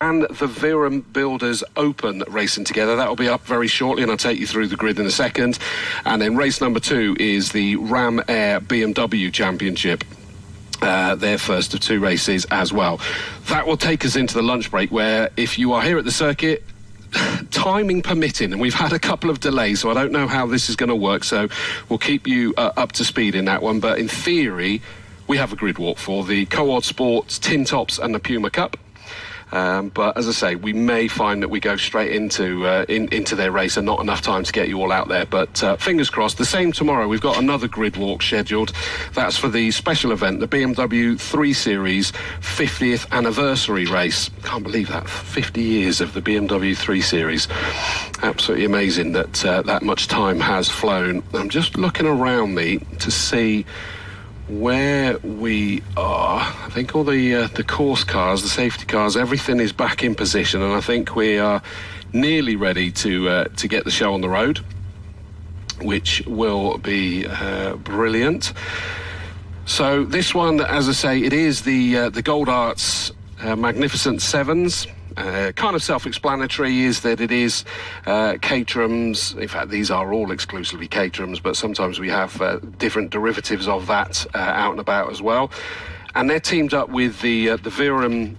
and the Verum Builders Open racing together. That will be up very shortly, and I'll take you through the grid in a second. And then race number 2 is the Ram Air BMW Championship. Their first of 2 races as well. That will take us into the lunch break, where if you are here at the circuit, timing permitting, and we've had a couple of delays, so I don't know how this is going to work, so we'll keep you up to speed in that one. But in theory, we have a grid walk for the Coord Sports, Tin Tops and the Puma Cup. But as I say, we may find that we go straight into their race and not enough time to get you all out there. But fingers crossed. The same tomorrow. We've got another grid walk scheduled. That's for the special event, the BMW 3 Series 50th anniversary race. Can't believe that. 50 years of the BMW 3 Series. Absolutely amazing that that much time has flown. I'm just looking around me to see where we are. I think all the course cars, the safety cars, everything is back in position, and I think we are nearly ready to get the show on the road, which will be brilliant. So this one, as I say, it is the Gold Arts Magnificent Sevens. Kind of self-explanatory is that it is Caterhams. In fact, these are all exclusively Caterhams, but sometimes we have different derivatives of that out and about as well. And they're teamed up with the Verum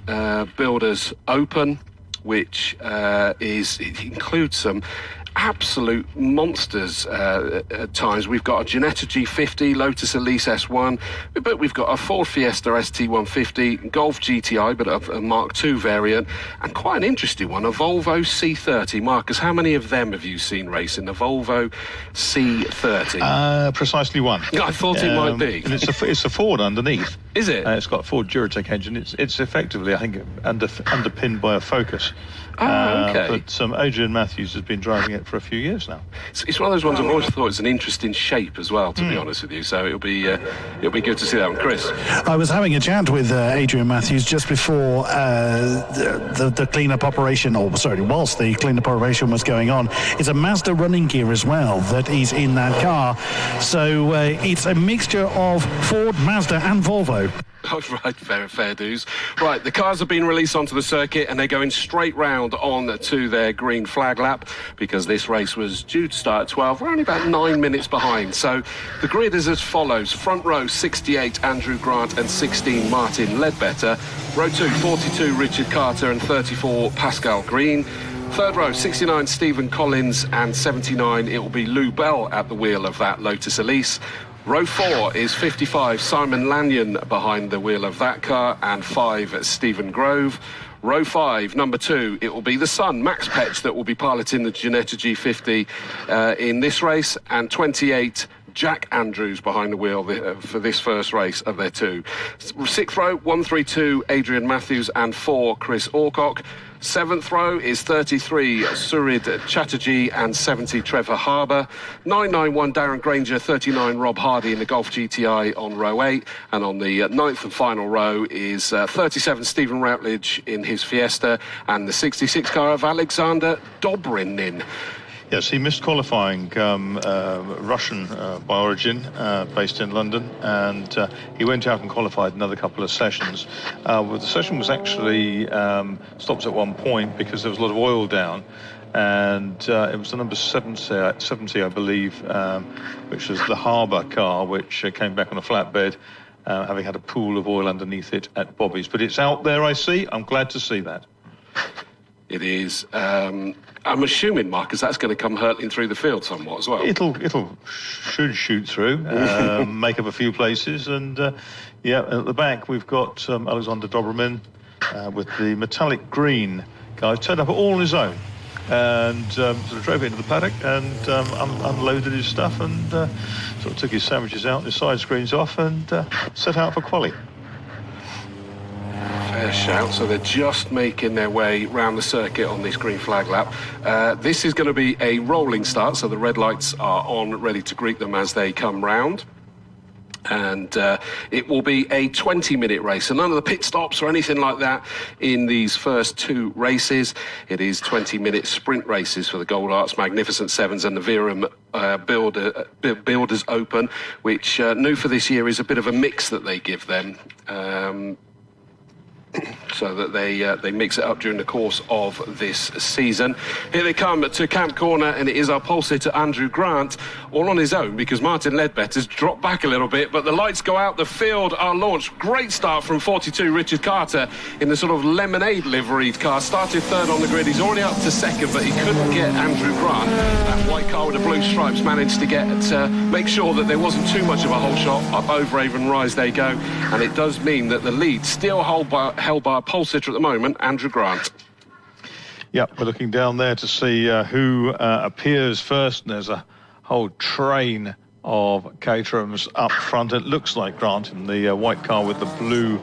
Builders Open, which it includes some absolute monsters at times. We've got a Ginetta G50, Lotus Elise S1, but we've got a Ford Fiesta ST150, Golf GTI, but a Mark II variant, and quite an interesting one, a Volvo C30. Marcus, how many of them have you seen racing? The Volvo C30? Precisely one. I thought it might be. And it's a Ford underneath. Is it? It's got a Ford Duratec engine. It's effectively, I think, underpinned by a Focus. Okay. But Adrian Matthews has been driving it for a few years now. It's one of those ones I've always thought it's an interesting shape as well, to be honest with you. So it'll be good to see that one. Chris? I was having a chat with Adrian Matthews just before the clean-up operation, whilst the clean-up operation was going on. It's a Mazda running gear as well that is in that car. So it's a mixture of Ford, Mazda and Volvo. Oh, right, fair dues. Right, the cars have been released onto the circuit and they're going straight round on to their green flag lap, because this race was due to start at 12. We're only about 9 minutes behind. So the grid is as follows. Front row, 68, Andrew Grant, and 16, Martin Ledbetter. Row 2, 42, Richard Carter, and 34, Pascal Green. Third row, 69, Stephen Collins, and 79, it will be Lou Bell at the wheel of that Lotus Elise. Row 4 is 55, Simon Lanyon behind the wheel of that car, and 5, Stephen Grove. Row 5, number 2, it will be the son, Max Petch, that will be piloting the Ginetta G50 in this race, and 28, Jack Andrews behind the wheel for this first race of their 2. 6th row, 132, Adrian Matthews, and 4, Chris Orcock. 7th row is 33, Surid Chatterjee, and 70, Trevor Harbour. 991, Darren Granger, 39, Rob Hardy in the Golf GTI on row 8. And on the 9th and final row is 37, Stephen Routledge in his Fiesta, and the 66 car of Alexander Dobrinin. Yes, he missed qualifying, Russian by origin, based in London, and he went out and qualified another couple of sessions. The session was actually stopped at one point because there was a lot of oil down, and it was the number 70, I believe, which was the Harbour car, which came back on a flatbed, having had a pool of oil underneath it at Bobby's. But it's out there, I see. I'm glad to see that. It is. I'm assuming, Marcus, that's going to come hurtling through the field somewhat as well. Should shoot through, make up a few places, and at the back we've got Alexander Dobrinin with the metallic green guy. Turned up all on his own, and sort of drove into the paddock and unloaded his stuff, and sort of took his sandwiches out, his side screens off, and set out for quali. Fair shout. So they're just making their way round the circuit on this green flag lap. This is going to be a rolling start, so the red lights are on, ready to greet them as they come round. And it will be a 20-minute race, so none of the pit stops or anything like that in these first 2 races. It is 20-minute sprint races for the Gold Arts Magnificent Sevens and the Verum Builders Open, which new for this year is a bit of a mix that they give them. so that they mix it up during the course of this season. Here they come to Camp Corner, and it is our pole sitter Andrew Grant all on his own because Martin Ledbetter's dropped back a little bit, but the lights go out, the field are launched. Great start from 42 Richard Carter in the sort of lemonade liveried car. Started third on the grid. He's already up to second, but he couldn't get Andrew Grant. That white car with the blue stripes managed to get make sure that there wasn't too much of a hole shot. Up over Avon Rise they go, and it does mean that the lead still held by a pole sitter at the moment, Andrew Grant. Yeah, we're looking down there to see who appears first, and there's a whole train of Caterhams up front. It looks like Grant in the white car with the blue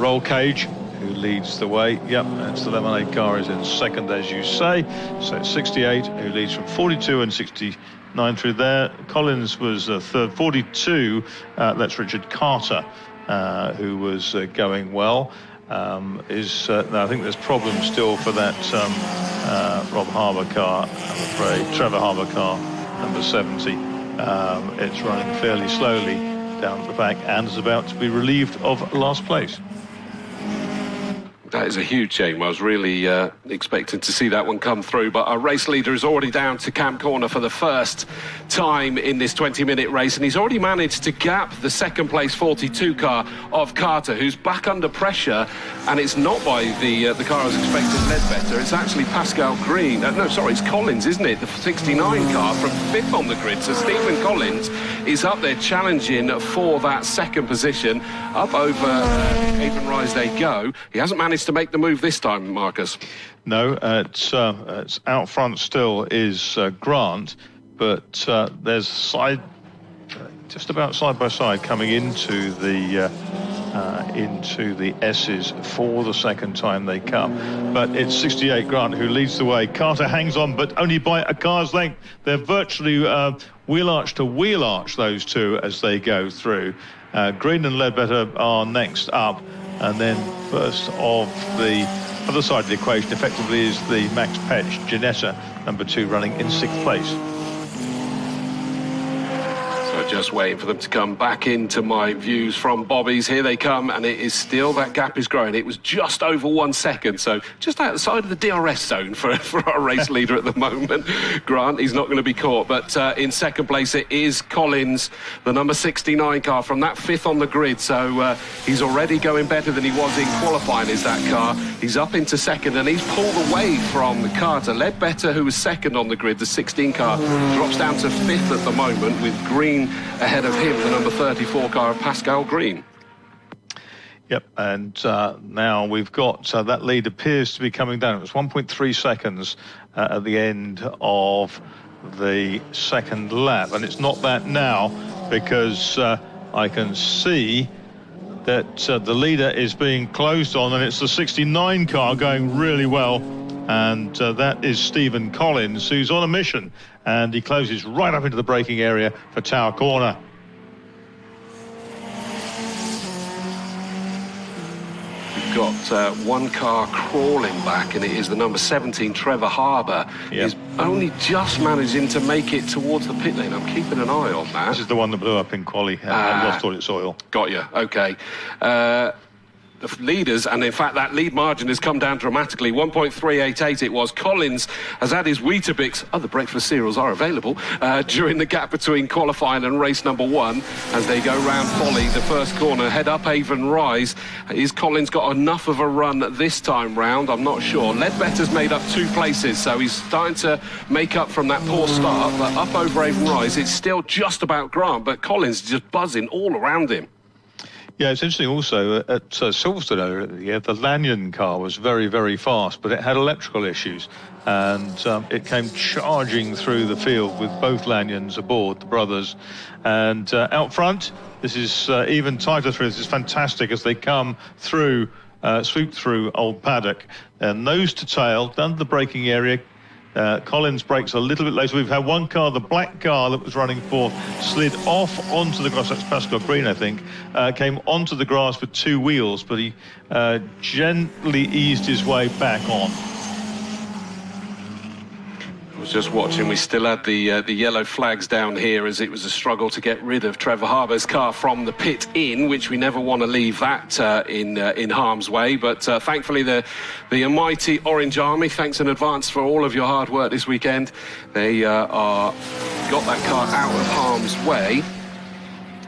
roll cage, who leads the way. Yep, it's the lemonade car is in second, as you say. So it's 68 who leads from 42 and 69 through there. Collins was third. 42, that's Richard Carter, who was going well. No, I think there's problems still for that Rob Harbour car, I'm afraid. Trevor Harbour car, number 70. It's running fairly slowly down at the back and is about to be relieved of last place. That is a huge shame. I was really expecting to see that one come through, but our race leader is already down to Camp Corner for the first time in this 20-minute race, and he's already managed to gap the second-place 42 car of Carter, who's back under pressure, and it's not by the car I was expecting, Ledbetter. It's actually Pascal Green. No, sorry, it's Collins, isn't it? The 69 car from fifth on the grid. So Stephen Collins is up there challenging for that second position. Up over Avon Rise they go. He hasn't managed to make the move this time, Marcus. No, it's out front still is Grant, but there's just about side by side coming into the S's for the second time they come. But it's 68 Grant who leads the way. Carter hangs on, but only by a car's length. They're virtually wheel arch to wheel arch, those two, as they go through. Green and Ledbetter are next up, and then first of the other side of the equation effectively is the Max Petch Ginetta, number 2, running in 6th place. So just waiting for them to come back into my views from Bobby's. Here they come, and it is still, that gap is growing. It was just over 1 second, so just outside of the DRS zone for our race leader at the moment. Grant, he's not going to be caught, but in second place it is Collins, the number 69 car from that 5th on the grid. So he's already going better than he was in qualifying, is that car. He's up into second, and he's pulled away from the Carter. Ledbetter, who was second on the grid, the 16 car, drops down to 5th at the moment, with Green ahead of him, the number 34 car of Pascal Green. Yep, and now we've got that lead appears to be coming down. It was 1.3 seconds at the end of the second lap, and it's not that now, because I can see that the leader is being closed on, and it's the 69 car going really well, and that is Stephen Collins, who's on a mission, and he closes right up into the braking area for Tower Corner. We've got one car crawling back, and it is the number 17 Trevor Harbour. Yep. He's only just managing to make it towards the pit lane. I'm keeping an eye on that. This is the one that blew up in quali and lost all its oil. Got you. Okay. The leaders, and in fact that lead margin has come down dramatically. 1.388 it was. Collins has had his Weetabix, other breakfast cereals are available, during the gap between qualifying and race number 1 as they go round Folly, the first corner, head up Avon Rise. Is Collins got enough of a run this time round? I'm not sure. Ledbetter's made up 2 places, so he's starting to make up from that poor start, but up over Avon Rise it's still just about Grant, but Collins is just buzzing all around him. Yeah, it's interesting also, at Silverstone earlier in the year, the Lanyon car was very, very fast, but it had electrical issues, and it came charging through the field with both Lanyons aboard, the brothers. And out front, this is even tighter through. This is fantastic as they come through, swoop through Old Paddock, and nose to tail, down to the braking area. Collins brakes a little bit later. We've had one car, the black car that was running fourth, slid off onto the grass. That's Pascal Green, I think. Came onto the grass with 2 wheels, but he gently eased his way back on. I was Just watching, we still had the yellow flags down here as it was a struggle to get rid of Trevor Harbour's car from the pit in, which we never want to leave that in harm's way. But thankfully, the mighty Orange Army, thanks in advance for all of your hard work this weekend. They got that car out of harm's way.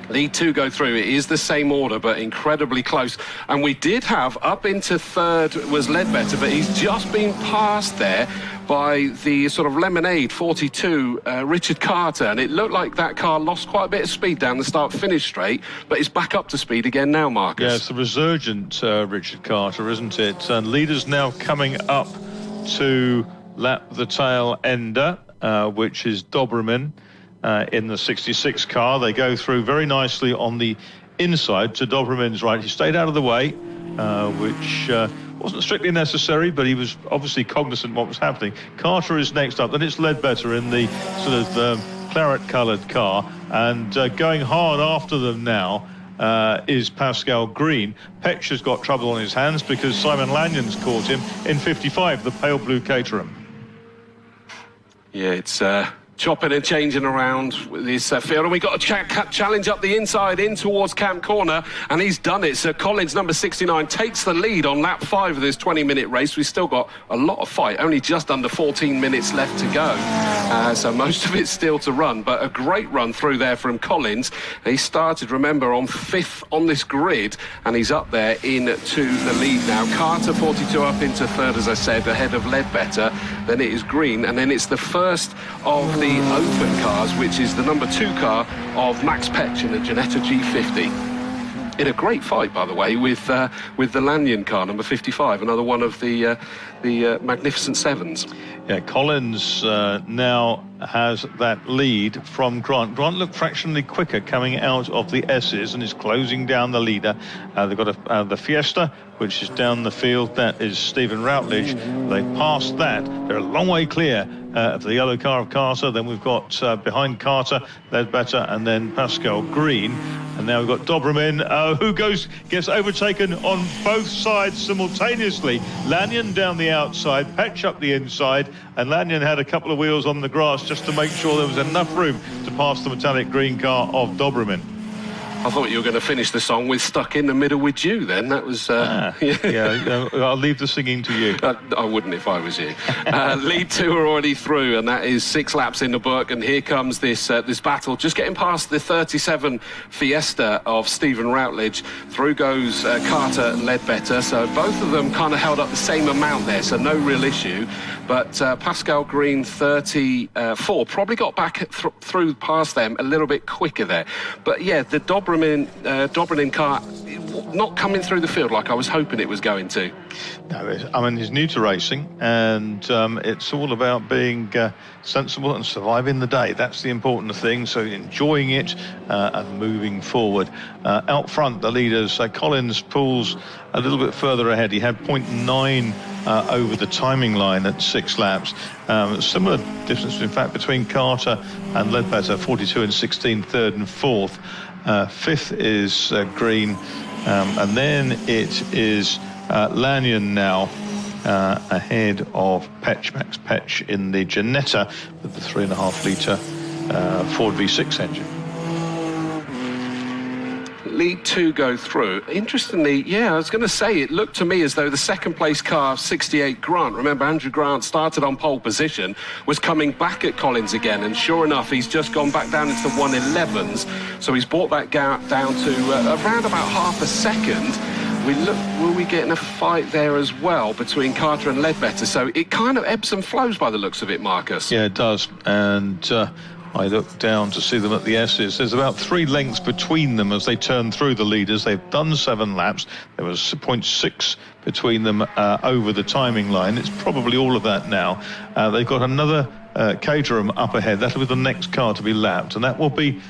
Lead 2 go through. It is the same order, but incredibly close. And we did have up into third was Ledbetter, but he's just been passed there by the sort of Lemonade 42, Richard Carter. And it looked like that car lost quite a bit of speed down the start-finish straight, but it's back up to speed again now, Marcus. Yeah, it's the resurgent Richard Carter, isn't it? And leaders now coming up to lap the tail ender, which is Doberman. In the 66 car, they go through very nicely on the inside to Doberman's right. He stayed out of the way, which wasn't strictly necessary, but he was obviously cognizant of what was happening. Carter is next up, then it's Ledbetter in the sort of claret-coloured car, and going hard after them now is Pascal Green. Petch has got trouble on his hands because Simon Lanyon's caught him in 55, the pale blue Caterham. Yeah, it's chopping and changing around with this field, and we got a challenge up the inside in towards Camp Corner, and he's done it. So Collins, number 69, takes the lead on lap 5 of this 20-minute race. We've still got a lot of fight, only just under 14 minutes left to go, so most of it's still to run, but a great run through there from Collins. He started, remember, on 5th on this grid, and he's up there into the lead now. Carter 42 up into 3rd, as I said, ahead of Ledbetter. Then it is Green, and then it's the first of the open cars, which is the number 2 car of Max Petch in the Ginetta G50. In a great fight, by the way, with the Lanyon car, number 55, another one of the Magnificent Sevens. Yeah, Collins now has that lead from Grant. Grant looked fractionally quicker coming out of the S's and is closing down the leader. They've got the Fiesta, which is down the field. That is Stephen Routledge. They passed that. They're a long way clear of the yellow car of Carter. Then we've got behind Carter, Ledbetter, and then Pascal Green. And now we've got Doberman, who gets overtaken on both sides simultaneously. Lanyon down the outside, Petch up the inside, and Lanyon had a couple of wheels on the grass just to make sure there was enough room to pass the metallic green car of Doberman. I thought you were going to finish the song with Stuck in the Middle with You then. That was... yeah, I'll leave the singing to you. I wouldn't if I was you. Lead 2 are already through, and that is 6 laps in the book, and here comes this battle. Just getting past the 37 Fiesta of Stephen Routledge. Through goes Carter and Ledbetter, so both of them kind of held up the same amount there, so no real issue. But Pascal Green, 34, probably got back through past them a little bit quicker there. But yeah, the Doberman car not coming through the field like I was hoping it was going to. No, I mean, he's new to racing, and it's all about being sensible and surviving the day. That's the important thing, so enjoying it and moving forward. Out front, the leaders, Collins pulls a little bit further ahead. He had 0.9 over the timing line at 6 laps. Similar distance, in fact, between Carter and Ledbetter, 42 and 16, 3rd and 4th. 5th is Green, and then it is Lanyon now ahead of Petch, Max Petch in the Ginetta with the 3.5 litre Ford V6 engine. Lead 2 go through. Interestingly, yeah, I was going to say, it looked to me as though the second place car, 68 Grant, remember Andrew Grant started on pole position, was coming back at Collins again, and sure enough, he's just gone back down into the 111s, so he's brought that gap down to around about half a second. Will we get in a fight there as well between Carter and Ledbetter? So it kind of ebbs and flows by the looks of it, Marcus. Yeah, it does, and I look down to see them at the S's. There's about 3 lengths between them as they turn through the leaders. They've done 7 laps. There was 0.6 between them over the timing line. It's probably all of that now. They've got another Caterham up ahead. That'll be the next car to be lapped, and that will be,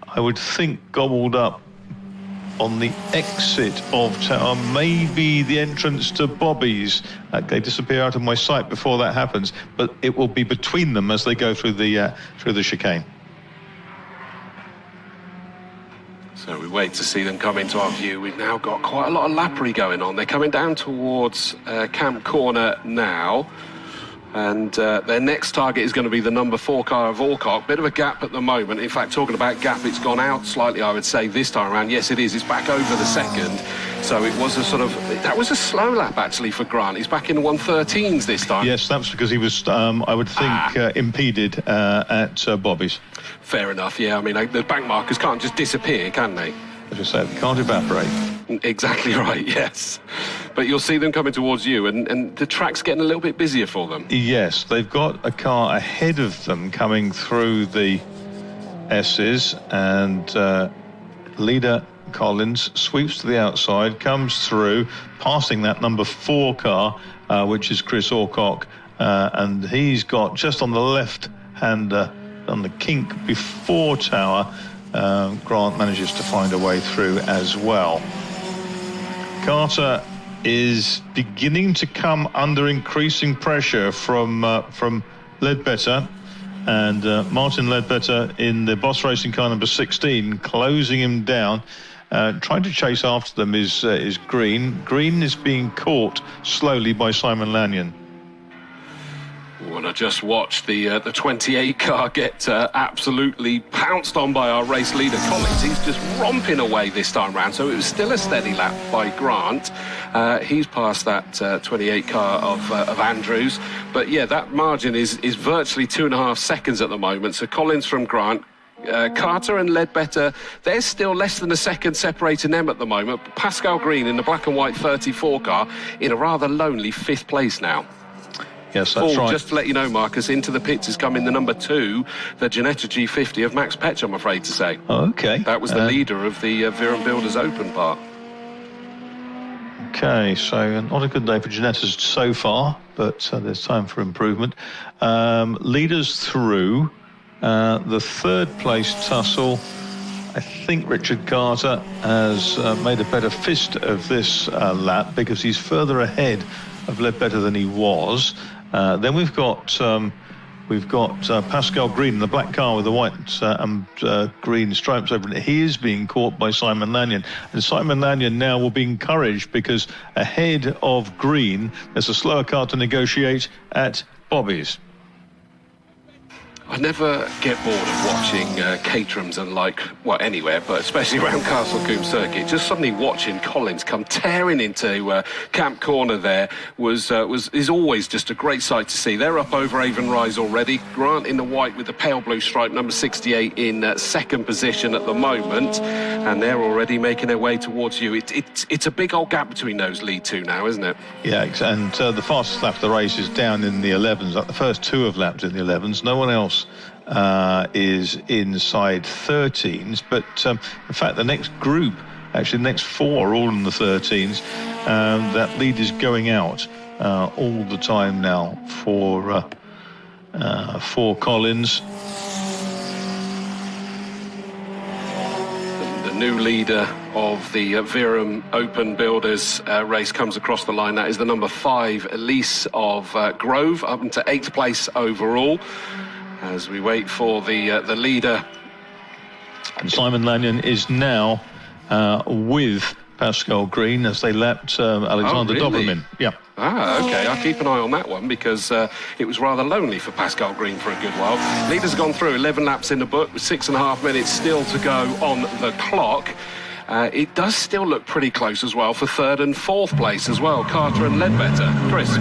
I would think, gobbled up on the exit of town, maybe the entrance to Bobby's. They disappear out of my sight before that happens, but it will be between them as they go through the chicane. So we wait to see them come into our view. We've now got quite a lot of lappery going on. They're coming down towards Camp Corner now. And their next target is going to be the number 4 car of Alcock. Bit of a gap at the moment. In fact, talking about gap, it's gone out slightly, I would say, this time around. Yes, it is. It's back over the second. So it was that was a slow lap, actually, for Grant. He's back in the 113s this time. Yes, that's because he was, I would think, impeded at Bobby's. Fair enough, yeah. I mean, the bank markers can't just disappear, can they? As I said, they can't evaporate. Exactly right, yes. But you'll see them coming towards you, and the track's getting a little bit busier for them. Yes, they've got a car ahead of them coming through the S's, and leader Collins sweeps to the outside, comes through, passing that number 4 car, which is Chris Alcock, and he's got just on the left-hand, on the kink before Tower, Grant manages to find a way through as well. Carter is beginning to come under increasing pressure from Ledbetter, and Martin Ledbetter in the Boss Racing car number 16, closing him down. Trying to chase after them is Green. Green is being caught slowly by Simon Lanyon. And I just watched the 28 car get absolutely pounced on by our race leader Collins. He's just romping away this time round. So it was still a steady lap by Grant. He's passed that 28 car of Andrews. But yeah, that margin is virtually 2.5 seconds at the moment. So Collins from Grant. Carter and Ledbetter, there's still less than a second separating them at the moment. Pascal Green in the black and white 34 car in a rather lonely 5th place now. Yes, that's right. Just to let you know, Marcus, into the pits is coming the number 2, the Ginetta G50 of Max Petch, I'm afraid to say. Oh, okay. That was the leader of the Viren Builders Open part. Okay, so not a good day for Ginetta's so far, but there's time for improvement. Leaders through, the 3rd place tussle. I think Richard Carter has made a better fist of this lap because he's further ahead of Ledbetter than he was. Then we've got Pascal Green in the black car with the white and green stripes over it. He is being caught by Simon Lanyon, and Simon Lanyon now will be encouraged because ahead of Green there's a slower car to negotiate at Bobby's. I never get bored of watching Caterhams and anywhere, but especially around Castle Combe Circuit. Just suddenly watching Collins come tearing into Camp Corner there is always just a great sight to see. They're up over Avon Rise already. Grant in the white with the pale blue stripe, number 68 in 2nd position at the moment, and they're already making their way towards you. It's a big old gap between those lead 2 now, isn't it? Yeah, and the fastest lap of the race is down in the 11s. Like the first 2 have lapped in the 11s. No one else is inside 13s, but in fact the next group, actually the next 4 are all in the 13s. That lead is going out all the time now for Collins. The new leader of the Viren Open Builders race comes across the line. That is the number 5 Elise of Grove, up into 8th place overall. As we wait for the leader. And Simon Lanyon is now with Pascal Green as they lapped Alexander Doberman. Yeah. Okay, I'll keep an eye on that one because it was rather lonely for Pascal Green for a good while. Leaders have gone through 11 laps in the book with 6.5 minutes still to go on the clock. It does still look pretty close as well for 3rd and 4th place as well, Carter and Ledbetter. Chris?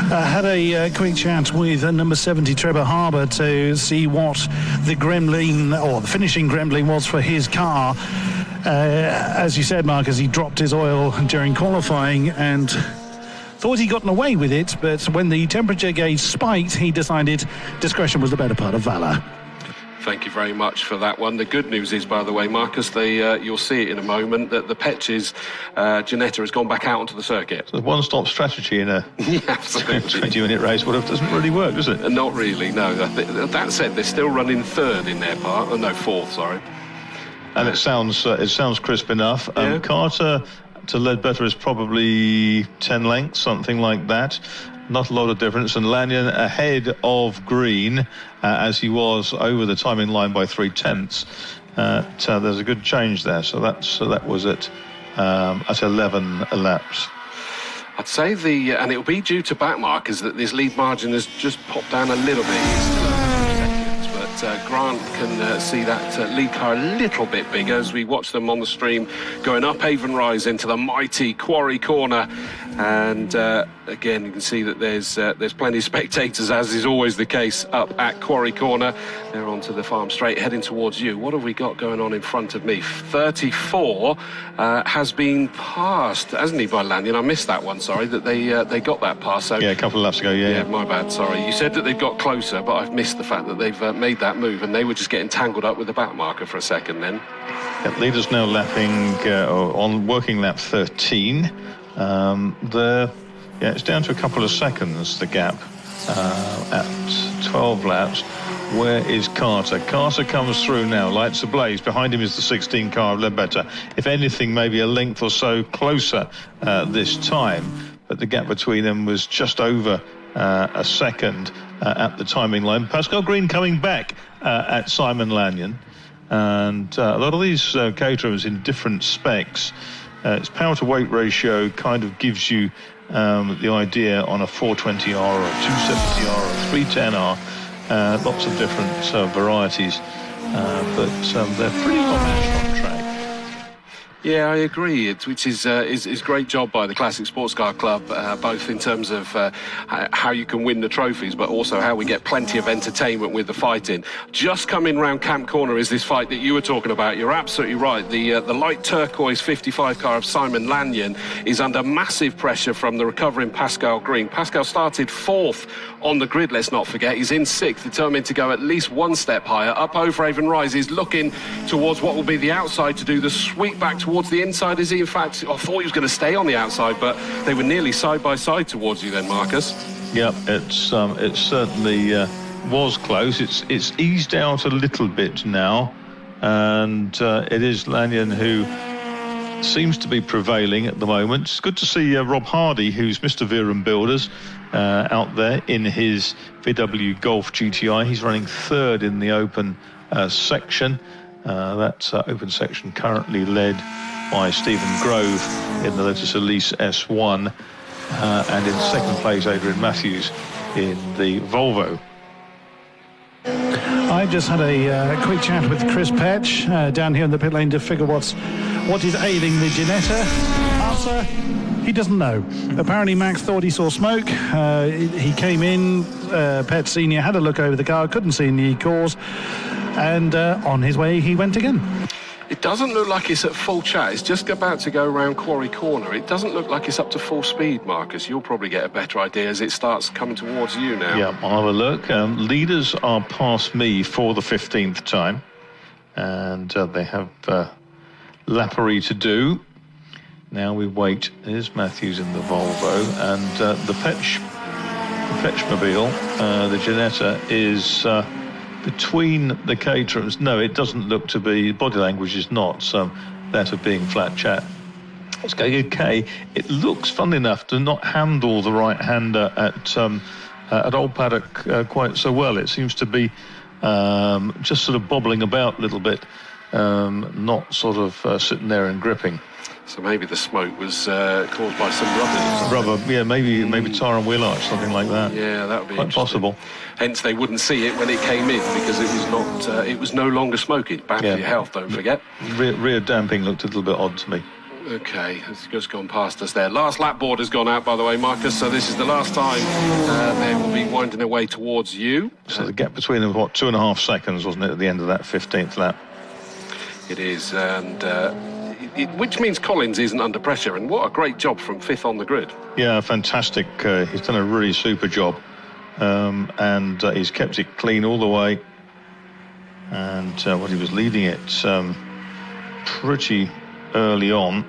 Had a quick chat with number 70 Trevor Harbour to see what the gremlin or the finishing gremlin was for his car. As you said, Mark, as he dropped his oil during qualifying and thought he'd gotten away with it, but when the temperature gauge spiked, he decided discretion was the better part of valour. Thank you very much for that one. The good news is, by the way, Marcus, you'll see it in a moment, that the Petch's Ginetta has gone back out onto the circuit. So the one-stop strategy in a 20-minute race doesn't really work, does it? Not really, no. That said, they're still running 3rd in their part. Oh, no, 4th, sorry. And it sounds crisp enough. Yeah. Carter to Ledbetter is probably 10 lengths, something like that. Not a lot of difference, and Lanyon ahead of Green as he was over the timing line by 3/10. There's a good change there, so that was at 11 laps. I'd say and it'll be due to back markers that this lead margin has just popped down a little bit. It's still over 2 seconds, but Grant can see that lead car a little bit bigger as we watch them on the stream going up Avon Rise into the mighty Quarry Corner. And again, you can see that there's plenty of spectators, as is always the case, up at Quarry Corner. They're onto the farm straight, heading towards you. What have we got going on in front of me? 34 has been passed, hasn't he, by Lanyon? I missed that one, sorry, that they got that pass. So, yeah, a couple of laps ago, yeah. My bad, sorry. You said that they've got closer, but I've missed the fact that they've made that move, and they were just getting tangled up with the back marker for a second then. Yeah, leaders now lapping on working lap 13. It's down to a couple of seconds, the gap at 12 laps. Where is Carter? Carter comes through now, lights ablaze. Behind him is the 16 car of Ledbetter. If anything, maybe a length or so closer this time, but the gap between them was just over a second at the timing line. Pascal Green coming back at Simon Lanyon, and a lot of these Caterhams in different specs. Its power to weight ratio kind of gives you the idea on a 420R or a 270R or a 310R. Lots of different varieties, but they're pretty well matched on track. Yeah, I agree. Which is great job by the Classic Sports Car Club, both in terms of how you can win the trophies, but also how we get plenty of entertainment with the fighting. Just coming round Camp Corner is this fight that you were talking about. You're absolutely right. The light turquoise 55 car of Simon Lanyon is under massive pressure from the recovering Pascal Green. Pascal started 4th on the grid, let's not forget. He's in 6th, determined to go at least one step higher. Up over Avon Rise, he's looking towards what will be the outside to do the sweep back towards the inside. Is he, in fact, I thought he was going to stay on the outside, but they were nearly side by side towards you then, Marcus. Yeah, it certainly was close. It's eased out a little bit now, and it is Lanyon who seems to be prevailing at the moment. It's good to see Rob Hardy, who's Mr. Viren Builders, out there in his VW Golf GTI. He's running 3rd in the open section. That open section currently led by Stephen Grove in the Lotus Elise S1, and in 2nd place Adrian Matthews in the Volvo. I just had a quick chat with Chris Petch down here in the pit lane to figure what is ailing the Ginetta. Answer: he doesn't know. Apparently Max thought he saw smoke. He came in, Petch Senior had a look over the car, couldn't see any cause, and on his way he went again. It doesn't look like it's at full chat. It's just about to go around Quarry Corner. It doesn't look like it's up to full speed, Marcus. You'll probably get a better idea as it starts coming towards you now. Yeah, I'll have a look. Leaders are past me for the 15th time, and they have lappery to do. Now we wait. There's Matthews in the Volvo, and the Petchmobile, the Ginetta, is between the Caterhams. No, it doesn't look to be. Body language is not that of being flat chat. It's going okay. It looks, funnily enough, to not handle the right-hander at Old Paddock quite so well. It seems to be just sort of bobbling about a little bit, not sort of sitting there and gripping. So maybe the smoke was caused by some rubber. Rubber, yeah, maybe tire and wheel arch, something like that. Yeah, that would be quite possible. Hence, they wouldn't see it when it came in because it was not. It was no longer smoking. Bad for your health, don't forget. Rear damping looked a little bit odd to me. Okay, it's just gone past us there. Last lap board has gone out, by the way, Marcus, so this is the last time they will be winding their way towards you. So the gap between them was, 2.5 seconds, wasn't it, at the end of that 15th lap? It is, and which means Collins isn't under pressure, and what a great job from 5th on the grid. Yeah, fantastic. He's done a really super job, and he's kept it clean all the way, and he was leading it pretty early on.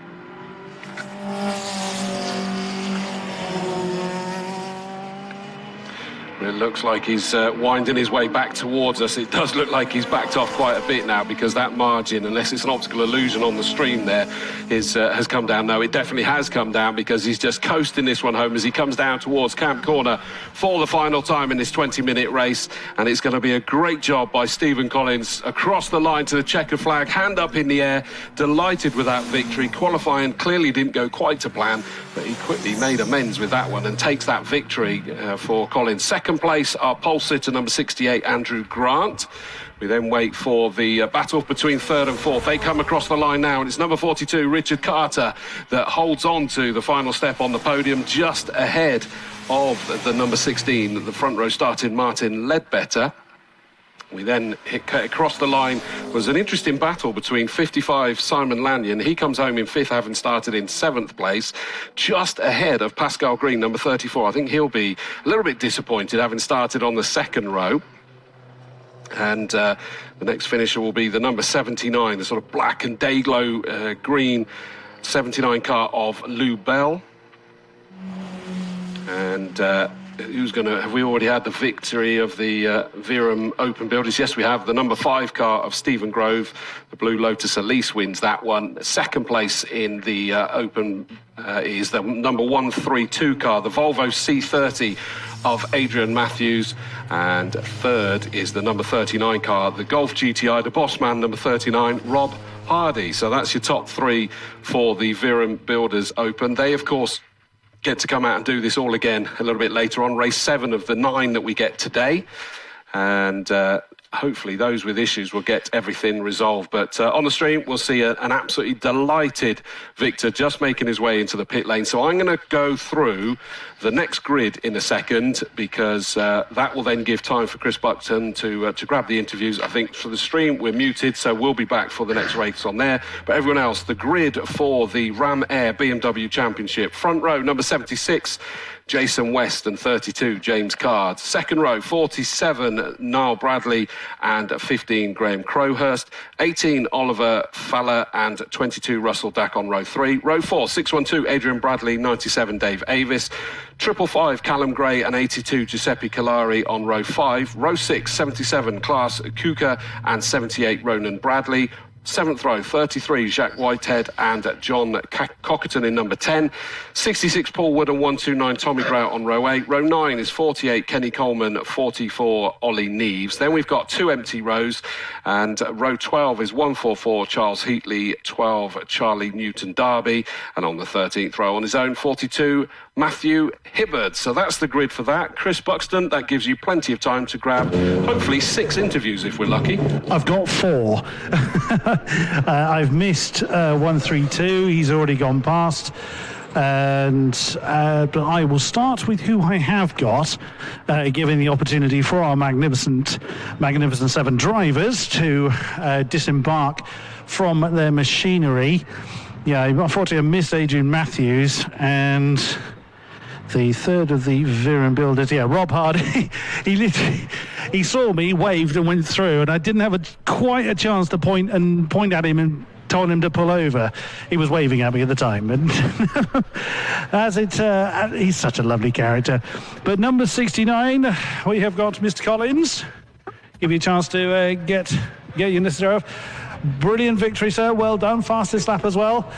We're looks like he's winding his way back towards us. It does look like he's backed off quite a bit now, because that margin, unless it's an optical illusion on the stream there, has come down. No, it definitely has come down, because he's just coasting this one home as he comes down towards Camp Corner for the final time in this 20-minute race. And it's going to be a great job by Stephen Collins across the line to the checkered flag, hand up in the air, delighted with that victory. Qualifying clearly didn't go quite to plan, but he quickly made amends with that one and takes that victory for Collins. Second place, our pole sitter, number 68, Andrew Grant. We then wait for the battle between third and fourth. They come across the line now, and it's number 42, Richard Carter, that holds on to the final step on the podium, just ahead of the number 16, the front row starting Martin Ledbetter. We then across the line was an interesting battle between 55 Simon Lanyon. He comes home in fifth, having started in seventh place, just ahead of Pascal Green, number 34. I think he'll be a little bit disappointed, having started on the second row. And the next finisher will be the number 79, the sort of black and day-glow green 79 car of Lou Bell. And who's going to... Have we already had the victory of the Verum Open Builders? Yes, we have. The number 5 car of Stephen Grove, the Blue Lotus Elise, wins that one. Second place in the Open is the number 132 car, the Volvo C30 of Adrian Matthews. And third is the number 39 car, the Golf GTI, the Bossman, number 39, Rob Hardy. So that's your top three for the Verum Builders Open. They, of course, get to come out and do this all again a little bit later on, race 7 of the 9 that we get today. And hopefully those with issues will get everything resolved. But on the stream, we'll see an absolutely delighted Victor just making his way into the pit lane. So I'm going to go through the next grid in a second, because that will then give time for Chris Buckton to grab the interviews. I think for the stream, we're muted, so we'll be back for the next race on there. But everyone else, the grid for the Ram Air BMW Championship. Front row, number 76, Jason West, and 32, James Card. Second row, 47, Niall Bradley, and 15, Graham Crowhurst. 18, Oliver Faller, and 22, Russell Dack on row 3. Row 4, 612, Adrian Bradley, 97, Dave Avis. 555, Callum Gray, and 82, Giuseppe Calari on row 5. Row 6, 77, Klaas Kuka, and 78, Ronan Bradley. 7th row, 33, Jacques Whitehead and John Cockerton in number 10. 66, Paul Wood, and 129, Tommy Grout on row 8. Row 9 is 48, Kenny Coleman, 44, Ollie Neves. Then we've got 2 empty rows, and row 12 is 144, Charles Heatley, 12, Charlie Newton Darby, and on the 13th row on his own, 42, Matthew Hibbard. So that's the grid for that. Chris Buxton, that gives you plenty of time to grab hopefully 6 interviews if we're lucky. I've got 4. I've missed 132. He's already gone past. And but I will start with who I have got, giving the opportunity for our magnificent 7 drivers to disembark from their machinery. Yeah, unfortunately I missed Adrian Matthews, and the third of the Verum Builders, Rob Hardy. He saw me, waved, and went through, and I didn't have quite a chance to point at him and told him to pull over. He was waving at me at the time, and he's such a lovely character. But number 69, we have got Mr. Collins. Give you a chance to get your necessary off. Brilliant victory, sir. Well done. Fastest lap as well.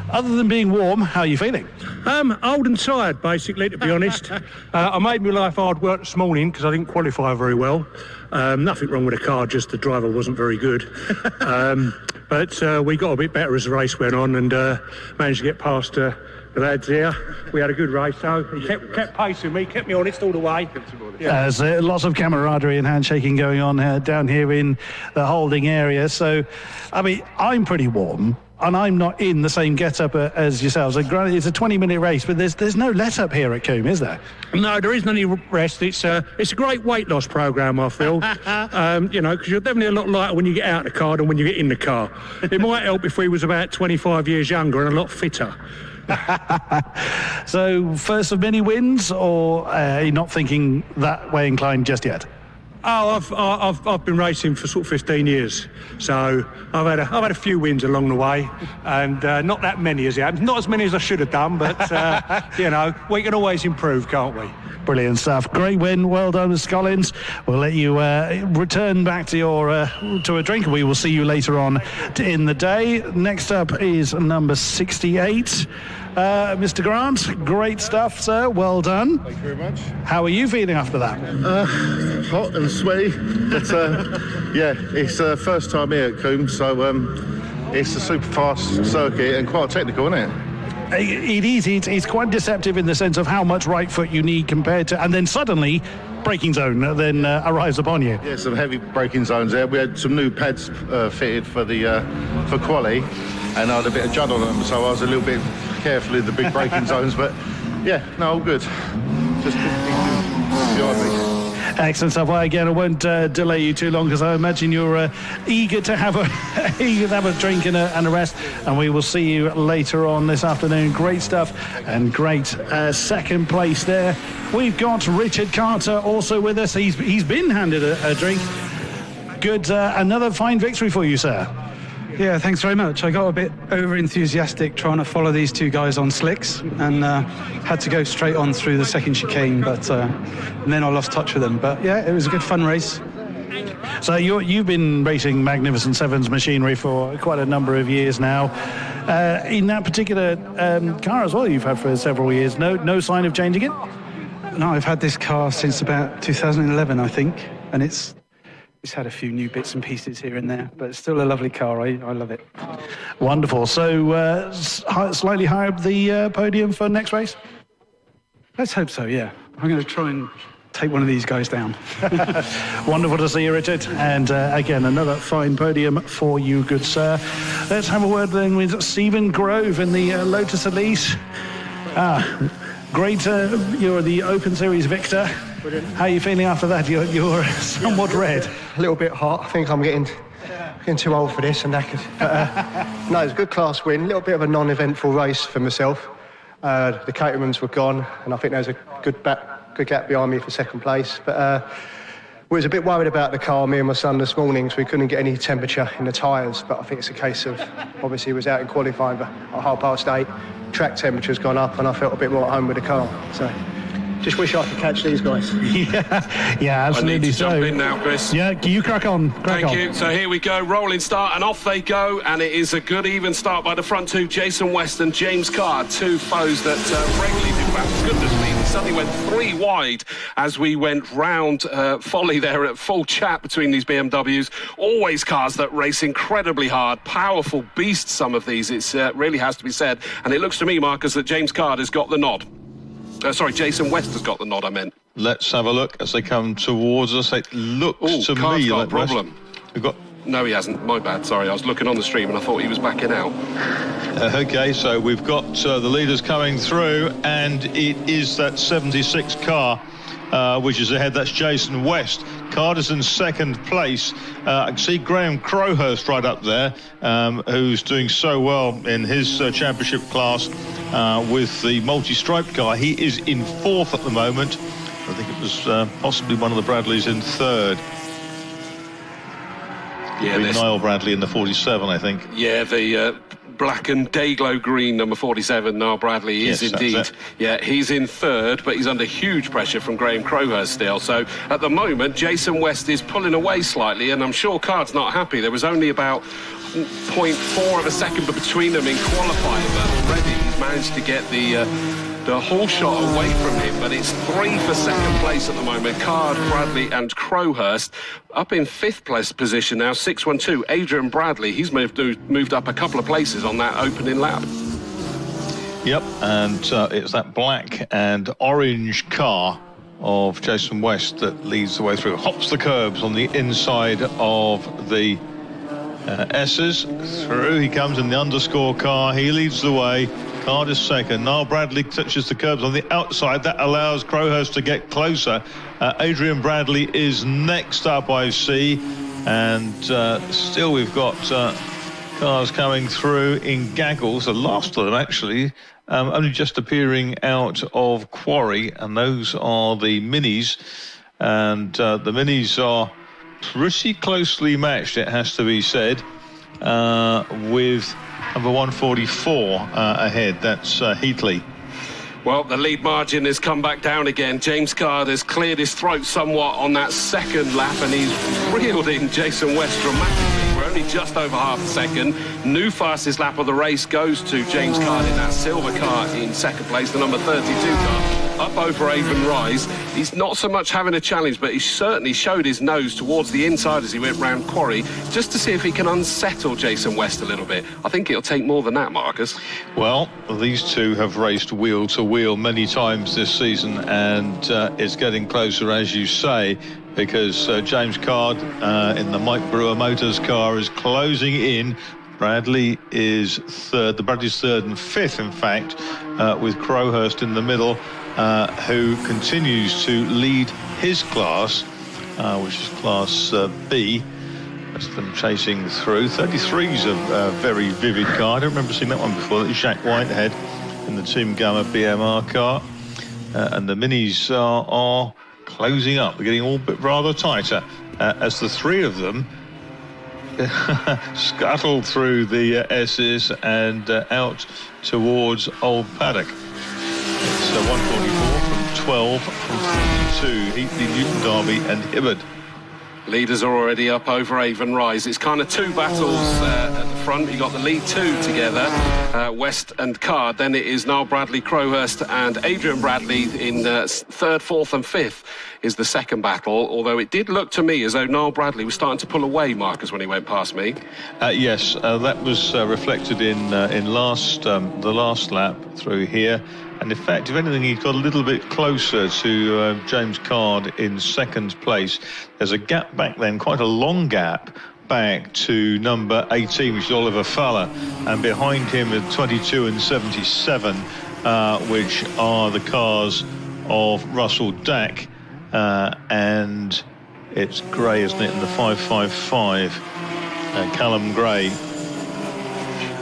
Other than being warm, how are you feeling? Old and tired, basically, to be honest. I made my life hard work this morning because I didn't qualify very well. Nothing wrong with the car, just the driver wasn't very good. But we got a bit better as the race went on, and managed to get past the lads here. We had a good race, so he kept pacing me, kept me honest all the way. Yeah. There's lots of camaraderie and handshaking going on down here in the holding area. So, I mean, I'm pretty warm, and I'm not in the same get-up as yourselves. It's a 20-minute race, but there's no let-up here at Combe, is there? No, there isn't any rest. It's a great weight loss programme, I feel. Because you're definitely a lot lighter when you get out of the car than when you get in the car. It might help if we was about 25 years younger and a lot fitter. So, first of many wins, or are you not thinking that way inclined just yet? Oh, I've been racing for sort of 15 years, so I've had a few wins along the way, and not that many as yet. Not as many as I should have done, but we can always improve, can't we? Brilliant stuff. Great win. Well done, Mr. Collins. We'll let you return back to your to a drink. We will see you later on in the day. Next up is number 68. Mr. Grant, great stuff, sir. Well done. Thank you very much. How are you feeling after that? Hot and sweaty, but yeah, it's first time here at Combe, so it's a super fast circuit and quite technical, isn't it? It is. It's quite deceptive in the sense of how much right foot you need compared to, and then suddenly braking zone then arrives upon you. Yeah, some heavy braking zones there. We had some new pads fitted for the for quali, and I had a bit of jud on them, so I was a little bit careful in the big braking zones. But yeah, no, all good. Just behind me. Excellent stuff. Well, again, I won't delay you too long because I imagine you're eager to have a drink and a rest, and we will see you later on this afternoon. Great stuff and great second place there. We've got Richard Carter also with us. He's been handed a drink. Good, another fine victory for you, sir. Yeah, thanks very much. I got a bit over-enthusiastic trying to follow these two guys on slicks and had to go straight on through the second chicane, but and then I lost touch with them. But yeah, it was a good fun race. So you've been racing Magnificent Sevens machinery for quite a number of years now. In that particular car as well, you've had for several years. No sign of changing it? No, I've had this car since about 2011, I think, and it's had a few new bits and pieces here and there, but it's still a lovely car. I love it. Wonderful. So slightly higher up the podium for next race? Let's hope so, yeah. I'm going to try and take one of these guys down. Wonderful to see you, Richard. And again, another fine podium for you, good sir. Let's have a word then with Stephen Grove in the Lotus Elise. Great, you're the Open Series victor. Brilliant. How are you feeling after that? You're somewhat red. A little bit hot. I think I'm getting too old for this and knackered. But, no, it's a good class win. A little bit of a non-eventful race for myself. The Catermans were gone, and I think there's a good gap behind me for second place. But we was a bit worried about the car, me and my son, this morning, so we couldn't get any temperature in the tyres. But I think it's a case of, obviously, he was out in qualifying at 8:30. Track temperature's gone up, and I felt a bit more at home with the car. So just wish I could catch these guys. Yeah, absolutely. I need to so. jump in now, Chris. Yeah, you crack on. Thank you. So here we go, rolling start, and off they go, and it is a good even start by the front two, Jason West and James Card, two foes that regularly do battle. Goodness me, they suddenly went 3 wide as we went round Folly there at full chat between these BMWs. Always cars that race incredibly hard, powerful beasts, some of these, it really has to be said. And it looks to me, Marcus, that James Card has got the nod. Sorry, Jason West has got the nod, I meant. Let's have a look as they come towards us. It looks to me got like a problem. We've got... No, he hasn't. My bad. Sorry, I was looking on the stream and I thought he was backing out. Okay, so we've got the leaders coming through, and it is that 76 car which is ahead. That's Jason West. Carter's in second place. I can see Graham Crowhurst right up there, who's doing so well in his championship class with the multi-striped car. He is in fourth at the moment. I think it was possibly one of the Bradleys in third. Yeah, Niall Bradley in the 47, I think. Yeah, the black and day-glow green number 47, Niall Bradley is indeed. Yeah, he's in third, but he's under huge pressure from Graham Crowhurst still. So at the moment, Jason West is pulling away slightly, and I'm sure Card's not happy. There was only about 0.4 of a second between them in qualifying, but already he's managed to get the whole shot away from him, but it's 3 for second place at the moment. Card, Bradley and Crowhurst up in fifth place position now, 612. Adrian Bradley, he's moved up a couple of places on that opening lap. Yep, and it's that black and orange car of Jason West that leads the way through. Hops the curbs on the inside of the S's. Through he comes in the underscore car. He leads the way. Card is second. Niall Bradley touches the curbs on the outside. That allows Crowhurst to get closer. Adrian Bradley is next up, I see. And still we've got cars coming through in gaggles. The last of them, actually, only just appearing out of Quarry. And those are the Minis. And the Minis are pretty closely matched, it has to be said, with number 144 ahead. That's Heatley. Well, the lead margin has come back down again. James Card has cleared his throat somewhat on that second lap, and he's reeled in Jason West dramatically. We're only just over half a second. New fastest lap of the race goes to James Card in that silver car in second place, the number 32 car. Up over Avon Rise. He's not so much having a challenge, but he certainly showed his nose towards the inside as he went round Quarry, just to see if he can unsettle Jason West a little bit. I think it'll take more than that, Marcus. Well, these two have raced wheel to wheel many times this season, and it's getting closer, as you say, because James Card in the Mike Brewer Motors car is closing in. Bradley is third. The Bradley's third and fifth, in fact, with Crowhurst in the middle, who continues to lead his class, which is Class B. That's them chasing through. 33's a very vivid car. I don't remember seeing that one before. That is Jacques Whitehead in the Team Gamma BMR car. And the Minis are closing up. They're getting all bit rather tighter as the three of them scuttle through the S's and out towards Old Paddock. It's 144 from 12 from 42. Heatley, Newton Derby and Hibbard. Leaders are already up over Avon Rise. It's kind of two battles at the front. You got the lead two together, West and Card. Then it is Niall Bradley, Crowhurst and Adrian Bradley in third, fourth and fifth is the second battle. Although it did look to me as though Niall Bradley was starting to pull away, Marcus, when he went past me. Yes, that was reflected in the last lap through here. And in fact, if anything, he got a little bit closer to James Card in second place. There's a gap back then, quite a long gap back to number 18, which is Oliver Fowler. And behind him are 22 and 77, which are the cars of Russell Dack. And it's Gray, isn't it, in the 555, Callum Gray.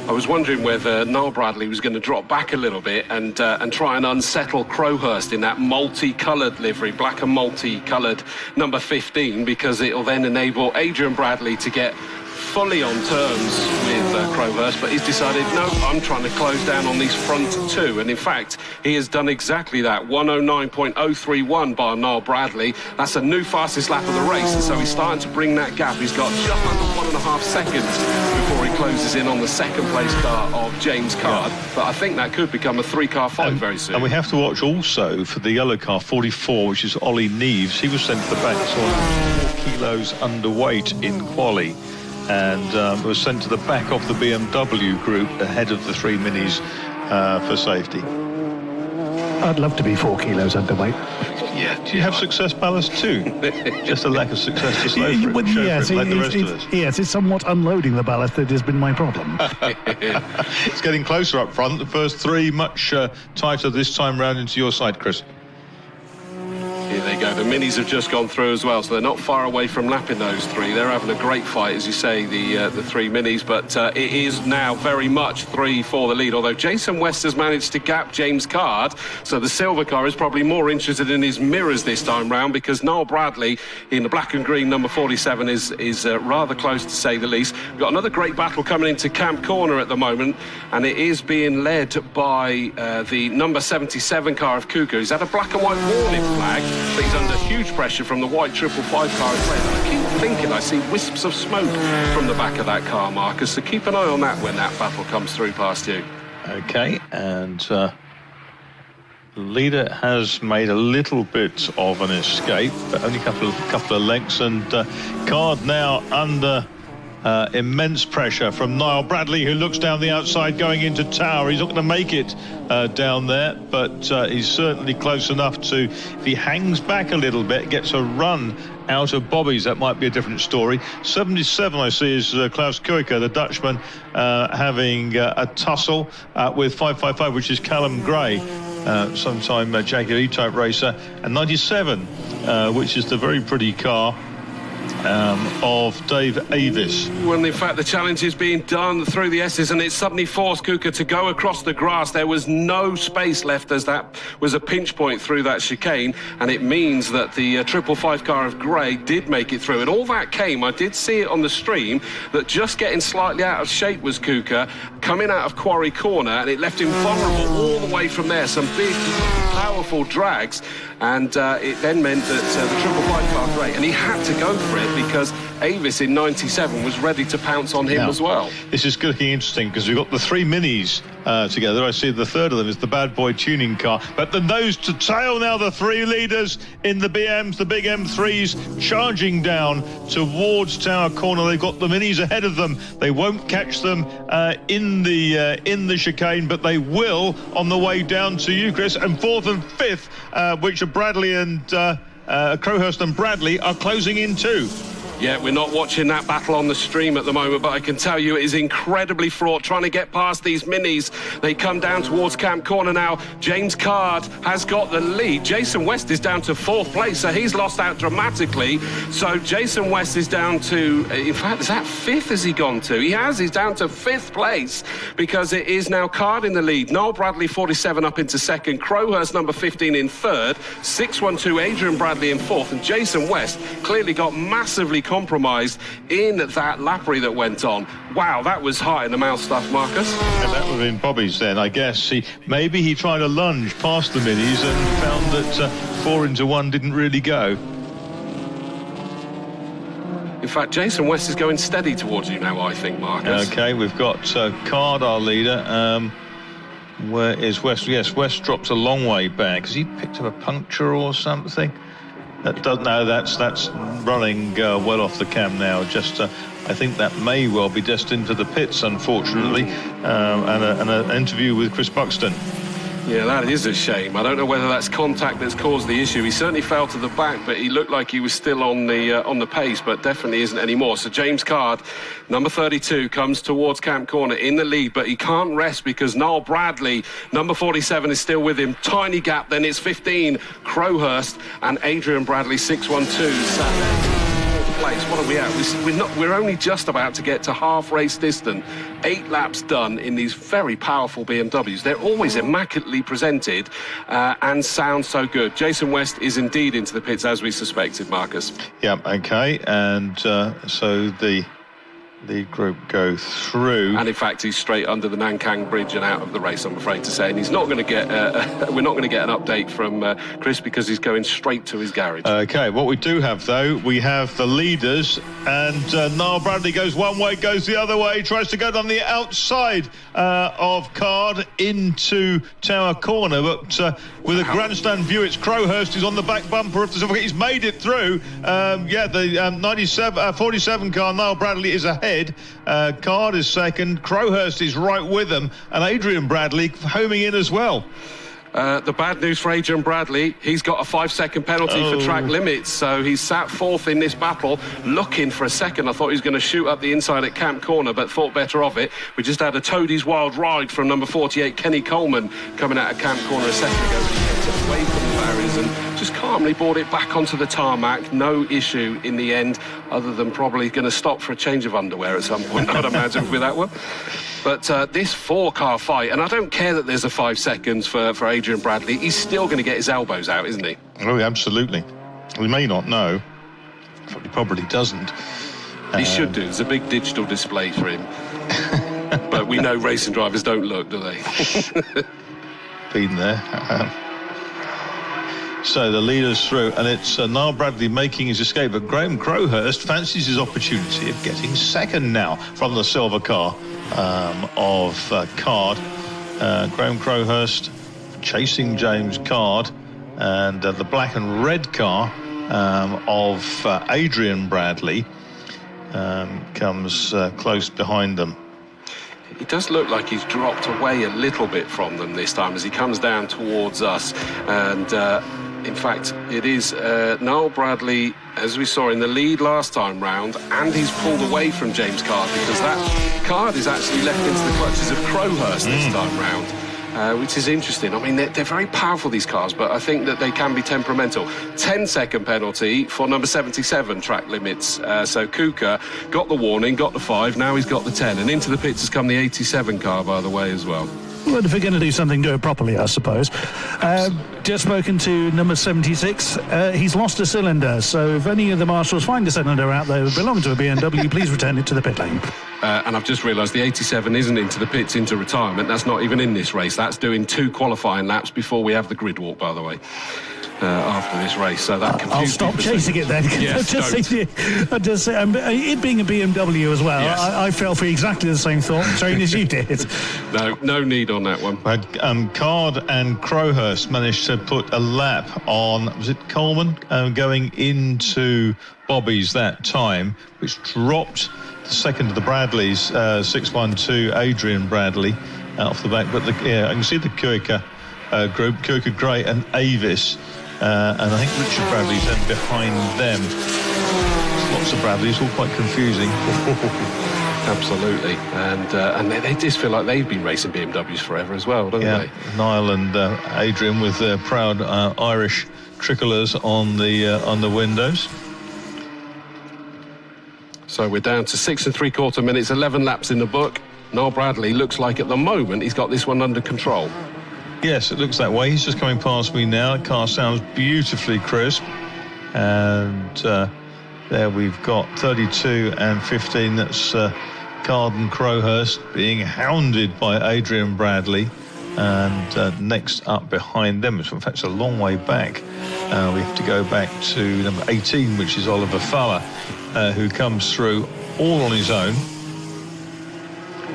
I was wondering whether Niall Bradley was going to drop back a little bit and try and unsettle Crowhurst in that multi-coloured livery, black and multi-coloured number 15, because it'll then enable Adrian Bradley to get fully on terms with Crowhurst, but he's decided, no, I'm trying to close down on these front two. And in fact, he has done exactly that. 109.031 by Niall Bradley. That's a new fastest lap of the race, and so he's starting to bring that gap. He's got just under 1.5 seconds before he closes in on the second place car of James Card. Yeah. But I think that could become a three-car fight very soon. And we have to watch also for the yellow car, 44, which is Ollie Neves. He was sent to the back, so 4 kilos underweight in quali, and was sent to the back of the BMW group ahead of the three minis for safety. I'd love to be 4 kilos underweight. Yeah. Do you have success ballast too? Just a lack of success to slow for it, yes, like the rest of us. Yes, it's somewhat unloading the ballast that has been my problem. It's getting closer up front. The first three much tighter this time round into your side, Chris. Here they go. The minis have just gone through as well, so they're not far away from lapping those three. They're having a great fight, as you say, the three minis, but it is now very much 3 for the lead, although Jason West has managed to gap James Card, so the silver car is probably more interested in his mirrors this time round, because Niall Bradley in the black and green number 47 is rather close, to say the least. We've got another great battle coming into Camp Corner at the moment, and it is being led by the number 77 car of Kuka. He's had a black and white warning flag, but he's under huge pressure from the white 555 car as well. I keep thinking I see wisps of smoke from the back of that car, Marcus, so keep an eye on that when that battle comes through past you. Okay, and the leader has made a little bit of an escape, but only a couple of lengths, and Card now under immense pressure from Niall Bradley, who looks down the outside going into Tower. He's not going to make it down there, but he's certainly close enough to, if he hangs back a little bit, gets a run out of Bobby's, that might be a different story. 77 I see is Klaus Kuiker, the Dutchman, having a tussle with 555, which is Callum Gray, sometime Jaguar E-Type racer, and 97, which is the very pretty car of Dave Avis. When in fact the challenge is being done through the S's, and it suddenly forced Kuka to go across the grass. There was no space left, as that was a pinch point through that chicane, and it means that the 555 car of Gray did make it through. And all that came, I did see it on the stream, that just getting slightly out of shape was Kuka, coming out of Quarry Corner, and it left him vulnerable all the way from there. Some big, powerful drags, and it then meant that the 555 car Gray, and he had to go for it because Avis in 97 was ready to pounce on him as well. This is looking interesting because we've got the three minis together. I see the third of them is the bad boy tuning car, but the nose to tail now, the three leaders in the BMs, the big M3s, charging down towards Tower Corner. They've got the minis ahead of them. They won't catch them in the chicane, but they will on the way down to you, Chris. And fourth and fifth, which are Bradley and Crowhurst and Bradley, are closing in too. Yeah, we're not watching that battle on the stream at the moment, but I can tell you it is incredibly fraught trying to get past these minis. They come down towards Camp Corner now. James Card has got the lead. Jason West is down to fourth place, so he's lost out dramatically. So Jason West is down to, in fact, is that fifth has he gone to? He has, he's down to fifth place because it is now Card in the lead. Noel Bradley, 47, up into second. Crowhurst, number 15, in third. 612, Adrian Bradley in fourth. And Jason West clearly got massively compromised in that lappery that went on. Wow, that was hot in the mouth stuff, Marcus. And that would have been Bobby's then, I guess. Maybe he tried a lunge past the minis and found that 4 into 1 didn't really go. In fact, Jason West is going steady towards you now, I think, Marcus. Okay, we've got Card, our leader. Where is West? Yes, West dropped a long way back. Has he picked up a puncture or something? That does, no, that's running well off the cam now. Just, I think that may well be destined to the pits, unfortunately, and an interview with Chris Buxton. Yeah, that is a shame. I don't know whether that's contact that's caused the issue. He certainly fell to the back, but he looked like he was still on the pace, but definitely isn't anymore. So James Card, number 32, comes towards Camp Corner in the lead, but he can't rest because Noel Bradley, number 47, is still with him. Tiny gap, then it's 15, Crowhurst, and Adrian Bradley, 612, sat there. Place. What are we at? We're only just about to get to half race distance. 8 laps done in these very powerful BMWs. They're always immaculately presented and sound so good. Jason West is indeed into the pits as we suspected, Marcus. Yeah, okay, and so the group go through, and in fact he's straight under the Nankang Bridge and out of the race, I'm afraid to say, and he's not going to get we're not going to get an update from Chris because he's going straight to his garage. Okay, what we do have though, we have the leaders, and Noel Bradley goes one way, goes the other way, tries to go down the outside of Card into Tower Corner, but with a grandstand view, it's Crowhurst who's on the back bumper of the certificate. He's made it through. The 47 car, Noel Bradley, is ahead. Card is second, Crowhurst is right with them, and Adrian Bradley homing in as well. The bad news for Adrian Bradley, he's got a 5-second penalty for track limits, so he's sat fourth in this battle, looking for a second. I thought he was going to shoot up the inside at Camp Corner, but thought better of it. We just had a Toadie's Wild Ride from number 48, Kenny Coleman, coming out of Camp Corner a second ago. He kept it away from the barriers and just calmly brought it back onto the tarmac. No issue in the end, other than probably going to stop for a change of underwear at some point, I'd imagine, with that one. But this 4-car fight, and I don't care that there's a 5 seconds for Adrian Bradley, he's still going to get his elbows out, isn't he? Oh, absolutely. We may not know. He probably doesn't. He should do. There's a big digital display for him. But we know racing drivers don't look, do they? Been there. So the leader's through, and it's Noel Bradley making his escape, but Graham Crowhurst fancies his opportunity of getting second now from the silver car of Card. Graham Crowhurst chasing James Card, and the black and red car of Adrian Bradley comes close behind them. It does look like he's dropped away a little bit from them this time as he comes down towards us, and in fact it is Noel Bradley, as we saw in the lead last time round, and he's pulled away from James Card because that Card is actually left into the clutches of Crowhurst this time round. which is interesting. I mean, they're very powerful, these cars, but I think that they can be temperamental. 10-second penalty for number 77, track limits. So Kuka got the warning, got the 5, now he's got the 10. And into the pits has come the 87 car, by the way, as well. Well, if we're going to do something, do it properly, I suppose. Just spoken to number 76. He's lost a cylinder, so if any of the marshals find a cylinder out there that belongs to a BMW, please return it to the pit lane. And I've just realised the 87 isn't into the pits, into retirement. That's not even in this race. That's doing 2 qualifying laps before we have the grid walk, by the way. After this race, so that confused I'll stop chasing it then. Yes, I'll just say, it being a BMW as well, yes. I fell for exactly the same thought train as you did. No need on that one. Card and Crowhurst managed to put a lap on, was it Coleman, going into Bobby's that time, which dropped the second of the Bradleys, 612 Adrian Bradley off the back. But I can see the Kuika group, Kuika Gray and Avis. And I think Richard Bradley's then behind them. Lots of Bradleys, all quite confusing. Absolutely, and they just feel like they've been racing BMWs forever as well, don't they? Niall and Adrian with their proud Irish tricolours on the windows. So we're down to 6 3/4 minutes, 11 laps in the book. Noel Bradley looks like at the moment he's got this one under control. Yes, it looks that way. He's just coming past me now. The car sounds beautifully crisp. And there we've got 32 and 15. That's Card and Crowhurst being hounded by Adrian Bradley. And next up behind them, in fact, it's a long way back. We have to go back to number 18, which is Oliver Fowler, who comes through all on his own.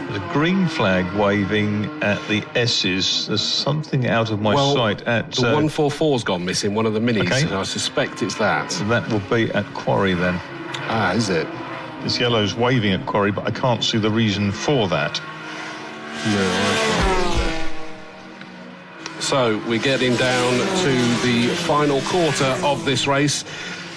There's a green flag waving at the S's. There's something out of my sight at... The 144's gone missing, one of the minis. Okay. I suspect it's that. So that will be at Quarry then. Ah, is it? This yellow's waving at Quarry, but I can't see the reason for that. No, so we're getting down to the final quarter of this race.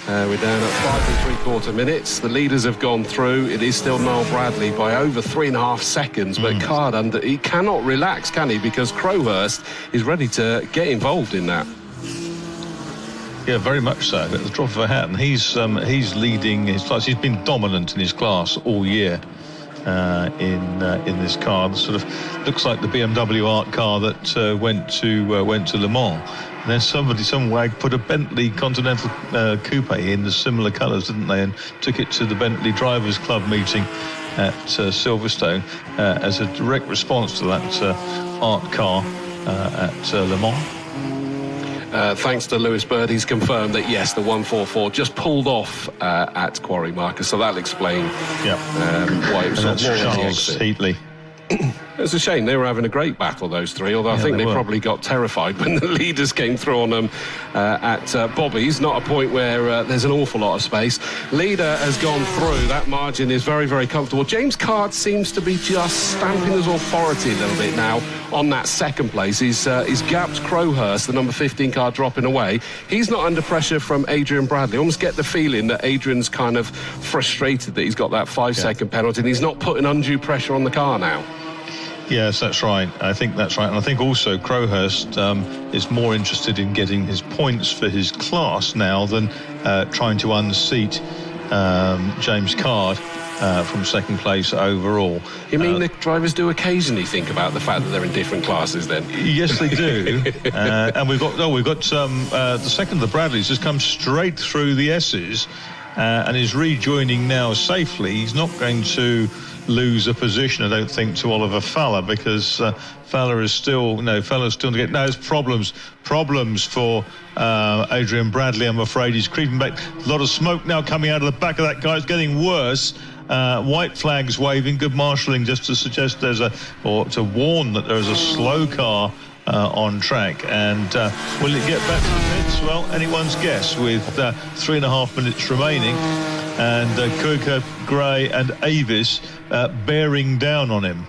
We're down at 5 3/4 minutes. The leaders have gone through. It is still Noel Bradley by over 3.5 seconds. But Card he cannot relax, can he? Because Crowhurst is ready to get involved in that. Yeah, very much so. At the drop of a hat, and he's leading his class. He's been dominant in his class all year in this car. Sort of looks like the BMW art car that went to Le Mans. And then some wag put a Bentley Continental Coupe in the similar colours, didn't they? And took it to the Bentley Drivers Club meeting at Silverstone as a direct response to that art car at Le Mans. Thanks to Lewis Bird, he's confirmed that yes, the 144 just pulled off at Quarry, Marcus. So that'll explain why it was and that's Charles Heatley. It's a shame. They were having a great battle, those three, although I think they probably got terrified when the leaders came through on them at Bobby's. Not a point where there's an awful lot of space. Leader has gone through. That margin is very, very comfortable. James Card seems to be just stamping his authority a little bit now on that second place. He's gapped Crowhurst, the number 15 car, dropping away. He's not under pressure from Adrian Bradley. I almost get the feeling that Adrian's kind of frustrated that he's got that 5-second penalty and he's not putting undue pressure on the car now. Yes, that's right. I think that's right. And I think also Crowhurst is more interested in getting his points for his class now than trying to unseat James Card from second place overall. You mean the drivers do occasionally think about the fact that they're in different classes then? Yes, they do. And we've got the second of the Bradleys has come straight through the S's and is rejoining now safely. He's not going to lose a position, I don't think, to Oliver Fowler, because Fowler is still, Fowler's still to get. No, there's problems for Adrian Bradley, I'm afraid. He's creeping back. A lot of smoke now coming out of the back of that car. It's getting worse. White flags waving, good marshalling just to suggest to warn that there is a slow car on track. And will it get back to the pits? Well, anyone's guess with 3.5 minutes remaining. And Kuka, Gray and Avis bearing down on him.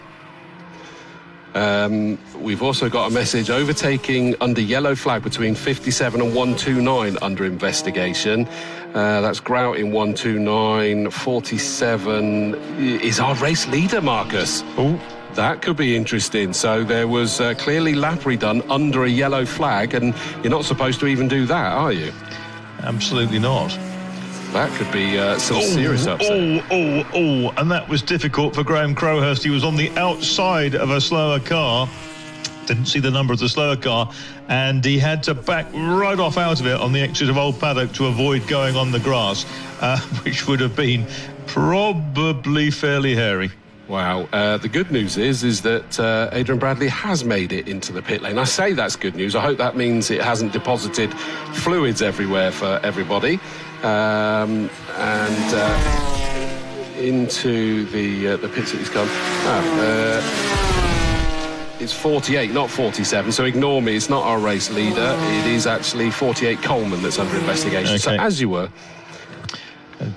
We've also got a message: overtaking under yellow flag between 57 and 129 under investigation. That's Grout in 129. 47 is our race leader, Marcus. Oh, That could be interesting. So there was clearly lappery done under a yellow flag, and you're not supposed to even do that, are you? Absolutely not. That could be some serious upset. And that was difficult for Graham Crowhurst. He was on the outside of a slower car. Didn't see the number of the slower car, and he had to back right off out of it on the exit of Old Paddock to avoid going on the grass, which would have been probably fairly hairy. Wow. The good news is that Adrian Bradley has made it into the pit lane. I say that's good news. I hope that means it hasn't deposited fluids everywhere for everybody. And into the pits that he's come. It's 48, not 47, so ignore me. It's not our race leader. It is actually 48 Coleman that's under investigation. Okay. So as you were.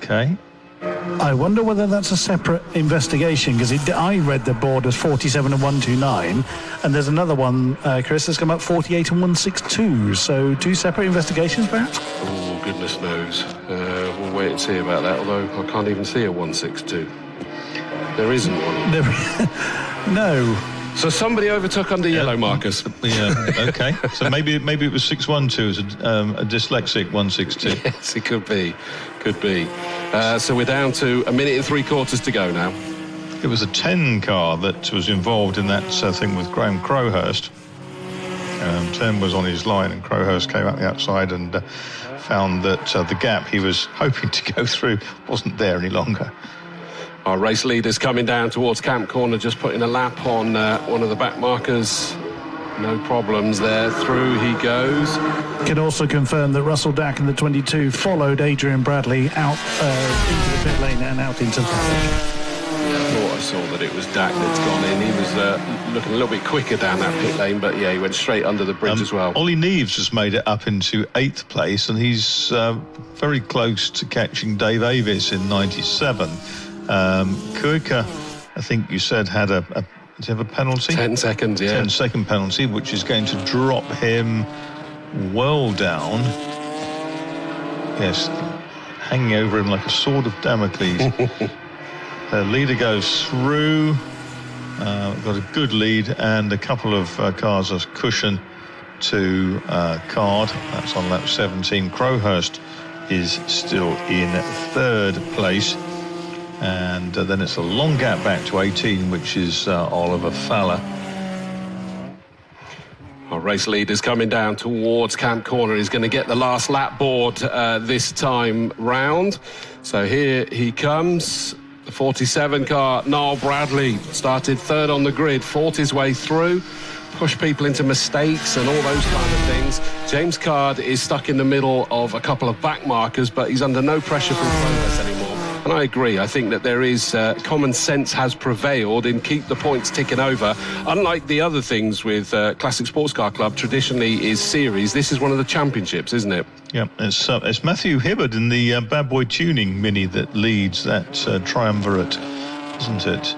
Okay. I wonder whether that's a separate investigation, because I read the board as 47 and 129, and there's another one, Chris, that's come up 48 and 162. So 2 separate investigations, perhaps? Oh, goodness knows. We'll wait and see about that, although I can't even see a 162. There isn't one. No. So somebody overtook under yellow, Marcus. Yeah, okay. So maybe it was 612 as a dyslexic 162. Yes, it could be. Could be. So we're down to 1 minute and 3/4 to go now. It was a 10 car that was involved in that thing with Graham Crowhurst. 10 was on his line, and Crowhurst came out the outside and found that the gap he was hoping to go through wasn't there any longer. Our race leader's coming down towards Camp Corner, just putting a lap on one of the back markers. No problems there. Through he goes. Can also confirm that Russell Dack in the 22 followed Adrian Bradley out into the pit lane and out into the paddock. I thought I saw that it was Dack that's gone in. He was looking a little bit quicker down that pit lane, but yeah, he went straight under the bridge as well. Ollie Neves has made it up into 8th place, and he's very close to catching Dave Avis in 97. Kuika, I think you said, had does he have a penalty? 10 seconds, yeah. 10-second penalty, which is going to drop him well down. Yes, hanging over him like a sword of Damocles. The leader goes through, got a good lead, and a couple of cars as cushion to Card. That's on lap 17. Crowhurst is still in 3rd place. And then it's a long gap back to 18, which is Oliver Fowler. Our race leader's coming down towards Camp Corner. He's going to get the last lap board this time round. So here he comes. The 47 car, Niall Bradley, started 3rd on the grid, fought his way through, pushed people into mistakes and all those kind of things. James Card is stuck in the middle of a couple of back markers, but he's under no pressure from progress anymore. And I agree. I think that there is common sense has prevailed in keep the points ticking over. Unlike the other things with Classic Sports Car Club, traditionally is series. This is one of the championships, isn't it? Yeah, it's Matthew Hibbard in the Bad Boy Tuning Mini that leads that triumvirate, isn't it?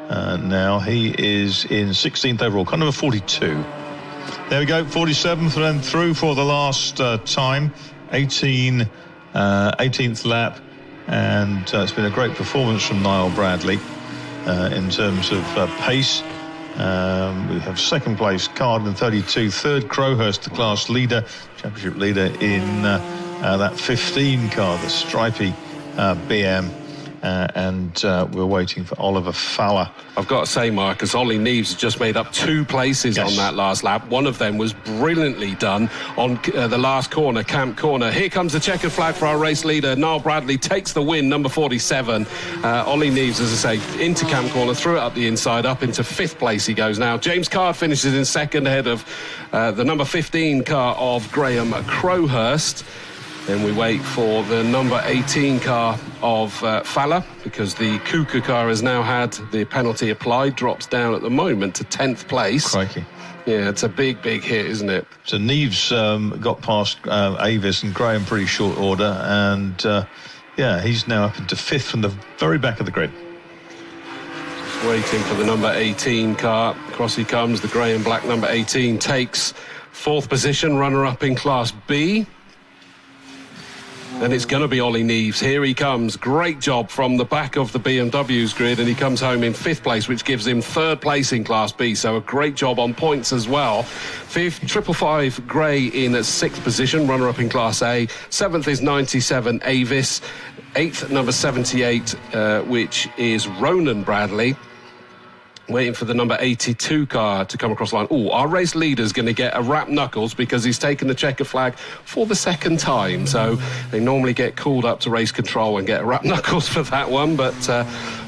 Now he is in 16th overall, kind of a 42. There we go, 47th then through for the last time, 18th lap. And it's been a great performance from Niall Bradley in terms of pace. We have 2nd place, Card in 32, 3rd Crowhurst, the class leader, championship leader in that 15 car, the stripy BM. And we're waiting for Oliver Fowler. I've got to say, Marcus, Ollie Neves has just made up 2 places on that last lap. One of them was brilliantly done on the last corner, Camp Corner. Here comes the checkered flag for our race leader. Niall Bradley takes the win, number 47. Ollie Neves, as I say, into Camp Corner, threw it up the inside, up into 5th place he goes now. James Card finishes in 2nd ahead of the number 15 car of Graham Crowhurst. Then we wait for the number 18 car of Fowler, because the Kuka car has now had the penalty applied, drops down at the moment to 10th place. Crikey. Yeah, it's a big, big hit, isn't it? So Neves got past Avis and Graham pretty short order, and yeah, he's now up into 5th from the very back of the grid. Just waiting for the number 18 car. Across he comes. The grey and black number 18 takes 4th position, runner-up in Class B. then it's going to be Ollie Neves. Here he comes. Great job from the back of the BMW's grid, and he comes home in 5th place, which gives him 3rd place in Class B. So a great job on points as well. 5th, 555 Gray in 6th position, runner-up in Class A. 7th is 97 Avis. 8th, number 78, which is Ronan Bradley. Waiting for the number 82 car to come across the line. Oh, our race leader's going to get a wrap knuckles because he's taken the checker flag for the 2nd time. So they normally get called up to race control and get a wrap knuckles for that one, but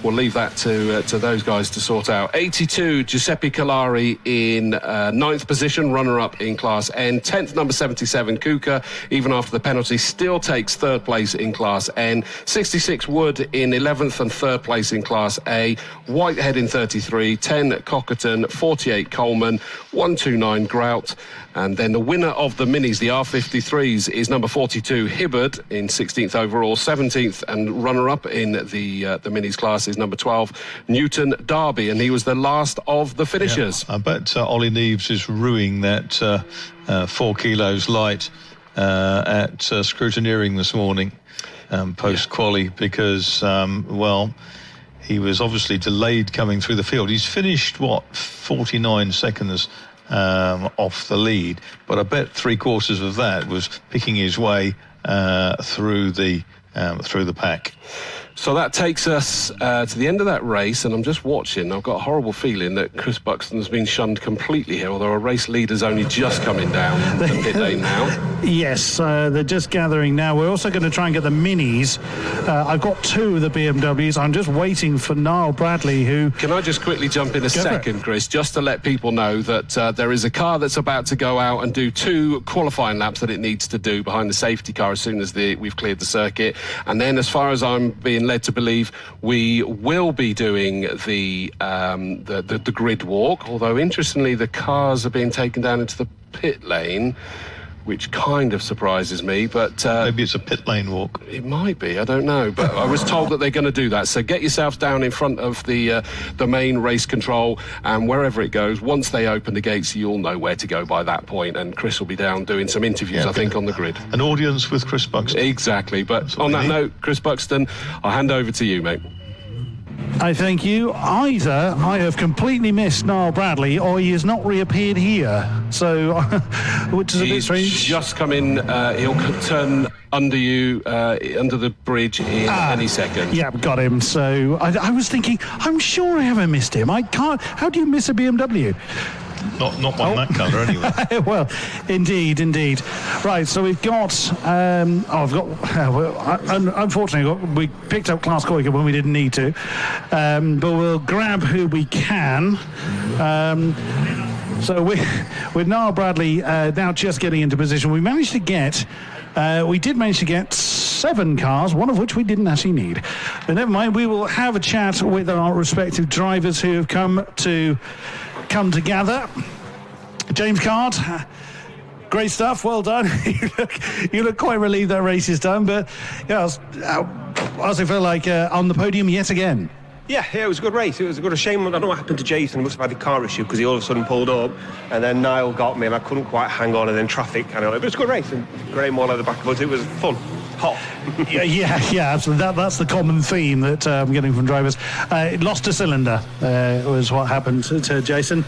we'll leave that to those guys to sort out. 82, Giuseppe Calari in 9th position, runner-up in Class N. 10th, number 77, Kuka, even after the penalty, still takes 3rd place in Class N. 66, Wood in 11th and 3rd place in Class A. Whitehead in 33. 10 Cockerton, 48 Coleman, 129 Grout, and then the winner of the minis, the R53s, is number 42 Hibbard in 16th overall. 17th and runner-up in the minis class is number 12 Newton Darby, and he was the last of the finishers. I bet Ollie Neves is ruining that 4 kilos light at scrutineering this morning post-quali because, well, he was obviously delayed coming through the field. He's finished, 49 seconds off the lead, but I bet 3/4 of that was picking his way through the pack. So that takes us to the end of that race, and I'm just watching. I've got a horrible feeling that Chris Buxton's been shunned completely here, although our race leader's only just coming down the pit lane now. Yes, they're just gathering now. We're also going to try and get the minis. I've got 2 of the BMWs. I'm just waiting for Niall Bradley, who... Can I just quickly jump in a second, Chris, just to let people know that there is a car that's about to go out and do 2 qualifying laps that it needs to do behind the safety car as soon as we've cleared the circuit. And then, as far as I'm being led to believe, we will be doing the grid walk, although interestingly the cars are being taken down into the pit lane, which kind of surprises me, but maybe it's a pit lane walk. It might be, I don't know, but I was told that they're going to do that. So get yourself down in front of the main race control, and wherever it goes, once they open the gates, you'll know where to go by that point, and Chris will be down doing some interviews, I think, on the grid. An audience with Chris Buxton. Exactly, but on that note, Chris Buxton, I'll hand over to you, mate. I thank you. Either I have completely missed Niall Bradley, or he has not reappeared here. So, which is a bit strange. He's just come in. He'll turn under you, under the bridge in any second. Yeah, got him. So I was thinking, I'm sure I haven't missed him. I can't. How do you miss a BMW? Not one that colour, anyway. Well, indeed. Right, so we've got... unfortunately, we picked up Klaus Koiker when we didn't need to. But we'll grab who we can. So with Niall Bradley now just getting into position, we did manage to get 7 cars, one of which we didn't actually need. But never mind, we will have a chat with our respective drivers who have come together. James Card, great stuff, well done. you look quite relieved that race is done, but yeah, I also feel like on the podium yet again. Yeah, it was a good race. It was a good shame. I don't know what happened to Jason. He must have had the car issue because he all of a sudden pulled up, and then Niall got me, and I couldn't quite hang on, and then traffic kind of. But it was a good race, and Graham all at the back of us. It was fun. Hot. yeah, absolutely. That's the common theme that I'm getting from drivers. It lost a cylinder was what happened to Jason.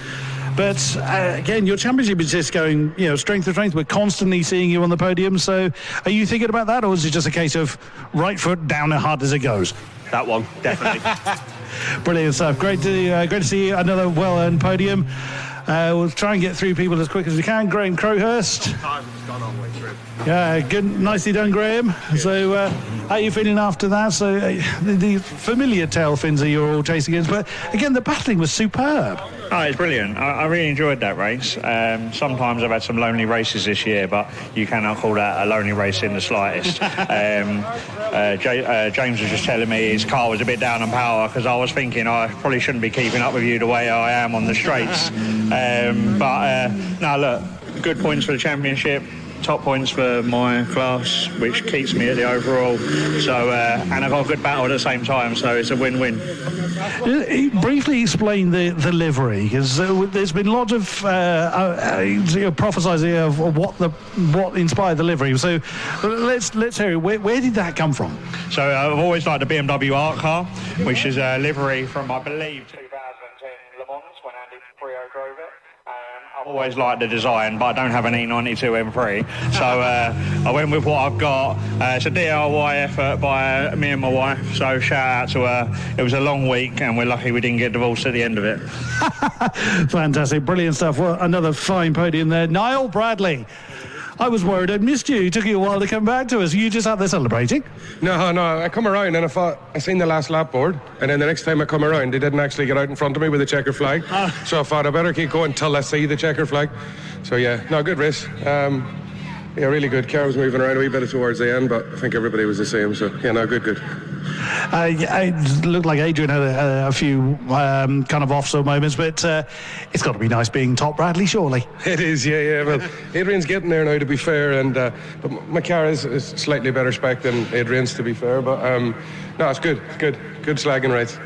But again, your championship is just going, strength to strength. We're constantly seeing you on the podium. So are you thinking about that, or is it just a case of right foot down as hard as it goes? That one, definitely. Brilliant stuff. Great to see you. Another well-earned podium. We'll try and get through people as quick as we can. Graham Crowhurst. Time has gone all the way through. Yeah, good, nicely done, Graham. So, how are you feeling after that? So, the familiar tail fins that you're all chasing against, but again, the battling was superb. Oh, it's brilliant. I really enjoyed that race. Sometimes I've had some lonely races this year, but you cannot call that a lonely race in the slightest. James was just telling me his car was a bit down on power because I was thinking I probably shouldn't be keeping up with you the way I am on the straights. But look, good points for the championship. top points for my class, which keeps me at the overall. So, and I got a good battle at the same time, so it's a win-win. Briefly explain the livery, because there's been a lot of prophesizing of what inspired the livery. So let's hear it. Where did that come from? So I've always liked the BMW art car, which is a livery from, I believe, 2010 Le Mans when Andy Prio drove it. I've always liked the design, but I don't have an E92 M3, so I went with what I've got. It's a DIY effort by me and my wife, so shout out to her. It was a long week, and we're lucky we didn't get divorced at the end of it. Fantastic, brilliant stuff. Well, another fine podium there. Niall Bradley. I was worried I'd missed you. It took you a while to come back to us. You just out there celebrating? No, I come around and I seen the last lap board, and then the next time I come around, they didn't actually get out in front of me with the checker flag. So I thought I better keep going till I see the checker flag. So yeah, no, good race. Yeah, really good. Car was moving around a wee bit towards the end, but I think everybody was the same. So yeah, no, good. It looked like Adrian had a few kind of off-so moments, but it's got to be nice being top Bradley, surely. It is, yeah. Well, Adrian's getting there now, to be fair, and but my car is slightly better spec than Adrian's, to be fair. But no, it's good slagging rights.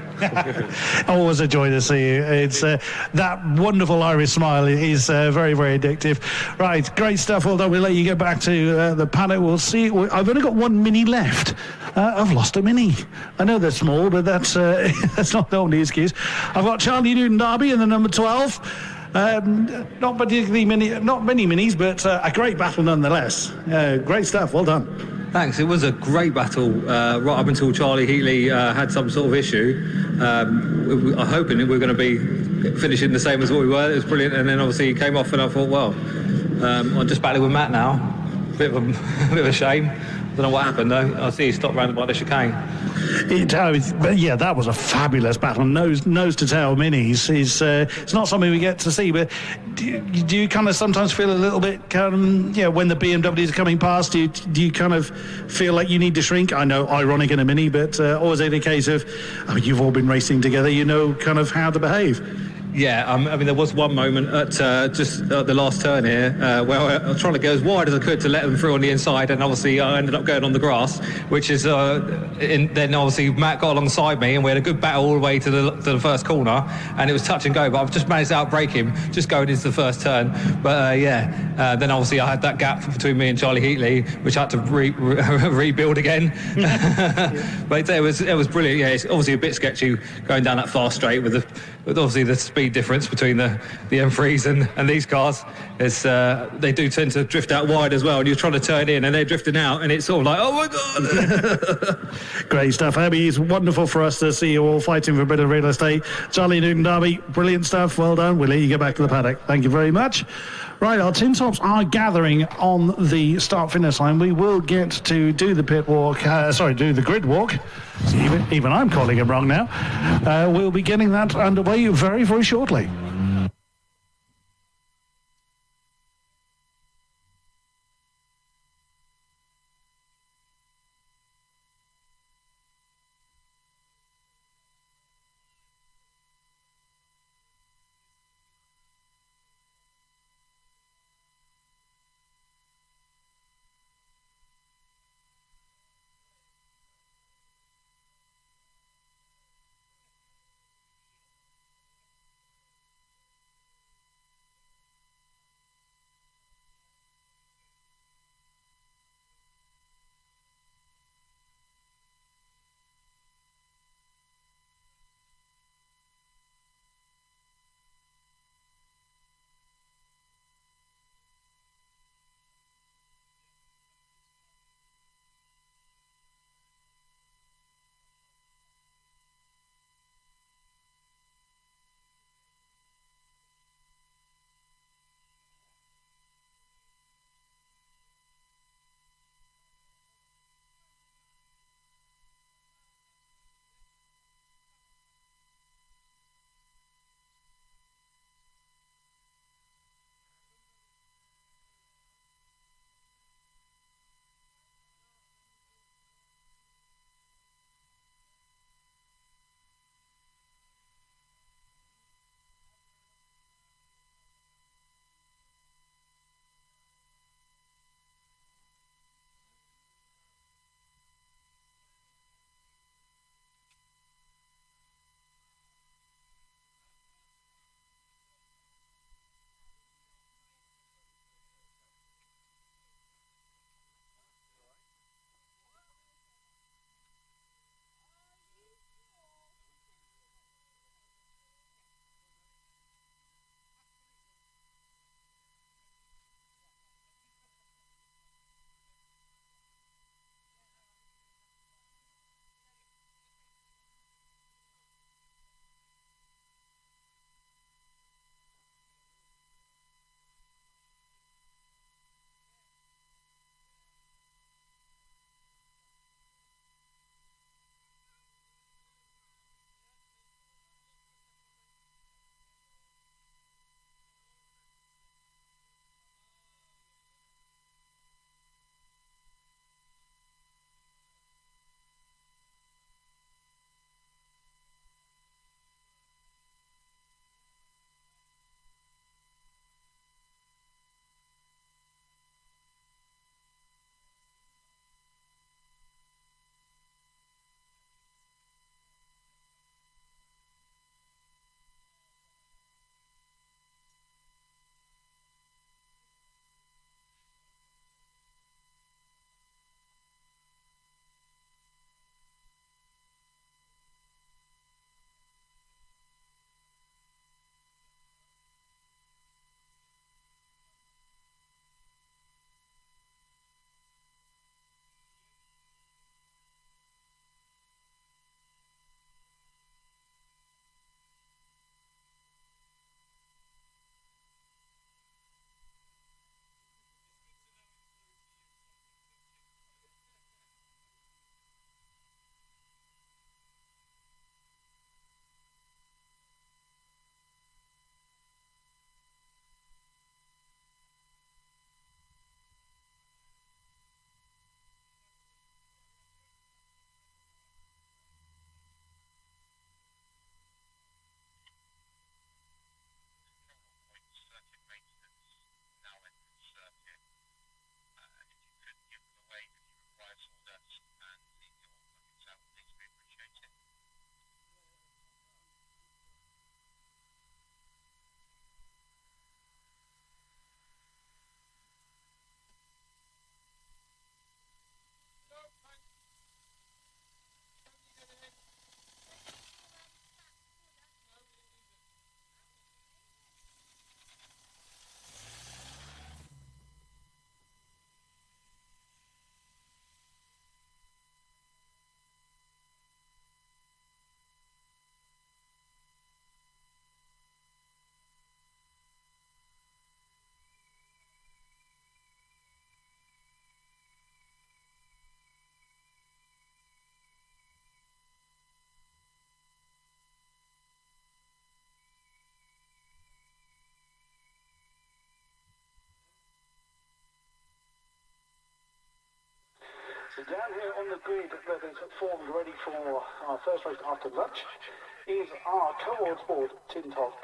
Always a joy to see you. It's that wonderful Irish smile is very, very addictive. Right, great stuff. Well done. We'll let you get back to the paddock. We'll see. I've only got one Mini left. I've lost a Mini. I know they're small, but that's that's not the only excuse. I've got Charlie Newton Derby in the number 12. Not particularly many, not many minis, but a great battle nonetheless. Great stuff. Well done. Thanks. It was a great battle right up until Charlie Heatley had some sort of issue. I'm hoping that we're going to be finishing the same as what we were. It was brilliant, and then obviously he came off, and I thought, well, I'm just battling with Matt now. Bit of a shame. Don't know what happened though. I see he stopped round by the chicane. But yeah, that was a fabulous battle. Nose to tail minis is it's not something we get to see. But do you kind of sometimes feel a little bit when the BMWs are coming past? Do you kind of feel like you need to shrink? I know, ironic in a mini, but or is it a case of you've all been racing together, you know kind of how to behave? Yeah, I mean, there was one moment at just at the last turn here where I was trying to go as wide as I could to let them through on the inside, and obviously I ended up going on the grass, which is then obviously Matt got alongside me, and we had a good battle all the way to the first corner, and it was touch and go, but I've just managed to outbrake him just going into the first turn. But then obviously I had that gap between me and Charlie Heatley, which I had to rebuild again. But it was brilliant. Yeah, it's obviously a bit sketchy going down that fast straight with obviously the speed difference between the M3s and these cars. It's they do tend to drift out wide as well, and you're trying to turn in and they're drifting out, and it's sort of like, oh my god. Great stuff, Abby. It's wonderful for us to see you all fighting for a bit of real estate. Charlie Newton Derby, brilliant stuff. Well done. We'll let you get back to the paddock. Thank you very much. Right, our tin tops are gathering on the start-finish line. We will get to do the pit walk, do the grid walk. Even I'm calling him wrong now. We'll be getting that underway very, very shortly. So down here on the grid that is formed ready for our first race after lunch is our Motorsport Tintops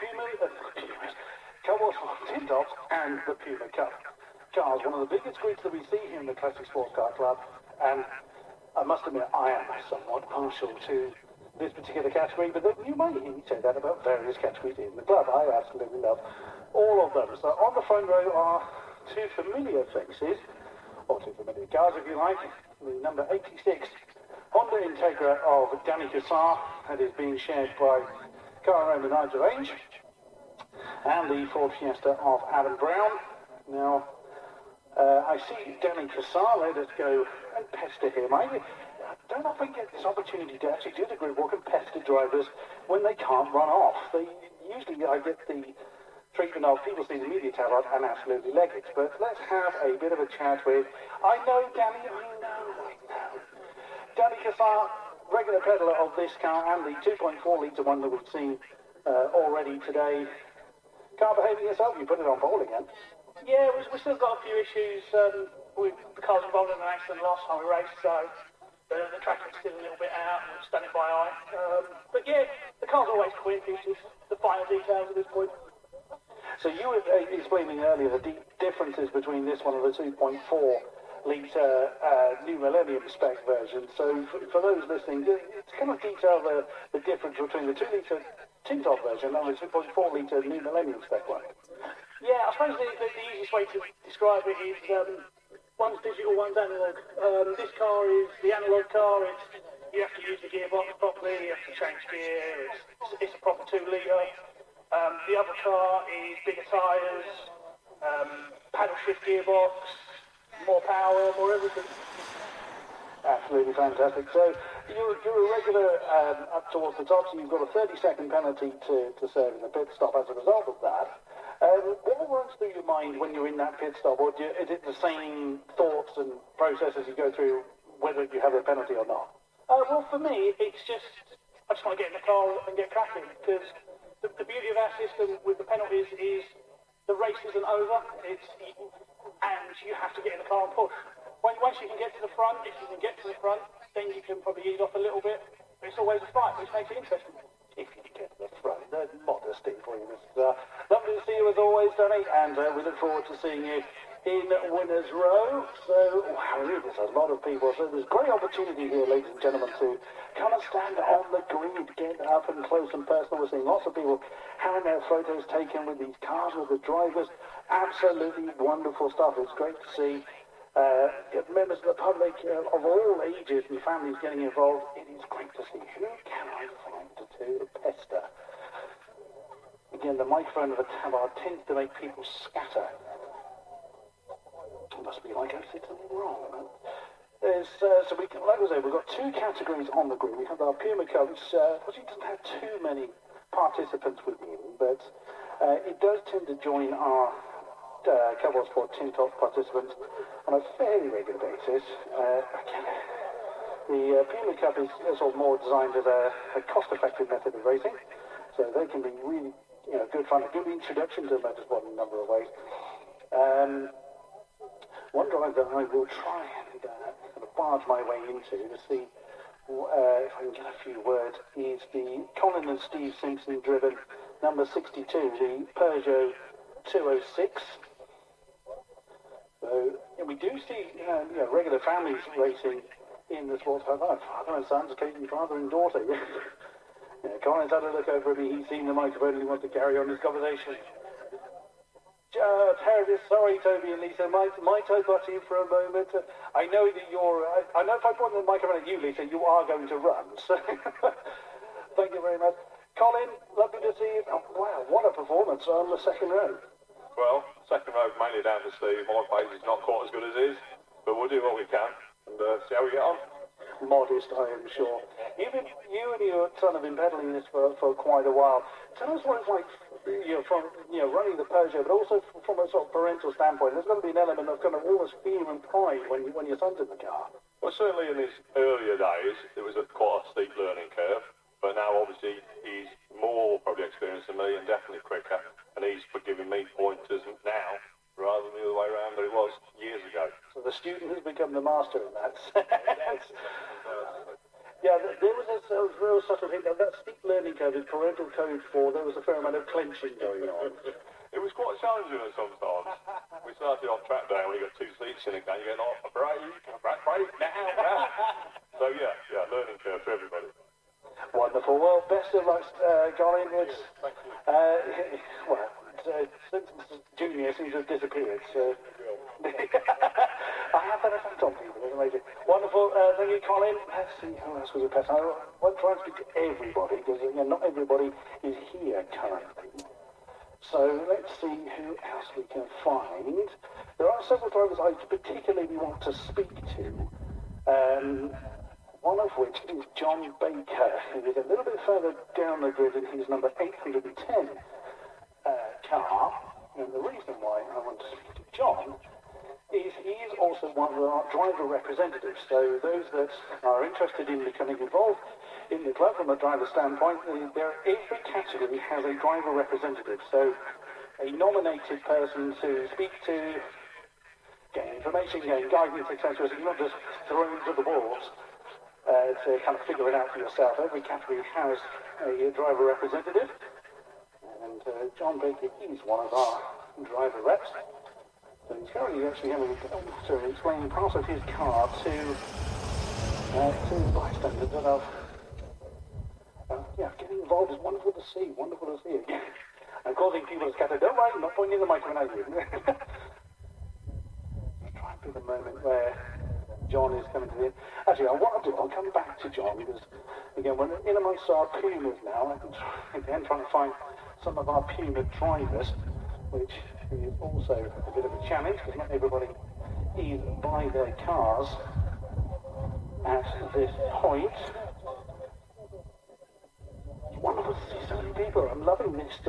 Motorsport Tintops and the Puma Cup. Cars, one of the biggest grids that we see here in the Classic Sports Car Club, and I must admit I am somewhat partial to this particular category, but you might hear me say that about various categories in the club. I absolutely love all of them. So on the front row are two familiar faces, or two familiar cars if you like. The number 86 Honda Integra of Danny Cassar, that is being shared by car owner Nigel Ainge, and the Ford Fiesta of Adam Brown. Now, I see Danny Cassar. Let us go and pester him. I don't often get this opportunity to actually do the grid walk and pester drivers when they can't run off. Usually I get the treatment of people see the media tabloid and absolutely leg it. But let's have a bit of a chat with, I know Danny, I know. Danny Cassar, regular peddler of this car and the 2.4 litre one that we've seen already today. Car behaving yourself, you put it on board again. Yeah, we've still got a few issues with the cars involved in an accident last time we raced, so the track is still a little bit out, and we've done it by eye. But yeah, the car's always quick, it's just the final details at this point. So you were explaining earlier the differences between this one and the 2.4 litre New Millennium spec version. So for those listening, it's kind of detail the difference between the 2 litre Tintops version and the 2.4 litre New Millennium spec one. Yeah, I suppose the easiest way to describe it is one's digital, one's analog. This car is the analog car. You have to use the gearbox properly, you have to change gear, it's a proper 2 litre. The other car is bigger tyres, paddle shift gearbox, more power, more everything. Absolutely fantastic. So you're a regular up towards the top, so you've got a 30-second penalty to serve in the pit stop as a result of that. What runs through your mind when you're in that pit stop? Or is it the same thoughts and processes you go through whether you have a penalty or not? Well, for me, it's just, I just want to get in the car and get cracking, because the beauty of our system with the penalties is the race isn't over, and you have to get in the car and push. Once you can get to the front, if you can get to the front, then you can probably ease off a little bit, but it's always a fight, which makes it interesting. If you get to the front, modesty for you, Mr. Lovely to see you as always, Danny, and we look forward to seeing you in Winners Row. So, wow, there's a lot of people, so there's great opportunity here, ladies and gentlemen, to come and stand on the grid, get up and close and personal. We're seeing lots of people having their photos taken with these cars, with the drivers. Absolutely wonderful stuff. It's great to see members of the public of all ages and families getting involved. It is great to see. Who can I find to pester? Again, the microphone of the tabard tends to make people scatter. It must be like I said something wrong. There's, so we can, like I say, we've got 2 categories on the grid. We have our Puma Cup, which doesn't have too many participants within, but it does tend to join our Motorsport Tintops participants on a fairly regular basis. Again, the Puma Cup is sort of more designed as a cost-effective method of racing, so they can be really, good fun, a good introduction to motorsport in a number of ways. One drive that I will try and kind of barge my way into to see if I can get a few words is the Colin and Steve Simpson driven number 62, the Peugeot 206. So we do see regular families racing in the sports car. Father and sons, occasionally father and daughter. Colin's had a look over at me. He's seen the microphone and he wants to carry on his conversation. Terribly sorry, Toby and Lisa. Might I butt you for a moment? I know that I know if I point the microphone at you, Lisa, you are going to run. So thank you very much. Colin, lovely to see you. Oh, wow, what a performance on the second row. Well, second row mainly down to Steve. My pace is not quite as good as his, but we'll do what we can and see how we get on. Modest, I am sure. You and your son have been peddling this for quite a while. Tell us what it's like, from running the Peugeot, but also from a sort of parental standpoint. There's going to be an element of kind of almost fear and pride when your son's in the car. Well, certainly in his earlier days, it was quite a steep learning curve. But now, obviously, he's more probably experienced than me and definitely quicker. And he's giving me pointers now rather than the other way around that it was years ago. So the student has become become the master in that sense. Yeah, there was a real subtle thing. That steep learning curve in parental code 4, there was a fair amount of clenching going on. It was quite challenging at sometimes. We started off track day when you got 2 seats in a car, you get off a break now. So yeah, learning curve for everybody. Wonderful. Well, best of luck, Colin. It's, since Junior seems to have disappeared, so... I have that effect on people, it's amazing. Wonderful, thank you, Colin. Let's see who else was a pet. I won't try and speak to everybody, because again, not everybody is here currently. So let's see who else we can find. There are several drivers I particularly want to speak to. One of which is John Baker, who is a little bit further down the grid in his number 810 car. And the reason why I want to speak to John is he is also one of our driver representatives. So those that are interested in becoming involved in the club from a driver standpoint, every category has a driver representative. So a nominated person to speak to, gain information, gain guidance, etc. So you're not just thrown to the wolves. To kind of figure it out for yourself. Every category has a driver representative, and John Baker is one of our driver reps. So he's currently actually having to explain part of his car to bystanders that are getting involved is wonderful to see. Wonderful to see again. And causing people to scatter. Don't worry, I'm not pointing the microphone at you. Let's try and be the moment where John is coming to the end. Actually, what I'll do, I'll come back to John because, again, we're in amongst our Pumas now. I'm trying to find some of our Puma drivers, which is also a bit of a challenge because not everybody is by their cars at this point. It's wonderful to see so many people. I'm loving this.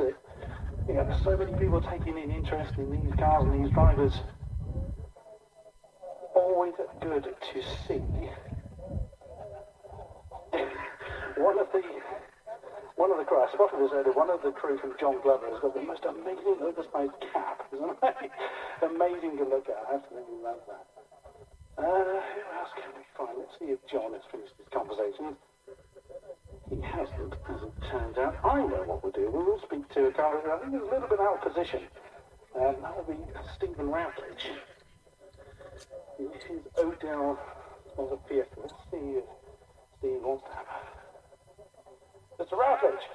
There's so many people taking in interest in these cars and these drivers. Always good to see. One of the crew, I spotted this earlier, one of the crew from John Glover has got the most amazing oversized cap. Isn't it? Amazing to look at. I absolutely love that. Who else can we find? Let's see if John has finished his conversation. He hasn't, as it turns out. I know what we'll do. We will speak to a car who I think is a little bit out of position. That will be Stephen Routledge. This is Odell of the Fiesta. Let's see if Steve wants to have a... Mr. Routledge,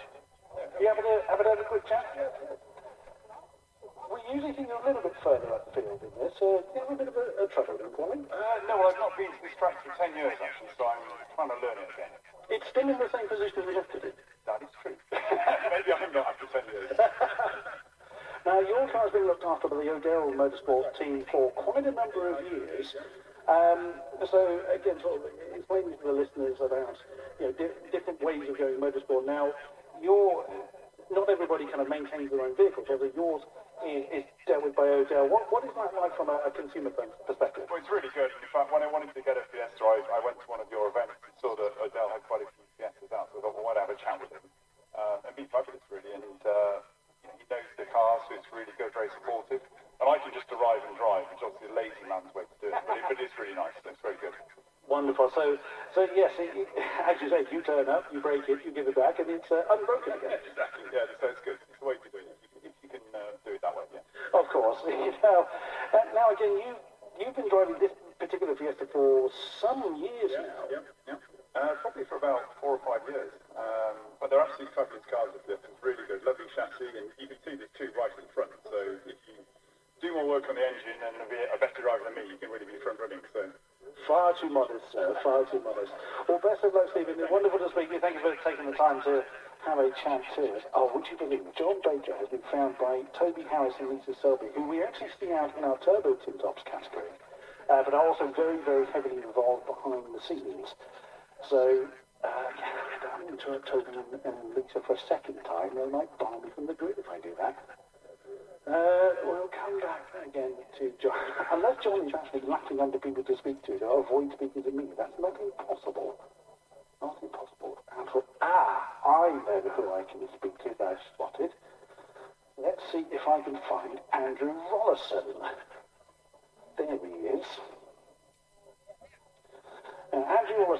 you have a quick chat? We usually think you're a little bit further up the field in this. Do you have a bit of a trouble in calling? No, well, I've not been to this track for 10 years, actually, so I'm trying to learn it again. It's still in the same position as yesterday. That is true. Maybe I'm not after 10 years. Now, your car's been looked after by the Odell Motorsport team for quite a number of years. So, again, sort of explaining to the listeners about different ways of going motorsport. Now, not everybody kind of maintains their own vehicles, although yours is dealt with by Odell. What is that like from a consumer perspective? Well, it's really good. In fact, when I wanted to get a Fiesta, I went to one of your events and saw that Odell had quite a few Fiestas out, so I thought, well, why not have a chat with him? And be fabulous, really. And he knows the car, so it's really good, very supportive. And I can just arrive and drive, which is obviously a lazy man's way to do it, but it's really nice. It's very good. Wonderful. So yes, as you say, you turn up, you break it, you give it back, and it's unbroken again. Exactly. Yeah, so it's good. It's the way to do it. If you can do it that way, yeah. Of course. Now again, you've been driving this particular Fiesta for some years now. Yeah. Probably for about 4 or 5 years. But they're absolutely fabulous cars. It's really good, lovely chassis, and you can see there's 2 right in front. So if you do more work on the engine and be a better driver than me, you can really be front running. So. Far too modest, sir. Far too modest. Well, best of luck, Stephen. It's wonderful to speak to you. Thank you for taking the time to have a chat to us. Oh, would you believe John Baker has been found by Toby Harris and Lisa Selby, who we actually see out in our Turbo Tin Tops category, but are also very, very heavily involved behind the scenes. So, I don't interrupt Toby and Lisa for a second time. They might bar me from the grid if I do that. We'll come back again to John. Unless John is actually lapping under people to speak to avoid speaking to me. That's not impossible. Not impossible at all. I know who I can speak to that I've spotted. Let's see if I can find Andrew Rollison. There he is.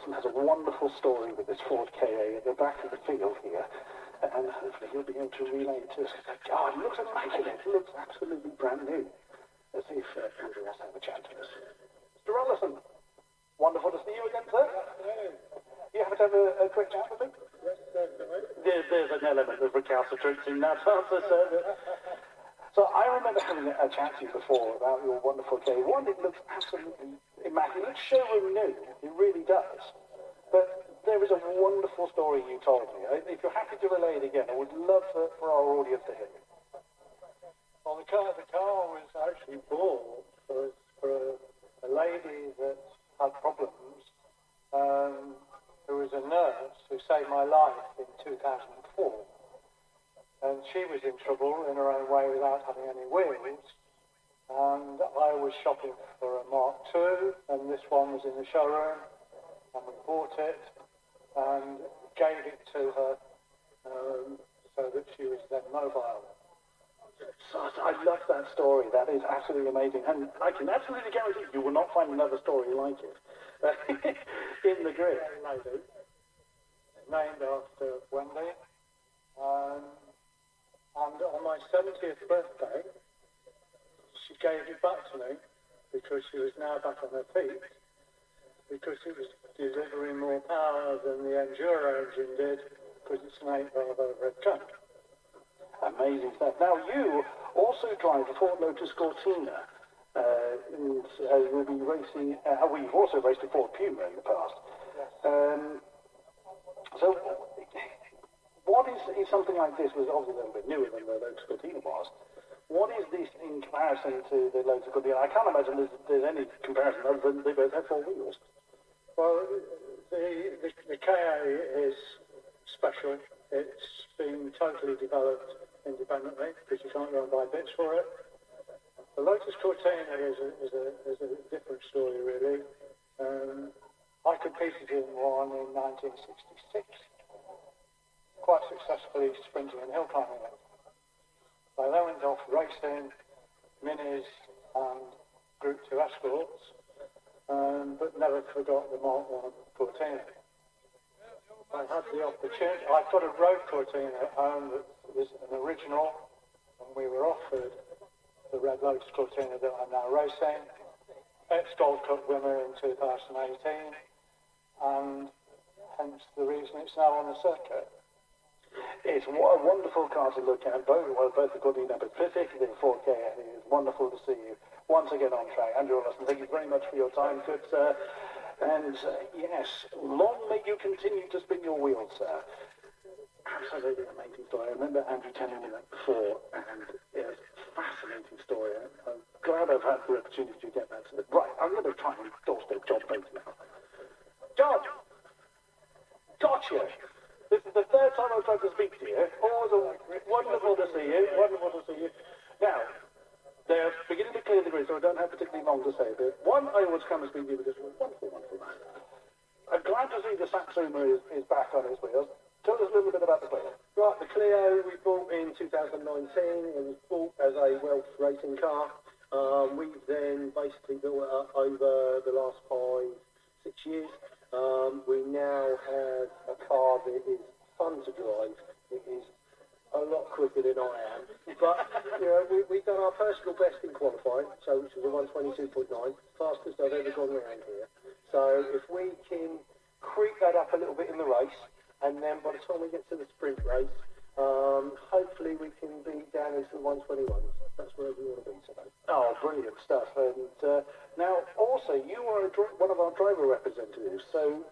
Ruston has a wonderful story with this Ford KA at the back of the field here, and hopefully he'll be able to relay it to us. God, it looks immaculate. It looks absolutely brand new. Let's see if Andrew wants to have a chat to us. Mr. Rullison, wonderful to see you again, sir. You happen to have a quick chat with me? Yes, certainly. There's an element of recalcitrance in that answer, sir. So I remember having a chat to you before about your wonderful K1. It looks absolutely immaculate. It looks showroom new. It really does. But there is a wonderful story you told me. If you're happy to relay it again, I would love for our audience to hear it. Well, the car was actually bought for a lady that had problems. There was a nurse who saved my life in 2004. And she was in trouble in her own way without having any wheels. And I was shopping for a Mark II, and this one was in the showroom. And we bought it and gave it to her so that she was then mobile. So I love that story. That is absolutely amazing. And I can absolutely guarantee you will not find another story like it in the grid. Lady, named after Wendy. And on my 70th birthday, she gave it back to me because she was now back on her feet, because it was delivering more power than the Enduro engine did, because it's an 8-valve overhead crank. Amazing stuff. Now, you also drive a Ford Lotus Cortina, and you'll be racing, you've also raced a Ford Puma in the past. So, what is something like this, was obviously a little bit newer than the Lotus Cortina was. What is this in comparison to the Lotus Cortina? I can't imagine there's any comparison other than they both have 4 wheels. Well, the KA is special. It's been totally developed independently because you can't go and buy bits for it. The Lotus Cortina is a different story, really. I competed in one in 1966. Quite successfully sprinting and hill climbing it. So I then went off racing minis and Group 2 escorts, but never forgot the Mark 1 Cortina. I had the opportunity. I've got a road Cortina at home that was an original, and we were offered the Red Lotus Cortina that I'm now racing. Ex-Gold Cup winner in 2018, and hence the reason it's now on the circuit. It's a wonderful car to look at, both the Cortina, but particularly 4K. It's wonderful to see you once again on track. Andrew Rullison, thank you very much for your time, good sir. And yes, long may you continue to spin your wheels, sir. Absolutely amazing story. I remember Andrew telling me that before, and it's a fascinating story. I'm glad I've had the opportunity to get that to the... Right, I'm going to try and doorstep John Bates now. John! Gotcha! This is the third time I've tried to speak to you. Always wonderful to see you. Wonderful to see you. Now, they're beginning to clear the grid, so I don't have particularly long to say. But one, I always come and speak to you because you're a wonderful, wonderful man. I'm glad to see the Satsuma is back on his wheels. Tell us a little bit about the Clio. Right, the Clio we bought in 2019. It was bought as a Welsh racing car. We've then basically built it up over the last 5-6 years. We now have a car that is fun to drive. It is a lot quicker than I am. But, you know, we've done our personal best in qualifying, so which was a 122.9, fastest I've ever gone around here. So if we can creep that up a little bit in the race, and then by the time we get to the sprint race, hopefully we can be down into the 121s. That's where we want to be today. Oh, brilliant stuff. And now, also, you are one of our driver representatives. So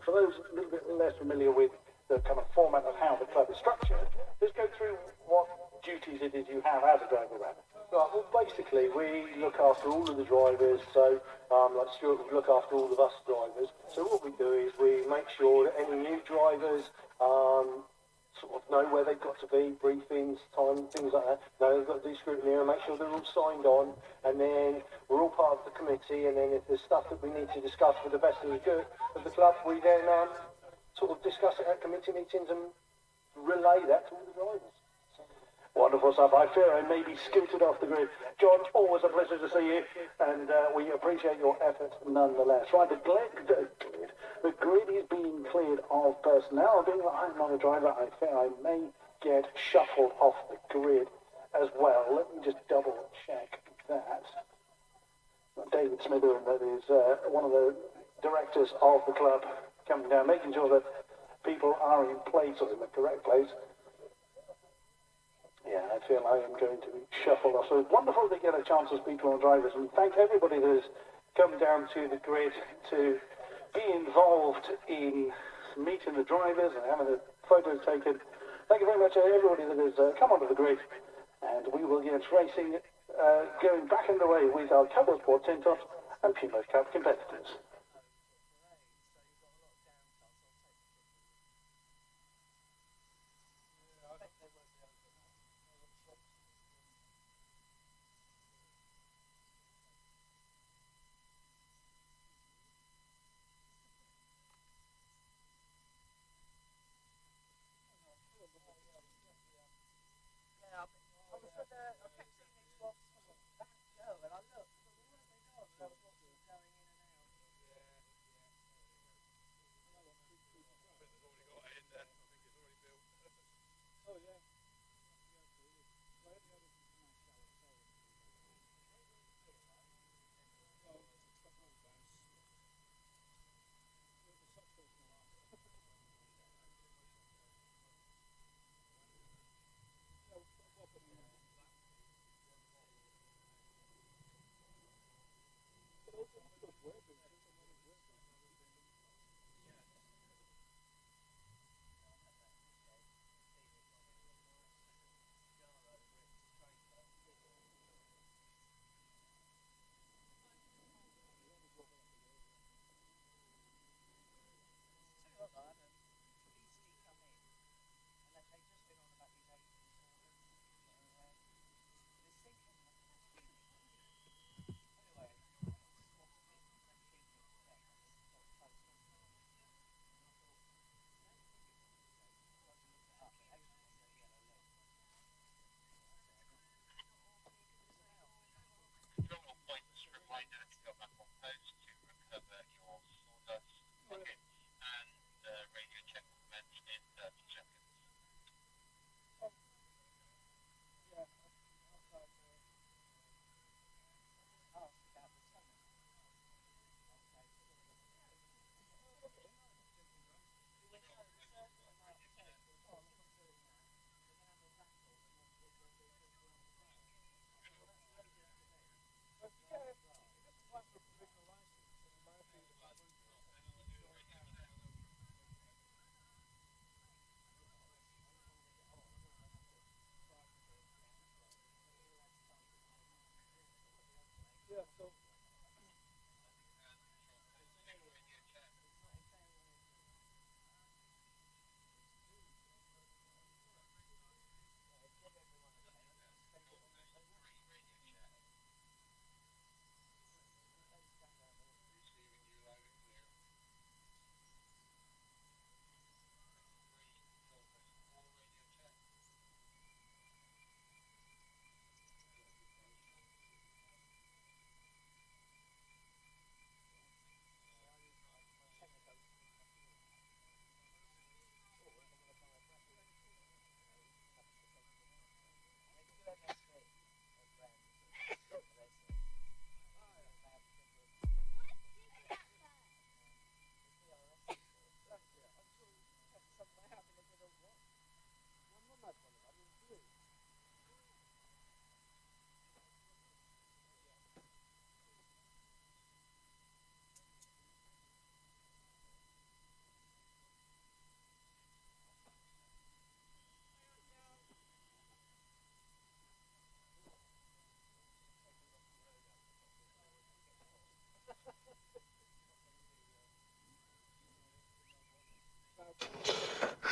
for those a little bit less familiar with the kind of format of how the club is structured, let's go through what duties it is you have as a driver rep. Right, well, basically, we look after all of the drivers. So, like Stuart, we look after all of us drivers. So what we do is we make sure that any new drivers sort of know where they've got to be, briefings, time, things like that. Know they've got to do scrutiny and make sure they're all signed on. And then we're all part of the committee. And then if there's stuff that we need to discuss with the best of the good of the club, we then sort of discuss it at committee meetings and relay that to all the drivers. Wonderful stuff. I fear I may be scooted off the grid. John, always a pleasure to see you, and we appreciate your efforts nonetheless. Right, the grid is being cleared of personnel. Being that I'm not a driver, I fear I may get shuffled off the grid as well. Let me just double check that. David Smither, that is one of the directors of the club, coming down, making sure that people are in place or in the correct place. Yeah, I feel I am going to be shuffled off. So it's wonderful to get a chance to speak to our drivers, and thank everybody that has come down to the grid to be involved in meeting the drivers and having the photos taken. Thank you very much to everybody that has come onto the grid, and we will get racing going back underway with our Cobalt Sport Tin Tops and Puma Cup competitors.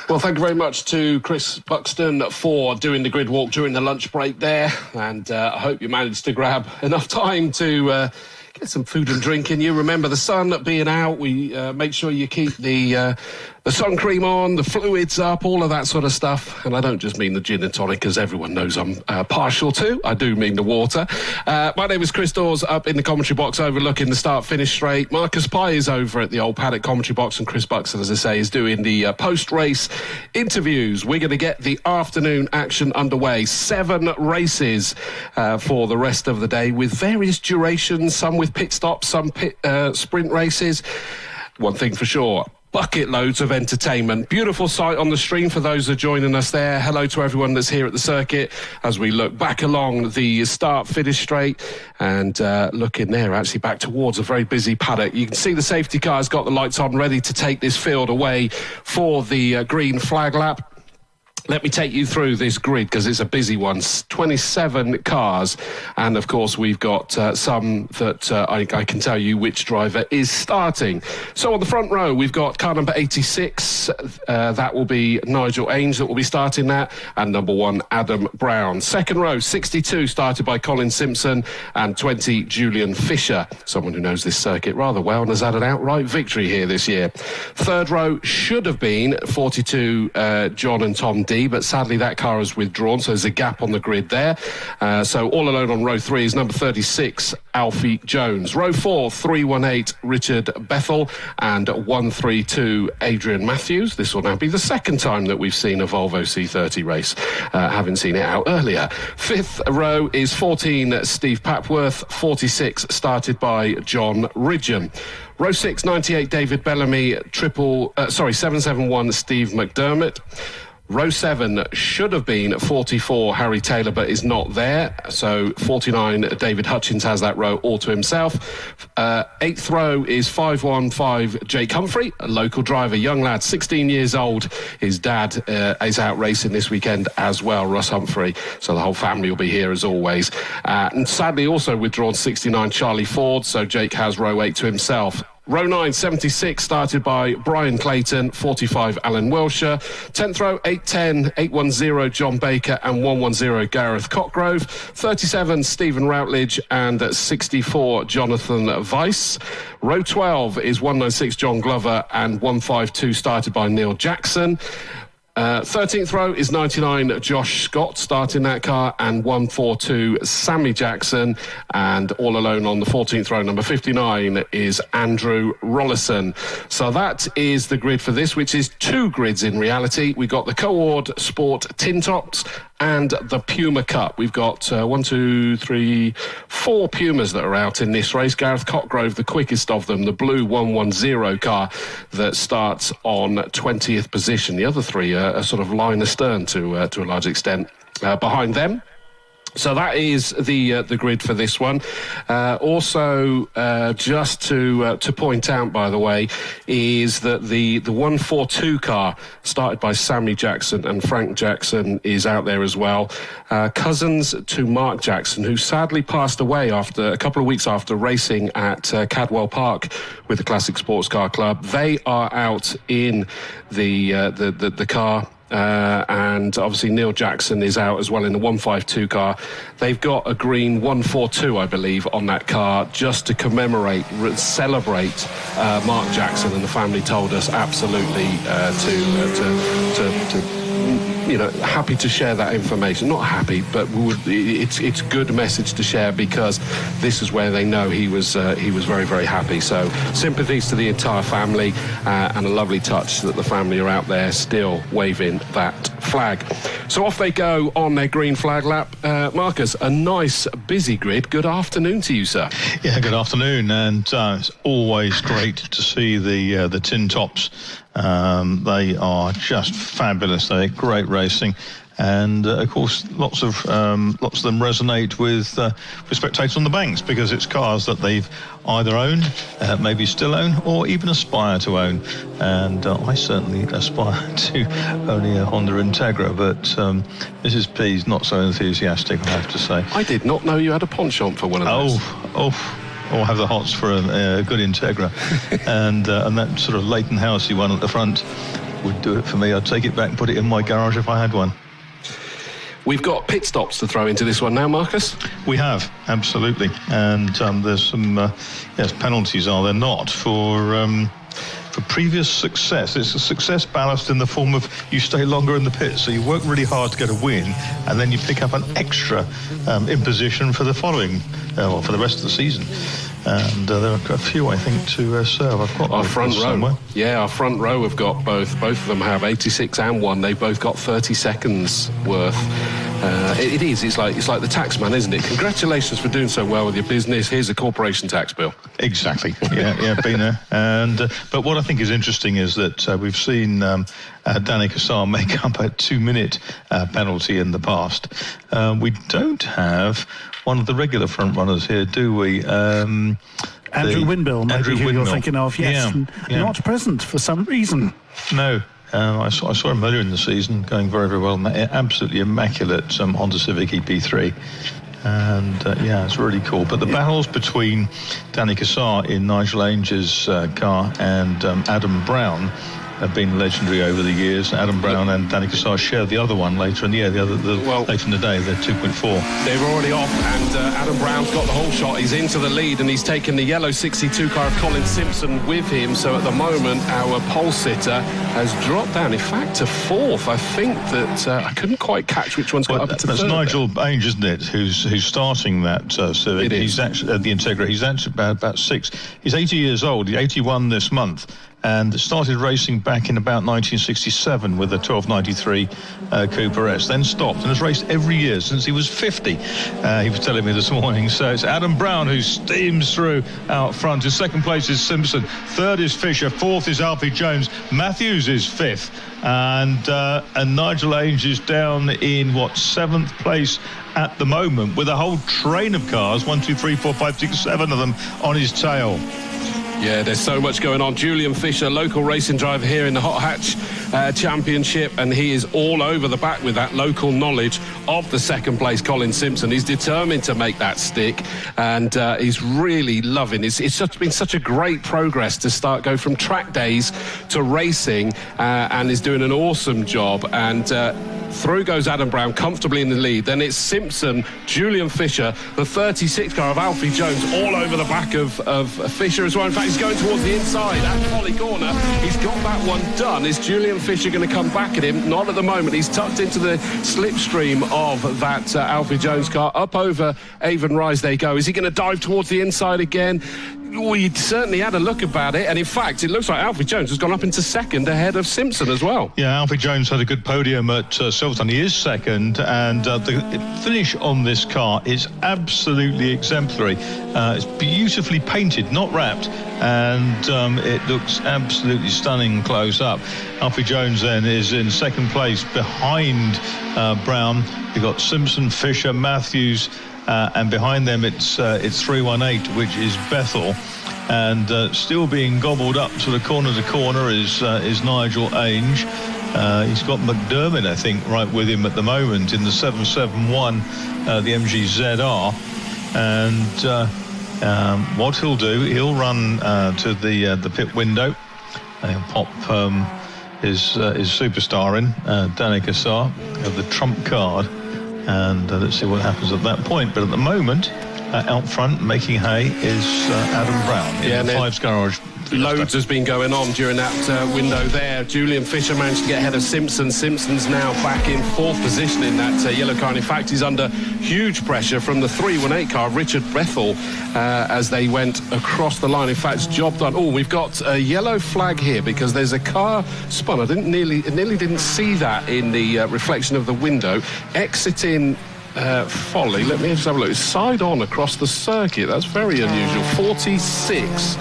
Well, thank you very much to Chris Buxton for doing the grid walk during the lunch break there, and I hope you managed to grab enough time to get some food and drink in you. Remember, the sun being out, we make sure you keep the The sun cream on, the fluids up, all of that sort of stuff. And I don't just mean the gin and tonic, as everyone knows I'm partial to. I do mean the water. My name is Chris Dawes, up in the commentary box overlooking the start-finish straight. Marcus Pye is over at the old paddock commentary box, and Chris Buxton, as I say, is doing the post-race interviews. We're going to get the afternoon action underway. 7 races for the rest of the day, with various durations, some with pit stops, some sprint races. One thing for sure, bucket loads of entertainment. Beautiful sight on the stream for those that are joining us there. Hello to everyone that's here at the circuit as we look back along the start-finish straight and looking there, actually back towards a very busy paddock. You can see the safety car's got the lights on, ready to take this field away for the green flag lap. Let me take you through this grid because it's a busy one. 27 cars, and of course we've got some that I can tell you which driver is starting. So on the front row we've got car number 86, that will be Nigel Ainge that will be starting that, and number 1 Adam Brown. Second row 62 started by Colin Simpson, and 20 Julian Fisher, someone who knows this circuit rather well and has had an outright victory here this year. Third row should have been 42 John and Tom D, but sadly that car has withdrawn, so there's a gap on the grid there. So all alone on row 3 is number 36 Alfie Jones. Row 4, 318 Richard Bethel, and 132 Adrian Matthews. This will now be the second time that we've seen a Volvo C30 race, having seen it out earlier. Fifth row is 14 Steve Papworth, 46 started by John Ridgeon. Row 6, 98 David Bellamy, 771 Steve McDermott. Row 7 should have been 44 Harry Taylor, but is not there. So 49 David Hutchins has that row all to himself. 8th row is 515 Jake Humphrey, a local driver, young lad, 16 years old. His dad is out racing this weekend as well, Russ Humphrey. So the whole family will be here as always. And sadly also withdrawn 69 Charlie Ford. So Jake has row 8 to himself. Row 9, 76, started by Brian Clayton, 45 Alan Wilshire. 10th row, 810, 810 John Baker, and 110 Gareth Cockgrove. 37 Stephen Routledge, and 64 Jonathan Weiss. Row 12 is 196 John Glover, and 152 started by Neil Jackson. 13th row is 99 Josh Scott starting that car, and 142 Sammy Jackson, and all alone on the 14th row, number 59 is Andrew Rollison. So that is the grid for this, which is 2 grids in reality. We've got the Co-Ord Sport Tin Tops and the Puma Cup. We've got 4 Pumas that are out in this race. Gareth Cockgrove, the quickest of them, the blue 110 car that starts on 20th position. The other 3 are sort of line astern to a large extent behind them. So that is the grid for this one. Also, just to point out, by the way, is that the 142 car started by Sammy Jackson and Frank Jackson is out there as well. Cousins to Mark Jackson, who sadly passed away after a couple of weeks after racing at Cadwell Park with the Classic Sports Car Club. They are out in the car. And obviously Neil Jackson is out as well in the 152 car. They've got a green 142, I believe, on that car just to commemorate, celebrate Mark Jackson, and the family told us absolutely happy to share that information. Not happy, but it's good message to share, because this is where they know he was very, very happy. So sympathies to the entire family, and a lovely touch that the family are out there still waving that flag. So off they go on their green flag lap. Marcus, a nice busy grid. Good afternoon to you, sir. Yeah, good afternoon, and it's always great to see the Tin Tops. They are just fabulous. They're great racing, and of course lots of them resonate with spectators on the banks, because it's cars that they've either owned, maybe still own, or even aspire to own. And I certainly aspire to own a Honda Integra, but Mrs. P's not so enthusiastic, I have to say. I did not know you had a penchant for one of those. Or have the hots for a good Integra. and that sort of Leighton Housey one at the front would do it for me. I'd take it back and put it in my garage if I had one. We've got pit stops to throw into this one now, Marcus. We have, absolutely. And there's some penalties, are there not, for for previous success. It's a success ballast in the form of you stay longer in the pit, so you work really hard to get a win, and then you pick up an extra imposition for the following, or for the rest of the season. And there are a few, I think, to serve. I've got our front row. Somewhere. Yeah, our front row have got both. Both of them have 86 and 1. They've both got 30 seconds worth. It is. It's like the tax man, isn't it? Congratulations for doing so well with your business. Here's a corporation tax bill. Exactly. Yeah, been there. And but what I think is interesting is that we've seen Danica Kassar make up a 2-minute penalty in the past. We don't have one of the regular front runners here, do we? Andrew Winbill, maybe who you're thinking of. Yes, yeah. Not present for some reason. No. I saw him earlier in the season, going very, very well. Absolutely immaculate Honda Civic EP3. And it's really cool. But the battles between Danica Kassar in Nigel Ainge's car and Adam Brown have been legendary over the years. Adam Brown and Danica Kassar share the other one later in the year. Later in the day, they're 2.4. They're already off, and Adam Brown's got the whole shot. He's into the lead, and he's taken the yellow 62 car of Colin Simpson with him. So at the moment, our pole sitter has dropped down, in fact, to 4th. I think that I couldn't quite catch which one's got up to 3rd. That's Nigel Ainge, isn't it? Who's starting that Civic? It is. He's actually the Integra. He's actually about 6. He's 80 years old. He's 81 this month. And started racing back in about 1967 with a 1293 Cooper S, then stopped and has raced every year since he was 50. He was telling me this morning. So it's Adam Brown who steams through out front. In second place is Simpson, 3rd is Fisher, 4th is Alfie Jones, Matthews is 5th, and Nigel Ainge is down in 7th place at the moment, with a whole train of cars, 1, 2, 3, 4, 5, 6, 7 of them on his tail. Yeah, there's so much going on. Julian Fisher, local racing driver here in the Hot Hatch Championship, and he is all over the back with that local knowledge of the second place Colin Simpson. He's determined to make that stick, and he's really loving it. It's been such a great progress to go from track days to racing, and is doing an awesome job. And through goes Adam Brown comfortably in the lead. Then it's Simpson, Julian Fisher, the 36 car of Alfie Jones, all over the back of Fisher as well. In fact, he's going towards the inside at Polly Corner. He's got that one done. Is Julian Fisher going to come back at him? Not at the moment. He's tucked into the slipstream of that Alfie Jones car. Up over Avon Rise they go. Is he going to dive towards the inside again? We certainly had a look about it, and in fact it looks like Alfie Jones has gone up into 2nd ahead of Simpson as well. Yeah, Alfie Jones had a good podium at Silverstone. He is 2nd, and the finish on this car is absolutely exemplary. It's beautifully painted, not wrapped, and it looks absolutely stunning close up. Alfie Jones then is in 2nd place behind Brown. You've got Simpson, Fisher, Matthews, and behind them it's 318, which is Bethel, and still being gobbled up sort of corner to corner is Nigel Ainge. He's got McDermott, I think, right with him at the moment in the 771, the MG ZR, and what he'll do, he'll run to the pit window, and he'll pop his superstar in, Danica Kassar, of the trump card. And let's see what happens at that point. But at the moment, out front, making hay is Adam Brown in the Fives Garage. Loads has been going on during that window there. Julian Fisher managed to get ahead of Simpson. Simpson's now back in 4th position in that yellow car. And in fact, he's under huge pressure from the 318 car, Richard Bethel, as they went across the line. In fact, it's job done. Oh, we've got a yellow flag here because there's a car spun. I nearly didn't see that in the reflection of the window. Exiting Folly, let me just have a look. It's side on across the circuit. That's very unusual. 46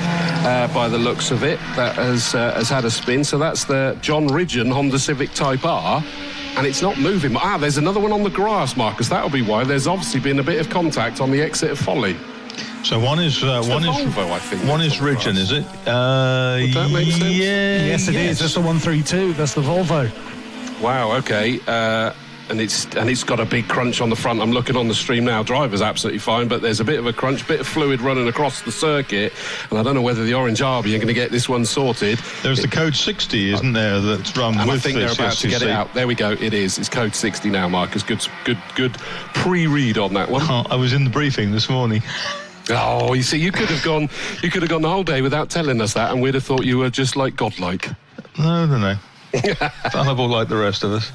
by the looks of it. That has had a spin. So that's the John Ridgeon Honda Civic Type R. And it's not moving. There's another one on the grass, Marcus. That'll be why. There's obviously been a bit of contact on the exit of Folly. So one is Volvo, I think. One is Ridgeon, is it? Would that make sense? Yes, it is. That's the 132. That's the Volvo. Wow. Okay. And it's got a big crunch on the front. I'm looking on the stream now. Driver's absolutely fine, but there's a bit of a crunch, bit of fluid running across the circuit, and I don't know whether the Orange Arby are going to get this one sorted. There's the code 60, isn't there, that's run and with I think they're about to get it out. There we go. It is. It's code 60 now, Marcus. Good pre-read on that one. I was in the briefing this morning. Oh, you see, you could have gone the whole day without telling us that, and we'd have thought you were just like godlike. No. Fallible like the rest of us.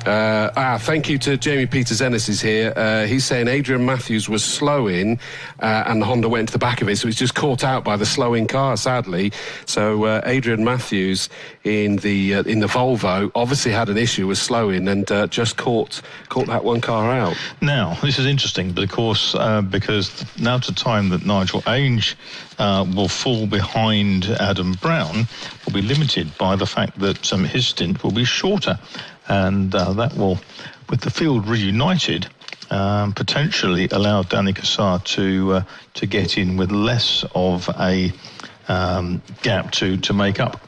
Thank you to Jamie Peters-Ennis is here. He's saying Adrian Matthews was slowing and the Honda went to the back of it, so he's just caught out by the slowing car, sadly. So Adrian Matthews in the Volvo obviously had an issue with slowing and just caught that one car out. Now, this is interesting, but of course, because now to time that Nigel Ainge will fall behind Adam Brown will be limited by the fact that his stint will be shorter. And that will, with the field reunited, potentially allow Danny Cassar to get in with less of a gap to make up.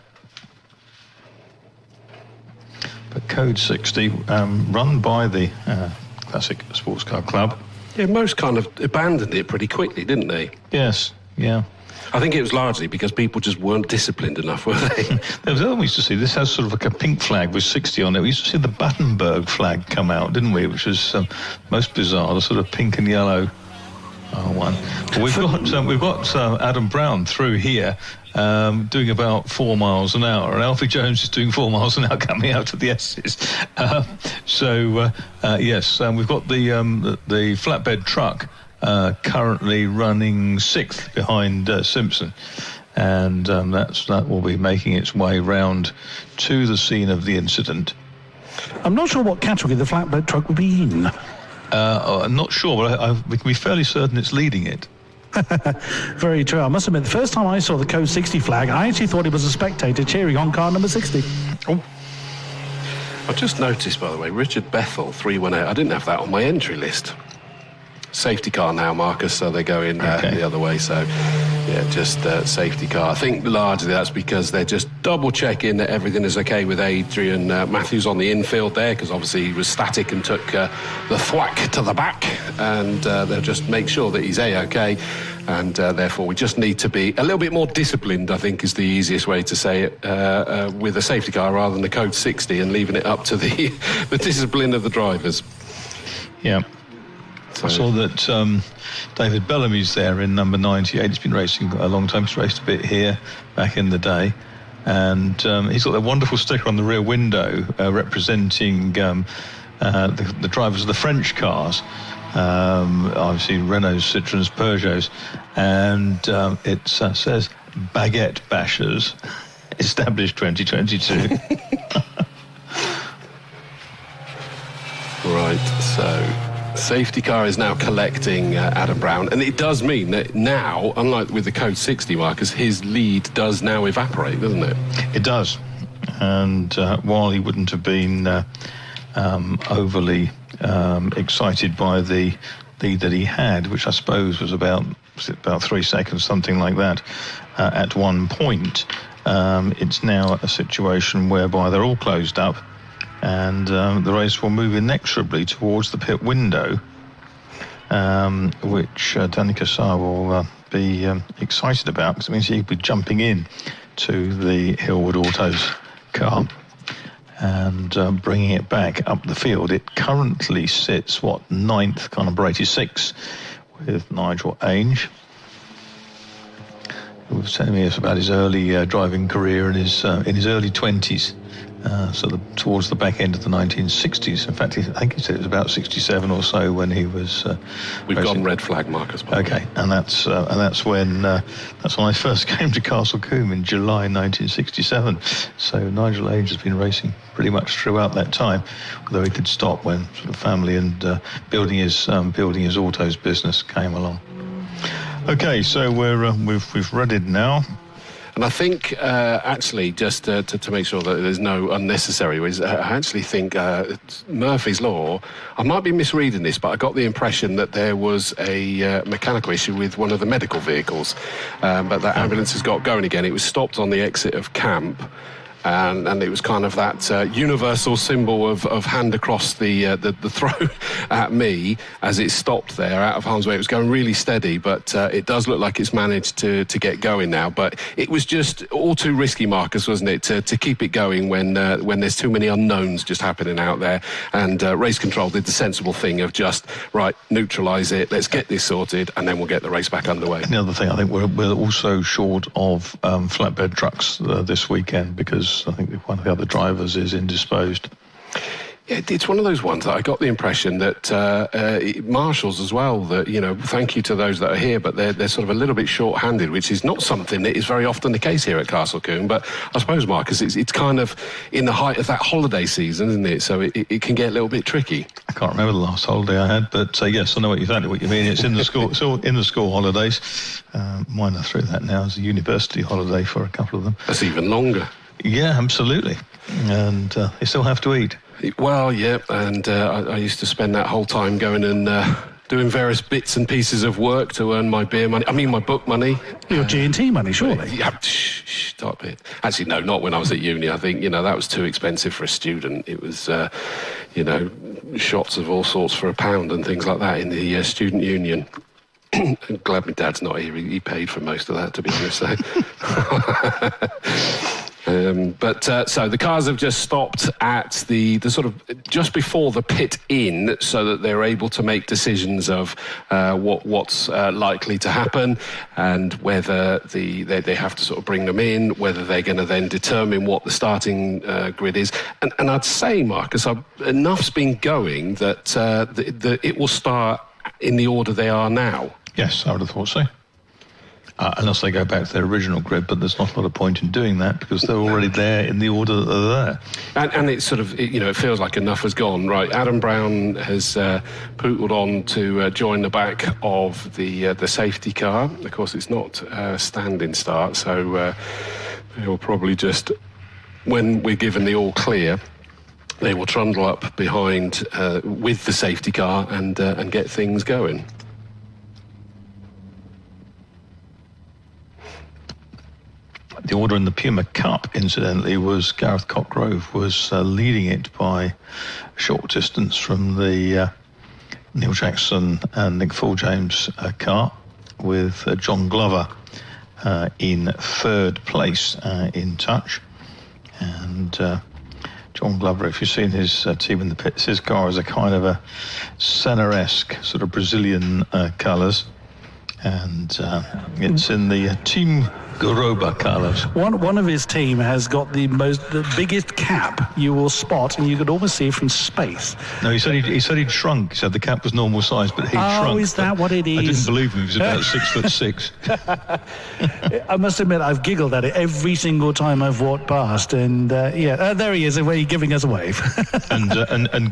But Code 60, run by the Classic Sports Car Club. Yeah, most kind of abandoned it pretty quickly, didn't they? Yes, yeah. I think it was largely because people just weren't disciplined enough, were they? There was other we used to see. This has sort of like a pink flag with 60 on it. We used to see the Battenberg flag come out, didn't we? Which was most bizarre, the sort of pink and yellow one. But we've got Adam Brown through here doing about 4 miles an hour, and Alfie Jones is doing 4 miles an hour coming out of the S's. Yes, we've got the flatbed truck currently running 6th behind Simpson, and that will be making its way round to the scene of the incident. I'm not sure what category the flatbed truck will be in. I'm not sure, but we can be fairly certain it's leading it. Very true. I must admit, the first time I saw the Code 60 flag, I actually thought it was a spectator cheering on car number 60. Oh. I just noticed, by the way, Richard Bethel, 318. I didn't have that on my entry list. Safety car now, Marcus, so they're going the other way. So, yeah, just safety car. I think largely that's because they're just double-checking that everything is okay with Adrian Matthews on the infield there, because obviously he was static and took the thwack to the back, and they'll just make sure that he's A-OK, and therefore we just need to be a little bit more disciplined, I think is the easiest way to say it, with a safety car rather than the Code 60 and leaving it up to the discipline of the drivers. Yeah. I saw that David Bellamy's there in number 98. He's been racing a long time. He's raced a bit here back in the day. And he's got that wonderful sticker on the rear window representing the drivers of the French cars. Obviously, Renaults, Citroëns, Peugeots. And it says, Baguette Bashers, established 2022. Right, so safety car is now collecting Adam Brown, and it does mean that now, unlike with the Code 60 Marcus, his lead does now evaporate, doesn't it? It does, and while he wouldn't have been overly excited by the lead that he had, which I suppose was about 3 seconds, something like that, at one point, it's now a situation whereby they're all closed up, and the race will move inexorably towards the pit window, which Danny Cassar will be excited about, because it means he'll be jumping in to the Hillwood Autos car and bringing it back up the field. It currently sits, 9th, car number 86, with Nigel Ainge, who was telling us about his early driving career in his early 20s. Towards the back end of the 1960s. In fact, I think he said it was about 67 or so when he was. We've gone red flag, Marcus. Okay, and that's when I first came to Castle Combe in July 1967. So Nigel Ainge has been racing pretty much throughout that time, although he did stop when sort of family and building his autos business came along. Okay, so we've read it now. And I think, actually, just to make sure that there's no unnecessary ways, I actually think Murphy's Law, I might be misreading this, but I got the impression that there was a mechanical issue with one of the medical vehicles, but that ambulance has got going again. It was stopped on the exit of camp, and it was kind of that universal symbol of hand across the throat at me as it stopped there out of harm's way. It was going really steady, but it does look like it's managed to get going now. But it was just all too risky, Marcus, wasn't it, to keep it going when there's too many unknowns just happening out there. And race control did the sensible thing of just, right, neutralise it, let's get this sorted, and then we'll get the race back underway. And the other thing, I think we're also short of flatbed trucks this weekend, because I think one of the other drivers is indisposed. Yeah, it's one of those ones that I got the impression that marshals as well, that, you know, thank you to those that are here, but they're sort of a little bit short-handed, which is not something that is very often the case here at Castle Combe. But I suppose, Marcus, it's kind of in the height of that holiday season, isn't it? So it can get a little bit tricky. I can't remember the last holiday I had, but yes, I know exactly what you mean. It's in the school. It's all in the school holidays. Mine are through that now as a university holiday for a couple of them. That's even longer. Yeah, absolutely. And they still have to eat. Well, yeah, and I used to spend that whole time going and doing various bits and pieces of work to earn my beer money. I mean, my book money. Your G&T money, surely. Yeah, stop it. Actually, no, not when I was at uni. I think, you know, that was too expensive for a student. It was, you know, shots of all sorts for £1 and things like that in the student union. I'm glad my dad's not here. He paid for most of that, to be honest. So. So the cars have just stopped at the sort of just before the pit in, so that they're able to make decisions of what's likely to happen, and whether they have to sort of bring them in, whether they're going to then determine what the starting grid is. And I'd say, Marcus, enough's been going that it will start in the order they are now. Yes, I would have thought so. Unless they go back to their original grid, but there's not a lot of point in doing that because they're already there in the order that they're there. And it's sort of, you know, it feels like enough has gone, right? Adam Brown has pootled on to join the back of the safety car. Of course, it's not a standing start, so he'll probably just, when we're given the all clear, they will trundle up behind with the safety car and get things going. The order in the Puma Cup, incidentally, was Gareth Cockgrove was leading it by a short distance from the Neil Jackson and Nick Fuljames car, with John Glover in third place in touch. And John Glover, if you've seen his team in the pits, his car is a kind of a Senna-esque sort of Brazilian colours. And it's in the Team Garoba colours. One of his team has got the biggest cap you will spot, and you could almost see it from space. No, he said he'd shrunk. He said the cap was normal size, but he'd shrunk. Oh, is that what it is? I didn't believe him. He was about 6'6". I must admit, I've giggled at it every single time I've walked past, and there he is, giving us a wave. and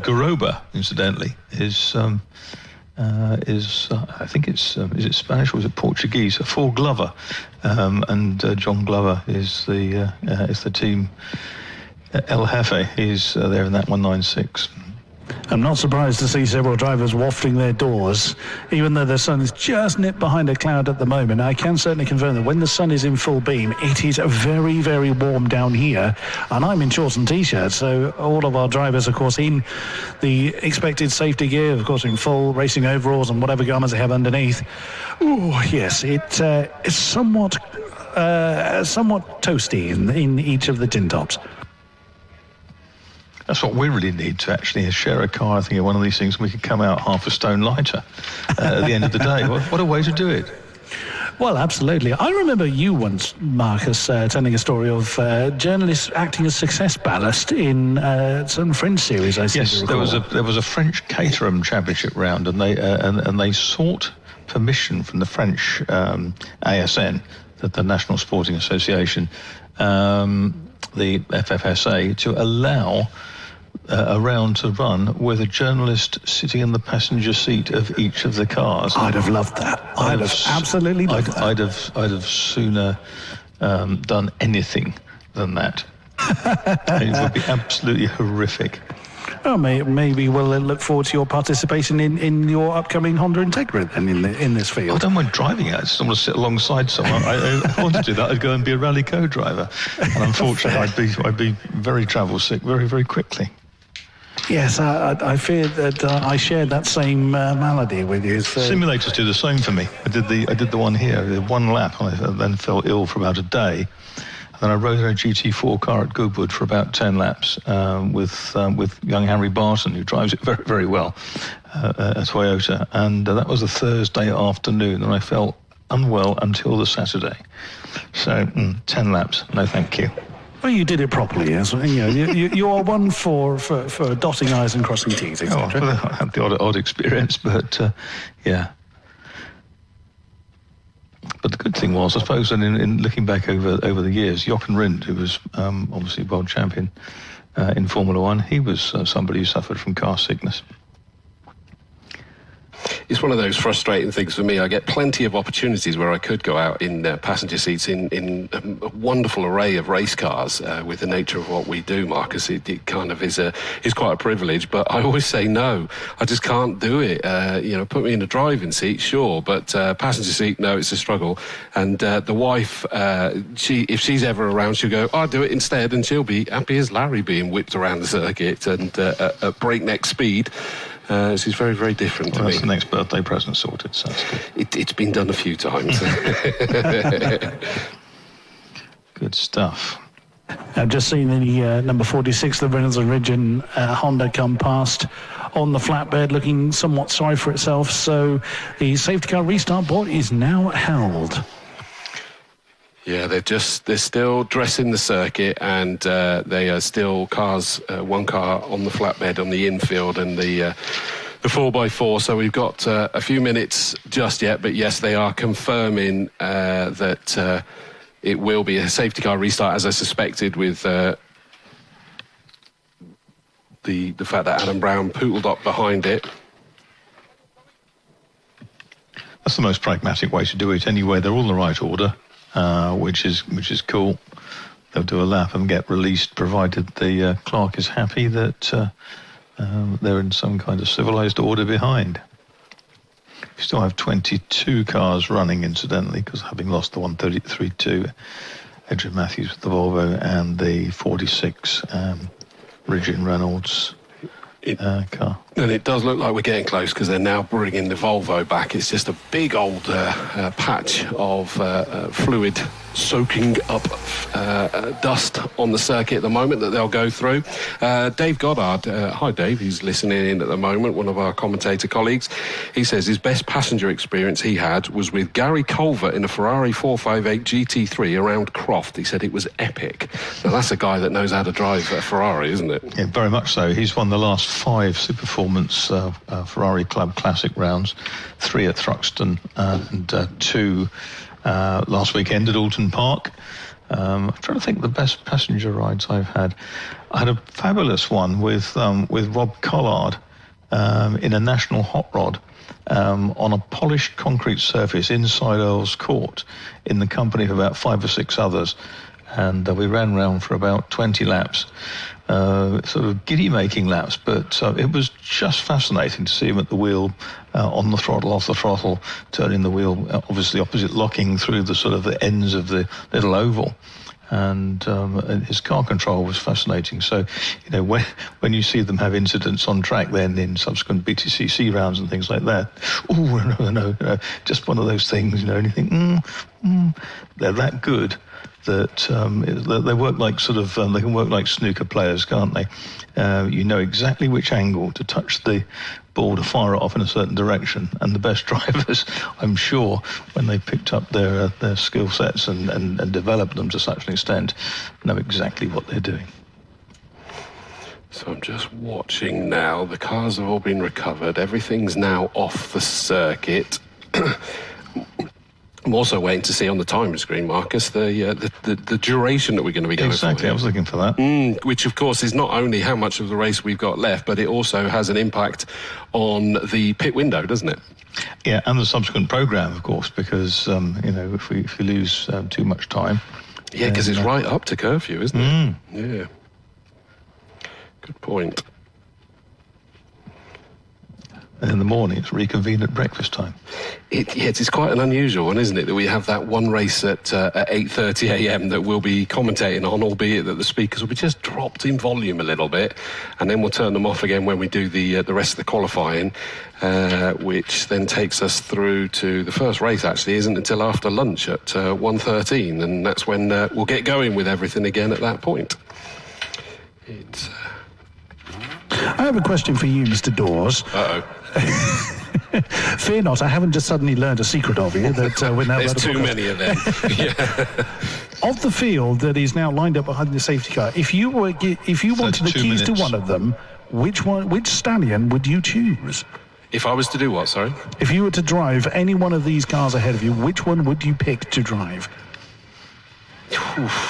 Garoba, incidentally, is I think it's is it Spanish or is it Portuguese? For Glover, and John Glover is the team El Jefe. He's there in that 196. I'm not surprised to see several drivers wafting their doors, even though the sun is just nipped behind a cloud at the moment. I can certainly confirm that when the sun is in full beam, it is very, very warm down here, and I'm in shorts and t-shirts, so all of our drivers, of course, in the expected safety gear, of course, in full racing overalls and whatever garments they have underneath. Oh, yes, it's somewhat toasty in each of the tin tops. That's what we really need to actually share a car. I think one of these things we could come out half a stone lighter at the end of the day. What a way to do it. Well, absolutely. I remember you once, Marcus, telling a story of journalists acting as success ballast in some French series. I seem to recall. There was a French Caterham Championship round, and they sought permission from the French ASN, the National Sporting Association, the FFSA, to allow a round to run with a journalist sitting in the passenger seat of each of the cars. I'd have loved that. I'd have absolutely loved that. I'd have sooner done anything than that. It would be absolutely horrific. Well, maybe we'll look forward to your participation in your upcoming Honda Integra then in this field. I don't mind driving it. I just want to sit alongside someone. I want to do that. I'd go and be a rally co-driver, and unfortunately, I'd be very travel sick very, very quickly. Yes, I fear that I shared that same malady with you. So. Simulators do the same for me. I did the one here. I did one lap, and I then felt ill for about a day. And then I rode a GT4 car at Goodwood for about 10 laps with young Henry Barton, who drives it very, very well, a Toyota. And that was a Thursday afternoon, and I felt unwell until the Saturday. So 10 laps, no thank you. Well, you did it properly, yes. You are one for dotting I's and crossing T's, etc. Oh, well, I had the odd experience, but yeah. But the good thing was, I suppose, in looking back over the years, Jochen Rindt, who was obviously world champion in Formula One, he was somebody who suffered from car sickness. It's one of those frustrating things for me. I get plenty of opportunities where I could go out in passenger seats in a wonderful array of race cars with the nature of what we do, Marcus. It kind of is quite a privilege, but I always say no. I just can't do it. Put me in a driving seat, sure, but passenger seat, no, it's a struggle. And the wife, if she's ever around, she'll go, I'll do it instead, and she'll be happy as Larry being whipped around the circuit and at breakneck speed. She's very, very different to me. That's the next birthday present sorted, so that's good. It's been done a few times. Good stuff. I've just seen the number 46, the Reynolds and Ridgeon Honda come past on the flatbed, looking somewhat sorry for itself. So the safety car restart board is now held. Yeah, they're still dressing the circuit, and they are still cars, one car on the flatbed on the infield and the 4x4. So we've got a few minutes just yet, but yes, they are confirming that it will be a safety car restart, as I suspected, with the fact that Adam Brown pootled up behind it. That's the most pragmatic way to do it anyway. They're all in the right order. Which is cool. They'll do a lap and get released, provided the clerk is happy that they're in some kind of civilised order behind. We still have 22 cars running, incidentally, because having lost the 133-2, Adrian Matthews with the Volvo and the 46 Ridgeon Reynolds car. And it does look like we're getting close, because they're now bringing the Volvo back. It's just a big old patch of fluid soaking up dust on the circuit at the moment that they'll go through. Dave Goddard, hi Dave, he's listening in at the moment, one of our commentator colleagues. He says his best passenger experience he had was with Gary Culver in a Ferrari 458 GT3 around Croft. He said it was epic. Now that's a guy that knows how to drive a Ferrari, isn't it? Yeah, very much so. He's won the last 5 Superformance Ferrari Club Classic rounds, 3 at Thruxton and 2 last weekend at Alton Park. I'm trying to think of the best passenger rides I've had. I had a fabulous one with Rob Collard in a National Hot Rod on a polished concrete surface inside Earl's Court in the company of about 5 or 6 others. And we ran round for about 20 laps, sort of giddy-making laps, but it was just fascinating to see him at the wheel, on the throttle, off the throttle, turning the wheel, obviously opposite locking through the sort of the ends of the little oval. And his car control was fascinating. So, when you see them have incidents on track, then in subsequent BTCC rounds and things like that, no, just one of those things, and you think, they're that good that they work like they can work like snooker players, can't they? You know exactly which angle to touch the ball to fire it off in a certain direction, and the best drivers, I'm sure, when they picked up their skill sets and developed them to such an extent, know exactly what they're doing. So I'm just watching now. The cars have all been recovered. Everything's now off the circuit. I'm also waiting to see on the timer screen, Marcus, the duration that we're going to be going for. Exactly, I was looking for that. Which, of course, is not only how much of the race we've got left, but it also has an impact on the pit window, doesn't it? Yeah, and the subsequent programme, of course, because, if we lose too much time... Yeah, because it's right up to curfew, isn't it? Yeah. Good point. and in the morning it's reconvened at breakfast time. It's quite an unusual one, isn't it, that we have that one race at 8:30 a.m. that we'll be commentating on, albeit that the speakers will be just dropped in volume a little bit, and then we'll turn them off again when we do the rest of the qualifying, which then takes us through to the first race. Actually, isn't until after lunch at 1:13, and that's when we'll get going with everything again at that point. I have a question for you, Mr. Dawes. Fear not, I haven't just suddenly learned a secret of you that we're now. There's too many of them. Of the field that is now lined up behind the safety car, if you wanted the keys to one of them, which stallion would you choose? If I was to do what, sorry? If you were to drive any one of these cars ahead of you, which one would you pick to drive?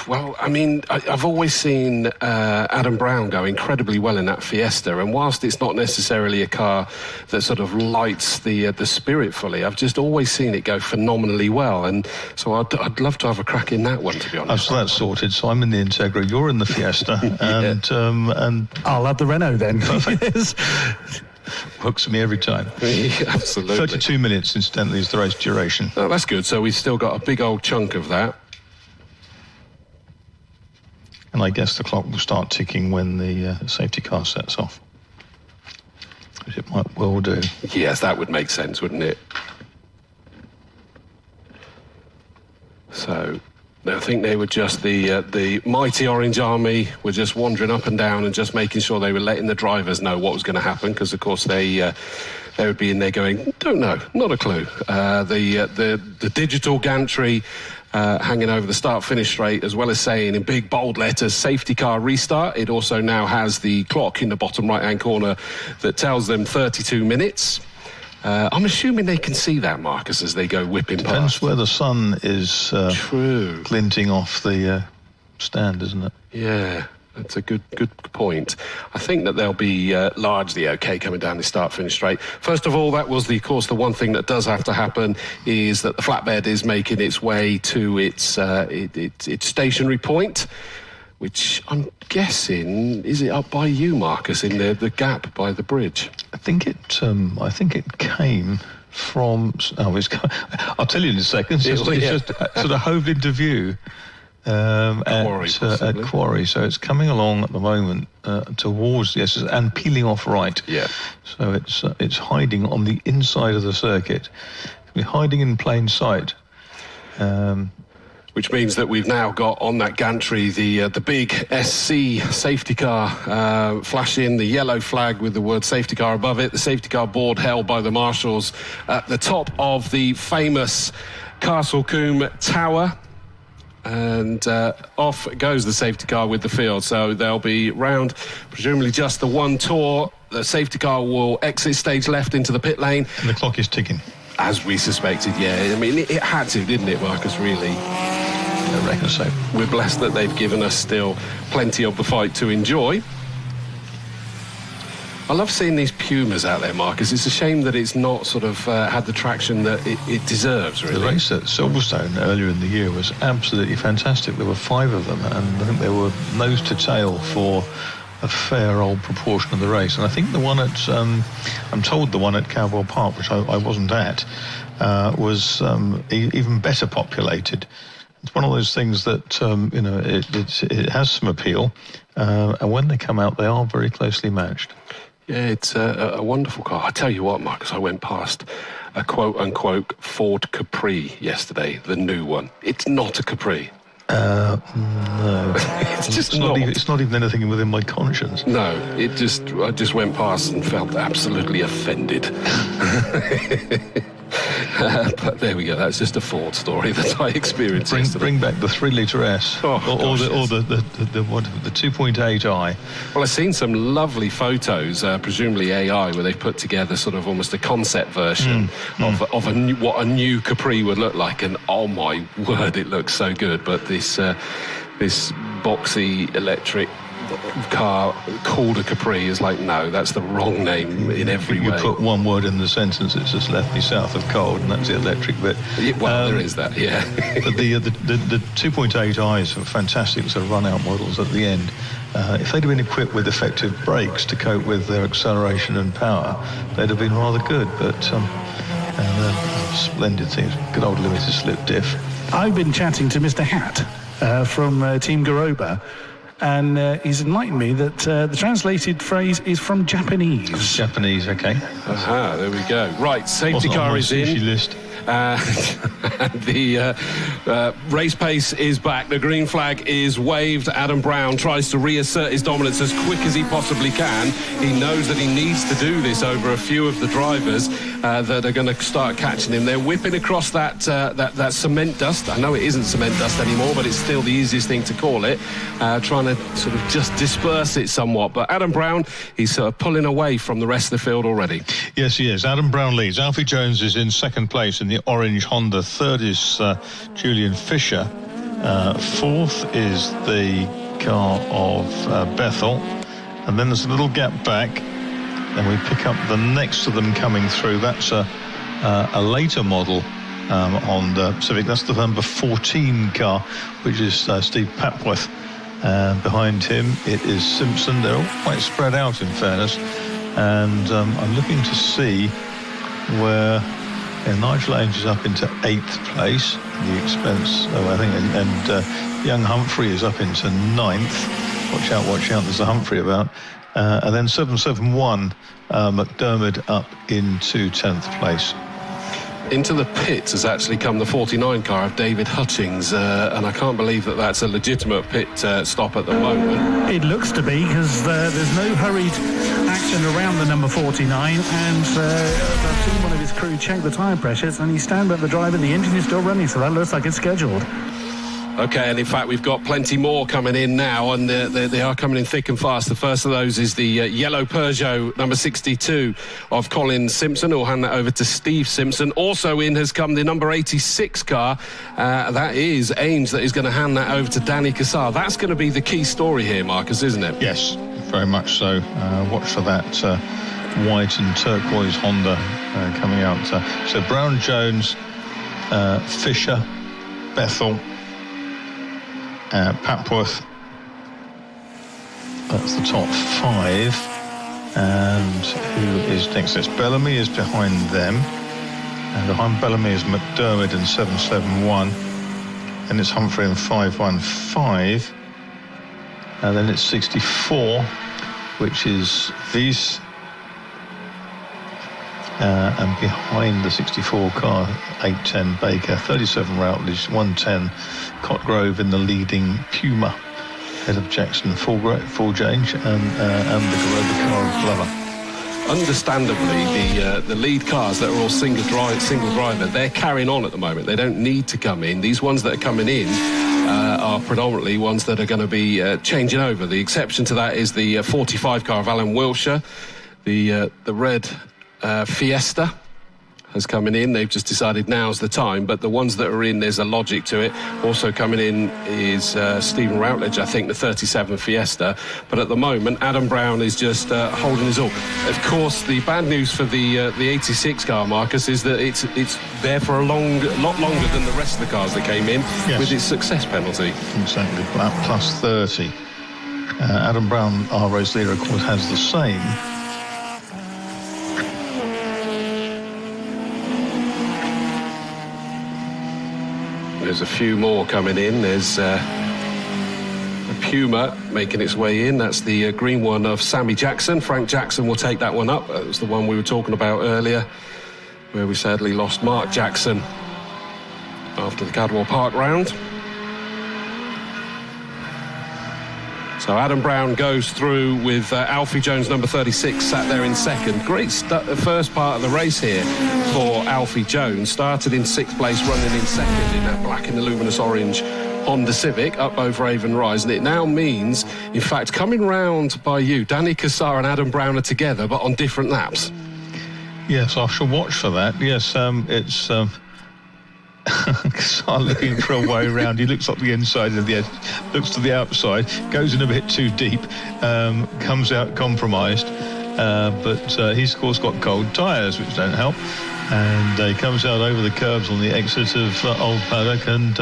Well, I mean, I've always seen Adam Brown go incredibly well in that Fiesta, and whilst it's not necessarily a car that sort of lights the spirit fully, I've just always seen it go phenomenally well, and so I'd love to have a crack in that one, to be honest. So that's sorted. So I'm in the Integra, you're in the Fiesta, and I'll have the Renault then. Perfect. Works for me every time. Absolutely. 32 minutes, incidentally, is the race duration. Oh, that's good. So we've still got a big old chunk of that. And I guess the clock will start ticking when the safety car sets off, which it might well do. Yes, that would make sense, wouldn't it? So I think they were just the mighty Orange Army were just wandering up and down and just making sure they were letting the drivers know what was going to happen, because of course they would be in there going, don't know, not a clue. The digital gantry hanging over the start-finish straight, as well as saying in big bold letters, safety car restart. It also now has the clock in the bottom right-hand corner that tells them 32 minutes. I'm assuming they can see that, Marcus, as they go whipping past. Depends where the sun is glinting off the stand, isn't it? Yeah, that's a good point. I think that they'll be largely okay coming down the start-finish straight. First of all, that was, of course, the one thing that does have to happen is that the flatbed is making its way to its stationary point, which I'm guessing, is it up by you, Marcus, in the gap by the bridge? I think it came from. I'll tell you in a second. It's just sort of hove into view. At Quarry, so it's coming along at the moment towards the SS and peeling off right. Yeah. So it's hiding on the inside of the circuit. We're hiding in plain sight. Which means that we've now got on that gantry the big SC safety car flashing, the yellow flag with the word safety car above it, the safety car board held by the marshals at the top of the famous Castle Combe Tower. And off goes the safety car with the field. So they'll be round, presumably just the one tour. The safety car will exit stage left into the pit lane. And the clock is ticking. As we suspected, yeah. I mean, it had to, didn't it, Marcus, really? I reckon so. We're blessed that they've given us still plenty of the fight to enjoy. I love seeing these Pumas out there, Marcus. It's a shame that it's not sort of had the traction that it deserves, really. The race at Silverstone earlier in the year was absolutely fantastic. There were 5 of them, and I think they were nose to tail for a fair old proportion of the race. And I think the one at, I'm told the one at Cowboy Park, which I wasn't at, was even better populated. It's one of those things that, it has some appeal, and when they come out, they are very closely matched. Yeah, it's a wonderful car. I tell you what, Marcus, I went past a quote-unquote Ford Capri yesterday, the new one. It's not a Capri. No. It's just not. It's not even anything within my conscience. No, I just went past and felt absolutely offended. But there we go. That's just a Ford story that I experienced yesterday. Bring back the 3-litre S, or the 2.8i. Well, I've seen some lovely photos, presumably AI, where they've put together sort of almost a concept version of what a new Capri would look like, and oh my word, it looks so good. But this boxy electric car called a Capri is like, no, that's the wrong name in every way. You put one word in the sentence, it's just left me south of cold, and that's the electric bit. Well, there is that, yeah. But the 2.8i's are fantastic sort of run-out models at the end, If they'd have been equipped with effective brakes to cope with their acceleration and power, they'd have been rather good. But splendid things. Good old limited slip diff. I've been chatting to Mr. Hatt from Team Garoba, and he's enlightened me that the translated phrase is from Japanese. Japanese, okay. Aha, there we go. Right, safety car is in. List. The race pace is back. The green flag is waved. Adam Brown tries to reassert his dominance as quick as he possibly can. He knows that he needs to do this over a few of the drivers that are going to start catching him. They're whipping across that cement dust. I know it isn't cement dust anymore, but it's still the easiest thing to call it. Trying to sort of just disperse it somewhat. But Adam Brown, he's sort of pulling away from the rest of the field already. Yes, he is. Adam Brown leads. Alfie Jones is in second place in the orange Honda. Third is Julian Fisher. Fourth is the car of Bethel. And then there's a little gap back. Then we pick up the next of them coming through. That's a later model Honda Civic. That's the number 14 car, which is Steve Papworth. Behind him, it is Simpson. They're all quite spread out, in fairness. And I'm looking to see where Nigel Ainge is up into 8th place, the expense, and young Humphrey is up into 9th. Watch out, there's a Humphrey about. And then 771, McDermott up into 10th place. Into the pits has actually come the 49 car of David Hutchings, and I can't believe that that's a legitimate pit stop at the moment. It looks to be, because there's no hurried action around the number 49, and I've seen one of his crew check the tyre pressures, and he's standing by the driver, the engine is still running, so that looks like it's scheduled. Okay, and in fact, we've got plenty more coming in now, and they are coming in thick and fast. The first of those is the yellow Peugeot number 62 of Colin Simpson. We'll hand that over to Steve Simpson. Also in has come the number 86 car. That is Ainge that is going to hand that over to Danny Cassar. That's going to be the key story here, Marcus, isn't it? Yes, very much so. Watch for that white and turquoise Honda coming out. So Brown, Jones, Fisher, Bethel, Papworth, that's the top 5. And who is next? It's Bellamy is behind them, and behind Bellamy is McDermott in 771, and it's Humphrey in 515, and then it's 64, which is Wies, and behind the 64 car, 810 Baker, 37 Routledge, 110 Cotgrove in the leading Puma, ahead of Jackson, full change, and the Garoba car of Glover. Understandably, the lead cars that are all single driver, they're carrying on at the moment. They don't need to come in. These ones that are coming in are predominantly ones that are going to be changing over. The exception to that is the 45 car of Alan Wilshire, the red Fiesta has coming in. They've just decided now's the time, but the ones that are in, there's a logic to it. Also coming in is Stephen Routledge, I think, the 37 Fiesta, but at the moment Adam Brown is just holding his all. Of course, the bad news for the 86 car, Marcus, is that it's there for a lot longer than the rest of the cars that came in, yes, with its success penalty. Exactly, plus 30. Adam Brown, our race leader, of course, has the same. There's a few more coming in. There's a Puma making its way in. That's the green one of Sammy Jackson. Frank Jackson will take that one up. That was the one we were talking about earlier, where we sadly lost Mark Jackson after the Cadwell Park round. So Adam Brown goes through with Alfie Jones, number 36, sat there in second. Great first part of the race here for Alfie Jones. Started in 6th place, running in second in that black and the luminous orange Honda Civic up over Avon Rise. And it now means, in fact, coming round by you, Danny Cassar and Adam Brown are together, but on different laps. Yes, I shall watch for that. Yes, it's... Cassar looking for a way around. He looks up the inside of the edge, looks to the outside, goes in a bit too deep, comes out compromised, but he's of course got cold tyres, which don't help. And he comes out over the curbs on the exit of Old Paddock, and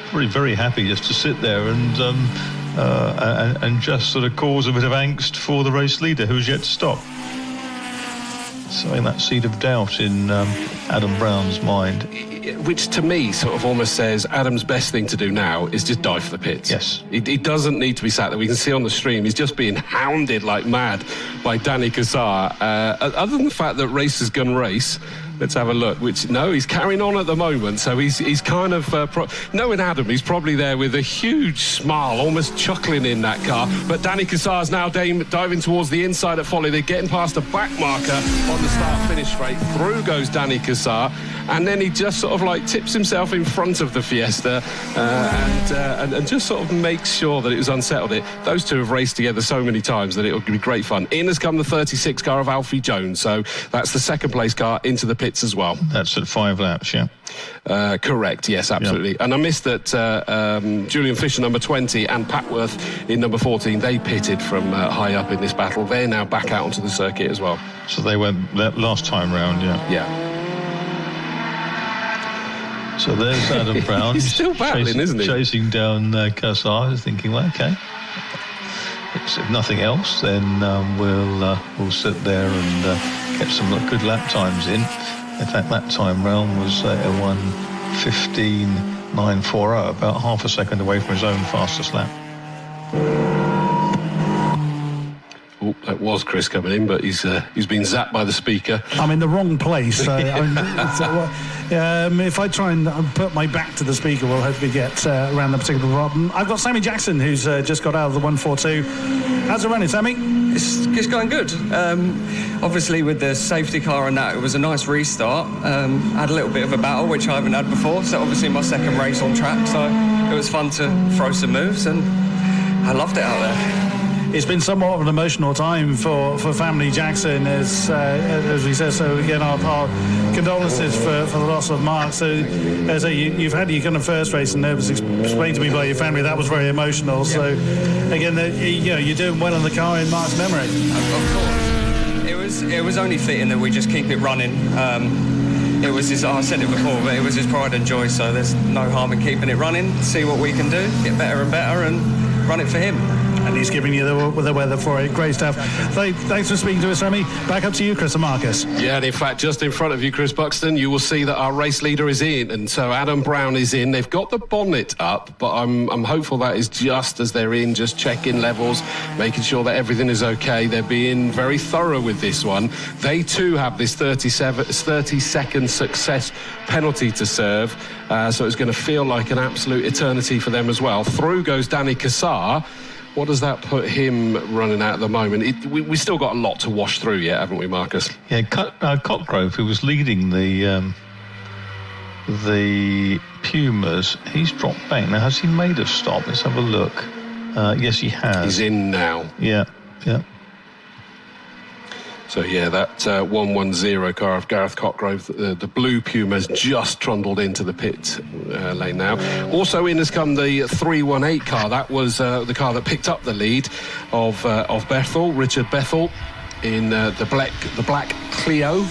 probably very happy just to sit there and just sort of cause a bit of angst for the race leader, who's yet to stop. Sowing that seed of doubt in Adam Brown's mind. Which to me sort of almost says Adam's best thing to do now is just dive for the pits. Yes. He doesn't need to be sat there. We can see on the stream he's just being hounded like mad by Danny Cassar. Other than the fact that race is gun race, let's have a look. He's carrying on at the moment. So he's kind of knowing Adam, he's probably there with a huge smile, almost chuckling in that car. But Danny Cassar's now diving towards the inside at Folly. They're getting past a back marker on the start-finish straight. Through goes Danny Cassar, and then he just sort of like tips himself in front of the Fiesta and just sort of makes sure that it was unsettled. Those two have raced together so many times that it'll be great fun. In has come the 36 car of Alfie Jones, so that's the second place car into the pits as well. That's at 5 laps, yeah. Correct, yes, absolutely. Yep. And I missed that Julian Fisher, number 20, and Patworth in number 14, they pitted from high up in this battle. They're now back out onto the circuit as well. So they went last time round, yeah. Yeah. So there's Adam Brown. He's still battling, isn't he? Chasing down Cassar, thinking, well, okay. If nothing else, then we'll sit there and get some good lap times in. In fact, that time round was a 1:15.940, about half a second away from his own fastest lap. Oh, that was Chris coming in, but he's been zapped by the speaker. I'm in the wrong place. If I try and put my back to the speaker, we'll hopefully get around the particular problem. I've got Sammy Jackson, who's just got out of the 142. How's it running, Sammy? It's going good. Obviously, with the safety car and that, it was a nice restart. Had a little bit of a battle, which I haven't had before. So obviously my second race on track, so it was fun to throw some moves, and I loved it out there. It's been somewhat of an emotional time for family Jackson, as we said. So again, our condolences for the loss of Mark. So as you've had your kind of first race, and it was explained to me by your family that was very emotional. Yeah. So again, you're doing well in the car in Mark's memory. Of course, it was only fitting that we just keep it running. It was I said it before, but it was his pride and joy. So there's no harm in keeping it running. See what we can do, get better and better, and run it for him. And he's giving you the weather for it. Great stuff. Thanks for speaking to us, Sammy. Back up to you, Chris and Marcus. Yeah, and in fact, just in front of you, Chris Buxton, you will see that our race leader is in, and so Adam Brown is in. They've got the bonnet up, but I'm hopeful that is just as they're in, just checking levels, making sure that everything is okay. They're being very thorough with this one. They too have this 30-second success penalty to serve, so it's going to feel like an absolute eternity for them as well. Through goes Danny Cassar. What does that put him running at the moment? We still got a lot to wash through yet, haven't we, Marcus? Yeah, Cotgrove, who was leading the Pumas, he's dropped back. Now, has he made a stop? Let's have a look. Yes, he has. He's in now. Yeah. So, yeah, that 110 car of Gareth Cotgrove, the blue Puma's just trundled into the pit lane now. Also in has come the 318 car. That was the car that picked up the lead of Bethel, Richard Bethel, in the black Clio.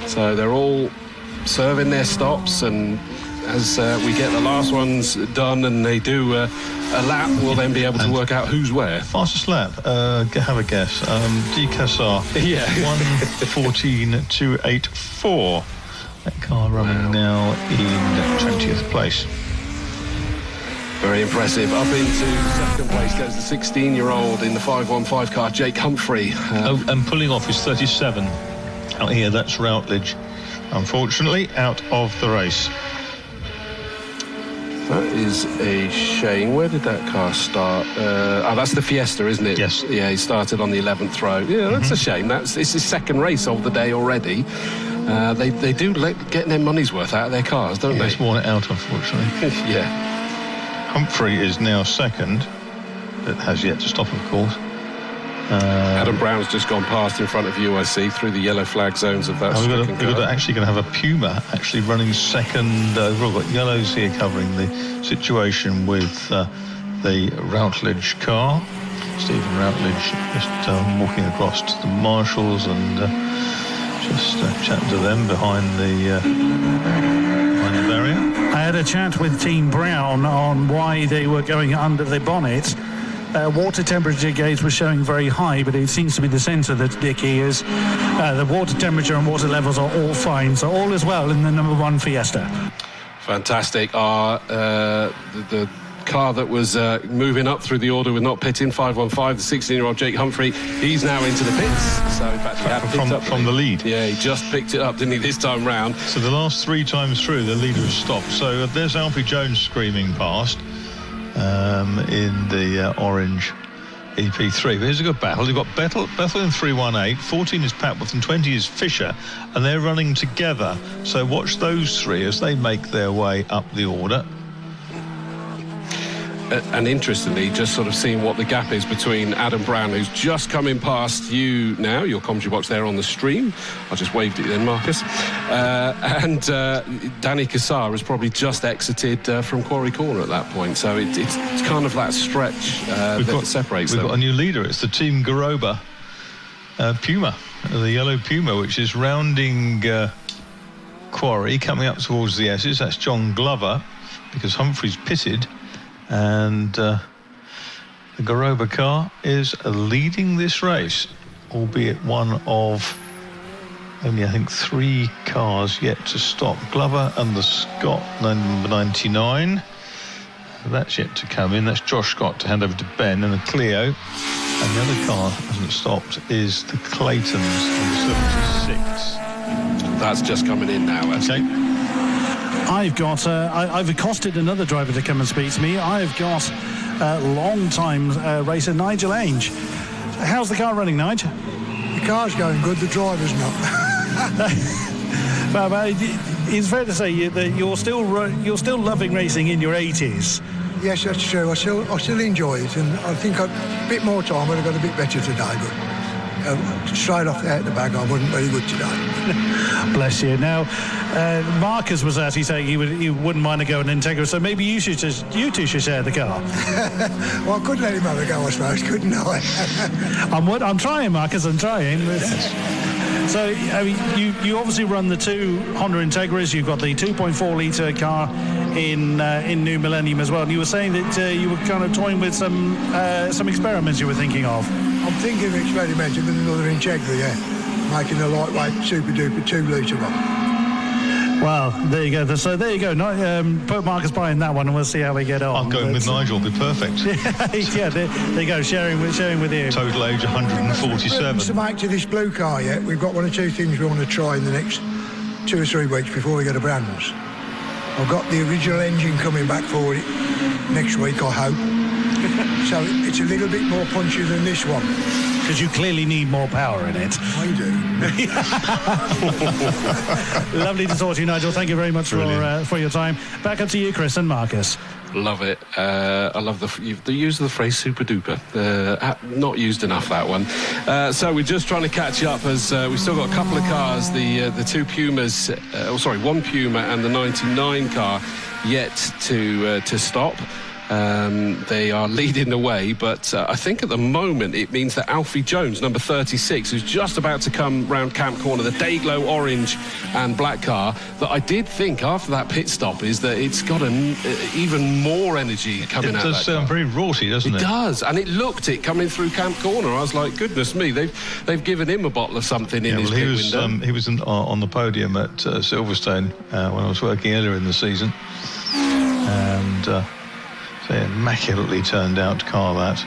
So they're all serving their stops, and as we get the last ones done and they do a lap, we'll then be able to work out who's where. Fastest lap, have a guess. D. Cassar, yeah. 1:14.284. That car running now in 20th place. Very impressive. Up into second place goes the 16-year-old in the 515 car, Jake Humphrey. And pulling off is 37. Out here, that's Routledge. Unfortunately, out of the race. That is a shame. Where did that car start? That's the Fiesta, isn't it? Yes. Yeah, he started on the 11th row. Yeah, that's a shame. It's his second race of the day already. They do get their money's worth out of their cars, don't they? It's worn it out, unfortunately. Yeah. Humphrey is now second. It has yet to stop, of course. Adam Brown's just gone past in front of you, I see, through the yellow flag zones of that. We're actually going to have a Puma actually running second. We've got yellows here covering the situation with the Routledge car. Stephen Routledge just walking across to the marshals and Just chatting to them behind the barrier. I had a chat with Team Brown on why they were going under the bonnet. Water temperature gauge was showing very high, but it seems to be the centre that Dickie is. The water temperature and water levels are all fine, so all is well in the number 1 Fiesta. Fantastic. The car that was moving up through the order with not pitting, 515, the 16-year-old Jake Humphrey, he's now into the pits. So in fact, he had picked up from the lead. Yeah, he just picked it up, didn't he, this time round? So the last 3 times through, the leader has stopped. So there's Alfie Jones screaming past in the orange EP3. But here's a good battle. You've got Bethel in 318, 14 is Papworth and 20 is Fisher, and they're running together. So watch those 3 as they make their way up the order. And interestingly, just sort of seeing what the gap is between Adam Brown, who's just coming past you now, your commentary box there on the stream. I just waved it then, Marcus. And Danny Cassar has probably just exited from Quarry Corner at that point. So it's kind of that stretch that separates them. We've got a new leader. It's the Team Garoba Puma, the yellow Puma, which is rounding Quarry, coming up towards the S's. That's John Glover, because Humphrey's pitted. And the Garoba car is leading this race, albeit one of only, I think, 3 cars yet to stop. Glover and the Scott, number 99. That's yet to come in. That's Josh Scott to hand over to Ben, and a Clio. And the other car that hasn't stopped is the Claytons, number 76. That's just coming in now, actually. Okay. I've accosted another driver to come and speak to me. I've got long-time racer Nigel Ainge. How's the car running, Nigel? The car's going good, the driver's not. But it's fair to say that you're still loving racing in your 80s. Yes, that's true. I still enjoy it, and I think a bit more time would have got a bit better today, but straight off out the bag, I wasn't very good today. Bless you. Now, Marcus was actually saying he wouldn't mind a go in Integra, so maybe you two should share the car. Well, I could let him have a go, I suppose, couldn't I? I'm trying, Marcus. I'm trying. Yes. So, I mean, you obviously run the 2 Honda Integras. You've got the 2.4 litre car in New Millennium as well. And you were saying that you were kind of toying with some experiments you were thinking of. I'm thinking of experimenting with another Integra, yeah. Making a lightweight, super-duper 2-litre one. Well, there you go. So there you go. Put Marcus behind that one, and we'll see how we get on. I'm going with Nigel. It'll be perfect. Yeah, there you go. Sharing with you. Total age 147. To make to this blue car yet. We've got 1 or 2 things we want to try in the next 2 or 3 weeks before we go to Brands. I've got the original engine coming back for it next week, I hope. So it's a little bit more punchy than this one. Because you clearly need more power in it. I do. Lovely to talk to you, Nigel. Thank you very much for your time. Back up to you, Chris and Marcus. Love it. I love the use of the phrase super duper. Not used enough, that one. So we're just trying to catch up as we've still got a couple of cars, the 2 Pumas, 1 Puma and the 99 car yet to stop. They are leading the way, but I think at the moment it means that Alfie Jones, number 36, who's just about to come round Camp Corner, the Dayglow orange and black car, that I did think after that pit stop is that it's got even more energy coming out. It does sound very raughty, doesn't it? It does, and it looked it coming through Camp Corner. I was like, goodness me, they've given him a bottle of something in his pit window. He was on the podium at Silverstone when I was working earlier in the season, and so immaculately turned out car that.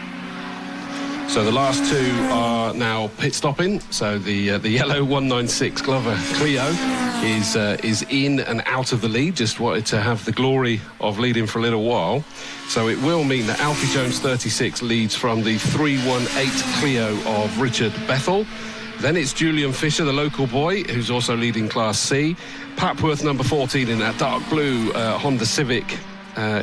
So the last 2 are now pit stopping. So the yellow 196 Glover Clio is in and out of the lead. Just wanted to have the glory of leading for a little while. So it will mean that Alfie Jones 36 leads from the 318 Clio of Richard Bethel. Then it's Julian Fisher, the local boy, who's also leading Class C. Papworth, number 14, in that dark blue Honda Civic.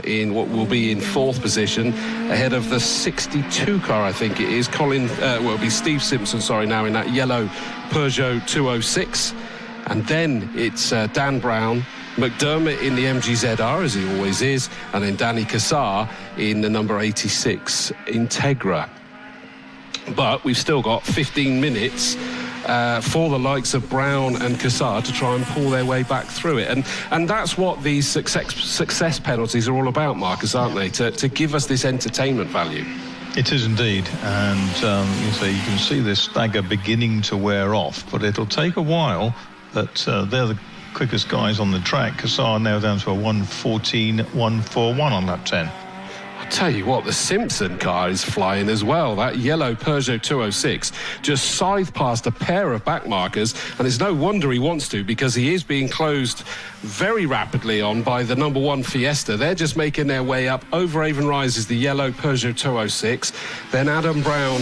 In what will be in 4th position, ahead of the 62 car, I think it is. It'll be Steve Simpson, now in that yellow Peugeot 206. And then it's Dan Brown, McDermott in the MGZR, as he always is, and then Danny Cassar in the number 86 Integra. But we've still got 15 minutes for the likes of Brown and Cassar to try and pull their way back through it. And that's what these success penalties are all about, Marcus, aren't they? To give us this entertainment value. It is indeed, and you can see this stagger beginning to wear off, but it'll take a while. But they're the quickest guys on the track. Cassar now down to a 1:14.141 on lap 10. I'll tell you what, the Simpson car is flying as well. That yellow Peugeot 206 just scythed past a pair of back markers, and it's no wonder he wants to, because he is being closed very rapidly on by the number 1 Fiesta. They're just making their way up. Over Avon Rise is the yellow Peugeot 206. Then Adam Brown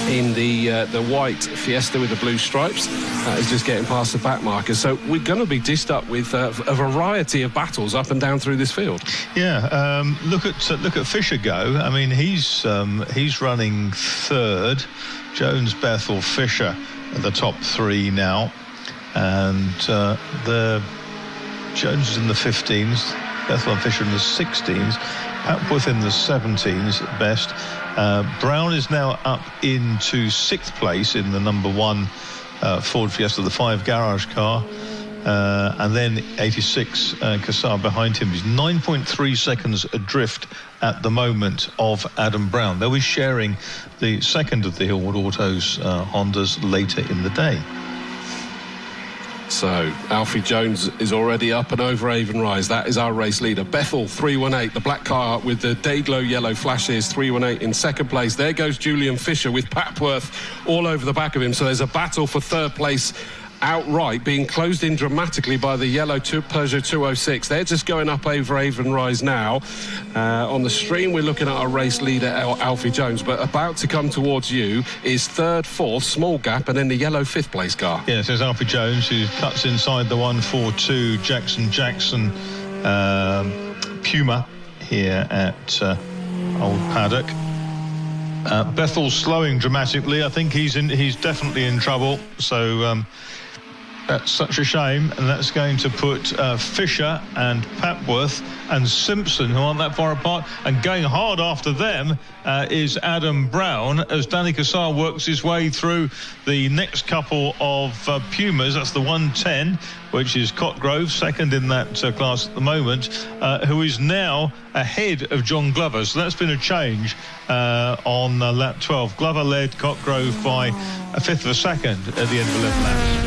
in the white Fiesta with the blue stripes is just getting past the back markers. So we're going to be dished up with a variety of battles up and down through this field. Yeah, look at Fisher go. I mean, he's running third. Jones, Bethel, Fisher are the top 3 now, and Jones is in the 15s, Bethel and Fisher in the 16s, Papworth in the 17s at best. Brown is now up into 6th place in the number 1 Ford Fiesta, the 5 garage car. And then 86 Cassar behind him. He's 9.3 seconds adrift at the moment of Adam Brown. They'll be sharing the second of the Hillwood Autos Hondas later in the day. So Alfie Jones is already up and over Avon Rise. That is our race leader. Bethel 318, the black car with the Dayglow yellow flashes, 318 in second place. There goes Julian Fisher with Papworth all over the back of him. So there's a battle for third place outright, being closed in dramatically by the yellow Peugeot 206. They're just going up over Avon Rise now. On the stream, we're looking at our race leader, Alfie Jones, but about to come towards you is third, fourth, small gap, and then the yellow 5th place car. Yes, there's Alfie Jones, who cuts inside the 142 Jackson Puma here at Old Paddock. Bethel's slowing dramatically. I think he's definitely in trouble. So that's such a shame, and that's going to put Fisher and Papworth and Simpson, who aren't that far apart, and going hard after them is Adam Brown, as Danny Cassar works his way through the next couple of Pumas. That's the 110, which is Cotgrove, second in that class at the moment, who is now ahead of John Glover. So that's been a change on lap 12. Glover led Cotgrove by a fifth of a second at the end of 11 laps.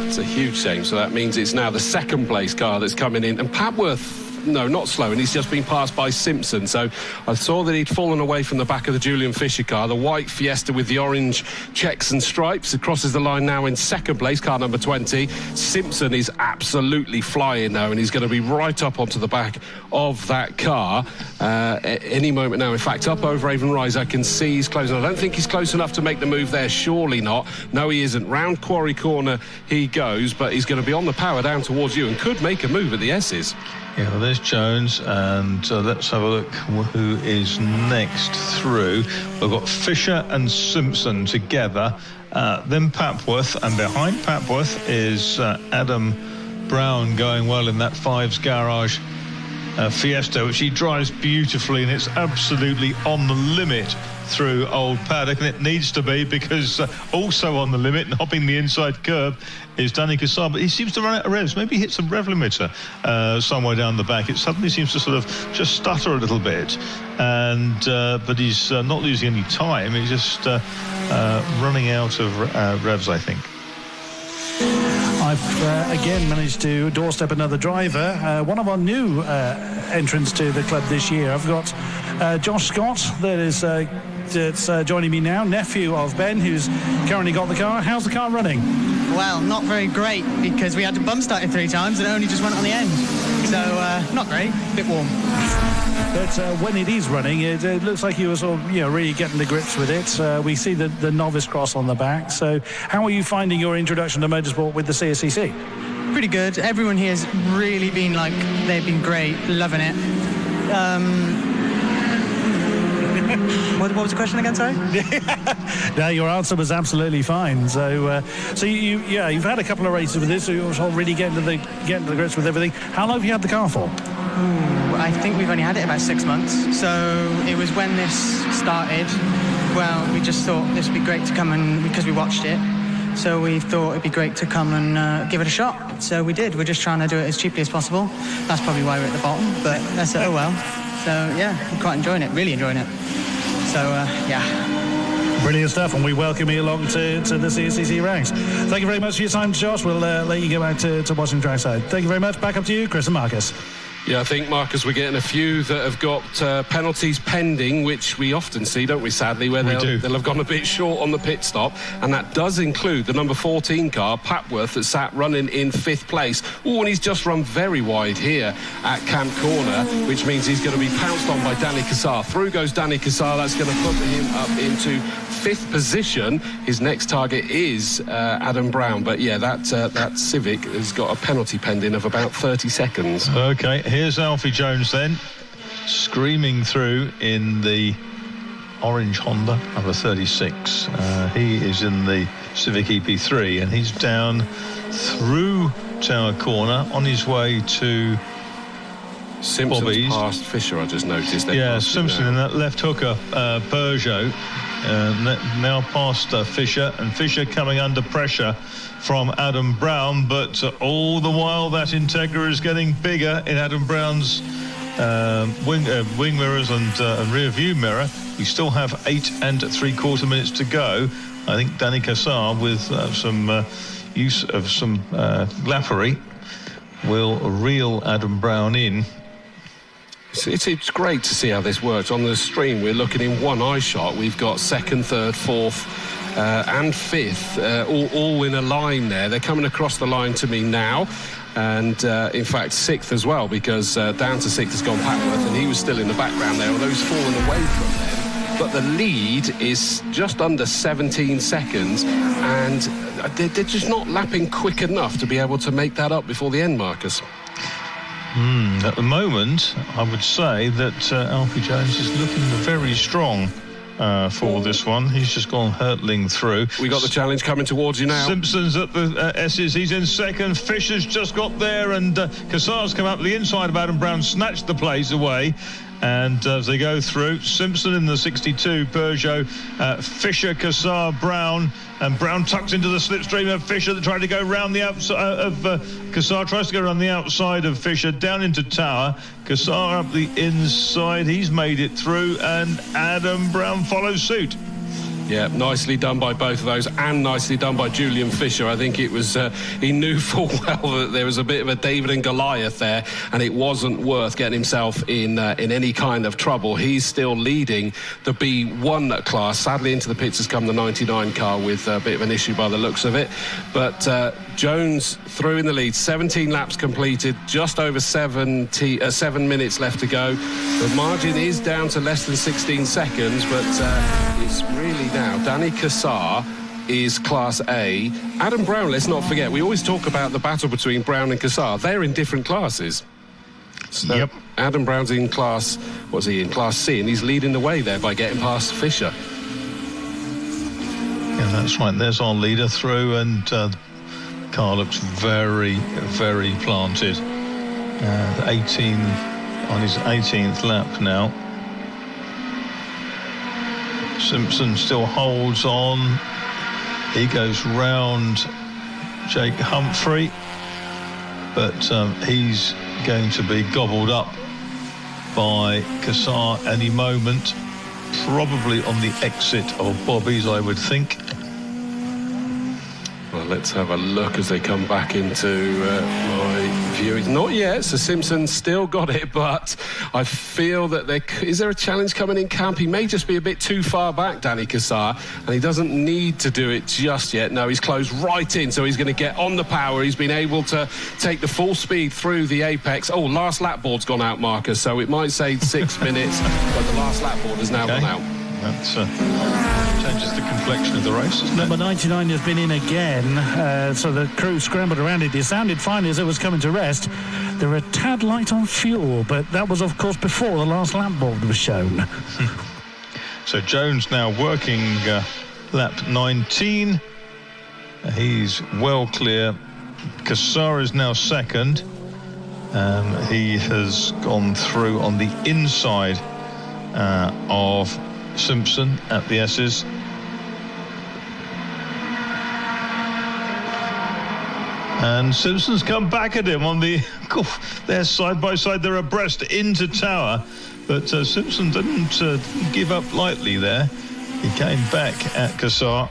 It's a huge shame. So that means it's now the second place car that's coming in. And Papworth, no, not slow, and he's just been passed by Simpson. So I saw that he'd fallen away from the back of the Julian Fisher car. The white Fiesta with the orange checks and stripes. It crosses the line now in second place, car number 20. Simpson is absolutely flying now, and he's going to be right up onto the back of that car any moment now. In fact, up over Avon Rise, I can see he's closing. I don't think he's close enough to make the move there. Surely not. No, he isn't. Round Quarry Corner he goes, but he's going to be on the power down towards you and could make a move at the S's. Yeah, well, there's Jones, and let's have a look who is next through. We've got Fisher and Simpson together, then Papworth, and behind Papworth is Adam Brown going well in that 5's garage Fiesta, which he drives beautifully, and it's absolutely on the limit through Old Paddock, and it needs to be, because also on the limit, hopping the inside curb, is Danny Cassar, but he seems to run out of revs. Maybe he hits a rev limiter somewhere down the back. It suddenly seems to sort of just stutter a little bit, and but he's not losing any time. He's just running out of revs, I think. I've again managed to doorstep another driver, one of our new entrants to the club this year. I've got Josh Scott, that's joining me now, nephew of Ben, who's currently got the car. How's the car running? Well, not very great, because we had to bump start it 3 times and it only just went on the end. So, not great, a bit warm. But when it is running, it looks like you were sort of, really getting to grips with it. We see the novice cross on the back. So how are you finding your introduction to motorsport with the CSCC? Pretty good. Everyone here has really been they've been great, loving it. What was the question again, sorry? No, your answer was absolutely fine. So, you've had a couple of races with this, so you're sort of really getting to the grips with everything. How long have you had the car for? I think we've only had it about 6 months. So it was when this started. Well, we just thought this would be great to come, and because we watched it, so we thought it'd be great to come and give it a shot. So we did. We're just trying to do it as cheaply as possible. That's probably why we're at the bottom, but that's oh well. So yeah, I'm quite enjoying it, really enjoying it. So yeah. Brilliant stuff, and we welcome you along to the CSCC ranks. Thank you very much for your time, Josh. We'll let you go back to watching trackside. Thank you very much. Back up to you, Chris and Marcus. Yeah, I think, Marcus, we're getting a few that have got penalties pending, which we often see, don't we, sadly, where they'll have gone a bit short on the pit stop, and that does include the number 14 car, Papworth, that sat running in 5th place. Oh, and he's just run very wide here at Camp Corner, which means he's going to be pounced on by Danny Cassar. Through goes Danny Cassar. That's going to put him up into 5th position. His next target is Adam Brown, but yeah, that Civic has got a penalty pending of about 30 seconds. Okay, here's Alfie Jones then, screaming through in the orange Honda, number 36. He is in the Civic EP3, and he's down through Tower Corner on his way to Simpson's Bobby's. Past Fisher, I just noticed. Yeah, Simpson in that left hooker Peugeot. Now past Fisher, and Fisher coming under pressure from Adam Brown, but all the while that Integra is getting bigger in Adam Brown's wing mirrors and rear view mirror. We still have 8 3/4 minutes to go. I think Danny Cassar, with some use of some lappery, will reel Adam Brown in. It's great to see how this works. On the stream, we're looking in one eye shot. We've got 2nd, 3rd, 4th and 5th, all in a line there. They're coming across the line to me now. And in fact 6th as well, because down to 6th has gone Papworth, and he was still in the background there, although he's fallen away from them. But the lead is just under 17 seconds, and they're just not lapping quick enough to be able to make that up before the end, Marcus. At the moment, I would say that Alfie Jones is looking very strong for this one. He's just gone hurtling through. We got the challenge coming towards you now. Simpson's at the S's. He's in 2nd. Fisher's just got there, and Cassar's come up the inside of Adam Brown, snatched the place away. And as they go through, Simpson in the 62 Peugeot, Fisher, Cassar, Brown, and Brown tucks into the slipstream of Fisher that tried to go round the outside of Cassar, tries to go around the outside of Fisher, down into Tower. Cassar up the inside, he's made it through, and Adam Brown follows suit. Yeah, nicely done by both of those, and nicely done by Julian Fisher. I think it was, he knew full well that there was a bit of a David and Goliath there, and it wasn't worth getting himself in any kind of trouble. He's still leading the B1 class. Sadly, into the pits has come the 99 car with a bit of an issue by the looks of it. But Jones through in the lead, 17 laps completed, just over 7 minutes left to go. The margin is down to less than 16 seconds, but it's really now. Danny Cassar is Class A. Adam Brown, let's not forget, we always talk about the battle between Brown and Cassar. They're in different classes. So yep. Adam Brown's in Class, what's he in, Class C, and he's leading the way there by getting past Fisher. Yeah, that's right. There's our leader through, and the car looks very, very planted. 18 on his 18th lap now. Simpson still holds on. He goes round Jake Humphrey, but he's going to be gobbled up by Cassar any moment, probably on the exit of Bobby's, I would think. Well, let's have a look as they come back into my view. Not yet, so Simpson's still got it, but I feel that is there a challenge coming in camp? He may just be a bit too far back, Danny Cassar, and he doesn't need to do it just yet. No, he's closed right in, so he's going to get on the power. He's been able to take the full speed through the apex. Oh, last lap board's gone out, Marcus, so it might say 6 minutes, but the last lap board has now gone out. That changes the complexion of the race, doesn't it? Number 99 has been in again, so the crew scrambled around it. It sounded fine as it was coming to rest. They were a tad light on fuel, but that was, of course, before the last lap board was shown. So Jones now working lap 19. He's well clear. Cassar is now 2nd. He has gone through on the inside of Simpson at the S's. And Simpson's come back at him on the... They're side by side, they're abreast into Tower. But Simpson didn't give up lightly there. He came back at Cassar.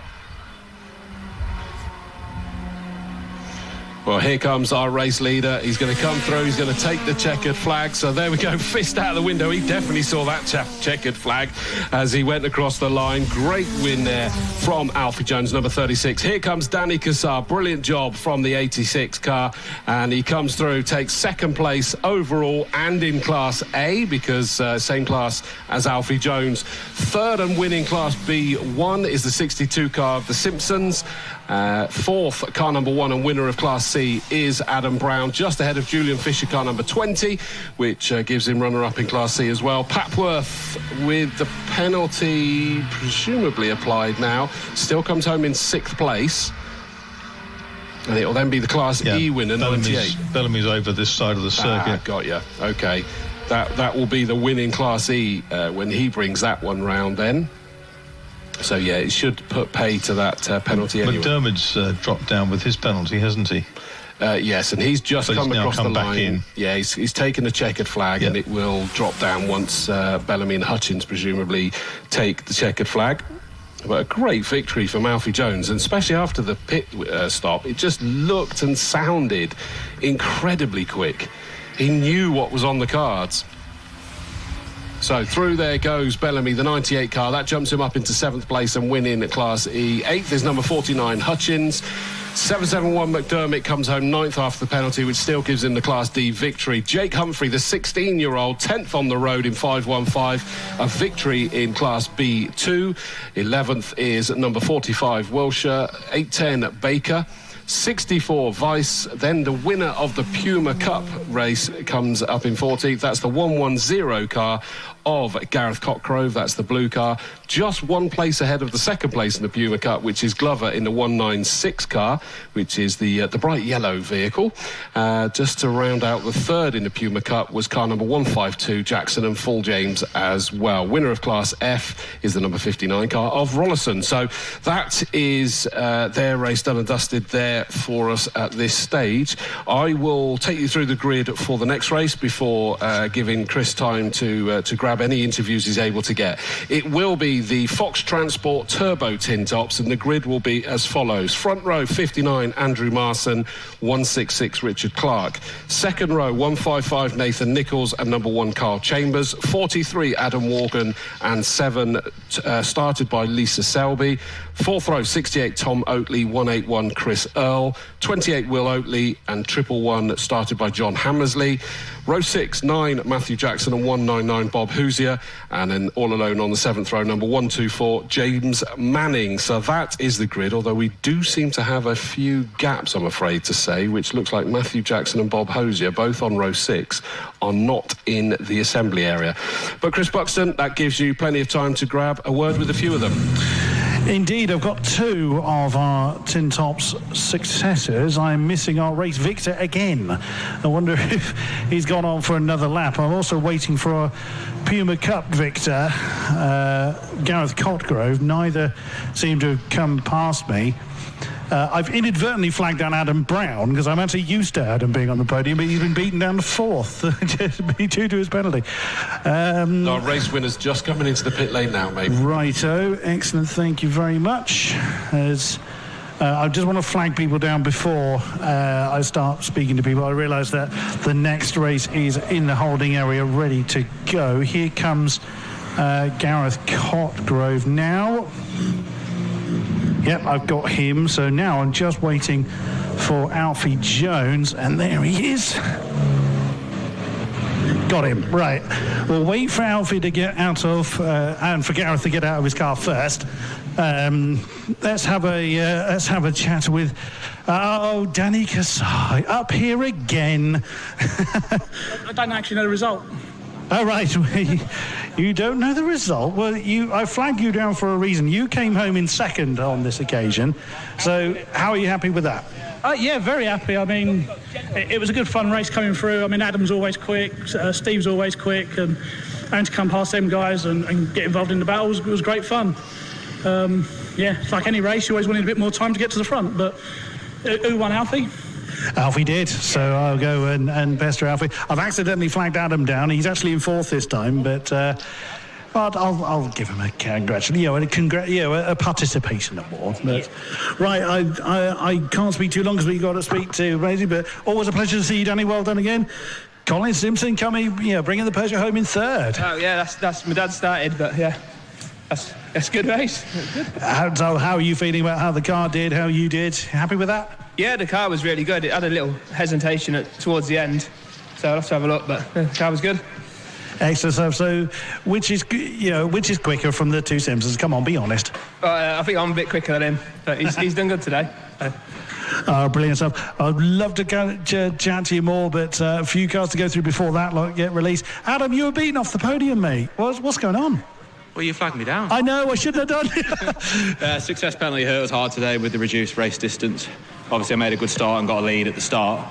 Well, here comes our race leader. He's going to come through. He's going to take the checkered flag. So there we go. Fist out of the window. He definitely saw that checkered flag as he went across the line. Great win there from Alfie Jones, number 36. Here comes Danny Cassar. Brilliant job from the 86 car. And he comes through, takes second place overall and in Class A, because same class as Alfie Jones. Third and winning Class B1 is the 62 car of the Simpsons. Fourth, car number 1 and winner of Class C is Adam Brown, just ahead of Julian Fisher, car number 20, which gives him runner-up in Class C as well. Papworth, with the penalty presumably applied now, still comes home in 6th place. And it'll then be the Class E winner, 98. Bellamy's over this side of the circuit. Got you. OK. That will be the win in Class E when he brings that one round then. So, yeah, it should put pay to that penalty anyway. McDermott's dropped down with his penalty, hasn't he? Yes, and he's just come across the line. In. Yeah, he's taken a checkered flag, and it will drop down once Bellamy and Hutchins presumably take the checkered flag. But a great victory from Alfie Jones, and especially after the pit stop, it just looked and sounded incredibly quick. He knew what was on the cards. So through there goes Bellamy, the 98 car. That jumps him up into 7th place and winning at Class E. 8th is number 49, Hutchins. 771 McDermott comes home 9th after the penalty, which still gives him the Class D victory. Jake Humphrey, the 16-year-old, 10th on the road in 515, a victory in Class B2. 11th is number 45, Wilshire. 810, Baker. 64 Vice, then the winner of the Puma Cup race comes up in 14th. That's the 110 car of Gareth Cotgrove. That's the blue car, just one place ahead of the second place in the Puma Cup, which is Glover in the 196 car, which is the bright yellow vehicle. Just to round out the third in the Puma Cup was car number 152, Jackson and Full James as well. Winner of Class F is the number 59 car of Rollison. So that is their race done and dusted there for us at this stage. I will take you through the grid for the next race before giving Chris time to grab any interviews he's able to get. It will be the Fox Transport Turbo Tin Tops, and the grid will be as follows. Front row 59 Andrew Marson, 166 Richard Clark. Second row 155 Nathan Nichols and number 1 Carl Chambers. 43 Adam Morgan and 7 started by Lisa Selby. Fourth row 68 Tom Oatley, 181 Chris Earl. 28 Will Oatley and 111 started by John Hammersley. Row 6, 9 Matthew Jackson and 199 Bob Hoosier, and then all alone on the 7th row, number 124 James Manning. So that is the grid, although we do seem to have a few gaps, I'm afraid to say, which looks like Matthew Jackson and Bob Hoosier, both on row 6, are not in the assembly area. But Chris Buxton, that gives you plenty of time to grab a word with a few of them. Indeed, I've got 2 of our Tin Tops successors. I'm missing our race victor again. I wonder if he's gone on for another lap. I'm also waiting for our Puma Cup victor, Gareth Cotgrove. Neither seem to have come past me. I've inadvertently flagged down Adam Brown because I'm actually used to Adam being on the podium, but he's been beaten down to 4th due to his penalty. Our race winner's just coming into the pit lane now, mate. Righto, excellent, thank you very much. As I just want to flag people down before I start speaking to people. I realise that the next race is in the holding area, ready to go. Here comes Gareth Cotgrove now. Yep, I've got him. So now I'm just waiting for Alfie Jones, and there he is. Got him. Right. We'll wait for Alfie to get out of, and for Gareth to get out of his car first. Let's have a chat with. Danny Cassar up here again. I don't actually know the result. Oh, right. You don't know the result? Well, I flagged you down for a reason. You came home in 2nd on this occasion. So how are you happy with that? Yeah, very happy. I mean, it was a good fun race coming through. I mean, Adam's always quick, Steve's always quick, and to come past them guys and get involved in the battles was great fun. Yeah, it's like any race, you always wanted a bit more time to get to the front. But who won, Alfie? Alfie did, so I'll go and pester Alfie. I've accidentally flagged Adam down. He's actually in 4th this time, but I'll give him a a participation award. But, right, I can't speak too long because we've got to speak to Rosie, but always a pleasure to see you, Danny. Well done again. Colin Simpson coming, bringing the Peugeot home in 3rd. Oh yeah, that's my dad started, but yeah, that's a good race. Good. So how are you feeling about how the car did, how you did? Happy with that? Yeah, the car was really good. It had a little hesitation towards the end, so I'll have to have a look, but the car was good. Excellent stuff. So, which is quicker from the two Simpsons? Come on, be honest. I think I'm a bit quicker than him, but he's done good today. Brilliant stuff. I'd love to chat to you more, but a few cars to go through before that lot get released. Adam, you were beaten off the podium, mate. What's going on? Well, you flagged me down. I know, I shouldn't have done. Success penalty hurt us hard today with the reduced race distance. Obviously, I made a good start and got a lead at the start,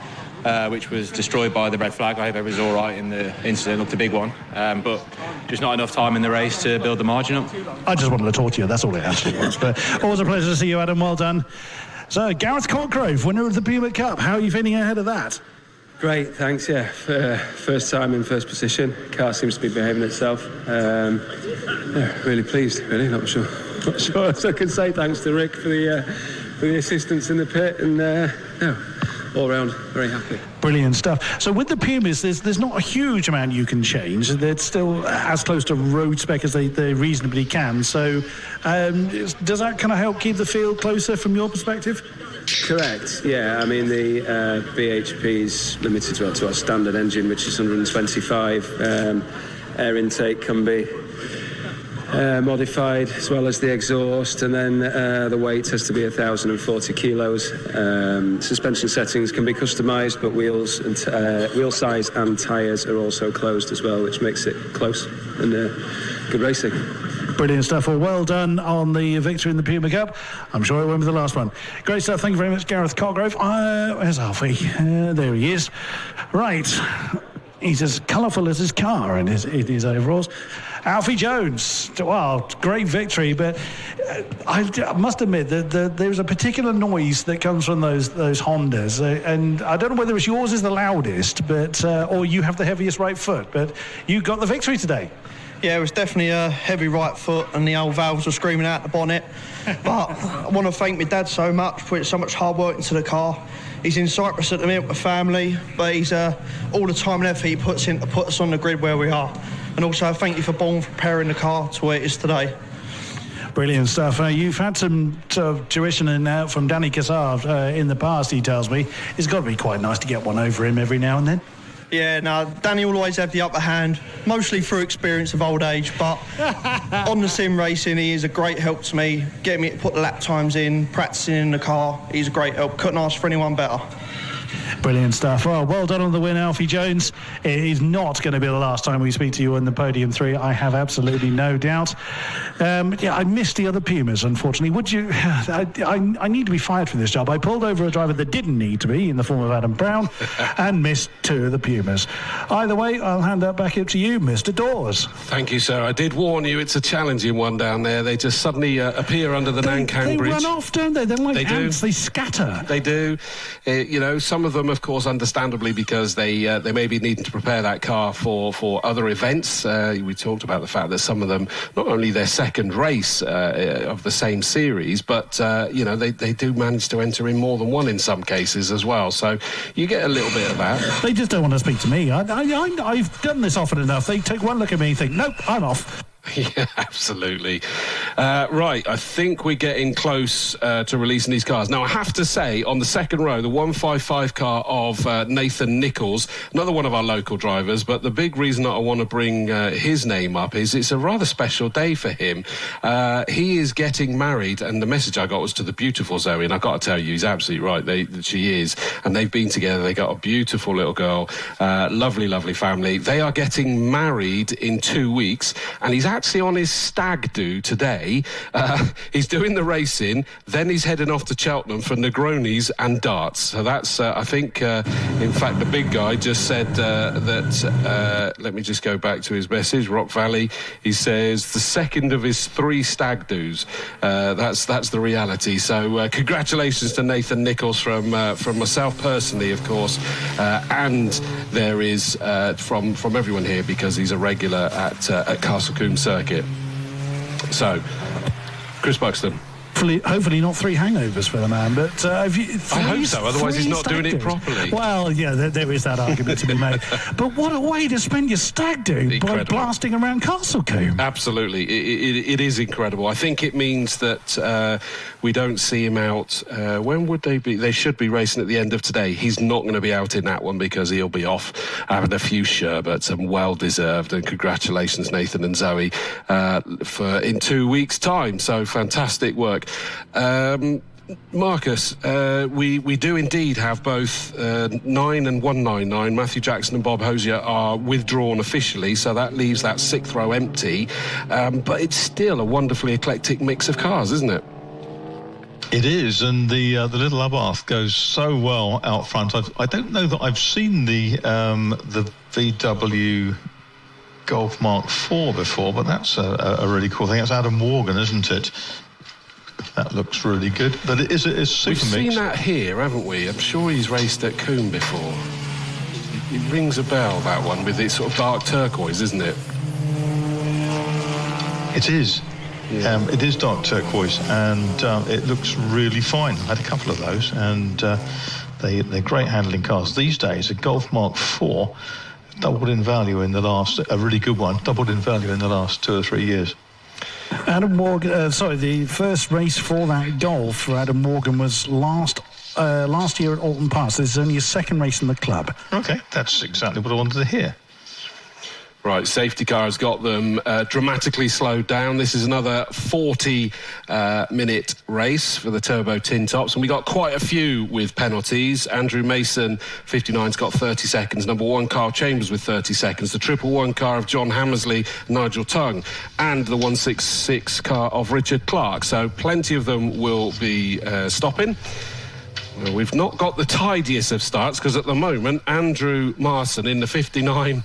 which was destroyed by the red flag. I hope everything was all right in the incident. It looked a big one, but just not enough time in the race to build the margin up. I just wanted to talk to you. That's all it actually was. But always a pleasure to see you, Adam. Well done. So, Gareth Cotgrove, winner of the Puma Cup. How are you feeling ahead of that? Great, thanks, yeah. First time in first position. Car seems to be behaving itself. Really pleased, really. Not sure what I can say. Thanks to Rick for the assistance in the pit, and all round, very happy. Brilliant stuff. So with the Pumas, there's not a huge amount you can change. They're still as close to road spec as they reasonably can. So does that kind of help keep the field closer from your perspective? Correct, yeah. I mean, the BHP is limited to our standard engine, which is 125. Air intake can be modified, as well as the exhaust, and then the weight has to be 1,040 kilos. Suspension settings can be customised, but wheels and wheel size and tyres are also closed as well, which makes it close and good racing. Brilliant stuff. Well done on the victory in the Puma Cup. I'm sure it won't be the last one. Great stuff. Thank you very much, Gareth Cotgrove. Where's Alfie? There he is. Right. He's as colourful as his car in his overalls. Alfie Jones, well, great victory, but I must admit that there's a particular noise that comes from those Hondas, and I don't know whether it's yours is the loudest, but or you have the heaviest right foot, but you got the victory today. Yeah, it was definitely a heavy right foot, and the old valves were screaming out the bonnet. But I want to thank my dad so much for putting so much hard work into the car. He's in Cyprus at the minute with family, but he's all the time and effort he puts in to put us on the grid where we are. And also, thank you for Bourne for preparing the car to where it is today. Brilliant stuff. You've had some sort of tuition from Danny Cassard in the past, he tells me. It's got to be quite nice to get one over him every now and then. Yeah, no, Danny will always have the upper hand, mostly through experience of old age, but on the sim racing, he is a great help to me, getting me to put the lap times in, practicing in the car. He's a great help. Couldn't ask for anyone better. Brilliant stuff. Well done on the win, Alfie Jones. It is not going to be the last time we speak to you on the Podium 3. I have absolutely no doubt. I missed the other Pumas, unfortunately. Would you... I need to be fired for this job. I pulled over a driver that didn't need to be, in the form of Adam Brown, and missed 2 of the Pumas. Either way, I'll hand that back up to you, Mr. Dawes. Thank you, sir. I did warn you, it's a challenging one down there. They just suddenly appear under the Nankang Bridge. They run off, don't they? They're like ants. They scatter. They do. Some of them, of course, understandably, because they may be needing to prepare that car for other events. We talked about the fact that some of them, not only their second race of the same series, but they do manage to enter in more than one in some cases as well. So you get a little bit of that. They just don't want to speak to me. I've done this often enough. They take one look at me and think, nope, I'm off. Yeah, absolutely. Right, I think we're getting close to releasing these cars. Now, I have to say, on the second row, the 155 car of Nathan Nichols, another one of our local drivers, but the big reason that I want to bring his name up is it's a rather special day for him. He is getting married, and the message I got was to the beautiful Zoe, and I've got to tell you, he's absolutely right. She is, and they've been together. They got a beautiful little girl, lovely, lovely family. They are getting married in 2 weeks, and he's actually on his stag do today. today. He's doing the racing, then he's heading off to Cheltenham for Negronis and darts. So that's, I think, in fact, the big guy just said that, let me just go back to his message, Rock Valley. He says the second of his 3 stag do's. That's the reality. So congratulations to Nathan Nichols from myself personally, of course, and there is from everyone here, because he's a regular at Castle Combe Circuit. So, Chris Buxton. Hopefully not 3 hangovers for the man, but have you, I hope so, otherwise he's not doing it properly. Well, yeah, there is that argument to be made. But what a way to spend your stag do by blasting around Castle Combe. Absolutely, it is incredible. I think it means that we don't see him out. When would they be? They should be racing at the end of today. He's not going to be out in that one because he'll be off having a few sherbets, and well deserved. And congratulations, Nathan and Zoe, for in 2 weeks' time. So fantastic work. Marcus, we do indeed have both 9 and 199. Matthew Jackson and Bob Hosier are withdrawn officially, so that leaves that 6th row empty. But it's still a wonderfully eclectic mix of cars, isn't it? It is, and the little Abarth goes so well out front. I don't know that I've seen the VW Golf Mark IV before, but that's a really cool thing. That's Adam Morgan, isn't it? That looks really good, but it is super We've mix. seen that here, haven't we? I'm sure he's raced at Combe before. It rings a bell, that one, with its sort of dark turquoise, isn't it? It is. Yeah. It is dark turquoise, and it looks really fine. I had a couple of those, and they're great handling cars. These days, a Golf Mark IV doubled in value in the last, a really good one, doubled in value in the last 2 or 3 years. Adam Morgan, the first race for that Golf for Adam Morgan was last year at Alton Pass. This is only his 2nd race in the club. Okay, that's exactly what I wanted to hear. Right, safety car has got them dramatically slowed down. This is another 40-minute race for the turbo tin tops, and we got quite a few with penalties. Andrew Mason, 59's got 30 seconds. Number 1, Carl Chambers with 30 seconds. The 111 car of John Hammersley, Nigel Tongue, and the 166 car of Richard Clark. So plenty of them will be stopping. Well, we've not got the tidiest of starts, because at the moment Andrew Marson in the 59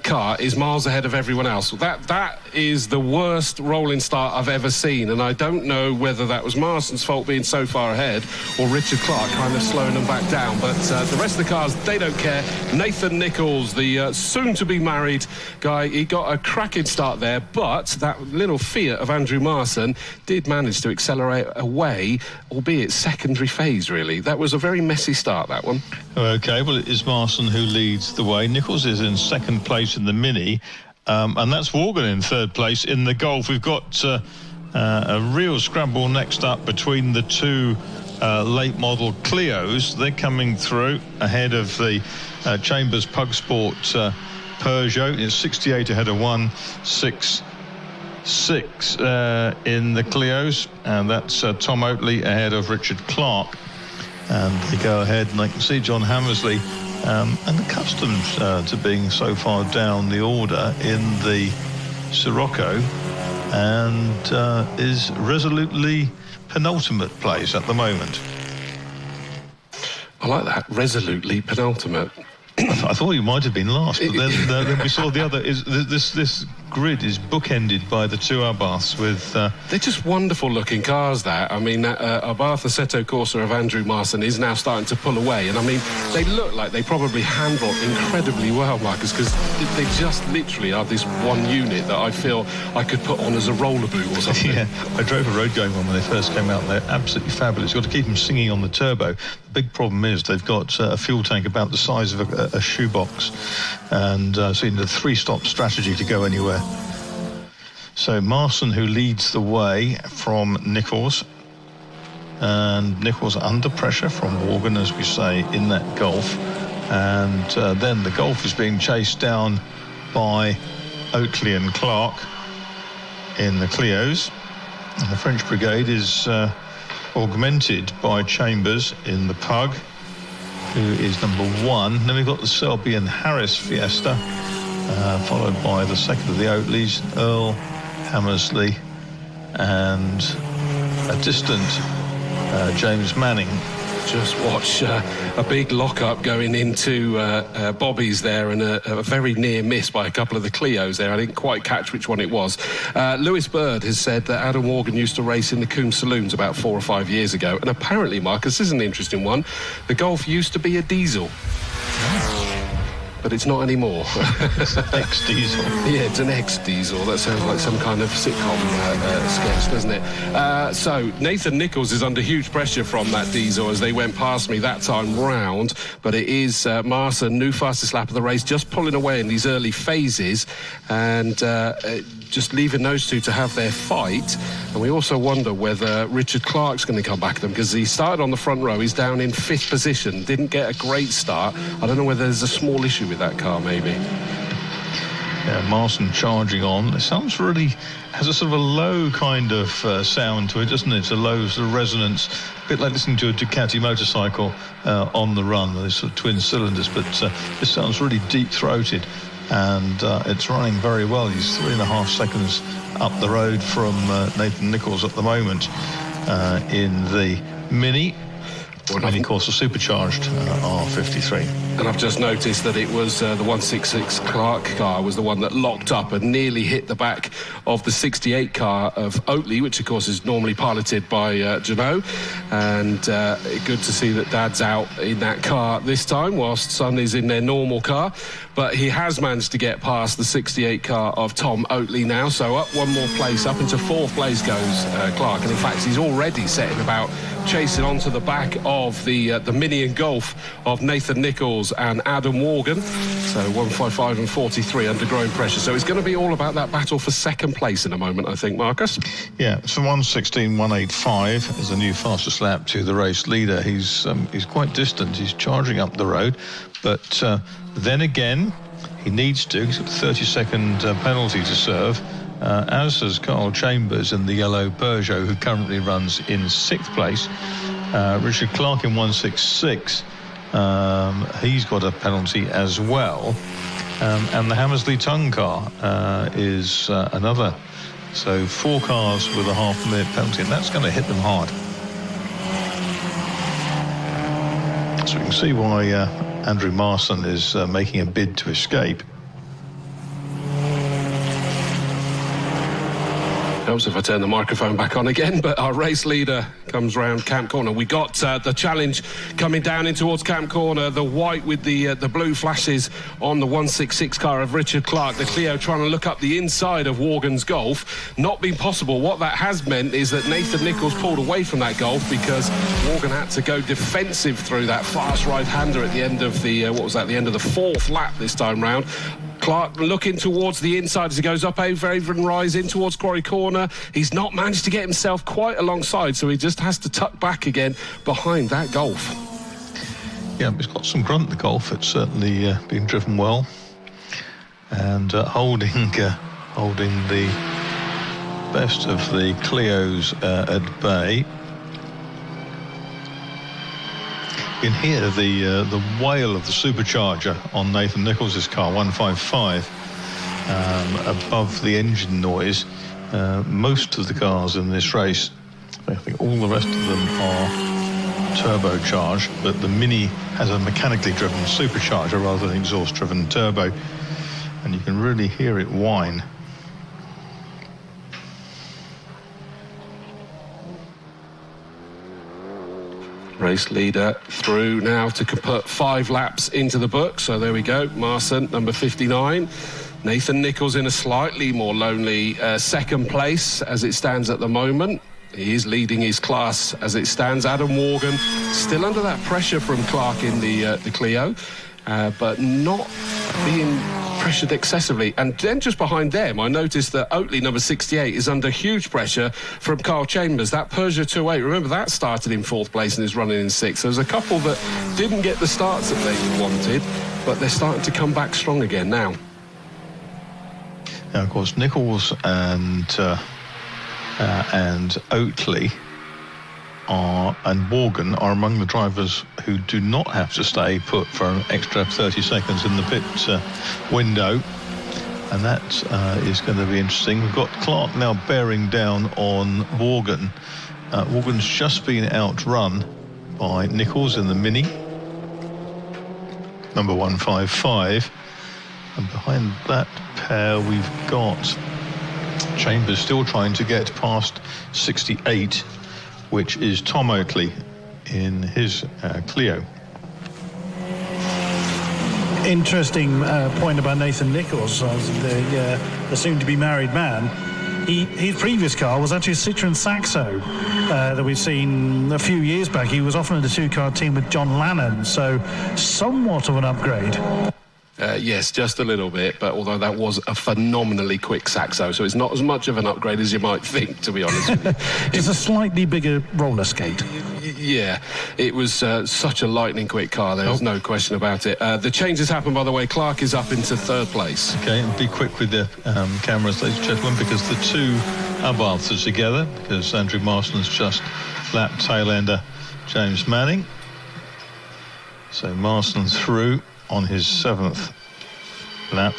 car is miles ahead of everyone else. That is the worst rolling start I've ever seen, and I don't know whether that was Marson's fault being so far ahead or Richard Clark kind of slowing them back down. But the rest of the cars, they don't care. Nathan Nichols, the soon-to-be married guy, he got a cracking start there, but that little Fiat of Andrew Marson did manage to accelerate away, albeit secondary phase, really. That was a very messy start, that one. Okay, well, it is Marson who leads the way. Nichols is in 2nd place in the Mini, and that's Morgan in 3rd place in the Golf. We've got a real scramble next up between the 2 late model Clios. They're coming through ahead of the Chambers Pug Sport Peugeot. It's 68 ahead of 166 in the Clios, and that's Tom Oatley ahead of Richard Clark. And they go ahead, and they can see John Hammersley, and accustomed to being so far down the order in the Sirocco, and is resolutely penultimate place at the moment. I like that, resolutely penultimate. I thought you might have been last, but then we saw the other. This grid is bookended by the 2 Abarths with... They're just wonderful-looking cars, that. I mean, that Abarth Assetto Corsa of Andrew Marson is now starting to pull away, and I mean, they look like they probably handle incredibly well, Marcus, because they just literally are this one unit that I feel I could put on as a roller boot or something. Yeah, I drove a road-going one when they first came out. They're absolutely fabulous. You've got to keep them singing on the turbo. The big problem is they've got a fuel tank about the size of a shoebox, and so you need a 3-stop strategy to go anywhere. So Marson, who leads the way from Nichols, and Nichols under pressure from Morgan, as we say, in that Golf, and then the Golf is being chased down by Oatley and Clark in the Clios, and the French Brigade is augmented by Chambers in the Pug, who is number 1. Then we've got the Selby and Harris Fiesta, followed by the second of the Oatleys, Earl, Hammersley and a distant James Manning. Just watch a big lock-up going into Bobby's there, and a very near miss by a couple of the Clios there. I didn't quite catch which one it was. Lewis Bird has said that Adam Morgan used to race in the Combe Saloons about 4 or 5 years ago, and apparently, Marcus, this is an interesting one, the Golf used to be a diesel. But it's not anymore. It's an ex-diesel. Yeah, it's an ex-diesel. That sounds like some kind of sitcom sketch, doesn't it? So Nathan Nichols is under huge pressure from that diesel as they went past me that time round. But it is Marson, new fastest lap of the race, just pulling away in these early phases and just leaving those two to have their fight. And we also wonder whether Richard Clark's going to come back to them, because he started on the front row. He's down in 5th position. Didn't get a great start. I don't know whether there's a small issue with that car, maybe. Yeah, Marson charging on. It sounds really, has a sort of a low kind of sound to it, doesn't it? It's a low sort of resonance, a bit like listening to a Ducati motorcycle on the run, with sort of twin cylinders, but this sounds really deep-throated, and it's running very well. He's 3.5 seconds up the road from Nathan Nichols at the moment in the Mini. Mini, of course, a supercharged R53. And I've just noticed that it was the 166 Clark car was the one that locked up and nearly hit the back of the 68 car of Oatley, which, of course, is normally piloted by Janot. And good to see that Dad's out in that car this time, whilst Son is in their normal car. But he has managed to get past the 68 car of Tom Oatley now. So up one more place, up into 4th place goes Clark. And in fact, he's already setting about chasing onto the back of the Mini and Golf of Nathan Nichols and Adam Morgan. So 155 and 43 under growing pressure. So it's going to be all about that battle for 2nd place in a moment, I think, Marcus. Yeah, so 1:16.185 is the new fastest lap to the race leader. He's quite distant. He's charging up the road, but then again, he needs to. He's got a 30-second penalty to serve. As has Carl Chambers in the yellow Peugeot, who currently runs in 6th place. Richard Clark in 166. He's got a penalty as well. And the Hammersley Tongue car is another. So 4 cars with a half-minute penalty, and that's going to hit them hard. So we can see why Andrew Marson is making a bid to escape. Helps if I turn the microphone back on again, but our race leader comes round Camp Corner. We got the challenge coming down in towards Camp Corner, the white with the blue flashes on the 166 car of Richard Clark, the Clio trying to look up the inside of Morgan's Golf. Not been possible. What that has meant is that Nathan Nichols pulled away from that Golf because Morgan had to go defensive through that fast right-hander at the end of the, the end of the 4th lap this time round. Clark looking towards the inside as he goes up over Avon Rise in towards Quarry Corner. He's not managed to get himself quite alongside, so he just has to tuck back again behind that Golf. Yeah, it's got some grunt, the Golf. It's certainly been driven well. And holding the best of the Clios at bay. You can hear the wail of the supercharger on Nathan Nichols' car, 155, above the engine noise. Most of the cars in this race, I think all the rest of them are turbocharged, but the Mini has a mechanically driven supercharger rather than exhaust-driven turbo, and you can really hear it whine. Race leader through now to put 5 laps into the book. So there we go. Marson, number 59. Nathan Nichols in a slightly more lonely 2nd place as it stands at the moment. He is leading his class as it stands. Adam Morgan still under that pressure from Clark in the Clio, but not being pressured excessively. And then just behind them, I noticed that Oatley, number 68, is under huge pressure from Carl Chambers. That Peugeot 208, remember, that started in 4th place and is running in 6th. There's a couple that didn't get the starts that they wanted, but they're starting to come back strong again now. Now, of course, Nichols and Oatley and Morgan are among the drivers who do not have to stay put for an extra 30 seconds in the pit window. and that is going to be interesting. We've got Clark now bearing down on Morgan. Morgan's just been outrun by Nichols in the Mini, number 155, and behind that pair we've got Chambers still trying to get past 68, which is Tom Oakley in his Clio. Interesting point about Nathan Nichols, the soon-to-be married man. His previous car was actually a Citroen Saxo that we've seen a few years back. He was often in a two-car team with John Lannon, so somewhat of an upgrade. Yes, just a little bit, but although that was a phenomenally quick Saxo, so it's not as much of an upgrade as you might think, to be honest with you. It's a slightly bigger roller skate. Yeah, it was such a lightning quick car, there's no question about it. The changes happened, by the way. Clark is up into third place. Okay, and be quick with the cameras, ladies and gentlemen, because the two Abarths are together, because Andrew Marston's just lapped tail-ender James Manning. So Marston through on his 7th lap.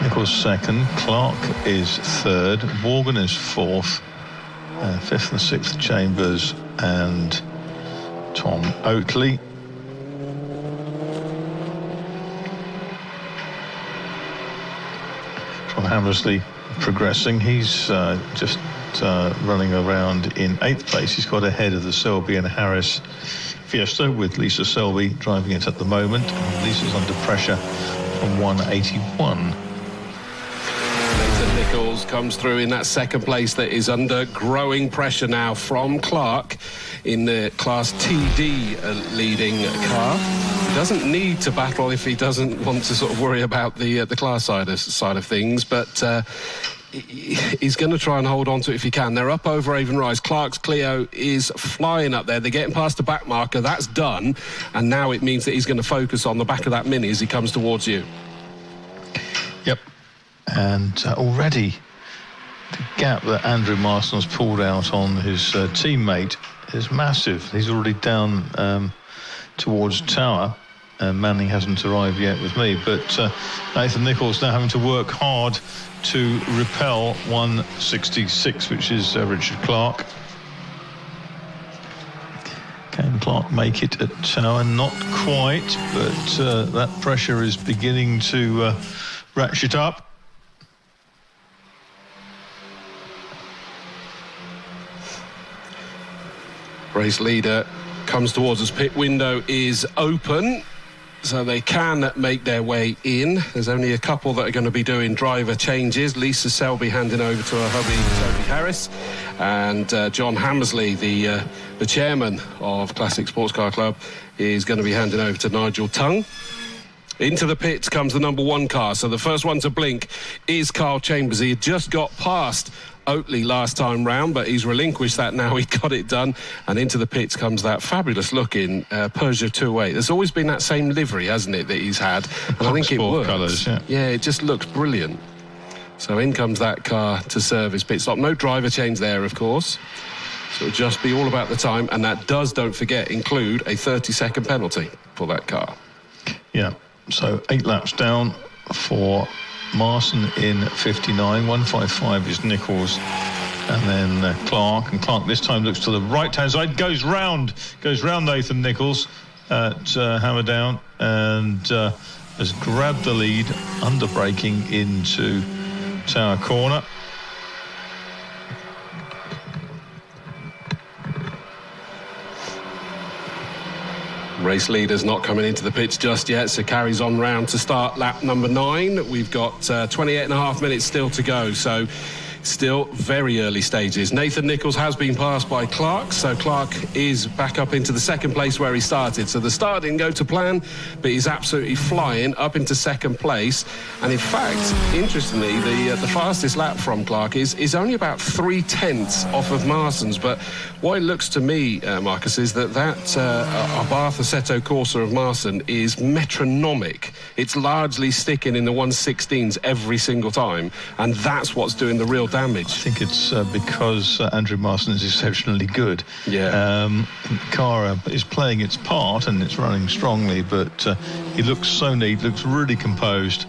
Nichols second, Clark is third, Morgan is fourth, 5th and 6th Chambers and Tom Oakley. John Hammersley progressing, he's just running around in 8th place. He's got ahead of the Selby and Harris Fiesta, with Lisa Selby driving it at the moment, and Lisa's under pressure from 181. Nathan Nichols comes through in that second place that is under growing pressure now from Clark in the Class TD leading car. He doesn't need to battle if he doesn't want to sort of worry about the class side of things, but he's going to try and hold on to it if he can. They're up over Avon Rise. Clark's Clio is flying up there. They're getting past the back marker. That's done. And now it means that he's going to focus on the back of that Mini as he comes towards you. Yep. And already the gap that Andrew Marston's pulled out on his teammate is massive. He's already down towards Tower. Manning hasn't arrived yet with me. But Nathan Nichols now having to work hard to repel 166, which is Richard Clark. Can Clark make it at Tower? Not quite, but that pressure is beginning to ratchet up. Race leader comes towards us. Pit window is open, so they can make their way in. There's only a couple that are going to be doing driver changes. Lisa Selby handing over to her hubby, Sophie Harris, and John Hammersley, the chairman of Classic Sports Car Club, is going to be handing over to Nigel Tongue. Into the pits comes the number 1 car. So the first one to blink is Carl Chambers. He had just got past Oakley last time round, but he's relinquished that now. He got it done, and into the pits comes that fabulous looking Peugeot 208. There's always been that same livery, hasn't it, that he's had, and I think it works. Colours, yeah, it just looks brilliant. So in comes that car to serve his pit stop. No driver change there, of course, so it'll just be all about the time, and that does, don't forget, include a 30-second penalty for that car. Yeah, so 8 laps down for Marston in 59, 155 is Nichols, and then Clark, and Clark this time looks to the right-hand side, goes round Nathan Nichols at Hammerdown, and has grabbed the lead, under braking into Tower Corner. Race leader's not coming into the pits just yet, so carries on round to start lap number 9. We've got 28.5 minutes still to go, so still very early stages. Nathan Nichols has been passed by Clark, so Clark is back up into the second place where he started. So the start didn't go to plan, but he's absolutely flying up into second place. And in fact, interestingly, the fastest lap from Clark is only about 0.3 off of Marston's. But what it looks to me, Marcus, is that Abarth Assetto Corsa of Marston is metronomic. It's largely sticking in the 116s every single time, and that's what's doing the real damage? I think it's because Andrew Marston is exceptionally good. Yeah. The car is playing its part and it's running strongly, but he looks so neat, looks really composed,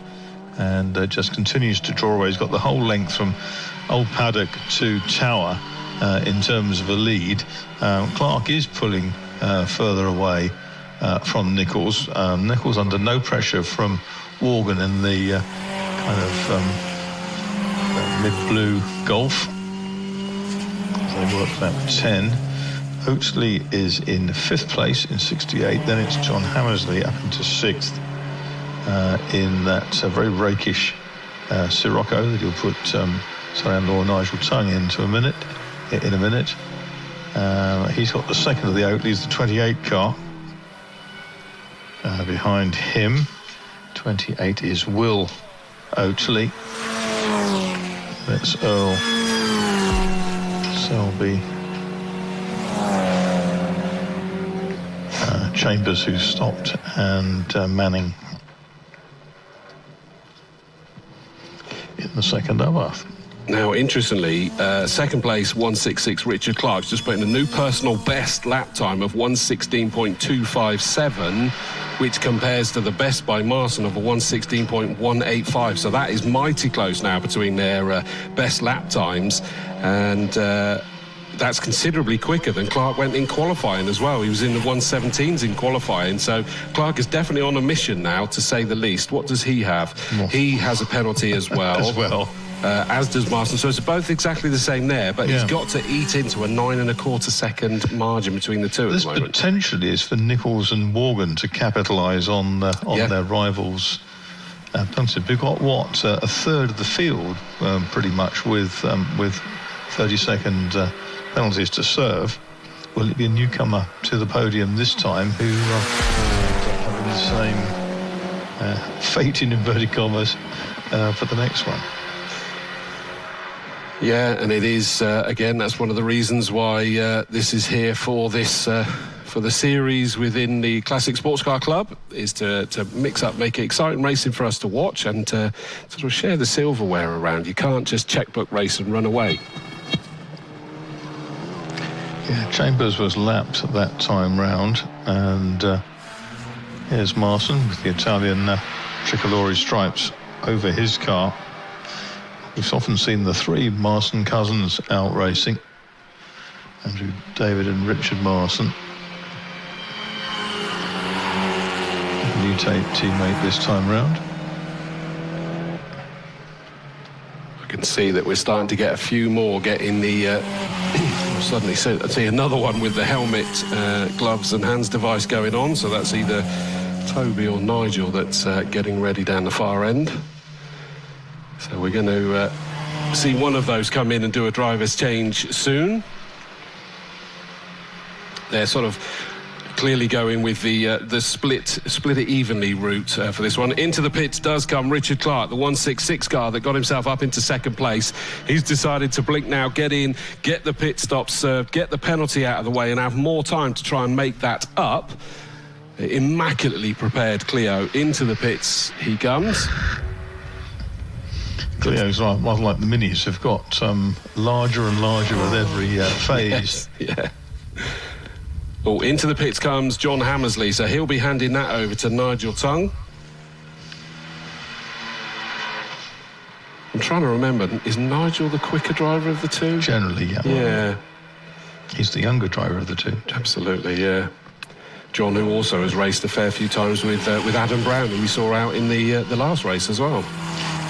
and just continues to draw away. He's got the whole length from Old Paddock to Tower in terms of a lead. Clark is pulling further away from Nichols. Nichols under no pressure from Morgan in the kind of mid-blue Golf. They work about 10. Oatley is in 5th place in 68. Then it's John Hammersley up into 6th in that very rakish Sirocco that he'll put son-in-law Nigel Tongue in a minute. He's got the second of the Oatleys, the 28 car. Behind him, 28 is Will Oatley. That's Earl Selby. Chambers, who stopped, and Manning in the second over. Now, interestingly, second place, 166, Richard Clark's just put in a new personal best lap time of 1:16.257, which compares to the best by Marston of a 1:16.185. So that is mighty close now between their best lap times, and that's considerably quicker than Clark went in qualifying as well. He was in the 1:17s in qualifying, so Clark is definitely on a mission now, to say the least. What does he have? He has a penalty as well. As does Marston, so it's both exactly the same there, but he's got to eat into a 9.25 second margin between the two at the moment. This potentially is for Nichols and Morgan to capitalise on their rivals' penalties. We've got, a third of the field, pretty much, with 30-second penalties to serve. Will it be a newcomer to the podium this time who having the same fate, in inverted commas, for the next one? Yeah, and it is, again, that's one of the reasons why this is here for this, for the series within the Classic Sports Car Club, is to mix up, make it exciting racing for us to watch, and to sort of share the silverware around. You can't just checkbook race and run away. Yeah, Chambers was lapped that time round, and here's Marston with the Italian tricolore stripes over his car. We've often seen the three Marston cousins out racing. Andrew David and Richard Marston. New teammate this time round. I can see that we're starting to get a few more getting the... suddenly see another one with the helmet, gloves and hands device going on. So that's either Toby or Nigel that's getting ready down the far end. So we're going to see one of those come in and do a driver's change soon. They're sort of clearly going with the split it evenly route for this one. Into the pits does come Richard Clark, the 166 car that got himself up into second place. He's decided to blink now, get in, get the pit stop served, get the penalty out of the way, and have more time to try and make that up. Immaculately prepared Clio. Into the pits he comes. Clio's rather like the Minis, have got larger and larger with every phase. Yes, yeah. Oh, into the pits comes John Hammersley, so he'll be handing that over to Nigel Tongue. I'm trying to remember, is Nigel the quicker driver of the two? Generally, yeah. Yeah. He's the younger driver of the two. Absolutely, yeah. John, who also has raced a fair few times with Adam Brown, who we saw out in the last race as well.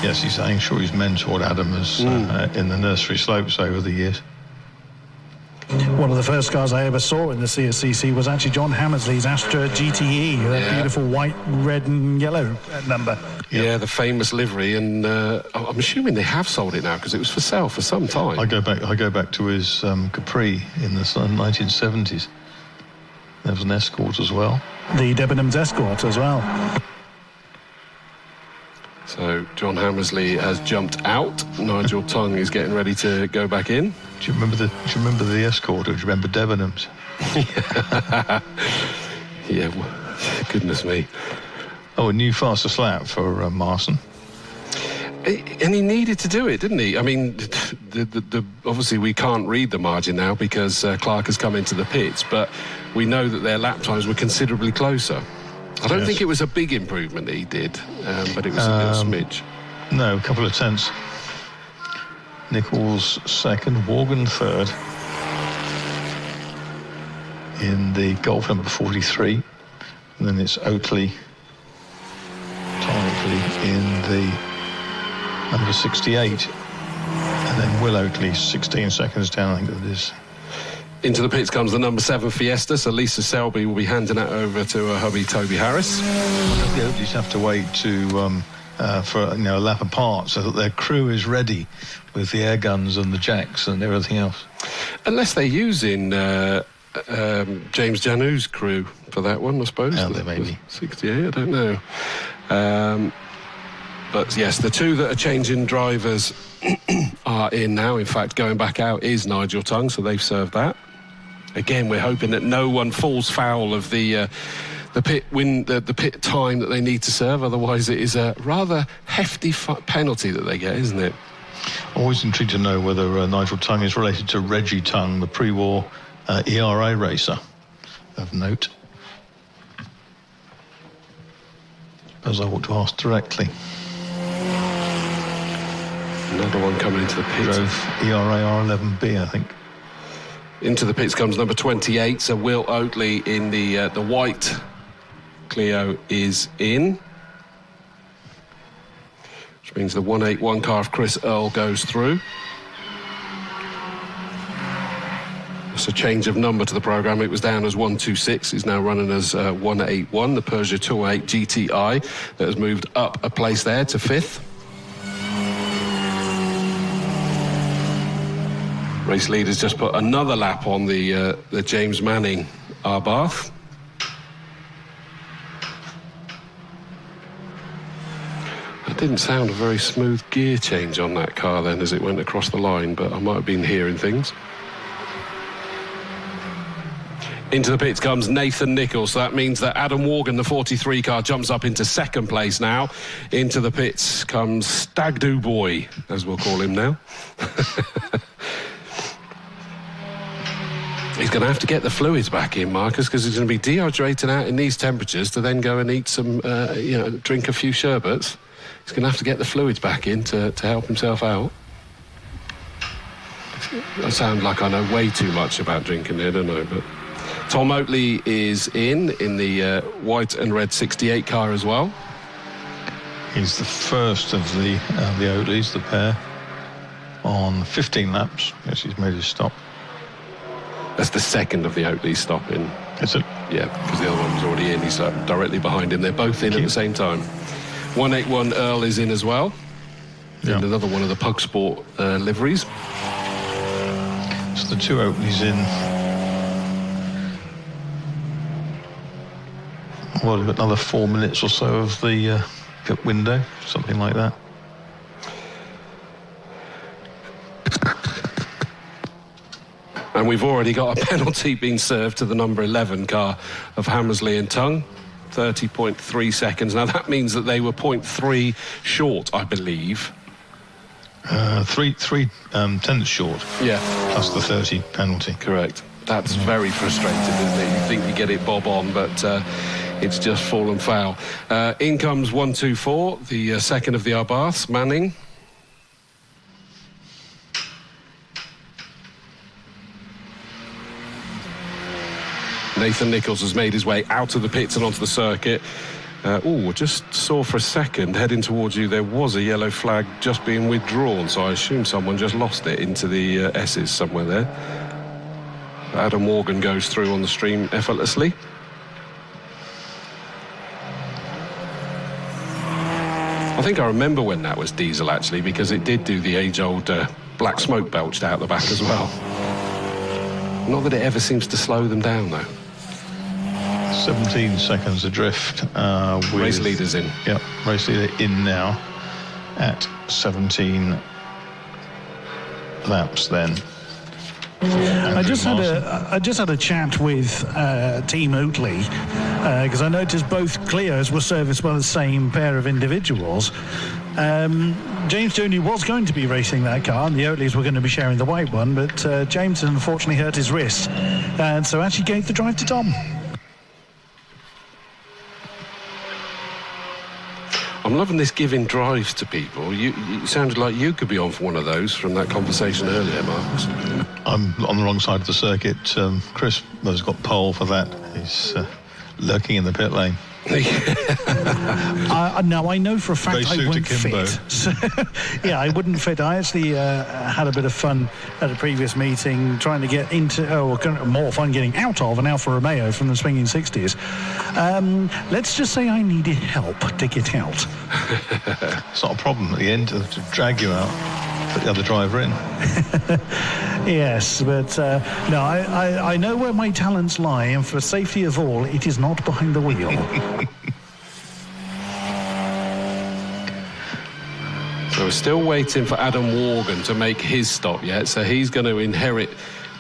Yes, he's mentored Adam as, in the nursery slopes over the years. One of the first cars I ever saw in the CSCC was actually John Hammersley's Astra GTE, that beautiful white, red and yellow number. Yeah, the famous livery, and I'm assuming they have sold it now because it was for sale for some time. I go back to his Capri in the 1970s. There was an Escort as well. The Debenhams Escort as well. So John Hammersley has jumped out. Nigel Tongue is getting ready to go back in. Do you remember the Escort, or do you remember Debenhams? Yeah, goodness me. Oh, a new fastest lap for Marston. And he needed to do it, didn't he? I mean, obviously we can't read the margin now because Clark has come into the pits, but we know that their lap times were considerably closer. I don't think it was a big improvement that he did, but it was a little smidge. No, a couple of tenths. Nichols second, Morgan third. In the Golf number 43. And then it's Oatley, Tom Oatley in the number 68. And then Will Oatley, 16 seconds down, I think that is. Into the pits comes the number 7 Fiesta, so Lisa Selby will be handing that over to her hubby Toby Harris. The Oatleys have to wait for a lap apart so that their crew is ready with the air guns and the jacks and everything else. Unless they're using James Janu's crew for that one, I suppose. Yeah, they may be. 68, I don't know. But yes, the two that are changing drivers are in now. In fact, going back out is Nigel Tongue, so they've served that. Again, we're hoping that no one falls foul of the pit time that they need to serve. Otherwise, it is a rather hefty penalty that they get, isn't it? Always intrigued to know whether Nigel Tongue is related to Reggie Tongue, the pre-war ERA racer of note. As I ought to ask directly. Another one coming into the pits. Drove ERA R11B, I think. Into the pits comes number 28, so Will Oatley in the white Clio is in. Which means the 181 car of Chris Earl goes through. It's a change of number to the programme. It was down as 126. It's now running as 181, the Peugeot 208 GTI that has moved up a place there to 5th. Race leaders just put another lap on the James Manning Arbath. That didn't sound a very smooth gear change on that car then as it went across the line, but I might have been hearing things. Into the pits comes Nathan Nichols, so that means that Adam Morgan, the 43 car, jumps up into 2nd place now. Into the pits comes Stagdo Boy, as we'll call him now. He's going to have to get the fluids back in, Marcus, because he's going to be dehydrated out in these temperatures to then go and eat some, drink a few sherbets. He's going to have to get the fluids back in to help himself out. I sound like I know way too much about drinking here, don't I? But Tom Oatley is in the white and red 68 car as well. He's the first of the Oatleys, the pair, on 15 laps. Yes, he's made his stop. That's the second of the Oatleys stopping. Is it? Yeah, because the other one was already in. He's directly behind him. They're both in at the same time. 181 Earl is in as well. Yeah. And another one of the Pug Sport liveries. So the two Oatleys in. Well, we've got another 4 minutes or so of the pit window, something like that. And we've already got a penalty being served to the number 11 car of Hammersley and Tongue, 30.3 seconds. Now, that means that they were 0.3 short, I believe. Three tenths short. Yeah. Plus the 30 penalty. Correct. That's very frustrating, isn't it? You think you get it bob on, but it's just fallen foul. In comes 124, the second of the Arbaths, Manning. Nathan Nichols has made his way out of the pits and onto the circuit. Just saw for a second, heading towards you, there was a yellow flag just being withdrawn, so I assume someone just lost it into the S's somewhere there. Adam Morgan goes through on the stream effortlessly. I think I remember when that was diesel, actually, because it did do the age-old black smoke belched out the back as well. Not that it ever seems to slow them down, though. 17 seconds adrift. With race leaders in. Yep, race leader in now at 17 laps then. I just had a chat with Team Oatley because I noticed both Clios were serviced by the same pair of individuals, James Dooney was going to be racing that car, and the Oatleys were going to be sharing the white one, but James unfortunately hurt his wrist, and so actually gave the drive to Tom. I'm loving this giving drives to people. You sounded like you could be on for one of those from that conversation earlier, Marcus. I'm on the wrong side of the circuit. Chris has got pole for that. He's lurking in the pit lane. Now I know for a fact I won't Combe. fit. So, yeah, I wouldn't fit. I actually had a bit of fun at a previous meeting trying to get into, more fun getting out of an Alfa Romeo from the swinging 60s. Let's just say I needed help to get out. It's not a problem at the end to drag you out, put the other driver in. Yes, but no, I know where my talents lie, and for safety of all, it is not behind the wheel. So we're still waiting for Adam Morgan to make his stop yet, so he's going to inherit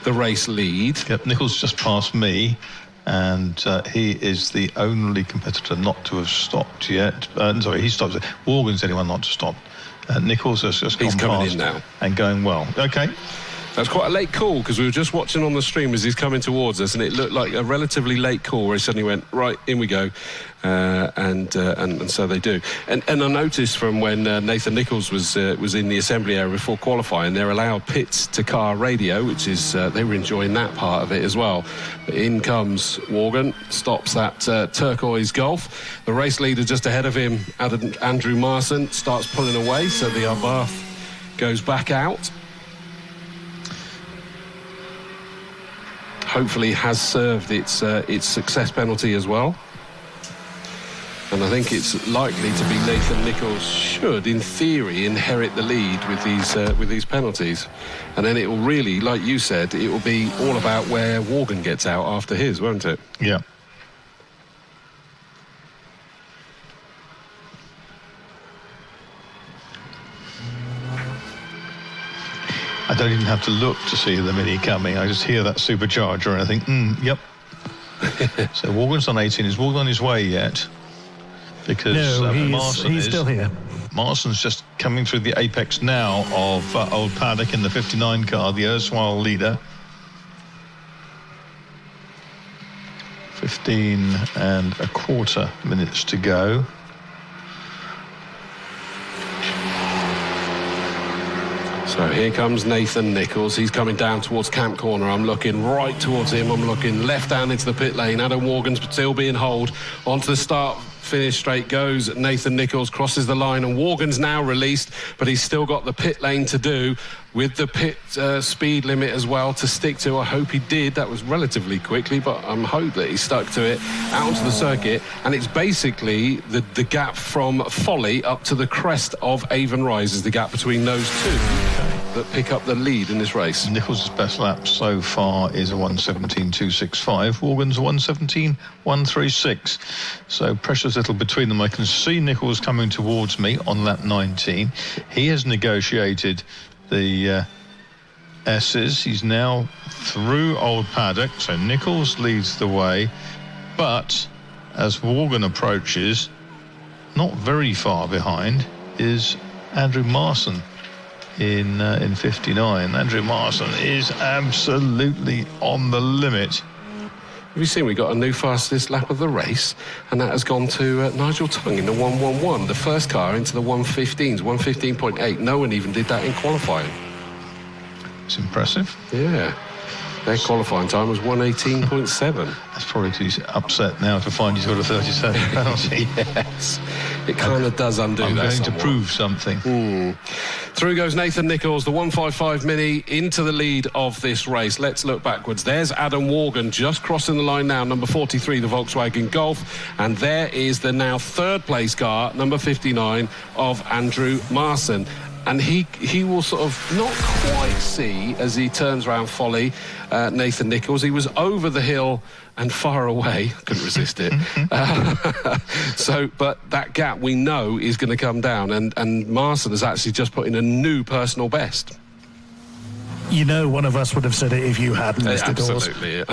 the race lead. Yep, Nichols just passed me, and he is the only competitor not to have stopped yet. Sorry, he stopped. Morgan's the only one not to stop. Nichols has just gone coming past in now and going well. Okay. That's quite a late call, because we were just watching on the stream as he's coming towards us, and it looked like a relatively late call where he suddenly went, right, in we go, and so they do. And I noticed from when Nathan Nichols was in the assembly area before qualifying, they're allowed pits to car radio, which is they were enjoying that part of it as well. But in comes Morgan, stops that turquoise Golf. The race leader just ahead of him, Andrew Marson, starts pulling away, so the Abarth goes back out. Hopefully has served its success penalty as well, and I think it's likely to be Nathan Nichols should, in theory, inherit the lead with these penalties, and then it will really, like you said, it will be all about where Morgan gets out after his, won't it? Yeah. I don't even have to look to see the Mini coming. I just hear that supercharger and I think, yep. So Morgan's on 18. Is Morgan on his way yet? Because no, Marson he's still here. Marson's just coming through the apex now of Old Paddock in the 59 car, the erstwhile leader. 15 and a quarter minutes to go. So here comes Nathan Nichols. He's coming down towards Camp Corner. I'm looking right towards him. I'm looking left down into the pit lane. Adam Morgan's still being holed. Onto the start-finish straight goes Nathan Nichols, crosses the line, and Morgan's now released, but he's still got the pit lane to do with the pit speed limit as well to stick to. I hope he did. That was relatively quickly, but I hope that he stuck to it out onto the circuit. And it's basically the gap from Folly up to the crest of Avon Rise is the gap between those two that pick up the lead in this race. Nichols' best lap so far is a 1:17.265. Morgan's a 1:17.136. So precious little between them. I can see Nichols coming towards me on lap 19. He has negotiated the S's. He's now through Old Paddock, so Nichols leads the way, but as Morgan approaches, not very far behind is Andrew Marson in 59. Andrew Marson is absolutely on the limit. Have you seen we got a new fastest lap of the race, and that has gone to Nigel Tongue in the 1:11, the first car into the 1:15s, 1:15.8. No one even did that in qualifying. It's impressive. Yeah. Their qualifying time was 1:18.7. That's probably too upset now to find he's got a 30-second penalty. Yes. It kind of does undo I'm that going somewhat. to prove something. Through goes Nathan Nichols, the 155 Mini, into the lead of this race. Let's look backwards. There's Adam Morgan just crossing the line now, number 43, the Volkswagen Golf. And there is the now third place car, number 59, of Andrew Marson. And he will sort of not quite see, as he turns around Folly, Nathan Nichols. He was over the hill and far away. Couldn't resist it. But that gap we know is going to come down. And Marson has actually just put in a new personal best. You know, one of us would have said it if you hadn't, Mr. Dawes. Absolutely.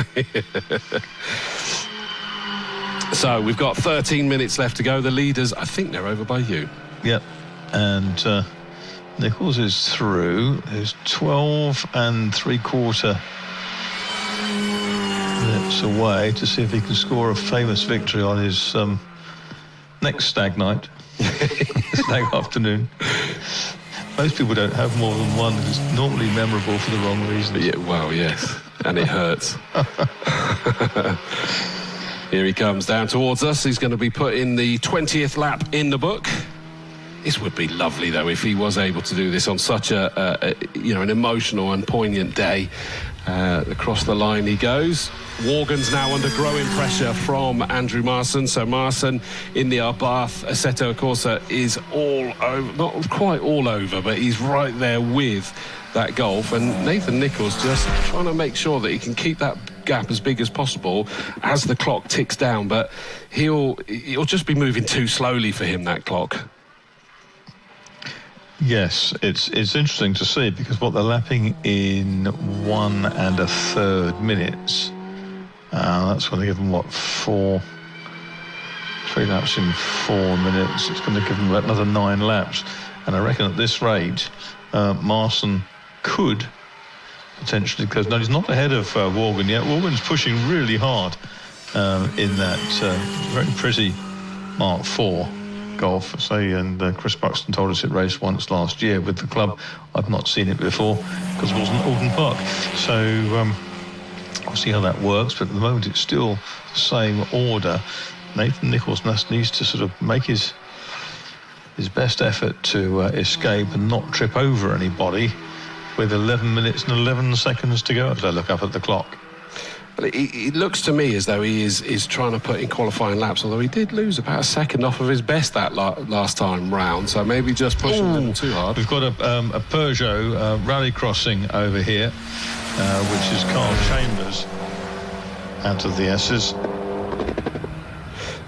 So we've got 13 minutes left to go. The leaders, I think they're over by you. Yep. and Nichols is through. There's 12 3/4 minutes away to see if he can score a famous victory on his next stag night, stag afternoon. Most people don't have more than one. It's normally memorable for the wrong reasons. Yeah, well, yes, and it hurts. Here he comes down towards us. He's going to be put in the 20th lap in the book. This would be lovely, though, if he was able to do this on such an emotional and poignant day. Across the line he goes. Morgan's now under growing pressure from Andrew Marson. So Marson in the Arbath Assetto Corsa is all over, not quite all over, but he's right there with that Golf. And Nathan Nichols just trying to make sure that he can keep that gap as big as possible as the clock ticks down. But he'll just be moving too slowly for him, that clock. Yes, it's interesting to see, because what they're lapping in 1 1/3 minutes. That's going to give them, 3 laps in 4 minutes. It's going to give them another 9 laps. And I reckon at this rate, Marson could potentially, because no, he's not ahead of Morgan yet. Morgan's pushing really hard in that very pretty Mark IV Golf, and Chris Buxton told us it raced once last year with the club. I've not seen it before because it wasn't Alden Park. So I'll see how that works, but at the moment it's still the same order. Nathan Nichols needs to sort of make his best effort to escape and not trip over anybody with 11 minutes and 11 seconds to go as I look up at the clock. Well, it looks to me as though he is trying to put in qualifying laps, although he did lose about a second off of his best that last time round, so maybe just pushing a little too hard. We've got a Peugeot rally crossing over here, which is Carl Chambers out of the S's.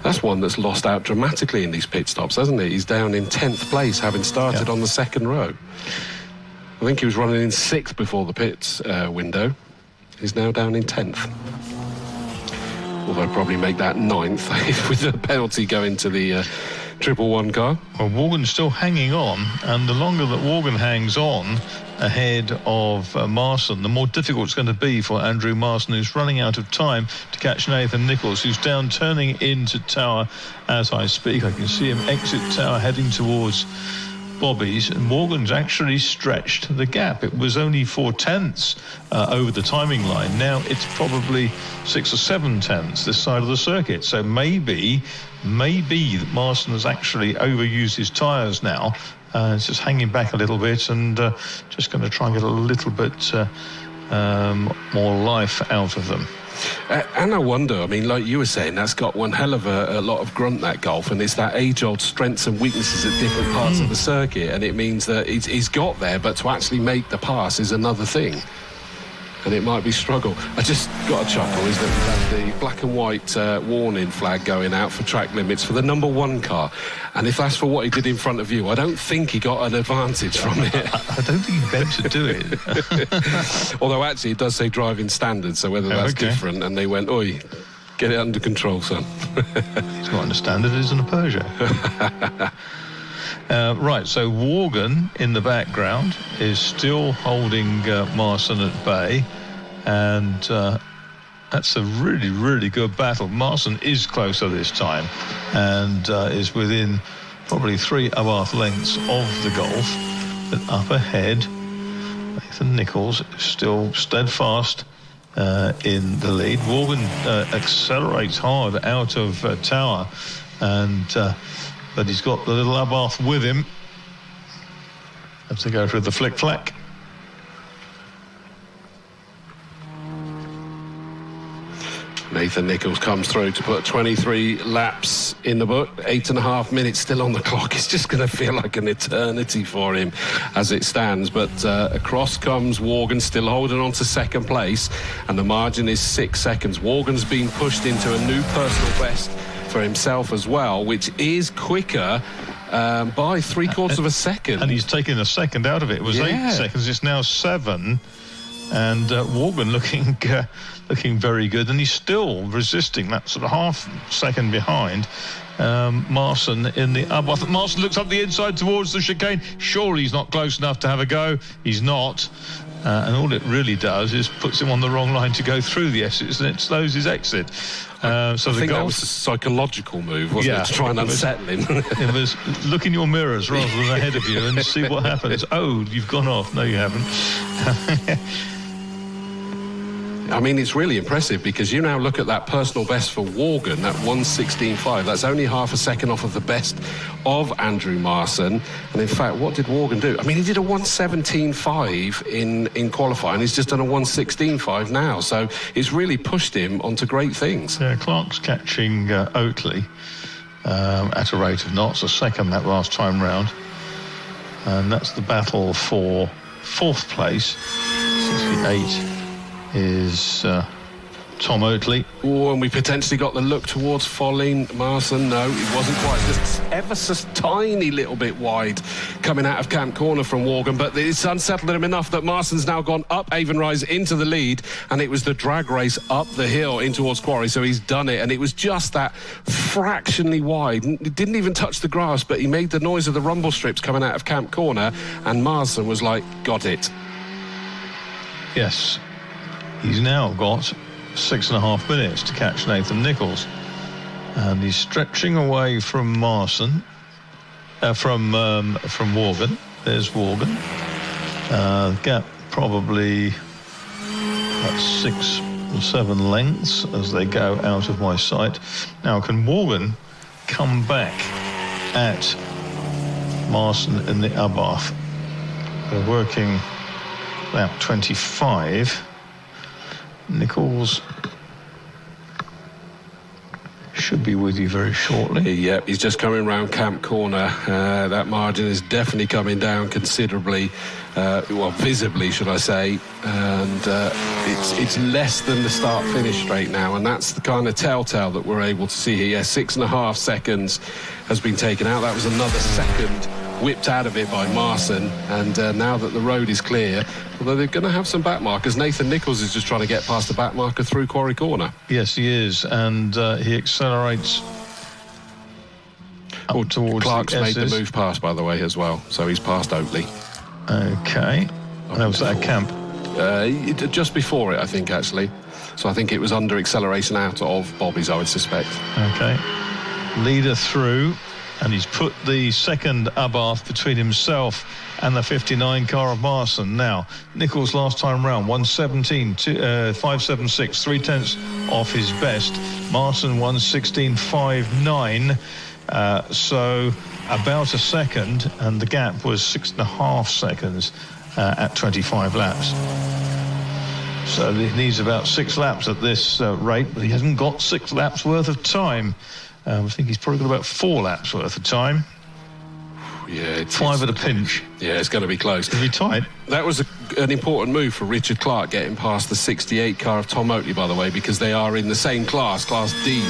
That's one that's lost out dramatically in these pit stops, hasn't he? He's down in 10th place, having started on the second row. I think he was running in 6th before the pits window. He's now down in 10th. Although probably make that 9th with the penalty going to the 111 car. Well, Morgan's still hanging on, and the longer that Morgan hangs on ahead of Marson, the more difficult it's going to be for Andrew Marson, who's running out of time to catch Nathan Nichols, who's down turning into Tower as I speak. I can see him exit Tower heading towards Bobby's, and Morgan's actually stretched the gap. It was only 4/10 over the timing line. Now it's probably 6 or 7/10 this side of the circuit. So maybe that Marson has actually overused his tyres now. It's just hanging back a little bit, and just going to try and get a little bit more life out of them. And I wonder, I mean, like you were saying, that's got one hell of a lot of grunt, that Golf, and it's that age-old strengths and weaknesses at different parts of the circuit, and it means that he's got there, but to actually make the pass is another thing. And it might be struggle. I just got a chuckle, is that we have the black and white warning flag going out for track limits for the number 1 car. And if that's for what he did in front of you, I don't think he got an advantage from it. I don't think he meant to do it. Although actually it does say driving standards, so whether that's different, and they went, oi, get it under control, son. It's not under standard, it isn't a Peugeot. Right, so Morgan in the background is still holding Marson at bay, and that's a really, really good battle. Marson is closer this time, and is within probably 3 Abarth lengths of the Golf. But up ahead, Nathan Nichols is still steadfast in the lead. Morgan accelerates hard out of Tower, and but he's got the little Abarth with him as they go through the flick-flack. Nathan Nichols comes through to put 23 laps in the book, 8.5 minutes still on the clock. It's just going to feel like an eternity for him as it stands. But across comes Morgan, still holding on to second place, and the margin is 6 seconds. Morgan's been pushed into a new personal best for himself as well, which is quicker by 3/4 of a second. And he's taken a second out of it. It was 8 seconds, it's now 7. And Morgan looking very good, and he's still resisting that sort of half second behind Marson in the up. I think Marson looks up the inside towards the chicane. Surely he's not close enough to have a go. He's not. And all it really does is puts him on the wrong line to go through the exits, and it slows his exit. I think that was a psychological move, wasn't it, to try and unsettle him? It was look in your mirrors rather than ahead of you and see what happens. Oh, you've gone off. No, you haven't. I mean, it's really impressive because you now look at that personal best for Worgan, that 1:16.5. That's only half a second off of the best of Andrew Marson. And in fact, what did Worgan do? I mean, he did a 1:17.5 in qualifying. He's just done a 1:16.5 now. So it's really pushed him onto great things. Yeah, Clark's catching Oatley at a rate of knots, a second that last time round. And that's the battle for fourth place. 68 is Tom Oatley. Oh, and we potentially got the look towards Follin. Marson, no, it wasn't quite, just ever so tiny little bit wide coming out of Camp Corner from Worgan, but it's unsettled him enough that Marson's now gone up Avonrise into the lead, and it was the drag race up the hill in towards Quarry, so he's done it, and it was just that fractionally wide. It didn't even touch the grass, but he made the noise of the rumble strips coming out of Camp Corner, and Marson was like, got it. Yes. He's now got 6.5 minutes to catch Nathan Nichols, and he's stretching away from Marson, from Worgan. There's Worgan. Gap probably about 6 or 7 lengths as they go out of my sight. Now, can Worgan come back at Marson in the Abarth? They're working about 25. Nichols should be with you very shortly. Yeah, he's just coming round Camp Corner. That margin is definitely coming down considerably, well, visibly, should I say, and it's less than the start-finish straight now, and that's the kind of telltale that we're able to see here. Yeah, 6.5 seconds has been taken out. That was another second whipped out of it by Marson, and now that the road is clear, although they're going to have some back markers, Nathan Nichols is just trying to get past the back marker through Quarry Corner. Yes, he is, and he accelerates up towards Clark's the made S's. the move past, by the way, as well, so he's past Oatley. Okay. That was at Camp? Just before it, I think, actually. So I think it was under acceleration out of Bobby's, I would suspect. Okay. Leader through, and he's put the second Abarth between himself and the 59 car of Marson. Now, Nichols last time round, 1:17, 5.76, 3/10 off his best. Marson 1:16.59, so about a second, and the gap was 6.5 seconds at 25 laps. So he needs about 6 laps at this rate, but he hasn't got 6 laps worth of time. I think he's probably got about 4 laps worth of time. Yeah, 5 at a pinch. Yeah, it's going to be close. It'll be tight. That was an important move for Richard Clark, getting past the 68 car of Tom Oatley, by the way, because they are in the same class, Class D,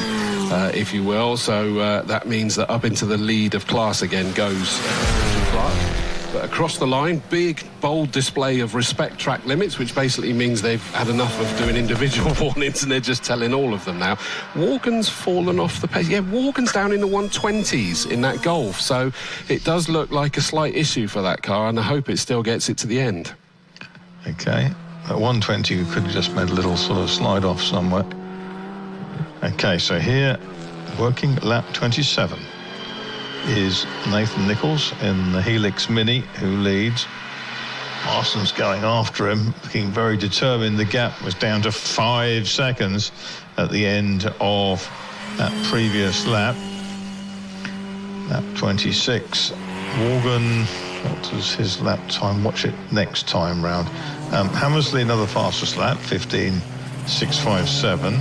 if you will. So that means that up into the lead of class again goes Richard Clark. But across the line, big, bold display of respect track limits, which basically means they've had enough of doing individual warnings and they're just telling all of them now. Worgan's fallen off the pace. Yeah, Worgan's down in the 120s in that Golf, so it does look like a slight issue for that car, and I hope it still gets it to the end. Okay. At 120, you could have just made a little sort of slide off somewhere. Okay, so here, working lap 27. Is Nathan Nichols in the Helix Mini, who leads. Marson's going after him, looking very determined. The gap was down to 5 seconds at the end of that previous lap. Lap 26. Worgan, what was his lap time? Watch it next time round. Hammersley, another fastest lap, 15.657.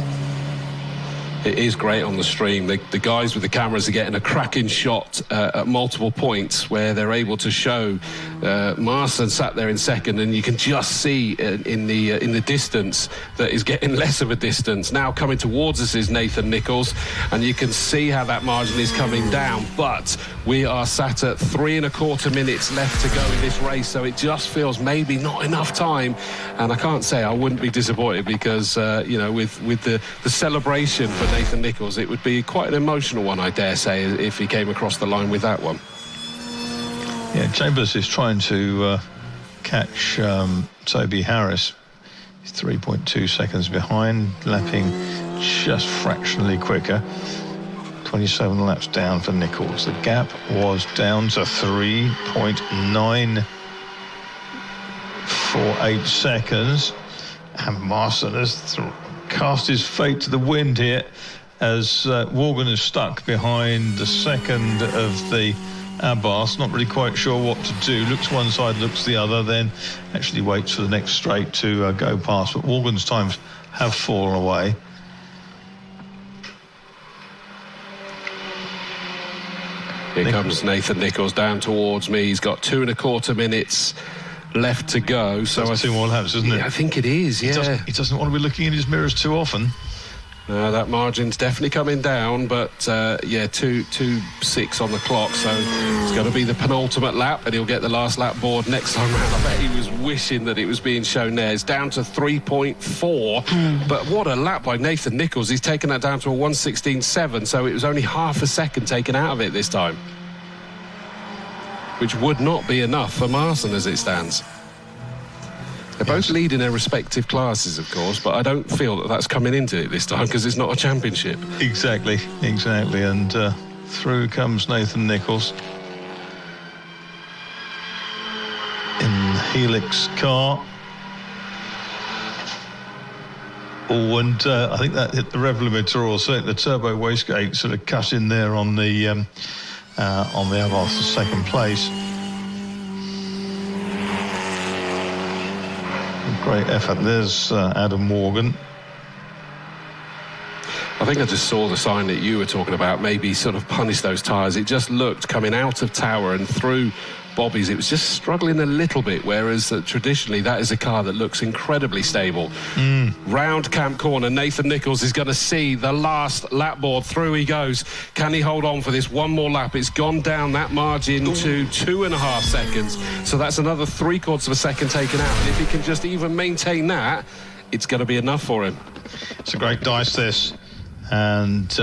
It is great on the stream. The guys with the cameras are getting a cracking shot at multiple points where they're able to show Marson sat there in second, and you can just see in the distance that is getting less of a distance. Now coming towards us is Nathan Nichols, and you can see how that margin is coming down. But we are sat at 3.25 minutes left to go in this race, so it just feels maybe not enough time. And I can't say I wouldn't be disappointed because you know, with the celebration for Nathan Nichols. It would be quite an emotional one, I dare say, if he came across the line with that one. Yeah, Chambers is trying to catch Toby Harris. He's 3.2 seconds behind, lapping just fractionally quicker. 27 laps down for Nichols. The gap was down to 3.948 seconds. And Marston has cast his fate to the wind here as Morgan is stuck behind the second of the Abbas, not really quite sure what to do. Looks one side, looks the other, then actually waits for the next straight to go past. But Morgan's times have fallen away. Here comes Nathan Nichols down towards me. He's got 2.25 minutes left to go. So that's 2 more laps, isn't it? I think it is, yeah. He doesn't want to be looking in his mirrors too often. That margin's definitely coming down, but 2.6 on the clock, so it's going to be the penultimate lap, and he'll get the last lap board next time round. I bet he was wishing that it was being shown there. It's down to 3.4, but what a lap by Nathan Nichols. He's taken that down to a 1:16.7, so it was only half a second taken out of it this time, which would not be enough for Marston as it stands. They're both leading their respective classes, of course, but I don't feel that that's coming into it this time because it's not a championship. Exactly. And through comes Nathan Nichols in Helix car. Oh, and I think that hit the rev limiter, or certainly the turbo wastegate sort of cut in there on the Abbas for second place. Great effort. There's Adam Morgan. I think I just saw the sign that you were talking about, maybe sort of punish those tyres. It just looked, coming out of Tower and through Bobby's, it was just struggling a little bit, whereas traditionally that is a car that looks incredibly stable. Round Camp Corner, Nathan Nichols is going to see the last lap board. Through he goes. Can he hold on for this one more lap? It's gone down that margin to 2.5 seconds, so that's another 3/4 of a second taken out, and if he can just even maintain that, it's going to be enough for him. It's a great dice, this, and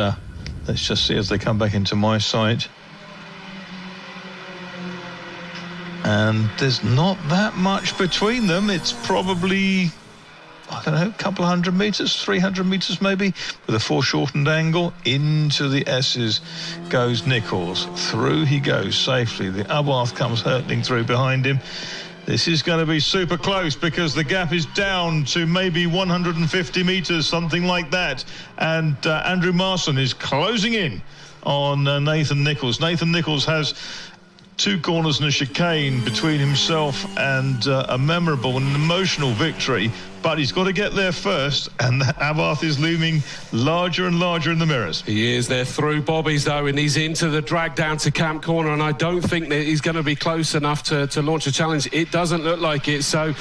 let's just see as they come back into my sight. And there's not that much between them. It's probably, I don't know, a couple of 100 metres, 300 metres maybe, with a foreshortened angle. Into the S's goes Nichols. Through he goes safely. The Abarth comes hurtling through behind him. This is going to be super close because the gap is down to maybe 150 metres, something like that. And Andrew Marston is closing in on Nathan Nichols. Nathan Nichols has 2 corners and a chicane between himself and a memorable and emotional victory, but he's got to get there first, and Abarth is looming larger and larger in the mirrors. He is there through Bobby's, though, and he's into the drag down to Camp Corner, and I don't think that he's going to be close enough to launch a challenge. It doesn't look like it, so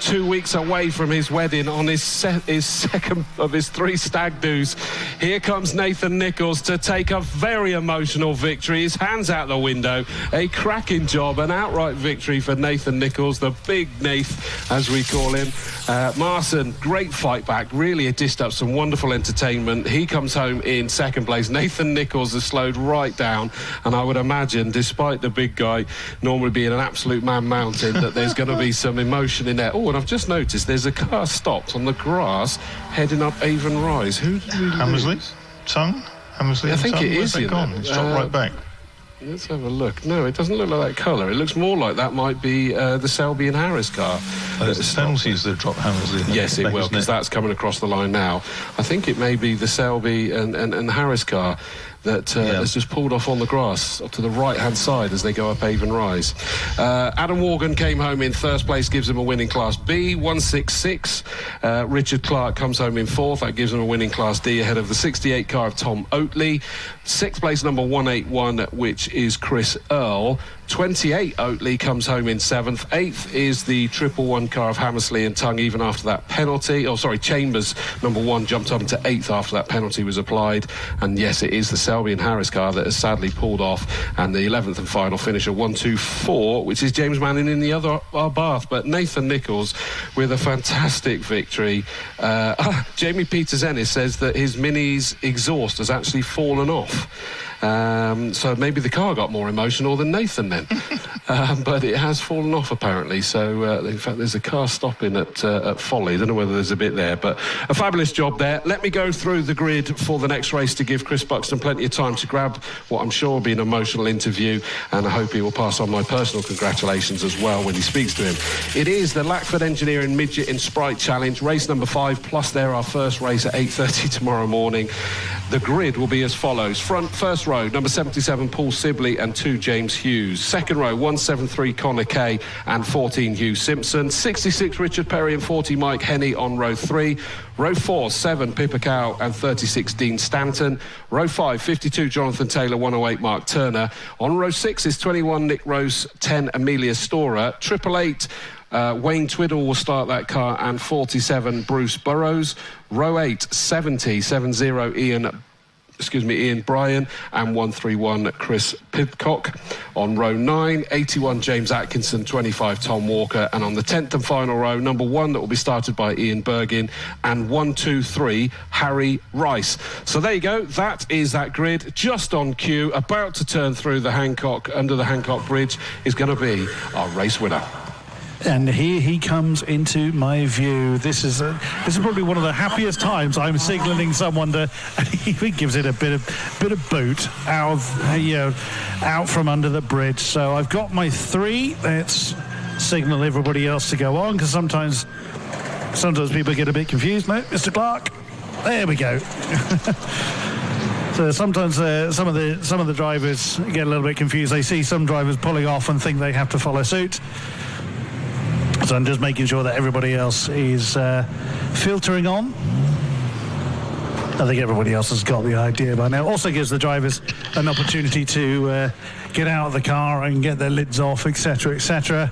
2 weeks away from his wedding, on his second of his 3 stag do's, here comes Nathan Nichols to take a very emotional victory. His hands out the window. A cracking job, an outright victory for Nathan Nichols, the big Nath, as we call him. Marston, great fight back, really dished up some wonderful entertainment. He comes home in second place. Nathan Nichols has slowed right down, and I would imagine, despite the big guy normally being an absolute man mountain, that there's going to be some emotion in there. Oh, and I've just noticed there's a car stopped on the grass heading up Avon Rise. Who did we Hammersley? lose? Tongue? Hammersley? I think Tongue? it is. Where's that gone? It's dropped right back. Let's have a look. No, it doesn't look like that colour. It looks more like that might be the Selby and Harris car. It's the penalties that drop Hammersley. Yes, it will, because that's coming across the line now. I think it may be the Selby and Harris car that has just pulled off on the grass to the right-hand side as they go up Avon Rise. Adam Morgan came home in first place, gives him a winning Class B, 166. Richard Clark comes home in fourth. That gives him a winning Class D ahead of the 68 car of Tom Oatley. Sixth place, number 181, which is Chris Earl. 28 Oatley comes home in seventh. Eighth is the 111 car of Hammersley and Tongue, even after that penalty. Chambers, number 1, jumped up into eighth after that penalty was applied. And yes, it is the Selby and Harris car that has sadly pulled off, and the 11th and final finisher 1-2-4, which is James Manning in the other Bath. But Nathan Nichols with a fantastic victory. Jamie Peters-Ennis says that his Mini's exhaust has actually fallen off. So maybe the car got more emotional than Nathan then. But it has fallen off apparently. So in fact there's a car stopping at Folly. I don't know whether there's a bit there, but a fabulous job there. Let me go through the grid for the next race to give Chris Buxton plenty of time to grab what I'm sure will be an emotional interview, and I hope he will pass on my personal congratulations as well when he speaks to him. It is the Lackford Engineering Midget in Sprite Challenge, race number 5, plus there our first race at 8:30 tomorrow morning. The grid will be as follows. First row, number 77, Paul Sibley and 2, James Hughes. Second row, 173, Connor Kay and 14, Hugh Simpson. 66, Richard Perry and 40, Mike Henney on row 3. Row 4, 7, Pippa Cow and 36, Dean Stanton. Row 5, 52, Jonathan Taylor, 108, Mark Turner. On row 6 is 21, Nick Rose, 10, Amelia Storer. 888, Wayne Twiddle will start that car, and 47, Bruce Burrows. Row 8, 70, Ian Bryan, and 131, Chris Pidcock. On row 9, 81, James Atkinson, 25, Tom Walker, and on the 10th and final row, number 1 that will be started by Ian Bergin, and 1, 2, 3, Harry Rice. So there you go, that is that grid, just on cue, about to turn through the under the Hancock Bridge is going to be our race winner. And here he comes into my view. This is probably one of the happiest times I'm signalling someone to. And he gives it a bit of boot out from under the bridge. So I've got my 3. Let's signal everybody else to go on, because sometimes people get a bit confused. No, Mr. Clark. There we go. So sometimes some of the drivers get a little bit confused. They see some drivers pulling off and think they have to follow suit. So I'm just making sure that everybody else is filtering on. I think everybody else has got the idea by now. Also gives the drivers an opportunity to get out of the car and get their lids off, etc., etc.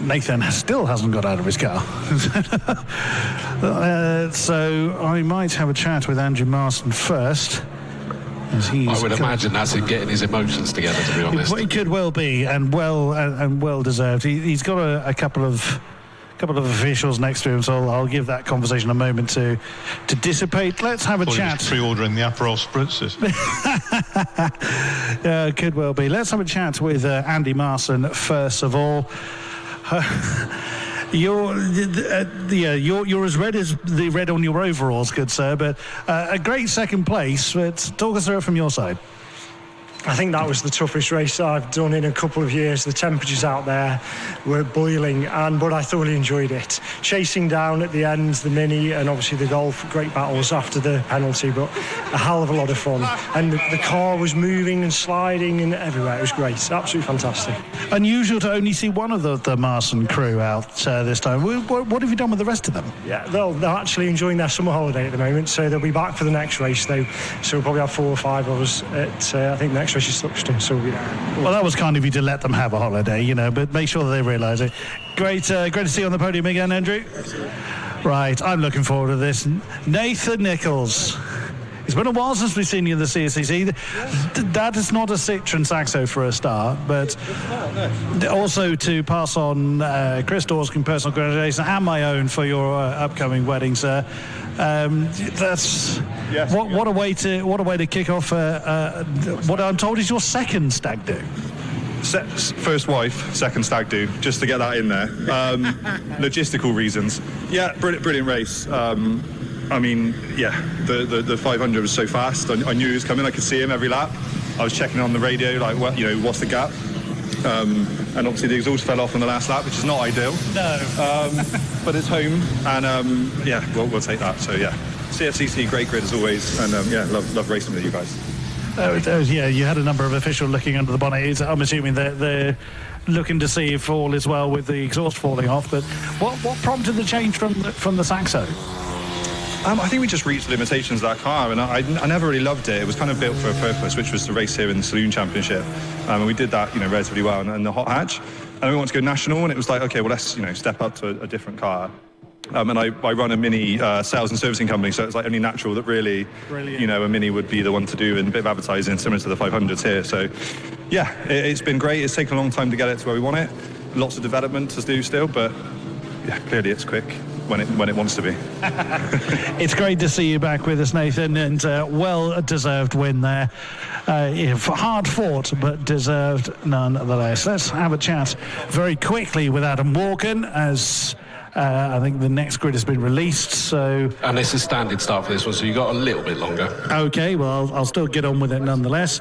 Nathan still hasn't got out of his car. So I might have a chat with Andrew Marston first. I would imagine that's him getting his emotions together, to be honest. It could well be, and well deserved. He's got a couple of officials next to him, so I'll give that conversation a moment to dissipate. Let's have a chat. Pre-ordering the Aperol spritzes. Could well be. Let's have a chat with Andy Marston first of all. You're as red as the red on your overalls, good sir, but a great second place. But talk us through it from your side. I think that was the toughest race I've done in a couple of years. The temperatures out there were boiling, but I thoroughly enjoyed it. Chasing down at the end, the Mini and obviously the Golf, great battles after the penalty, but a hell of a lot of fun. And the car was moving and sliding and everywhere. It was great, absolutely fantastic. Unusual to only see one of the Marston crew out this time. What have you done with the rest of them? Yeah, they're actually enjoying their summer holiday at the moment, so they'll be back for the next race though. So we'll probably have 4 or 5 of us at, I think, next race is Stockton, so we'll be there. Well, that was kind of you to let them have a holiday, but make sure that they realise it. Great to see you on the podium again, Andrew. Right, I'm looking forward to this. Nathan Nichols. It's been a while since we've seen you in the CSCC. That is not a Citroen Saxo for a start, but also to pass on Chris Dawson personal congratulations and my own for your upcoming wedding, sir. That's what a way to kick off what I'm told is your second stag do. First wife, second stag do, just to get that in there. Logistical reasons. Yeah, brilliant race. The 500 was so fast. I knew he was coming. I could see him every lap. I was checking on the radio, what's the gap? And obviously the exhaust fell off on the last lap, which is not ideal. No. But it's home, and we'll take that. So yeah, CSCC, great grid as always, and love racing with you guys. You had a number of officials looking under the bonnet. I'm assuming they're looking to see if all is well with the exhaust falling off. But what prompted the change from the Saxo? I think we just reached the limitations of that car, and I never really loved it. It was kind of built for a purpose, which was to race here in the Saloon Championship, and we did that, relatively well in the hot hatch. And we wanted to go national, and it was like, okay, well, let's step up to a different car. And I run a Mini sales and servicing company, so it's like only natural that really, Brilliant. you know, a Mini would be the one to do, and a bit of advertising similar to the 500s here. So, yeah, it's been great. It's taken a long time to get it to where we want it. Lots of development to do still, but yeah, clearly it's quick when it wants to be. It's great to see you back with us, Nathan, and well-deserved win there. Hard fought, but deserved nonetheless. Let's have a chat very quickly with Adam Morgan, as I think the next grid has been released. So, and it's a standard start for this one, so you got a little bit longer. Okay, well, I'll still get on with it nonetheless.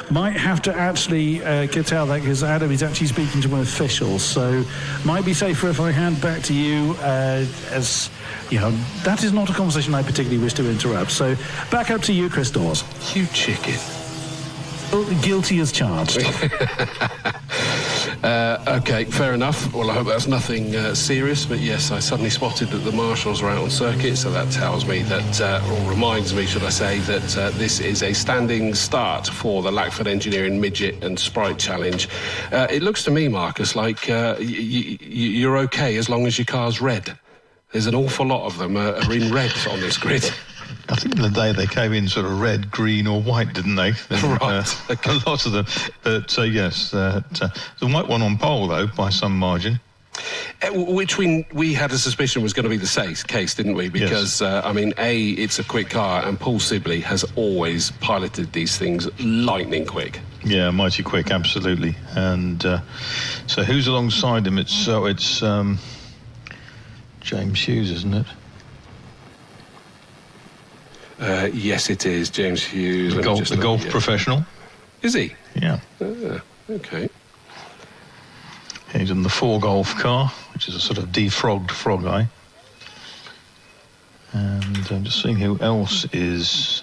Might have to actually curtail that, because Adam is actually speaking to an official, so might be safer if I hand back to you, as you know, that is not a conversation I particularly wish to interrupt. So back up to you, Chris Dawes. You chicken. Guilty as charged. Okay, fair enough. Well, I hope that's nothing serious, but yes, I suddenly spotted that the marshals are out on circuit, so that tells me that, or reminds me, should I say, that this is a standing start for the Lackford Engineering Midget and Sprite Challenge. It looks to me, Marcus, like you're okay as long as your car's red. There's an awful lot of them are in red on this grid. I think in the day they came in sort of red, green or white, didn't they? Right. A lot of them. But yes, the white one on pole, though, by some margin. Which we had a suspicion was going to be the case, didn't we? Because, yes. I mean, it's a quick car, and Paul Sibley has always piloted these things lightning quick. Yeah, mighty quick, absolutely. And so who's alongside him? It's James Hughes, isn't it? Yes, it is James Hughes. The golf professional. Is he? Yeah. Okay. He's in the 4 Golf car, which is a sort of defrogged frog eye. And I'm just seeing who else is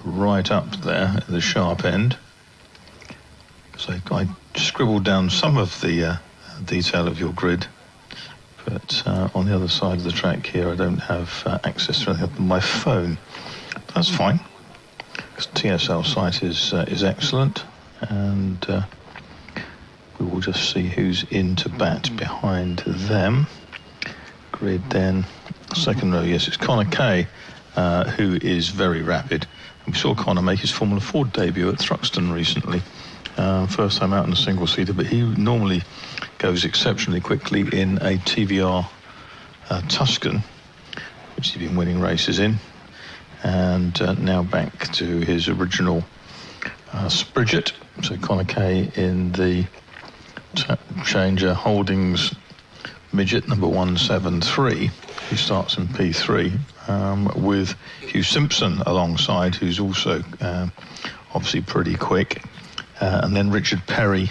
right up there at the sharp end. So I scribbled down some of the detail of your grid, but on the other side of the track here, I don't have access to anything on my phone. That's fine, because TSL site is excellent, and we will just see who's in to bat behind them. Grid then, second row, yes, it's Connor Kay, who is very rapid. We saw Connor make his Formula Ford debut at Thruxton recently. First time out in a single-seater, but he normally goes exceptionally quickly in a TVR Tuscan, which he's been winning races in. And now back to his original Spridget. So Connor Kay in the Changer Holdings Midget number 173, who starts in P3, with Hugh Simpson alongside, who's also obviously pretty quick. And then Richard Perry.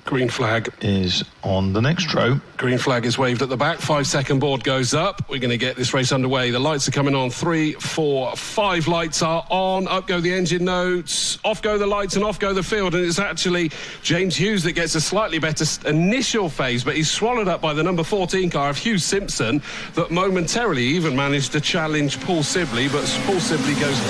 Green flag is on the next row. Green flag is waved at the back. 5-second board goes up. We're going to get this race underway. The lights are coming on. 3, 4, 5 lights are on. Up go the engine notes. Off go the lights and off go the field. And it's actually James Hughes that gets a slightly better initial phase, but he's swallowed up by the number 14 car of Hugh Simpson, that momentarily even managed to challenge Paul Sibley. But Paul Sibley goes,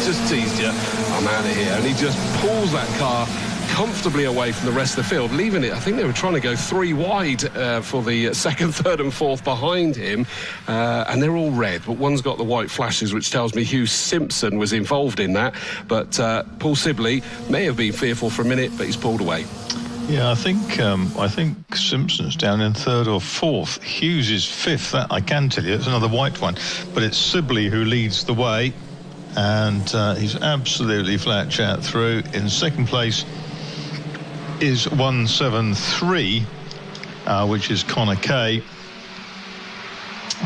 just teased you. I'm out of here. And he just pulls that car comfortably away from the rest of the field, leaving it. I think they were trying to go 3 wide for the second, third and fourth behind him, and they're all red, but one's got the white flashes, which tells me Hugh Simpson was involved in that. But Paul Sibley may have been fearful for a minute, but he's pulled away. Yeah, I think Simpson's down in 3rd or 4th. Hughes is 5th. That I can tell you. It's another white one, but it's Sibley who leads the way, and he's absolutely flat chat through. In second place is 173, which is Connor Kay.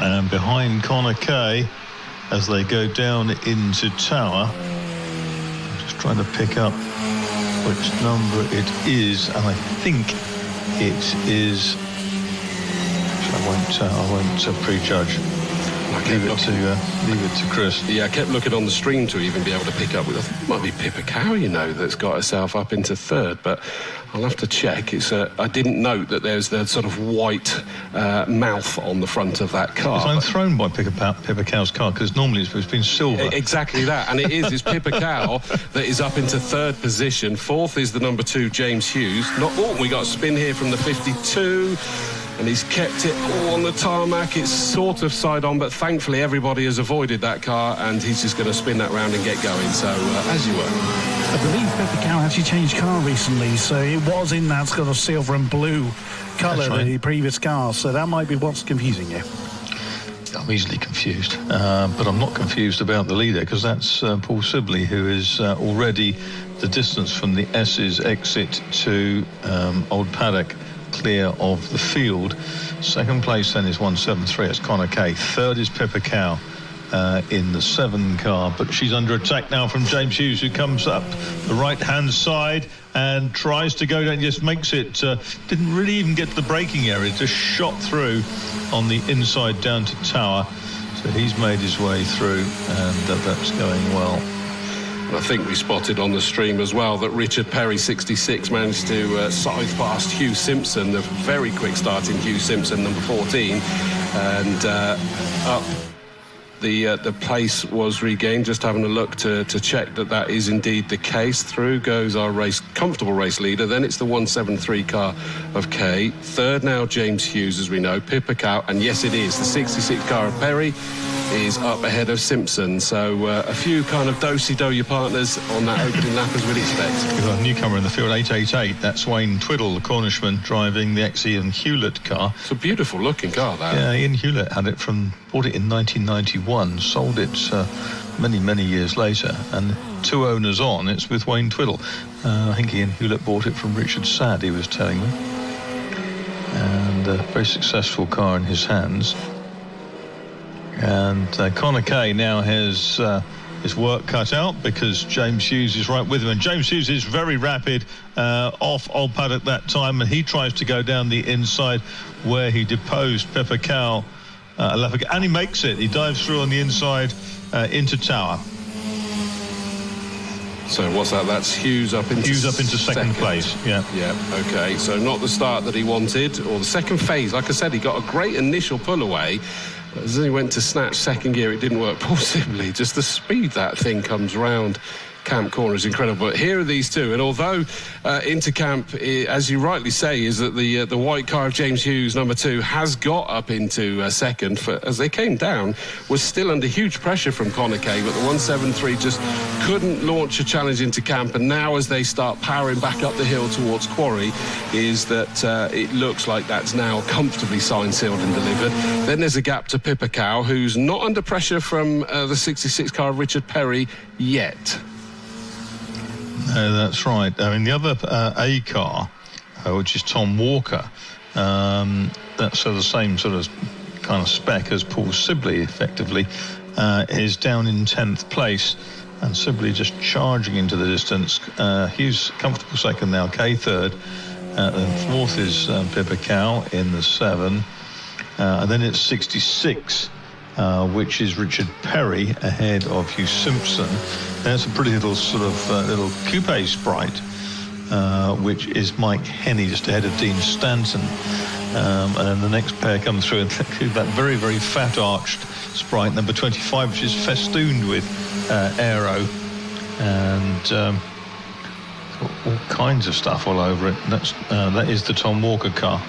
And behind Connor Kay, as they go down into Tower, I'm just trying to pick up which number it is, and I think it is. I won't prejudge. Leave it to Chris. Yeah, I kept looking on the stream to even be able to pick up with. I think it might be Pippa Cow, you know, that's got herself up into 3rd, but I'll have to check. I didn't note that there's the sort of white mouth on the front of that car. I'm thrown by Pippa Cow's car, because normally it's been silver. Exactly that, and it's Pippa Cow that is up into 3rd position. 4th is the number 2, James Hughes. We got a spin here from the 52. and he's kept it all on the tarmac. It's sort of side on, but thankfully everybody has avoided that car, and he's just going to spin that round and get going. So, as you were. I believe Pepper Cow actually changed car recently, so it was in that sort of silver and blue colour, right. the previous car, so that might be what's confusing you. I'm easily confused, but I'm not confused about the leader, because that's Paul Sibley, who is already the distance from the S's exit to Old Paddock clear of the field. Second place then is 173, it's Connor Kay. Third is Pepper Cow in the 7 car, but she's under attack now from James Hughes, who comes up the right-hand side and tries to go down, just makes it, didn't really even get to the braking area, just shot through on the inside down to Tower. So he's made his way through, and that's going well. I think we spotted on the stream as well that Richard Perry, 66, managed to scythe past Hugh Simpson, the very quick start in Hugh Simpson, number 14, and up. The place was regained. Just having a look to check that is indeed the case. Through goes our comfortable race leader. Then it's the 173 car of Kay. Third now James Hughes, as we know. Pippa Cow, and yes, it is the 66 car of Perry is up ahead of Simpson. So a few kind of do-si-do your partners on that opening lap, as we'd expect. We've got a newcomer in the field, 888. That's Wayne Twiddle, the Cornishman, driving the ex-Ian Hewlett car. It's a beautiful looking car, that. Yeah, Ian Hewlett had it bought it in 1991, sold it many years later, and 2 owners on, it's with Wayne Twiddle. I think Ian Hewlett bought it from Richard Sadd, he was telling me. And a very successful car in his hands. And Connor Kay now has his work cut out, because James Hughes is right with him, and James Hughes is very rapid off Old Paddock that time, and he tries to go down the inside where he deposed Pepper Cow a lap ago, and he makes it. He dives through on the inside into Tower. So what's that? That's Hughes up into second place. Yeah. Okay. So not the start that he wanted, or the second phase. Like I said, he got a great initial pull away. As he went to snatch second gear, it didn't work. Possibly just the speed that thing comes round Camp Corner is incredible. But here are these two, and although Intercamp, as you rightly say, is that the white car of James Hughes, number 2, has got up into second, as they came down, was still under huge pressure from Connor Kay, but the 173 just couldn't launch a challenge into Camp, and now as they start powering back up the hill towards Quarry, is that it looks like that's now comfortably signed, sealed and delivered. Then there's a gap to Pippa Cow, who's not under pressure from the 66 car of Richard Perry yet. No, that's right. I mean, the other A car, which is Tom Walker, that's the same sort of kind of spec as Paul Sibley, effectively, is down in 10th place, and Sibley just charging into the distance. Hughes comfortable second now, Kay third, and fourth is Pippa Cow in the 7, and then it's 66. Which is Richard Perry ahead of Hugh Simpson. That's a pretty little sort of little coupe sprite, which is Mike Henney just ahead of Dean Stanton. And then the next pair come through, and that very, very fat arched sprite, number 25, which is festooned with aero and all kinds of stuff all over it. That is the Tom Walker car.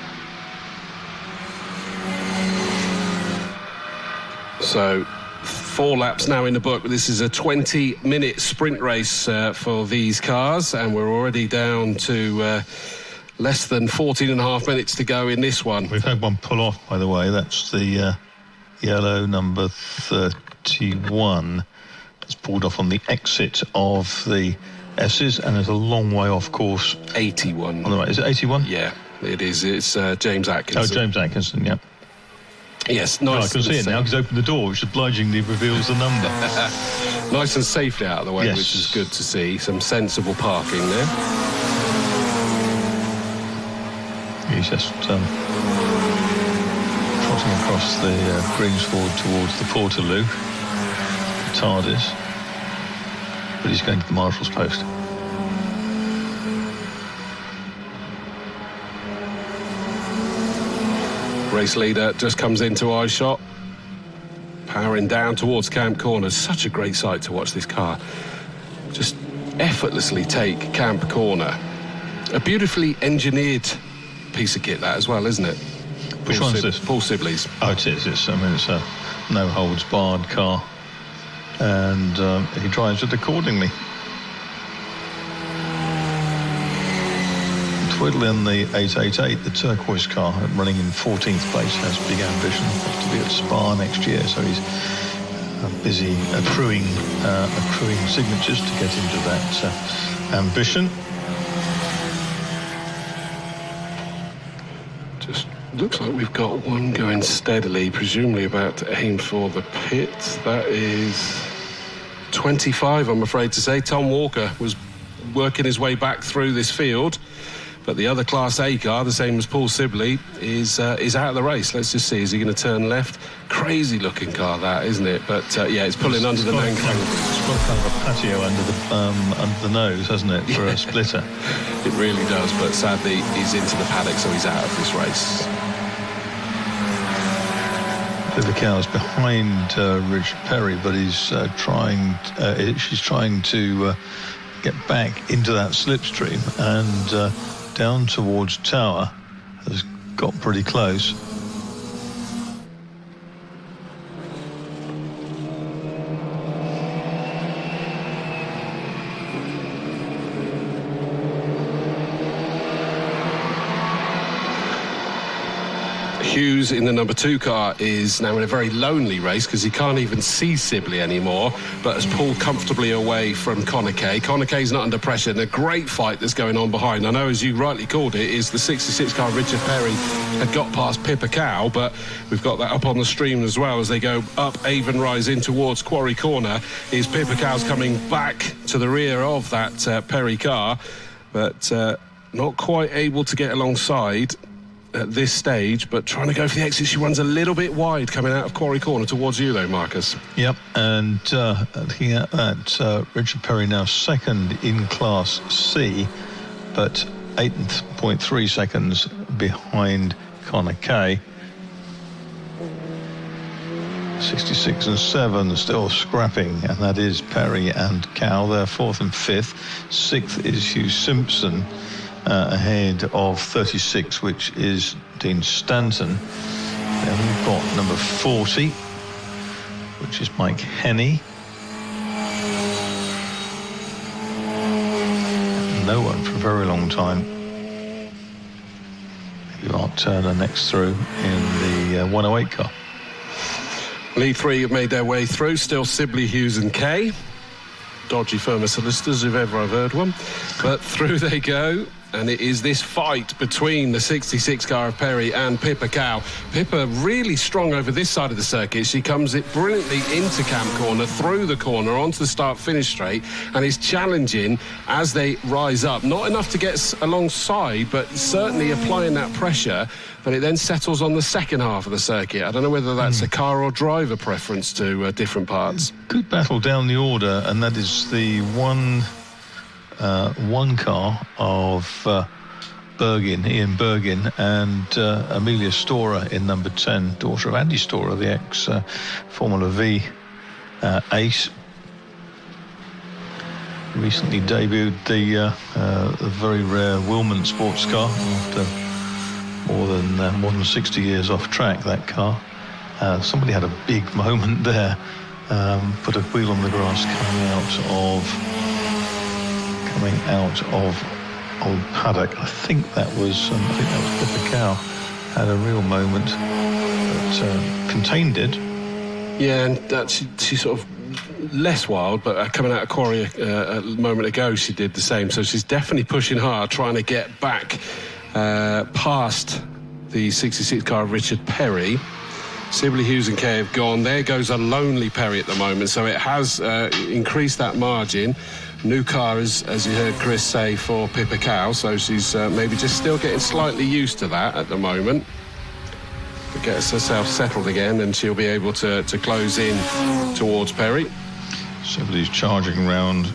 So 4 laps now in the book. This is a 20-minute sprint race for these cars, and we're already down to less than 14 and a half minutes to go in this one. We've had one pull off, by the way. That's the yellow number 31. It's pulled off on the exit of the S's, and it's a long way off course. 81. On the right. Is it 81? Yeah, it is. It's James Atkinson. Oh, James Atkinson, yeah. Yes, nice. I can see it now because I opened the door, which obligingly reveals the number. Nice and safely out of the way, yes. Which is good to see. Some sensible parking there. He's just trotting across the Greensford towards the Portaloo, TARDIS, but he's going to the Marshal's Post. Race leader just comes into eye shot, powering down towards Camp Corner. Such a great sight to watch this car just effortlessly take Camp Corner. A beautifully engineered piece of kit, that as well, isn't it? Which one's this? Paul Sibley's. Oh, it is. It's a no-holds-barred car, and he drives it accordingly. Twiddle in the 888, the turquoise car, running in 14th place, has big ambition. Has to be at Spa next year, so he's busy accruing signatures to get into that ambition. Just looks like we've got one going steadily, presumably about to aim for the pit. That is 25, I'm afraid to say. Tom Walker was working his way back through this field, but the other Class A car, the same as Paul Sibley, is out of the race. Let's just see, is he going to turn left? Crazy looking car, that, isn't it? But yeah, it's pulling under the nose. It's got kind of a patio under the nose, hasn't it, for a splitter? It really does, but sadly he's into the paddock, so he's out of this race. The cow's behind Richard Perry, but he's she's trying to get back into that slipstream, and down towards Tower has got pretty close. Hughes in the number 2 car is now in a very lonely race because he can't even see Sibley anymore, but has pulled comfortably away from Connor Kay. Connor Kay's not under pressure, and a great fight that's going on behind. I know, as you rightly called it, is the 66 car Richard Perry had got past Pippa Cow, but we've got that up on the stream as well as they go up Avon Rise in towards Quarry Corner. Is Pippa Cow's coming back to the rear of that Perry car, but not quite able to get alongside at this stage, but trying to go for the exit. She runs a little bit wide coming out of Quarry Corner towards you though, Marcus. Yep, and looking at that, Richard Perry now second in Class C, but 8.3 seconds behind Connor Kay. 66 and 7 still scrapping, and that is Perry and Cow. They're 4th and 5th. 6th is Hugh Simpson, ahead of 36, which is Dean Stanton. Then we've got number 40, which is Mike Henney. No one for a very long time. Maybe Mark Turner next through in the 108 car. Lead 3 have made their way through. Still Sibley, Hughes and Kay. Dodgy firm of solicitors, if ever I've heard one. But through they go. And it is this fight between the 66 car of Perry and Pippa Cow. Pippa really strong over this side of the circuit. She comes it brilliantly into Camp Corner, through the corner, onto the start-finish straight, and is challenging as they rise up. Not enough to get alongside, but certainly applying that pressure. But it then settles on the second half of the circuit. I don't know whether that's a car or driver preference to different parts. Good battle down the order, and that is the one car of Ian Bergin, and Amelia Storer in number 10, daughter of Andy Storer, the ex-Formula V ace. Recently debuted the very rare Wilman sports car after more than 60 years off track, that car. Somebody had a big moment there, put a wheel on the grass coming out of Old Paddock. I think that was Pippa Cow had a real moment, but contained it. Yeah, and she sort of less wild, but coming out of Quarry a moment ago, she did the same. So she's definitely pushing hard, trying to get back past the 66 car of Richard Perry. Sibley, Hughes and Kay have gone. There goes a lonely Perry at the moment, so it has increased that margin. New car, as you heard Chris say, for Pippa Cow, so she's maybe just still getting slightly used to that at the moment. But gets herself settled again, and she'll be able to close in towards Perry. Sibley's charging round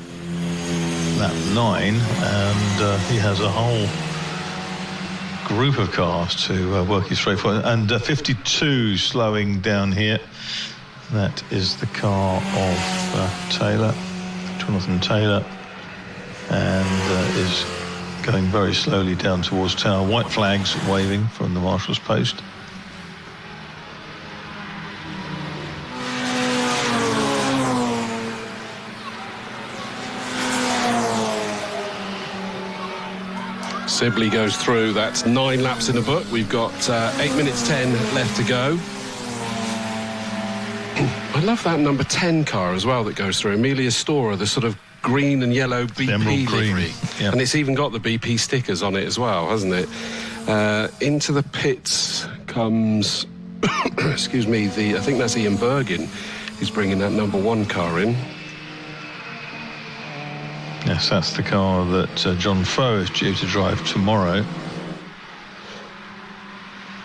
that 9, and he has a whole group of cars to work his way for. And 52 slowing down here. That is the car of Taylor. Jonathan Taylor, and is going very slowly down towards Tower. White flags waving from the marshal's post. Sibley goes through. That's 9 laps in the book. We've got 8 minutes 10 left to go. I love that number 10 car as well that goes through. Amelia Storer, the sort of green and yellow BP livery. Yep. And it's even got the BP stickers on it as well, hasn't it? Into the pits comes, excuse me, I think that's Ian Bergin. He's bringing that number 1 car in. Yes, that's the car that John Foe is due to drive tomorrow.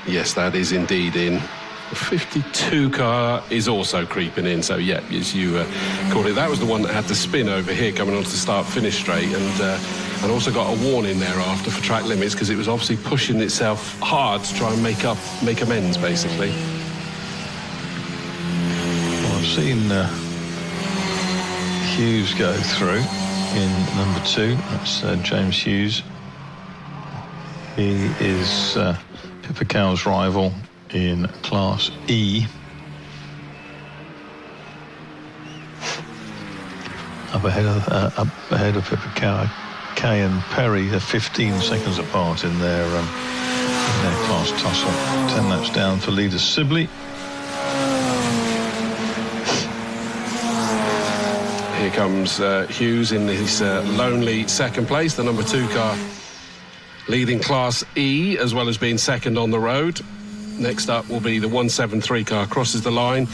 Yes, that is indeed in. The 52 car is also creeping in, so yeah, as you called it, that was the one that had the spin over here coming onto the start-finish straight, and also got a warning thereafter for track limits because it was obviously pushing itself hard to try and make amends, basically. Well, I've seen Hughes go through in number 2. That's James Hughes. He is Pippa Cow's rival in Class E. Up ahead of Pippa Cow. Kay and Perry are 15 seconds apart in their class tussle. 10 laps down for leader Sibley. Here comes Hughes in his lonely second place, the number 2 car, leading Class E as well as being second on the road. Next up will be the 173 car, crosses the line,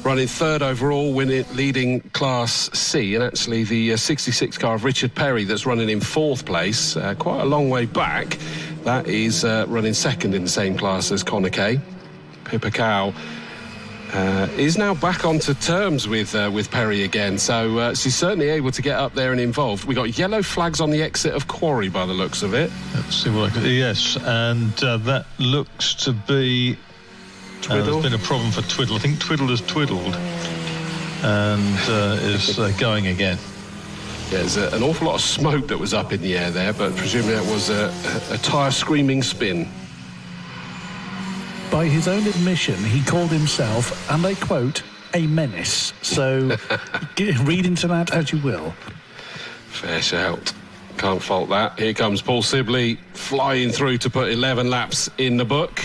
running 3rd overall, leading Class C, and actually the 66 car of Richard Perry that's running in 4th place, quite a long way back. That is running 2nd in the same class as Connor Kay. Pippa Cow is now back onto terms with Perry again, so she's certainly able to get up there and involved. We got yellow flags on the exit of Quarry by the looks of it. Let's see what I can... Yes, and that looks to be... Twiddle. There's been a problem for Twiddle. I think Twiddle has twiddled and is going again. Yeah, there's an awful lot of smoke that was up in the air there, but presumably that was a tyre screaming spin. By his own admission, he called himself, and I quote, a menace. So read into that as you will. Fair shout. Can't fault that. Here comes Paul Sibley flying through to put 11 laps in the book.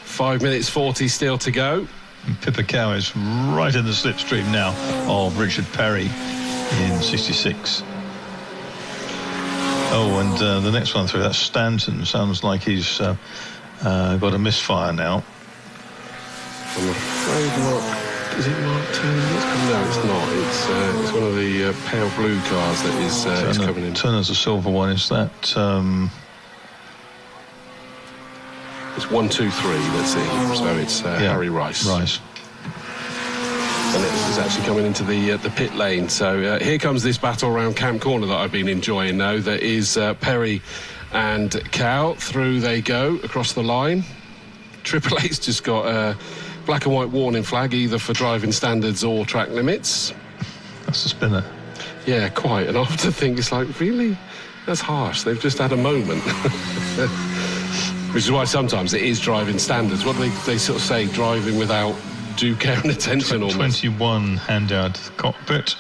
5 minutes 40 still to go. And Pippa Cow is right in the slipstream now of Richard Perry in 66. Oh, and the next one through, that's Stanton. Sounds like he's got a misfire now. I'm afraid not. Is it Mark Turner? No, it's not. It's one of the pale blue cars that is coming in. Turner's a silver one. Is that... It's 1, 2, 3, let's see. So it's Harry Rice. Rice. And it's actually coming into the pit lane. So here comes this battle around Camp Corner that I've been enjoying now. That is Perry and Cow. Through they go across the line. Triple A's just got a black and white warning flag, either for driving standards or track limits. That's a spinner. Yeah, quite. And I often think it's like, really? That's harsh. They've just had a moment. Which is why sometimes it is driving standards. What do they sort of say? Driving without due care and attention almost. 21 handout to the cockpit.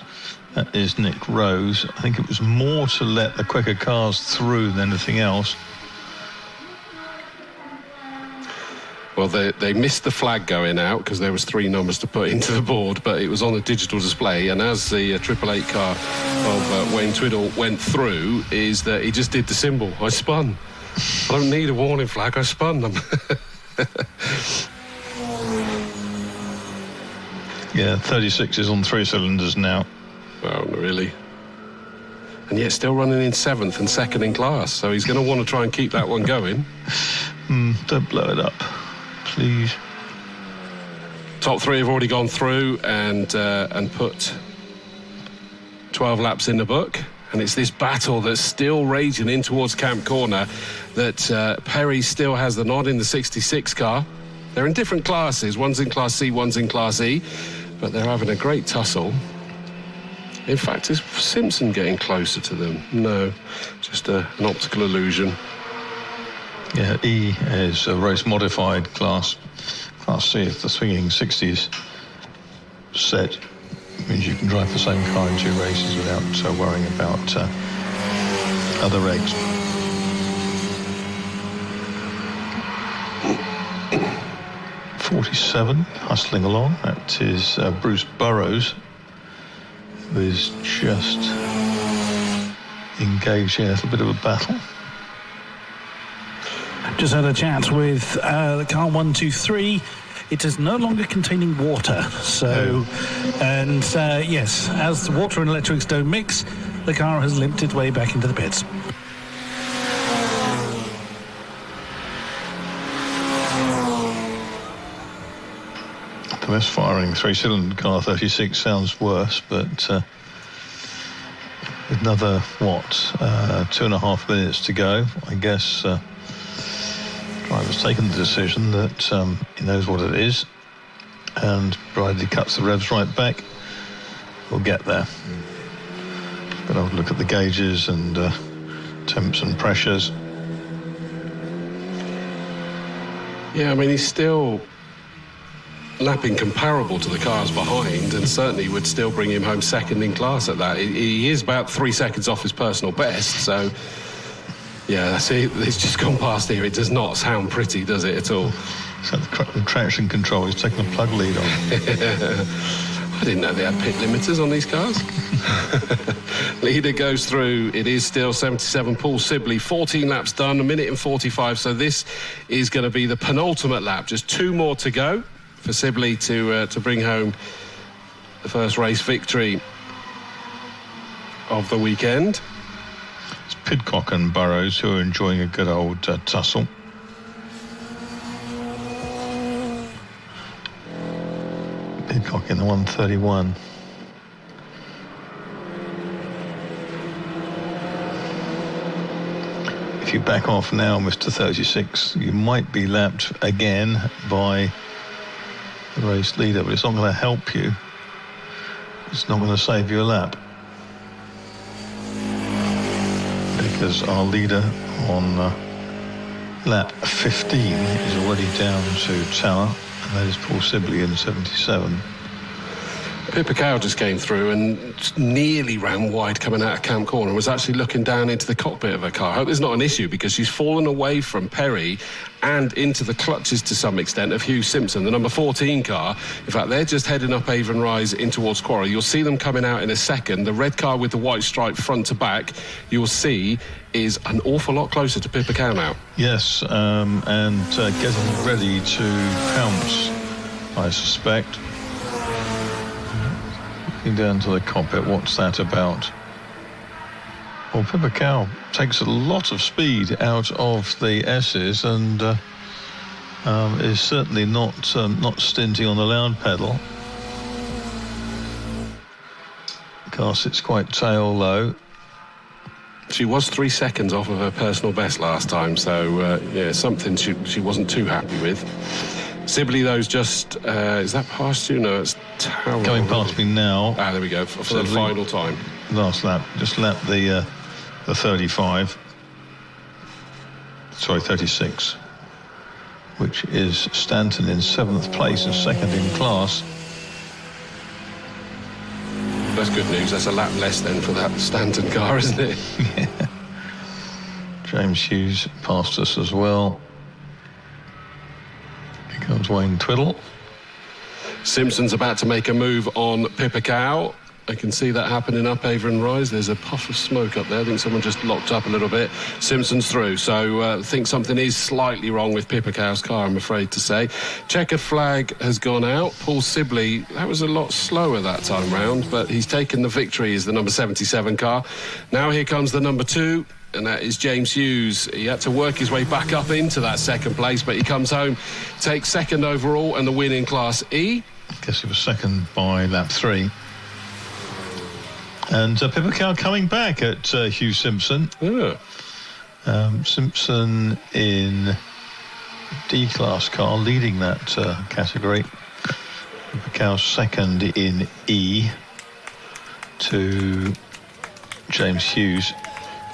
That is Nick Rose. I think it was more to let the quicker cars through than anything else. Well, they missed the flag going out because there was 3 numbers to put into the board, but it was on a digital display. And as the 888 car of Wayne Twiddle went through, is that he just did the symbol. I spun. I don't need a warning flag. I spun them. Yeah, 36 is on 3 cylinders now. Well, really. And yet still running in 7th and 2nd in class. So he's going to want to try and keep that one going. Don't blow it up, please. Top 3 have already gone through and put 12 laps in the book. And it's this battle that's still raging in towards Camp Corner that Perry still has the nod in the 66 car. They're in different classes. One's in Class C, one's in Class E. But they're having a great tussle. In fact, is Simpson getting closer to them? No, just an optical illusion. Yeah, E is a race-modified class. Class C, if the swinging 60s set, means you can drive the same car in 2 races without worrying about other regs. 47, hustling along. That is Bruce Burrows, who is just engaged in a little bit of a battle. Just had a chat with the car 123. It is no longer containing water. So, and yes, as the water and electrics don't mix, the car has limped its way back into the pits. The misfiring three-cylinder car 36 sounds worse, but another, 2.5 minutes to go. I guess driver's taken the decision that he knows what it is, and provided he cuts the revs right back, we'll get there. But I'll look at the gauges and temps and pressures. Yeah, I mean, he's still lapping comparable to the cars behind, and certainly would still bring him home second in class at that. He is about 3 seconds off his personal best, so yeah, see, it's just gone past here. It does not sound pretty, does it, at all? So the traction control is taking a plug lead on. I didn't know they had pit limiters on these cars. Leader goes through. It is still 77. Paul Sibley, 14 laps done, 1 minute and 45. So this is going to be the penultimate lap. Just 2 more to go for Sibley to bring home the first race victory of the weekend. It's Pidcock and Burrows who are enjoying a good old tussle. Pidcock in the 131. If you back off now, Mr. 36, you might be lapped again by the race leader, but it's not going to help you. It's not going to save you a lap, because our leader on lap 15 is already down to Tower, and that is Paul Sibley in 77. Pippa Cow just came through and nearly ran wide coming out of Camp Corner and was actually looking down into the cockpit of her car. I hope there's not an issue, because she's fallen away from Perry and into the clutches to some extent of Hugh Simpson, the number 14 car. In fact, they're just heading up Avon Rise in towards Quarry. You'll see them coming out in a second. The red car with the white stripe front to back, you'll see, is an awful lot closer to Pippa Cow now. Yes, and getting ready to pounce, I suspect. Looking down to the cockpit, what's that about? Well, Pippa Cow takes a lot of speed out of the S's and is certainly not stinting on the loud pedal. The car sits quite tail low. She was 3 seconds off of her personal best last time, so yeah, something she wasn't too happy with. Sibley, though's just, is that past you? No, it's Tower. Going past me now. Ah, there we go, for the final time. Last lap, just lapped the 35. Sorry, 36. Which is Stanton in 7th place and second in class. That's good news. That's a lap less then for that Stanton car, isn't it? Yeah. James Hughes passed us as well. Here comes Wayne Twiddle. Simpson's about to make a move on Pippa Cow. I can see that happening up Avon Rise. There's a puff of smoke up there. I think someone just locked up a little bit. Simpson's through. So I think something is slightly wrong with Pippa Cow's car, I'm afraid to say. Checkered flag has gone out. Paul Sibley, that was a lot slower that time round, but he's taken the victory as the number 77 car. Now here comes the number 2. And that is James Hughes. He had to work his way back up into that second place, but he comes home, takes second overall and the win in Class E. I guess he was second by lap 3. And Pippa Cow coming back at Hugh Simpson. Yeah. Simpson in D-class car, leading that category. Pippa Cow second in E to James Hughes.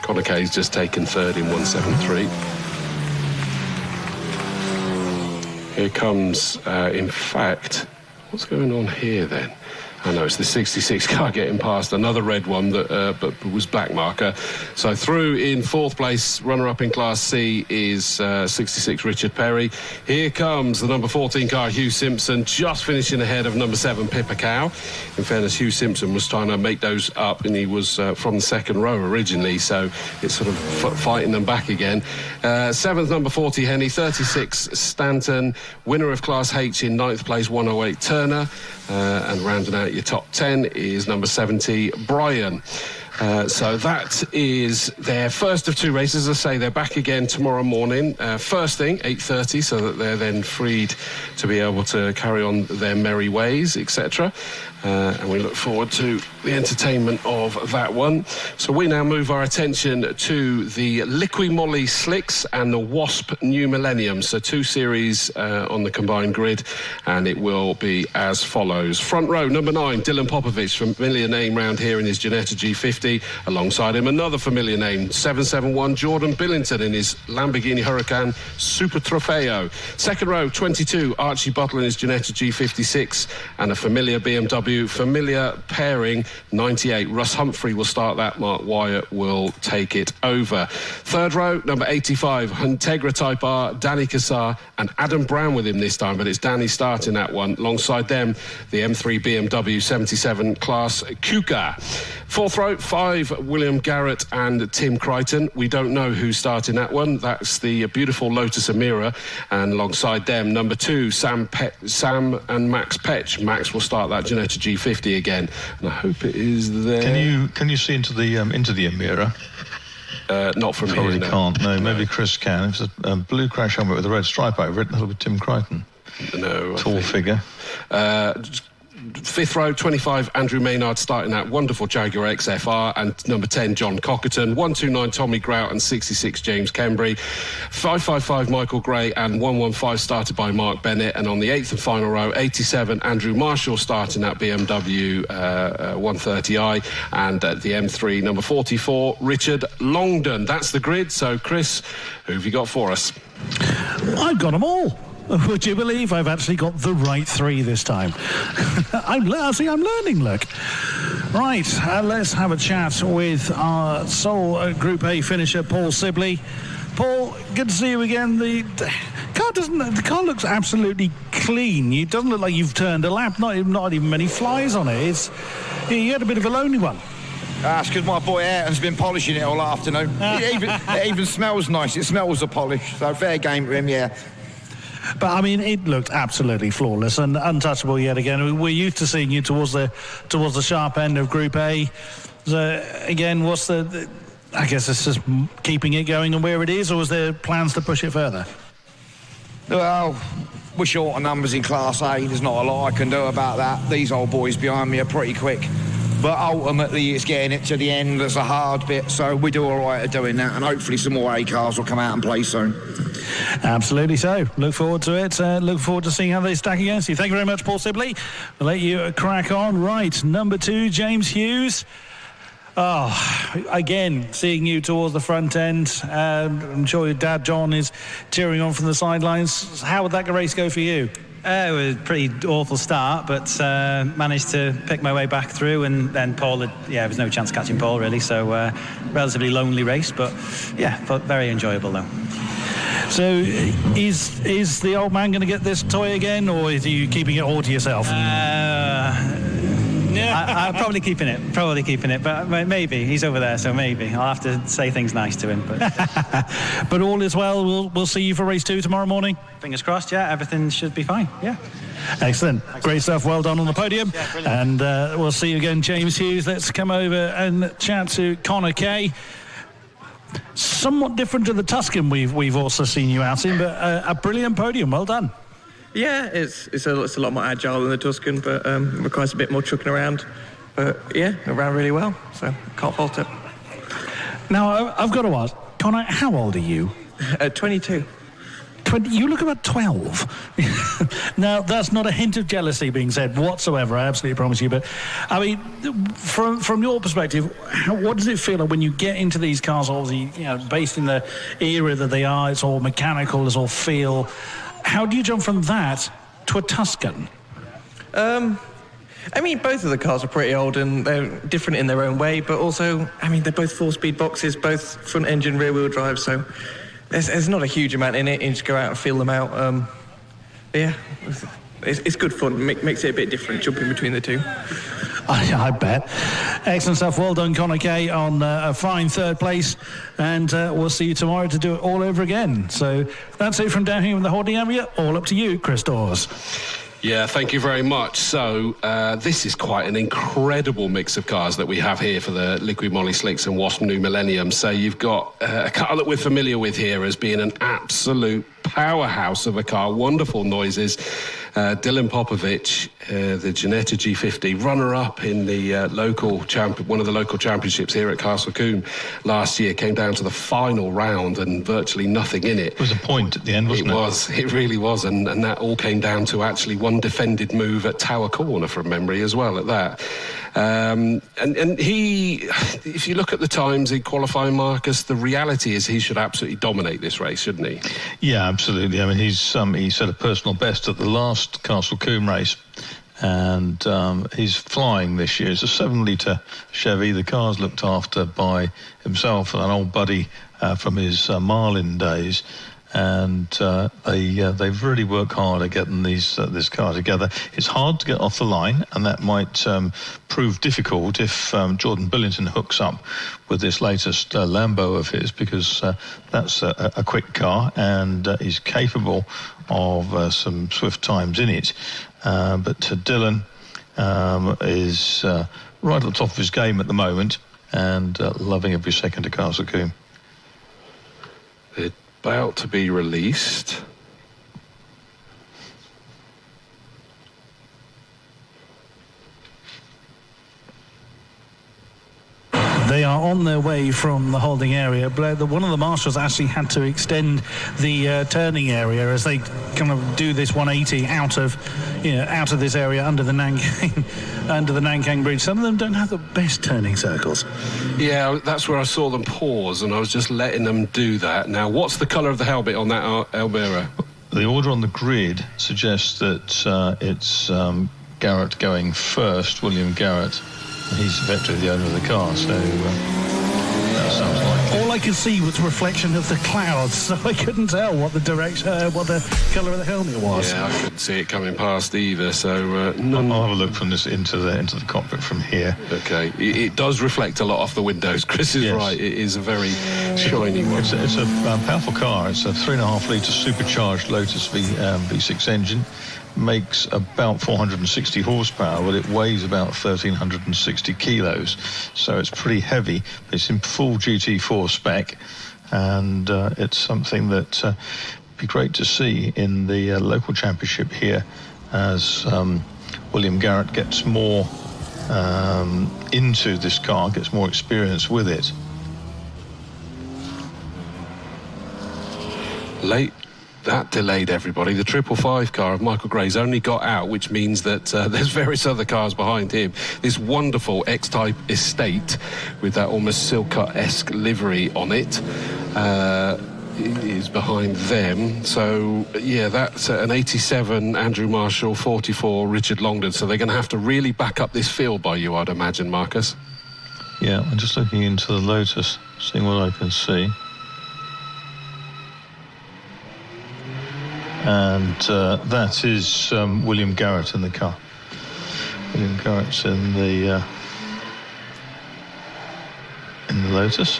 Connor Kay's just taken third in 173. Here comes, in fact, what's going on here then? I know it's the 66 car getting past another red one that but was black marker. So through in 4th place, runner-up in Class C is 66 Richard Perry. Here comes the number 14 car, Hugh Simpson, just finishing ahead of number 7 Pippa Cow. In fairness, Hugh Simpson was trying to make those up, and he was from the second row originally, so it's sort of fighting them back again. 7th, number 40 Henny, 36 Stanton, winner of Class H in 9th place, 108 Turner, and rounding out your top 10 is number 70 Brian. So that is their first of 2 races. As I say, they're back again tomorrow morning. First thing, 8:30, so that they're then freed to be able to carry on their merry ways, etc. And we look forward to the entertainment of that one. So we now move our attention to the Liqui Moly Slicks and the Wasp New Millennium. So 2 series on the combined grid, and it will be as follows. Front row, number 9, Dylan Popovich, familiar name round here in his Ginetta G50. Alongside him, another familiar name, 771 Jordan Billington in his Lamborghini Huracan Super Trofeo. Second row, 22, Archie Butler in his Ginetta G56, and a familiar BMW, familiar pairing, 98. Russ Humphrey will start that, Mark Wyatt will take it over. Third row, number 85, Integra Type R, Danny Cassar, and Adam Brown with him this time, but it's Danny starting that one. Alongside them, the M3 BMW 77 Class Kuka. Fourth row, 5, William Garrett and Tim Crichton. We don't know who's starting that one. That's the beautiful Lotus Emira. And alongside them, number 2, Sam and Max Petch. Max will start that Ginetta G50 again. And I hope it is there. Can you see into the Emira? Not from Probably here, no. can't. No, maybe Chris can. It's a blue crash helmet with a red stripe over it. That'll be Tim Crichton. No. Tall figure. Fifth row, 25, Andrew Maynard starting that wonderful Jaguar XFR, and number 10, John Cockerton, 129, Tommy Grout, and 66, James Kembry, 555, Michael Gray, and 115 started by Mark Bennett. And on the 8th and final row, 87, Andrew Marshall starting that BMW 130i, and at the M3, number 44, Richard Longdon. That's the grid. So, Chris, who have you got for us? I've got them all. Would you believe I've actually got the right 3 this time? I'm learning, look. Right, let's have a chat with our sole Group A finisher, Paul Sibley. Paul, good to see you again. The car looks absolutely clean. It doesn't look like you've turned a lap. Not even many flies on it. You had a bit of a lonely one. That's because my boy Ayrton's been polishing it all afternoon. It even smells nice. It smells of polish. So fair game to him, yeah. But I mean, it looked absolutely flawless and untouchable yet again. We're used to seeing you towards the sharp end of Group A. So again, what's the I guess it's just keeping it going and where it is, or was there plans to push it further? Well, we're short on numbers in Class A. There's not a lot I can do about that. These old boys behind me are pretty quick. But ultimately, it's getting it to the end that's a hard bit, so we do all right at doing that, and hopefully some more A cars will come out and play soon. Absolutely so. Look forward to it. Look forward to seeing how they stack against you. Thank you very much, Paul Sibley. We'll let you crack on. Right, number 2, James Hughes. Oh, again, seeing you towards the front end. I'm sure your dad, John, is cheering on from the sidelines. How would that race go for you? It was a pretty awful start, but managed to pick my way back through, and then Paul there was no chance catching Paul really, so relatively lonely race, but very enjoyable though. So is the old man going to get this toy again, or is you keeping it all to yourself? I'm probably keeping it, but maybe he's over there, so maybe I'll have to say things nice to him. But but all is well. We'll see you for race 2 tomorrow morning. Fingers crossed. Yeah, everything should be fine. Yeah. Excellent. Great stuff. Well done on the podium. Yeah, and we'll see you again, James Hughes. Let's come over and chat to Connor Kay. Somewhat different to the Tuscan we've also seen you out in, but a brilliant podium. Well done. Yeah, it's a lot more agile than the Tuscan, but requires a bit more chucking around. But yeah, it ran really well, so can't fault it. Now, I've got to ask, Connor, how old are you? 22. 20, you look about 12. Now, that's not a hint of jealousy being said whatsoever, I absolutely promise you. But, I mean, from your perspective, what does it feel like when you get into these cars, obviously, based in the era that they are, it's all mechanical, it's all feel. How do you jump from that to a Tuscan? I mean, both of the cars are pretty old and they're different in their own way, but also, I mean, they're both 4-speed boxes, both front engine, rear wheel drive, so there's not a huge amount in it. You just go out and feel them out. Yeah, it's good fun. Makes it a bit different, jumping between the two. I bet. Excellent stuff. Well done, Connor Kay, on a fine third place. And we'll see you tomorrow to do it all over again. So that's it from down here in the holding area. All up to you, Chris Dawes. Yeah, thank you very much. So this is quite an incredible mix of cars that we have here for the Liquid Moly Slicks and Wasp New Millennium. So you've got a car that we're familiar with here as being an absolute powerhouse of a car, wonderful noises. Dylan Popovich, the Ginetta G50, runner-up in the one of the local championships here at Castle Combe last year, came down to the final round and virtually nothing in it. It was a point at the end, wasn't it? It really was, and that all came down to actually one defended move at Tower Corner from memory as well at that. And he, if you look at the times in qualifying, Marcus, the reality is he should absolutely dominate this race, shouldn't he? Yeah, absolutely. I mean, he set a personal best at the last Castle Combe race, and he's flying this year. It's a 7-litre Chevy. The car's looked after by himself and an old buddy from his Marlin days. And they've really worked hard at getting this car together. It's hard to get off the line, and that might prove difficult if Jordan Billington hooks up with this latest Lambo of his, because that's a quick car, and he's capable of some swift times in it. But Dylan is right at the top of his game at the moment, and loving every second of Castle Combe. About to be released. They are on their way from the holding area. One of the marshals actually had to extend the turning area as they kind of do this 180 out of this area under the Nanking Bridge. Some of them don't have the best turning circles. Yeah, that's where I saw them pause, and I was just letting them do that. Now, what's the colour of the helmet on that Almera? The order on the grid suggests that it's Garrett going first, William Garrett. He's effectively the owner of the car, so that sounds like... All I could see was a reflection of the clouds, so I couldn't tell what the direction, what the colour of the helmet was. Yeah, I couldn't see it coming past either, so... I'll have a look from this into the cockpit from here. Okay, it does reflect a lot off the windows. Chris is right, it is a very shiny one. It's a powerful car. It's a 3.5-litre supercharged Lotus V6 engine. Makes about 460 horsepower, but it weighs about 1,360 kilos, so it's pretty heavy. It's in full GT4 spec, and it's something that would be great to see in the local championship here as William Garrett gets more into this car, gets more experience with it. That delayed everybody. The 555 car of Michael Gray's only got out, which means that there's various other cars behind him. This wonderful X-Type Estate with that almost Silk-esque livery on it is behind them. So, yeah, that's an 87 Andrew Marshall, 44 Richard Longdon. So they're going to have to really back up this field by you, I'd imagine, Marcus. Yeah, I'm just looking into the Lotus, seeing what I can see. And that is William Garrett in the car. William Garrett's in the Lotus.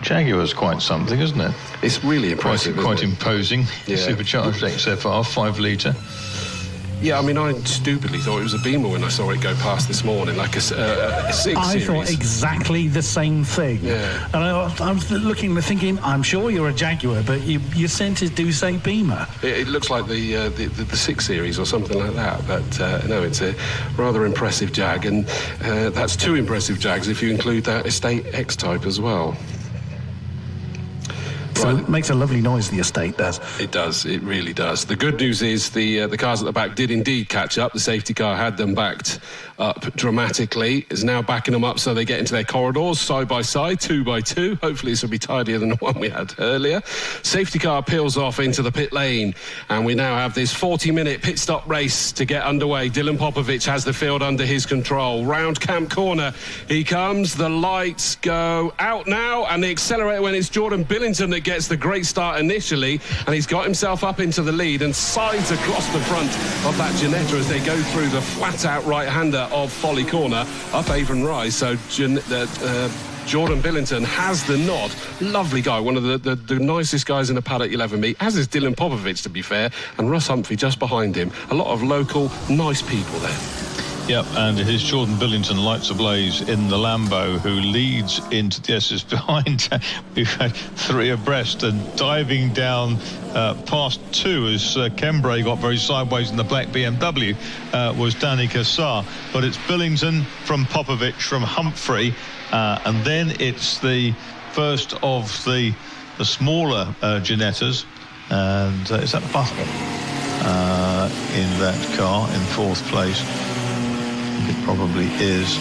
Jaguar's quite something, isn't it? It's really impressive. Quite imposing. Yeah. Supercharged XFR, 5-litre. Yeah, I mean, I stupidly thought it was a Beamer when I saw it go past this morning, like a 6 Series. I thought exactly the same thing. Yeah. And I was looking and thinking, I'm sure you're a Jaguar, but your centres do say Beamer. It looks like the 6 Series or something like that, but no, it's a rather impressive Jag, and that's 2 impressive Jags if you include that Estate X-Type as well. makes a lovely noise, the estate does. It does, it really does. The good news is the cars at the back did indeed catch up. The safety car had them backed up dramatically, is now backing them up so they get into their corridors side by side, 2 by 2. Hopefully this will be tidier than the one we had earlier. Safety car peels off into the pit lane, and we now have this 40-minute pit stop race to get underway. Dylan Popovic has the field under his control. Round Camp Corner he comes. The lights go out now, and the accelerator when it's Jordan Billington that gets the great start initially, and he's got himself up into the lead and sides across the front of that Ginetta as they go through the flat-out right-hander of Folly Corner up Avon Rise. So Jordan Billington has the nod. Lovely guy, one of the nicest guys in the paddock you'll ever meet, as is Dylan Popovic, to be fair, and Russ Humphrey just behind him. A lot of local, nice people there. Yep, and it is Jordan Billington, lights ablaze in the Lambo, who leads into the S's behind. We've had 3 abreast and diving down past 2 as Combe got very sideways in the black BMW was Danny Cassar. But it's Billington from Popovic from Humphrey, and then it's the first of the smaller Ginettas, and is that Buttle in that car in 4th place? It probably is.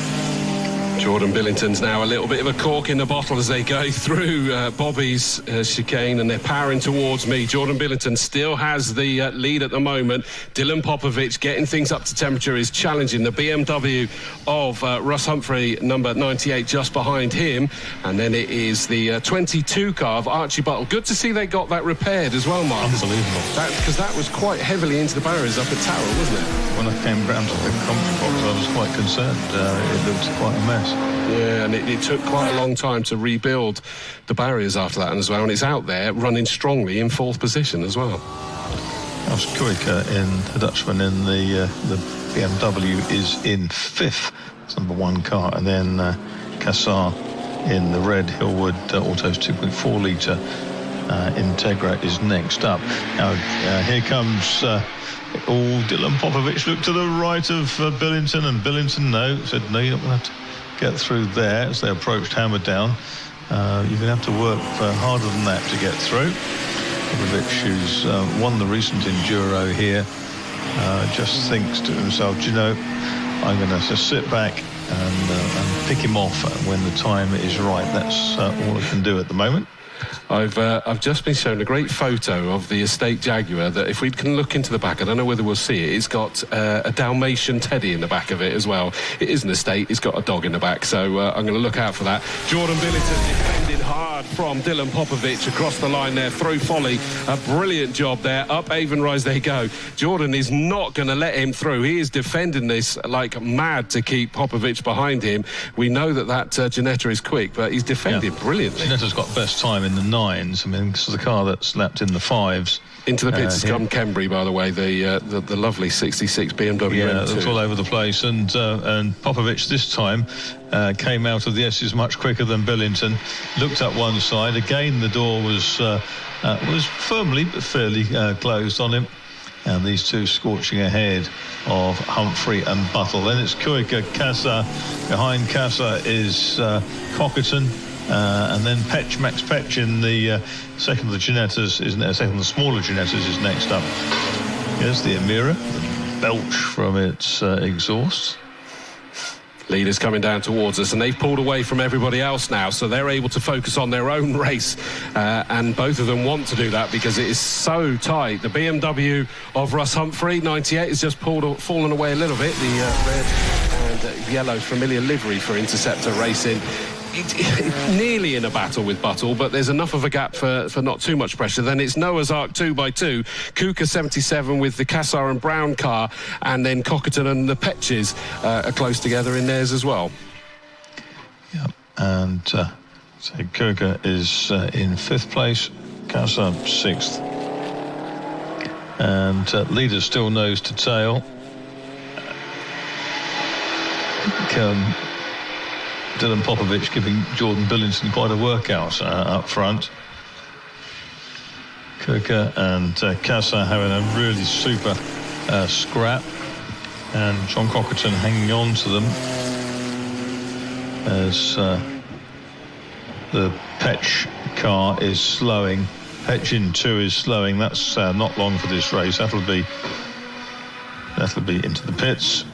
Jordan Billington's now a little bit of a cork in the bottle as they go through Bobby's chicane, and they're powering towards me. Jordan Billington still has the lead at the moment. Dylan Popovic getting things up to temperature is challenging the BMW of Russ Humphrey, number 98, just behind him. And then it is the 22 car of Archie Buttle. Good to see they got that repaired as well, Mark. Unbelievable. Because that was quite heavily into the barriers up at Tower, wasn't it? When I came round to the comfort box, I was quite concerned. It looked quite a mess. Yeah, and it took quite a long time to rebuild the barriers after that as well, and it's out there running strongly in 4th position as well. That was Kuiker the Dutchman in the BMW is in 5th. It's number 1 car, and then Cassar in the red Hillwood Autos 2.4 litre Integra is next up. Now here comes Dylan Popovic. Looked to the right of Billington, and Billington said no, you're not going to have to get through there as they approached Hammerdown. You're going to have to work harder than that to get through. Popovic, who's won the recent Enduro here, just thinks to himself, I'm going to just sit back and pick him off when the time is right. That's all I can do at the moment. I've just been shown a great photo of the estate Jaguar that, if we can look into the back, I don't know whether we'll see it, it's got a Dalmatian teddy in the back of it as well. It is an estate, it's got a dog in the back, so I'm going to look out for that. Jordan Billington defending hard from Dylan Popovic across the line there through Folly. A brilliant job there. Up Avon Rise they go. Jordan is not going to let him through. He is defending this like mad to keep Popovic behind him. We know that Ginetta is quick, but he's defending brilliantly. Ginetta's got best time in the 9s. I mean, this is the car that's lapped in the 5s. Into the pits has come Combe, by the way, the lovely 66 BMW. Yeah, it's all over the place. And Popovic this time came out of the S's much quicker than Billington. Looked up one side. Again, the door was firmly but fairly closed on him. And these two scorching ahead of Humphrey and Buttle. Then it's Kuiker, Cassar. Behind Cassar is Cockerton. And then Max Petch in the second of the Ginettas, second of the smaller Ginettas is next up. Here's the Amira, the belch from its exhaust. Leaders coming down towards us, and they've pulled away from everybody else now, so they're able to focus on their own race, and both of them want to do that because it is so tight. The BMW of Russ Humphrey, 98, has just fallen away a little bit. The red and yellow familiar livery for Interceptor Racing. Nearly in a battle with Buttle, but there's enough of a gap for not too much pressure. Then it's Noah's Ark 2x2, Kuka 77 with the Cassar and Brown car, and then Cockerton and the Petches are close together in theirs as well. Yeah, and so Kuka is in 5th place, Cassar 6th, and leader still nose to tail. Dylan Popovic giving Jordan Billington quite a workout up front. Kuka and Cassar having a really super scrap, and John Cockerton hanging on to them as the Petch car is slowing. Engine 2 is slowing. That's not long for this race. That'll be into the pits.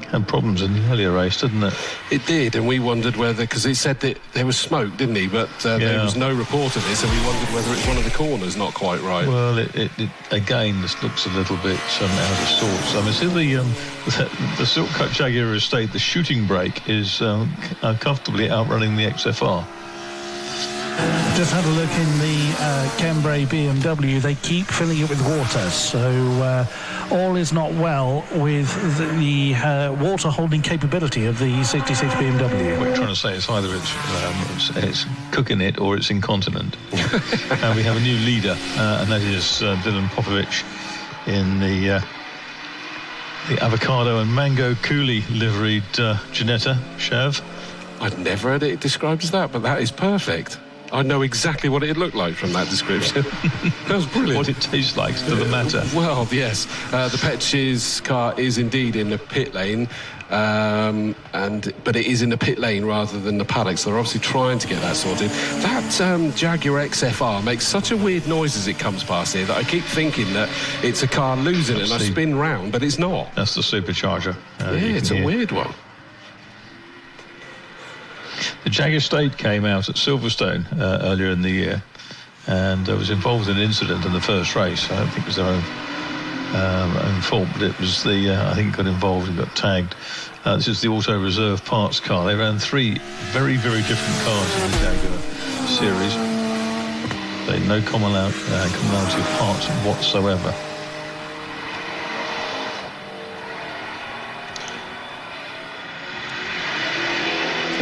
Had problems in the earlier race, didn't it? It did, and we wondered whether, because it said that there was smoke, didn't he? But there was no report of this, and we wondered whether it's one of the corners not quite right. Well, it again, this looks a little bit out of sorts. I mean, see the Silk Cut Jaguar Estate, the shooting brake is comfortably outrunning the XFR. Just had a look in the Combe BMW. They keep filling it with water, so all is not well with the water holding capability of the 66 BMW. What you're trying to say is either it's cooking it or it's incontinent. And we have a new leader, and that is Dylan Popovich in the avocado and mango coulis liveried Ginetta Chev. I'd never heard it described as that, but that is perfect. I know exactly what it looked like from that description. That was brilliant. What it tastes like is the matter. Well, yes. The Petch's car is indeed in the pit lane, but it is in the pit lane rather than the paddock, so they're obviously trying to get that sorted. That Jaguar XFR makes such a weird noise as it comes past here that I keep thinking that it's a car losing it, and I spin round, but it's not. That's the supercharger. Yeah, it's a weird one. The Jaguar Estate came out at Silverstone earlier in the year and was involved in an incident in the first race. I don't think it was their own fault, but it was I think got involved and got tagged. This is the Auto Reserve Parts car. They ran 3 very, very different cars in the Jaguar series. They had no commonality of parts whatsoever.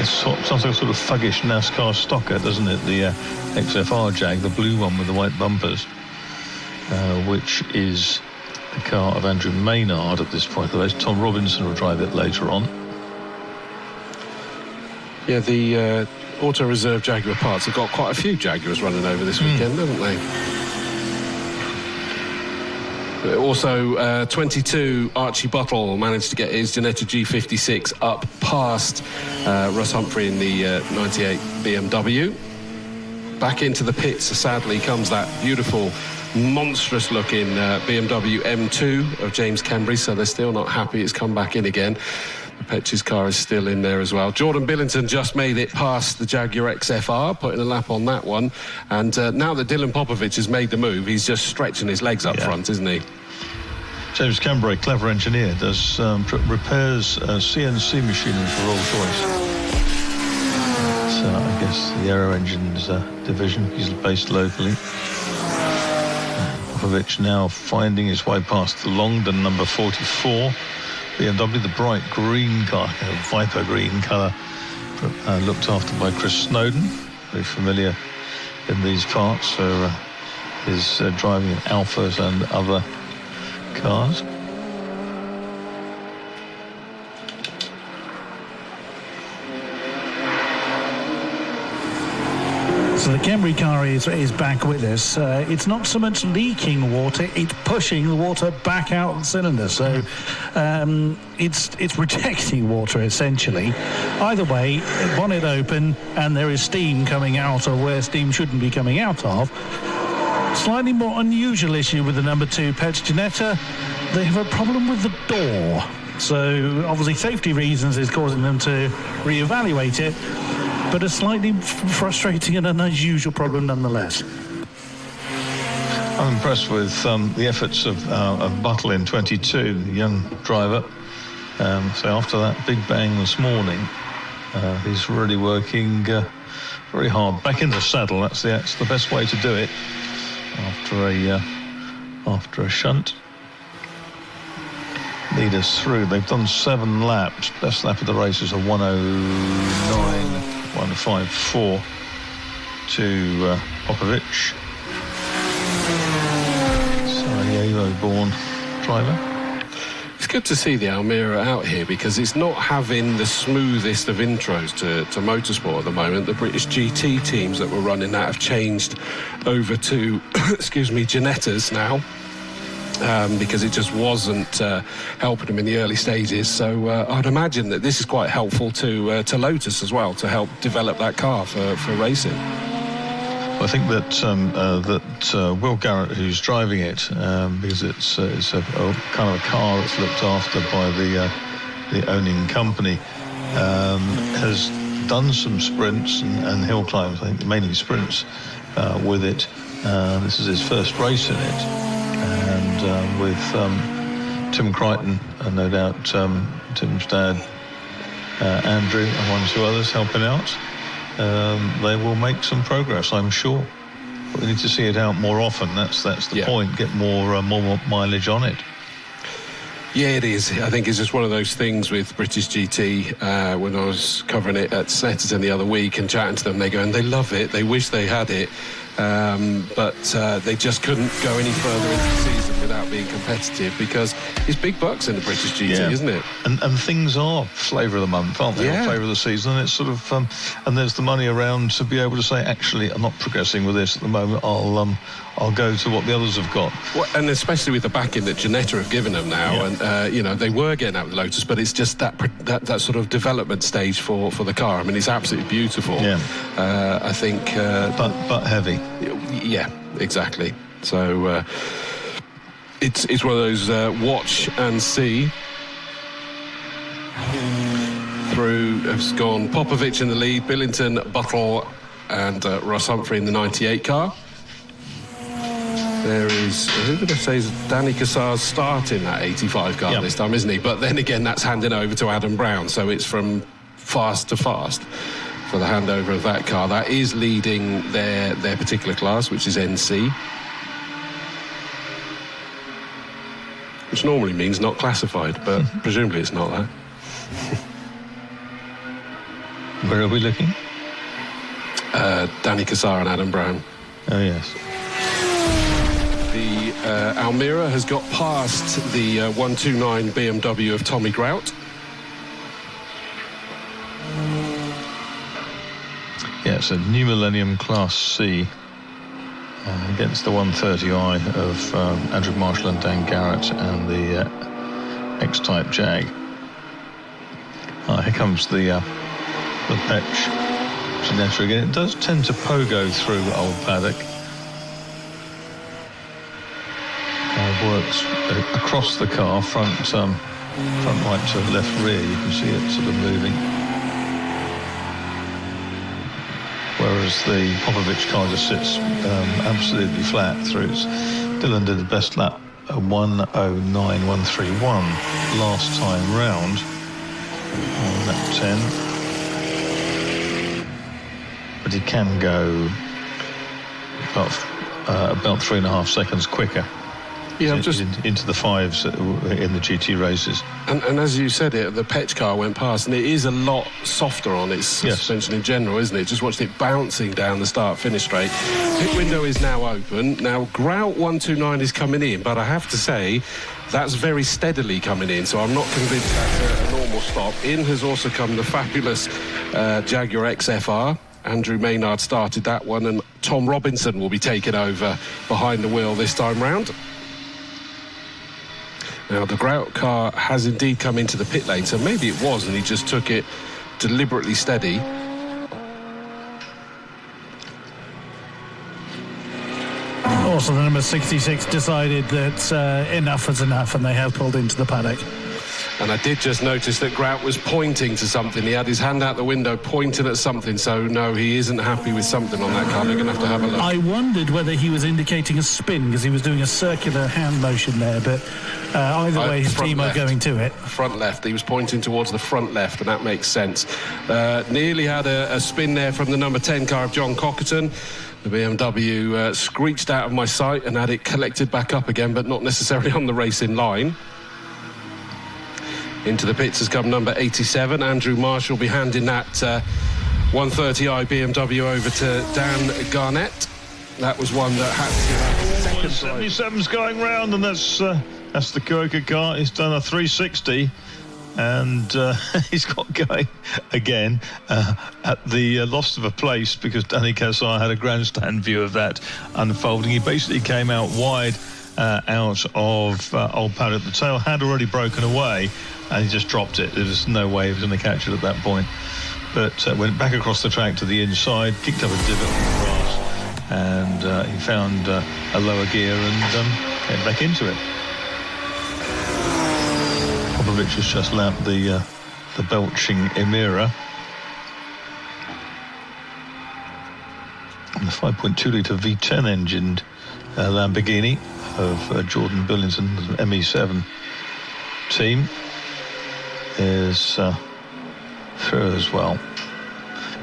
It sounds like a sort of thuggish NASCAR stocker, doesn't it? The XFR Jag, the blue one with the white bumpers, which is the car of Andrew Maynard at this point. Although Tom Robinson will drive it later on. Yeah, the Auto Reserve Jaguar parts have got quite a few Jaguars running over this weekend, haven't they? Also, 22, Archie Buttle managed to get his Ginetta G56 up past Russ Humphrey in the 98 BMW. Back into the pits, sadly, comes that beautiful, monstrous-looking BMW M2 of James Cambry, so they're still not happy it's come back in again. The Petch's car is still in there as well. Jordan Billington just made it past the Jaguar XFR, putting a lap on that one. And now that Dylan Popovich has made the move, he's just stretching his legs up front, isn't he? James Cambry, clever engineer, does repairs CNC machinery for Rolls-Royce. So I guess the Aero Engines division. He's based locally. Popovich now finding his way past the Longdon number 44. BMW, the bright green car, Viper green colour, looked after by Chris Snowden, very familiar in these parts, so is driving in Alphas and other cars. So the Cambry car is back with us. It's not so much leaking water, it's pushing the water back out the cylinder. So it's rejecting water, essentially. Either way, bonnet open, and there is steam coming out of where steam shouldn't be coming out of. Slightly more unusual issue with the number 2 Petch Ginetta. They have a problem with the door. So obviously safety reasons is causing them to reevaluate it. But a slightly frustrating and unusual problem nonetheless. I'm impressed with the efforts of Buttle in 22, the young driver. So after that big bang this morning, he's really working very hard. Back in the saddle, that's the best way to do it after a shunt. Lead us through. They've done 7 laps. Best lap of the race is a 1:09.154 to Popovich. Sarajevo-born driver. It's good to see the Almira out here because it's not having the smoothest of intros to motorsport at the moment. The British GT teams that were running that have changed over to, excuse me, Ginettas now. because it just wasn't helping him in the early stages. So I'd imagine that this is quite helpful to Lotus as well, to help develop that car for racing. I think that Will Garrett, who's driving it, because it's a kind of a car that's looked after by the owning company, has done some sprints and hill climbs. I think mainly sprints with it. This is his first race in it, and with Tim Crichton, and no doubt Tim's dad, Andrew, and 1 or 2 others helping out. They will make some progress, I'm sure. But we need to see it out more often. That's the point. Get more mileage on it. Yeah, it is. I think it's just one of those things with British GT. When I was covering it at Snetterton the other week and chatting to them, they go, and they love it. They wish they had it, but they just couldn't go any further into the season without being competitive, because it's big bucks in the British GT, isn't it? And things are flavour of the month, aren't they? Yeah. Or flavour of the season. And it's sort of and there's the money around to be able to say, actually, I'm not progressing with this at the moment. I'll go to what the others have got. Well, and especially with the backing that Ginetta have given them now, and you know, they were getting out with Lotus, but it's just that sort of development stage for the car. I mean, it's absolutely beautiful. Yeah. I think, but heavy. Yeah, exactly. So it's one of those watch and see. Through has gone Popovic in the lead, Billington, Buttle, and Ross Humphrey in the 98 car. There is, who would I say is Danny Cassar's starting that 85 car this time, isn't he? But then again, that's handing over to Adam Brown, so it's from fast to fast for the handover of that car. That is leading their particular class, which is NC, which normally means not classified, but presumably it's not that. Where are we looking? Danny Cassar and Adam Brown. Oh, yes. The Almira has got past the 129 BMW of Tommy Grout. Yeah, it's a New Millennium Class C against the 130i of Andrew Marshall and Dan Garrett and the X-Type Jag. Here comes the Petch Ginetta again. It does tend to pogo through Old Paddock. Works across the car, front right to left rear. You can see it sort of moving. Whereas the Popovic car just sits absolutely flat through. Dylan did the best lap, 1:09.131 last time round on lap 10. But he can go about 3.5 seconds quicker. Yeah, into the fives in the GT races. And as you said it, the Petch car went past, and it is a lot softer on its suspension in general, isn't it? Just watched it bouncing down the start-finish straight. Pit window is now open. Now, Grout 129 is coming in, but I have to say, that's very steadily coming in, so I'm not convinced that's a normal stop. In has also come the fabulous Jaguar XFR. Andrew Maynard started that one, and Tom Robinson will be taking over behind the wheel this time round. Now, the Grout car has indeed come into the pit lane, so maybe it was, and he just took it deliberately steady. Also, the number 66 decided that enough was enough, and they have pulled into the paddock. And I did just notice that Grout was pointing to something. He had his hand out the window pointing at something, so no, he isn't happy with something on that car. They're going to have a look. I wondered whether he was indicating a spin, because he was doing a circular hand motion there, but either way, his team are going to it. Front left. He was pointing towards the front left, and that makes sense. Nearly had a spin there from the number 10 car of John Cockerton. The BMW screeched out of my sight and had it collected back up again, but not necessarily on the racing line. Into the pits has come number 87. Andrew Marshall will be handing that 130i BMW over to Dan Garnett. That was one that had to have second. 77's going round, and that's the Kuoka car. He's done a 360, and he's got going again at the loss of a place, because Danny Cassar had a grandstand view of that unfolding. He basically came out wide out of old paddock. The tail had already broken away, and he just dropped it. There was no way he was going to catch it at that point. But went back across the track to the inside, kicked up a divot in the grass, and he found a lower gear and came back into it. Popovic has just lapped the belching Emira. And the 5.2 litre V10 engined Lamborghini of Jordan Billington's ME7 team is through as well.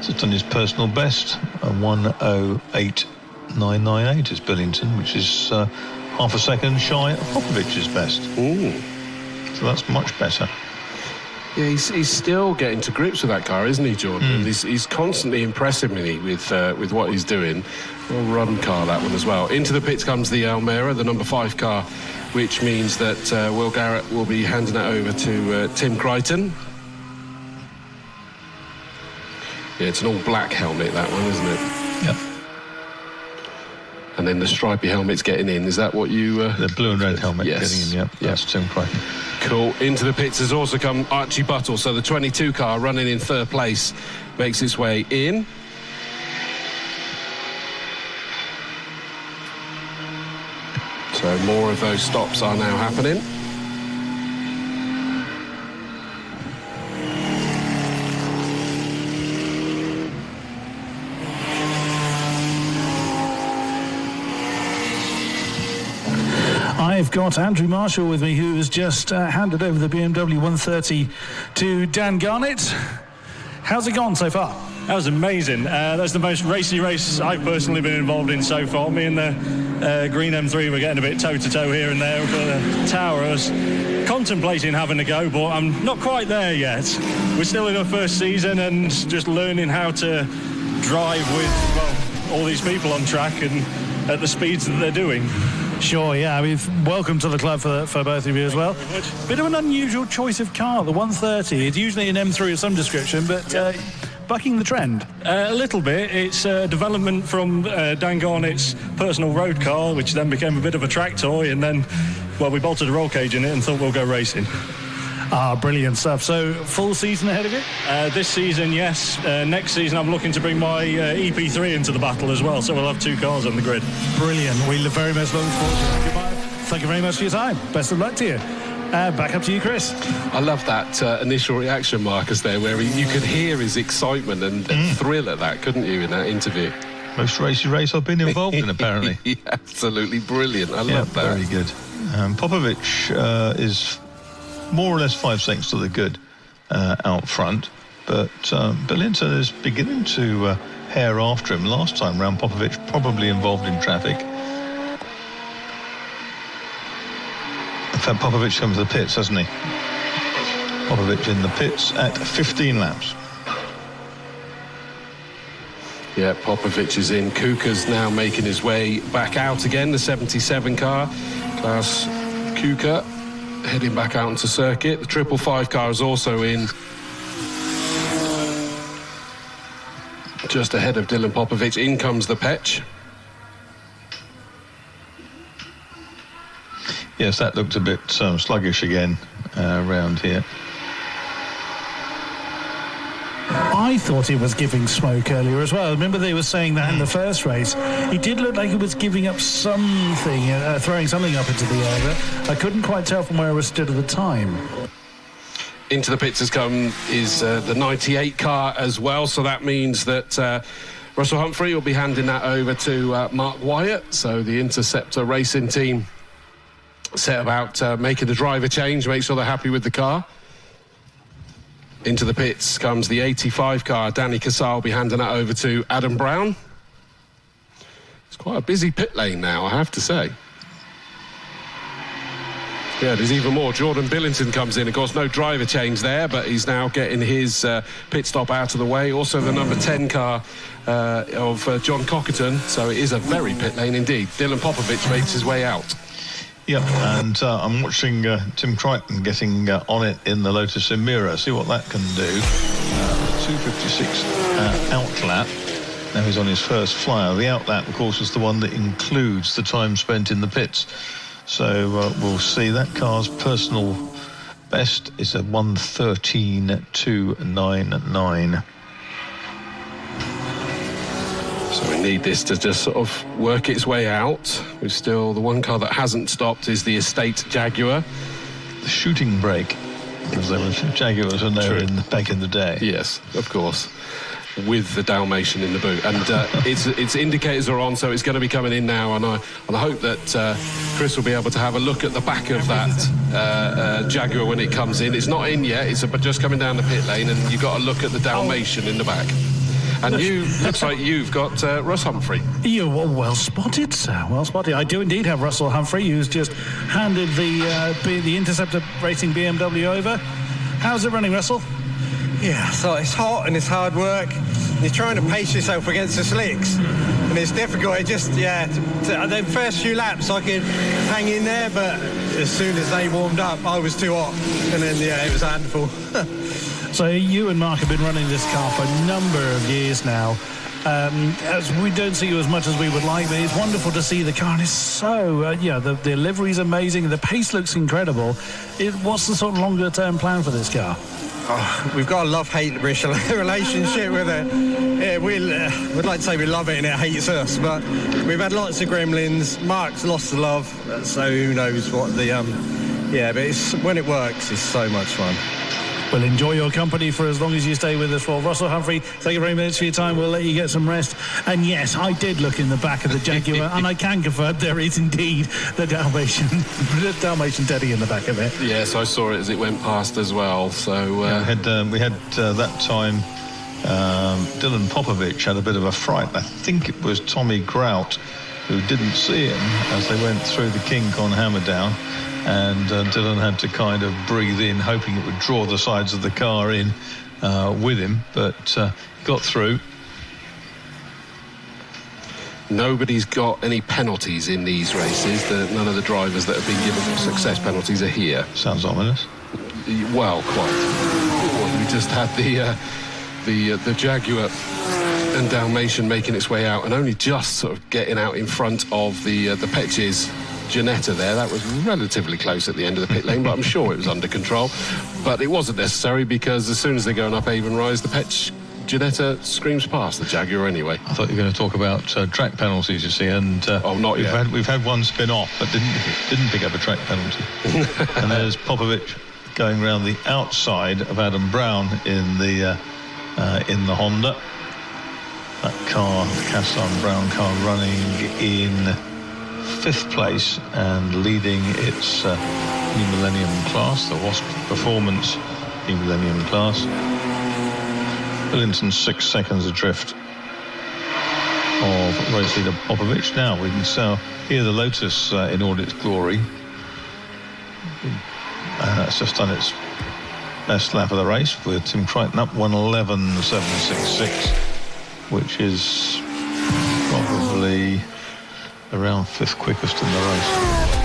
He's done his personal best, a 1:08.998 is Billington, which is half a second shy of Popovic's best. Ooh. So that's much better. Yeah, he's still getting to grips with that car, isn't he, Jordan? He's constantly impressing me with what he's doing. Well run car, that one as well. Into the pits comes the Almera, the number 5 car, which means that Will Garrett will be handing it over to Tim Crichton. Yeah, it's an all-black helmet, that one, isn't it? Yep. And then the stripy helmet's getting in. Is that what you... The blue and red helmet yes. getting in, yep. That's Tim Crichton. Cool. Into the pits has also come Archie Buttle. So the 22 car running in 3rd place makes its way in. So more of those stops are now happening. I've got Andrew Marshall with me, who has just handed over the BMW 130 to Dan Garnett. How's it gone so far? That was amazing. That's the most racy race I've personally been involved in so far. Me and the green M3 were getting a bit toe-to-toe here and there, but the Tower, I was contemplating having a go, but I'm not quite there yet. We're still in our first season and just learning how to drive with, well, all these people on track and at the speeds that they're doing. Sure, yeah. I mean, welcome to the club for both of you as well. Bit of an unusual choice of car, the 130. It's usually an M3 of some description, but bucking the trend. A little bit. It's a development from Dan Garnett's personal road car, which then became a bit of a track toy, and then, well, we bolted a roll cage in it and thought we'll go racing. Ah, brilliant stuff. So, full season ahead of you? This season, yes. Next season, I'm looking to bring my EP3 into the battle as well, so we'll have 2 cars on the grid. Brilliant. We look very much looking forward to it. Goodbye. Thank you very much for your time. Best of luck to you. Back up to you, Chris. I love that initial reaction, Marcus, there, where you could hear his excitement and thrill at that, couldn't you, in that interview? Most racy race I've been involved in, apparently. Yeah, absolutely brilliant. I love that. Very good. Popovic is more or less 5 seconds to the good out front, but Billington is beginning to hair after him. Last time round, Popovic probably involved in traffic. In fact, Popovic comes to the pits, hasn't he? Popovic in the pits at 15 laps. Yeah, Popovic is in. Kuka's now making his way back out again, the 77 car. Klaus Kuka heading back out onto circuit. The 555 car is also in, just ahead of Dylan Popovic. In comes the Petch. Yes, that looked a bit sluggish again around here. I thought it was giving smoke earlier as well. Remember they were saying that in the first race. It did look like it was giving up something, throwing something up into the air, but I couldn't quite tell from where I was stood at the time. Into the pits has come is the 98 car as well, so that means that Russell Humphrey will be handing that over to Mark Wyatt. So the Interceptor Racing team set about making the driver change, make sure they're happy with the car. Into the pits comes the 85 car. Danny Cassar will be handing that over to Adam Brown. It's quite a busy pit lane now, I have to say. Yeah, there's even more. Jordan Billington comes in. Of course, no driver change there, but he's now getting his pit stop out of the way. Also the number 10 car of John Cockerton. So it is a very pit lane indeed. Dylan Popovic makes his way out. Yep, and I'm watching Tim Crichton getting on it in the Lotus Emira. See what that can do. 2:56 outlap. Now he's on his first flyer. The outlap, of course, is the one that includes the time spent in the pits. So we'll see. That car's personal best is a 1:13.299. So we need this to just sort of work its way out. We've still, the one car that hasn't stopped is the Estate Jaguar. The shooting brake, because there were Jaguars in there back in the day. Yes, of course, with the Dalmatian in the boot. And its indicators are on, so it's going to be coming in now. And I hope that Chris will be able to have a look at the back of that Jaguar when it comes in. It's not in yet, it's just coming down the pit lane, and you've got to look at the Dalmatian in the back. And looks like you've got Russ Humphrey. You are well spotted, sir. Well spotted. I do indeed have Russell Humphrey, who's just handed the Interceptor Racing BMW over. How's it running, Russell? Yeah, so it's hot and it's hard work. You're trying to pace yourself against the slicks, and it's difficult. It just, the first few laps I could hang in there, but as soon as they warmed up, I was too hot, and then it was a handful. So you and Mark have been running this car for a number of years now. As we don't see you as much as we would like, but it's wonderful to see the car. And it's so, the livery's amazing. The pace looks incredible. What's the sort of longer-term plan for this car? Oh, we've got a love-hate relationship with it. Yeah, we'd like to say we love it and it hates us, but we've had lots of gremlins. Mark's lost the love, so who knows what the... but when it works, it's so much fun. Well, enjoy your company for as long as you stay with us. For Russell Humphrey, thank you very much for your time. We'll let you get some rest. And yes, I did look in the back of the Jaguar, and I can confirm there is indeed the Dalmatian teddy in the back of it. Yes, I saw it as it went past as well. So we had that time. Dylan Popovich had a bit of a fright. I think it was Tommy Grout who didn't see him as they went through the kink on Hammerdown. And Dylan had to kind of breathe in, hoping it would draw the sides of the car in with him, but got through. Nobody's got any penalties in these races. None of the drivers that have been given success penalties are here. Sounds ominous. Well, quite. We just had the Jaguar and Dalmatian making its way out, and only just sort of getting out in front of the Petches Ginetta there. That was relatively close at the end of the pit lane, but I'm sure it was under control. But it wasn't necessary, because as soon as they're going up Avon Rise, the Petch Ginetta screams past the Jaguar anyway. I thought you were going to talk about track penalties, you see, and not yet. We've had one spin off, but didn't pick up a track penalty. And there's Popovich going around the outside of Adam Brown in the Honda. That car, the Casson Brown car, running in 5th place and leading its New Millennium class, the Wasp Performance New Millennium class. Billington 6 seconds adrift of race leader Popovich. Now we can hear the Lotus in all its glory. It's just done its best lap of the race with Tim Crichton up 1:11.766, which is probably around 5th quickest in the race.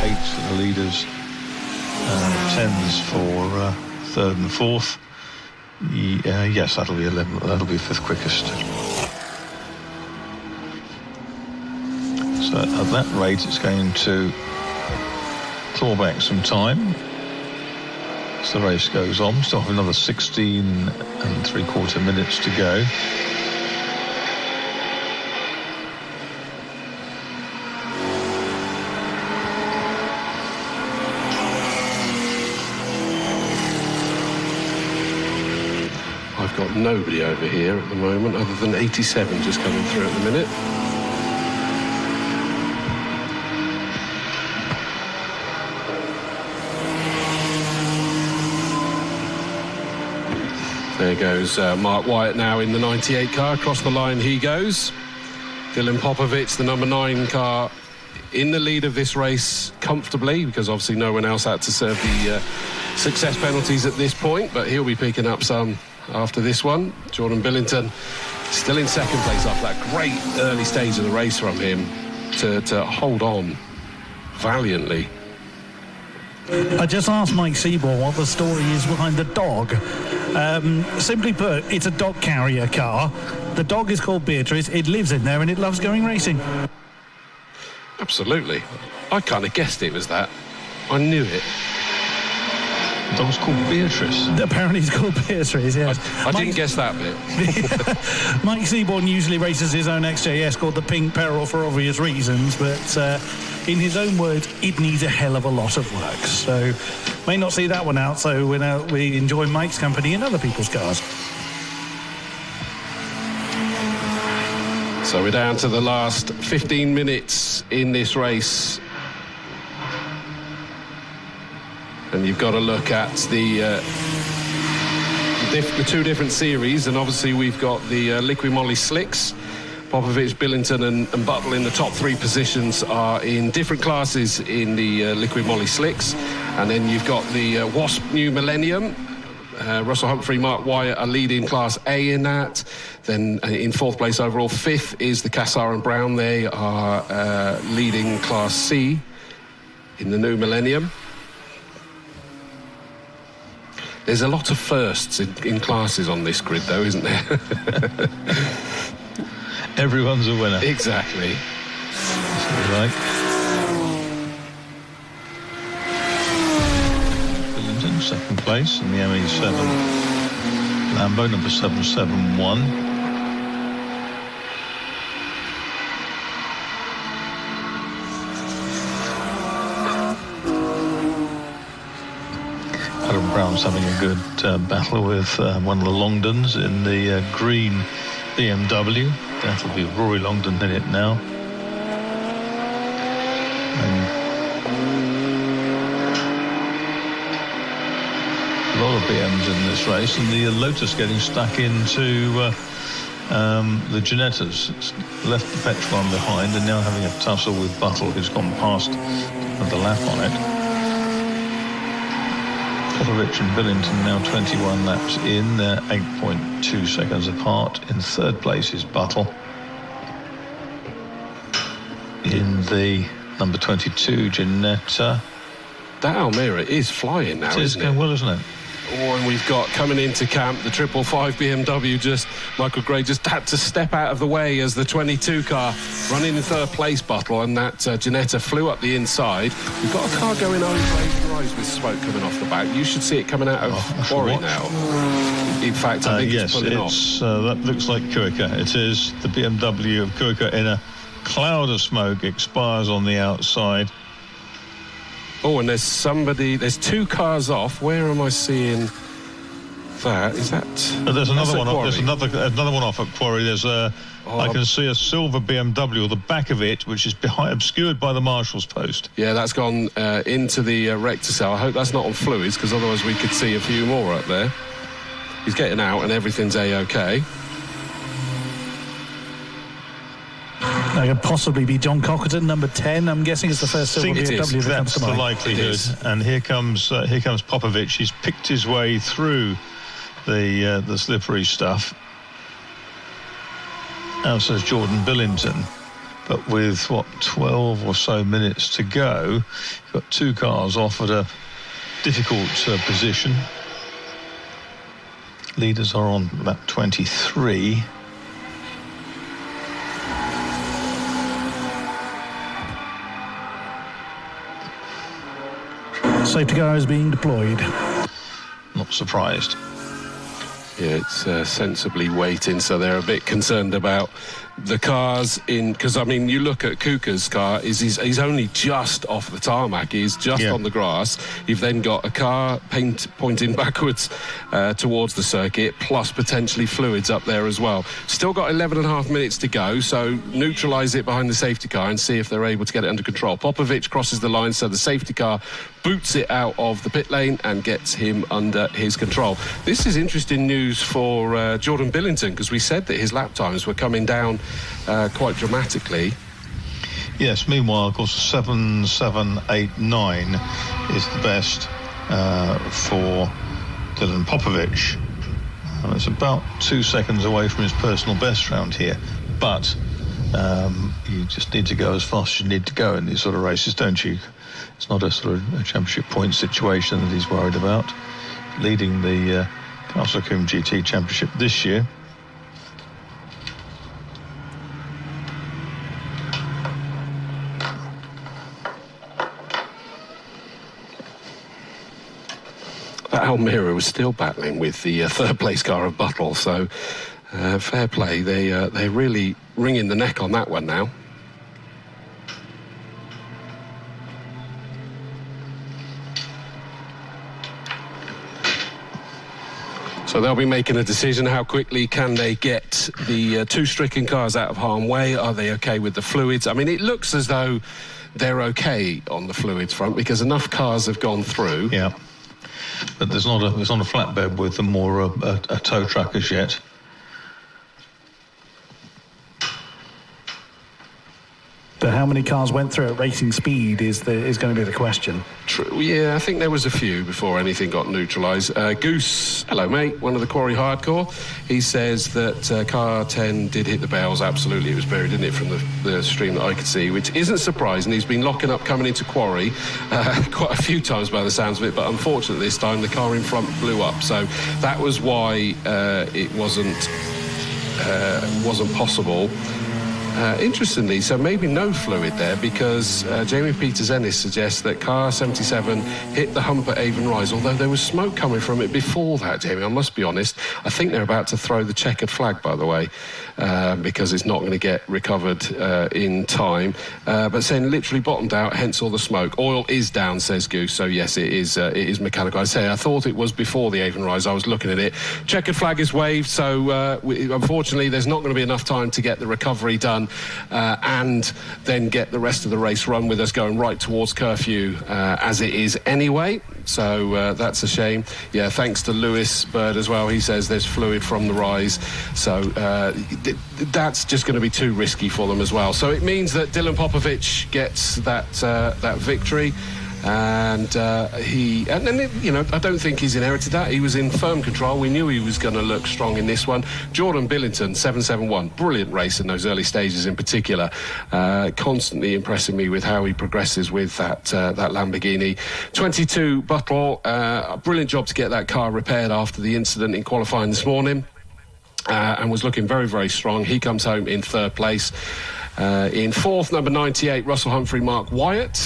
8s for the leaders, 10s for 3rd and 4th. Yes, that'll be 11. That'll be 5th quickest. So at that rate, it's going to claw back some time as the race goes on. Still have another 16 3/4 minutes to go. I've got nobody over here at the moment other than 87 just coming through at the minute. There goes Mark Wyatt now in the 98 car. Across the line he goes. Dylan Popovich, the number 9 car, in the lead of this race comfortably, because obviously no one else had to serve the success penalties at this point, but he'll be picking up some after this one. Jordan Billington still in 2nd place after that great early stage of the race from him to hold on valiantly. I just asked Mike Seaborn what the story is behind the dog. Simply put, it's a dog carrier car. The dog is called Beatrice. It lives in there and it loves going racing. Absolutely. I kind of guessed it was that. I knew it. The dog's called Beatrice. Apparently it's called Beatrice, yes. I didn't guess that bit. Mike Seaborn usually races his own XJS called the Pink Peril for obvious reasons, but in his own words, it needs a hell of a lot of work. So, may not see that one out, so we enjoy Mike's company in other people's cars. So we're down to the last 15 minutes in this race. And you've got to look at the two different series, and obviously we've got the Liqui Moly Slicks. Popovich, Billington and Buttle in the top 3 positions are in different classes in the Liqui Moly Slicks. And then you've got the Wasp New Millennium. Russell Humphrey, Mark Wyatt are leading Class A in that. Then in 4th place overall, 5th is the Cassar and Brown. They are leading Class C in the New Millennium. There's a lot of firsts in classes on this grid, though, isn't there? Everyone's a winner. Exactly. That's right. Billington, 2nd place in the ME7 Lambo, number 771. Adam Brown's having a good battle with one of the Longdons in the green BMW. That'll be Rory Longdon in it now. And a lot of BMs in this race, and the Lotus getting stuck into the Ginettas. It's left the petrol one behind and now having a tussle with Buttle, who's gone past the lap on it. Popovich and Billington now 21 laps in. They're 8.2 seconds apart. In 3rd place is Buttle. In the number 22, Ginetta. That Almira is flying now, isn't it? Going well, isn't it? Oh, and we've got coming into camp the 555 BMW. Michael Gray just had to step out of the way as the 22 car running in 3rd place, Buttle, and that Ginetta flew up the inside. We've got a car going over Rise with smoke coming off the back. You should see it coming out of Quarry now. In fact, I think yes, it's pulling off. That looks like Kuika. It is the BMW of Kuika in a cloud of smoke, expires on the outside. Oh, and there's 2 cars off. Where am I seeing that? Is that... There's another one off. There's another one off at Quarry. There's I can see a silver BMW, or the back of it, which is obscured by the marshal's post. Yeah, that's gone into the rector cell. I hope that's not on fluids, because otherwise we could see a few more up there. He's getting out and everything's A-OK. That could possibly be John Cockerton, number 10. I'm guessing it's the first silver BMW that comes to mind. That's the likelihood. And here comes Popovich. He's picked his way through the slippery stuff. Now says Jordan Billington. But with, 12 or so minutes to go, you've got 2 cars off at a difficult position. Leaders are on lap 23. Safety car is being deployed. Not surprised. Yeah, it's sensibly waiting, so they're a bit concerned about the cars in, because I mean, you look at Kuka's car, he's only just off the tarmac, he's just on the grass. You've then got a car pointing backwards towards the circuit, plus potentially fluids up there as well. Still got 11.5 minutes to go, so neutralise it behind the safety car and see if they're able to get it under control. Popovich crosses the line, so the safety car boots it out of the pit lane and gets him under his control. This is interesting news for Jordan Billington, because we said that his lap times were coming down quite dramatically. Yes, meanwhile, of course, 7.789 is the best for Dylan Popovich. It's about 2 seconds away from his personal best round here, but you just need to go as fast as you need to go in these sort of races, don't you? It's not a sort of a championship point situation that he's worried about. Leading the Castle Combe GT Championship this year. Palmyra was still battling with the third place car of Buttle, so fair play. They're really wringing the neck on that one now. So they'll be making a decision. How quickly can they get the two stricken cars out of harm's way? Are they okay with the fluids? I mean, it looks as though they're okay on the fluids front because enough cars have gone through. Yeah, but there's not a flatbed with a tow truck as yet. But how many cars went through at racing speed is going to be the question. True. Yeah, I think there was a few before anything got neutralised. Goose, hello mate, one of the Quarry Hardcore. He says that car 10 did hit the bales. Absolutely, it was buried, didn't it, from the stream that I could see, which isn't surprising. He's been locking up coming into Quarry quite a few times by the sounds of it, but unfortunately this time the car in front blew up. So that was why it wasn't possible. Interestingly, so maybe no fluid there because Jamie Peters-Ennis suggests that car 77 hit the hump at Avon Rise, although there was smoke coming from it before that, Jamie. I must be honest. I think they're about to throw the checkered flag, by the way, because it's not going to get recovered in time. But saying literally bottomed out, hence all the smoke. Oil is down, says Goose, so yes, it is mechanical. I thought it was before the Avon Rise. I was looking at it. Checkered flag is waved, so unfortunately there's not going to be enough time to get the recovery done and then get the rest of the race run with us going right towards curfew as it is anyway. So that's a shame. Yeah, thanks to Lewis Bird as well. He says there's fluid from the rise. So that's just going to be too risky for them as well. So it means that Dylan Popovic gets that victory. And I don't think he's inherited that. He was in firm control. We knew he was going to look strong in this one. Jordan Billington, 771, brilliant race in those early stages in particular, constantly impressing me with how he progresses with that Lamborghini. 22 Buttle, brilliant job to get that car repaired after the incident in qualifying this morning, and was looking very, very strong. He comes home in third place. In fourth, number 98, Russell Humphrey, Mark Wyatt.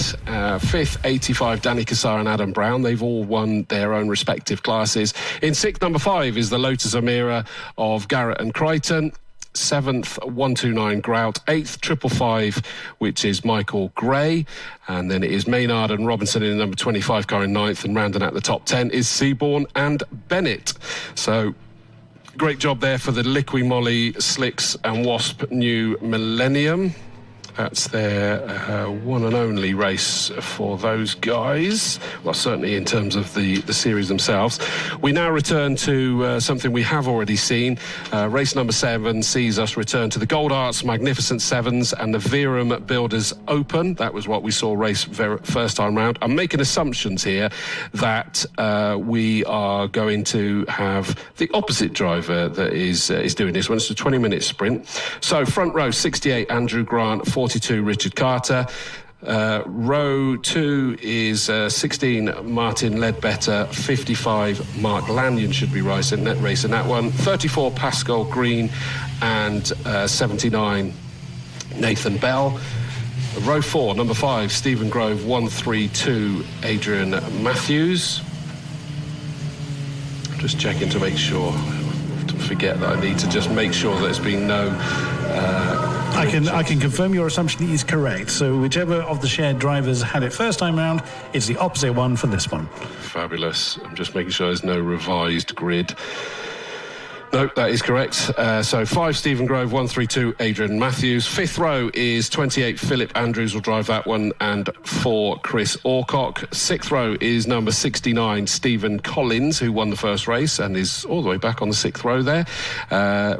Fifth, 85, Danny Cassar and Adam Brown. They've all won their own respective classes. In sixth, number 5 is the Lotus Amira of Garrett and Crichton. Seventh, 129 Grout. Eighth, 555, which is Michael Gray. And then it is Maynard and Robinson in the number 25 car in ninth. And rounding out the top 10 is Seaborn and Bennett. So great job there for the Liqui Moly Slicks and Wasp New Millennium. That's their one and only race for those guys. Well, certainly in terms of the series themselves. We now return to something we have already seen. Race number 7 sees us return to the Gold Arts Magnificent Sevens and the Verum Builders Open. That was what we saw race first time round. I'm making assumptions here that we are going to have the opposite driver that is doing this one. It's a 20-minute sprint. So front row, 68 Andrew Grant, 42 Richard Carter. Row 2 is 16 Martin Ledbetter, 55 Mark Lanyon should be racing that one, 34 Pascal Green and 79 Nathan Bell. Row 4, number 5 Stephen Grove, 132 Adrian Matthews. Just checking to make sure. To forget that I need to just make sure that there's been no I can confirm your assumption is correct. So whichever of the shared drivers had it first time round, it's the opposite one for this one. Fabulous. I'm just making sure there's no revised grid. No, that is correct. So 5 Stephen Grove, 132 Adrian Matthews. 5th row is 28 Philip Andrews will drive that one, and 4 Chris Orcock. 6th row is number 69 Stephen Collins, who won the first race and is all the way back on the 6th row there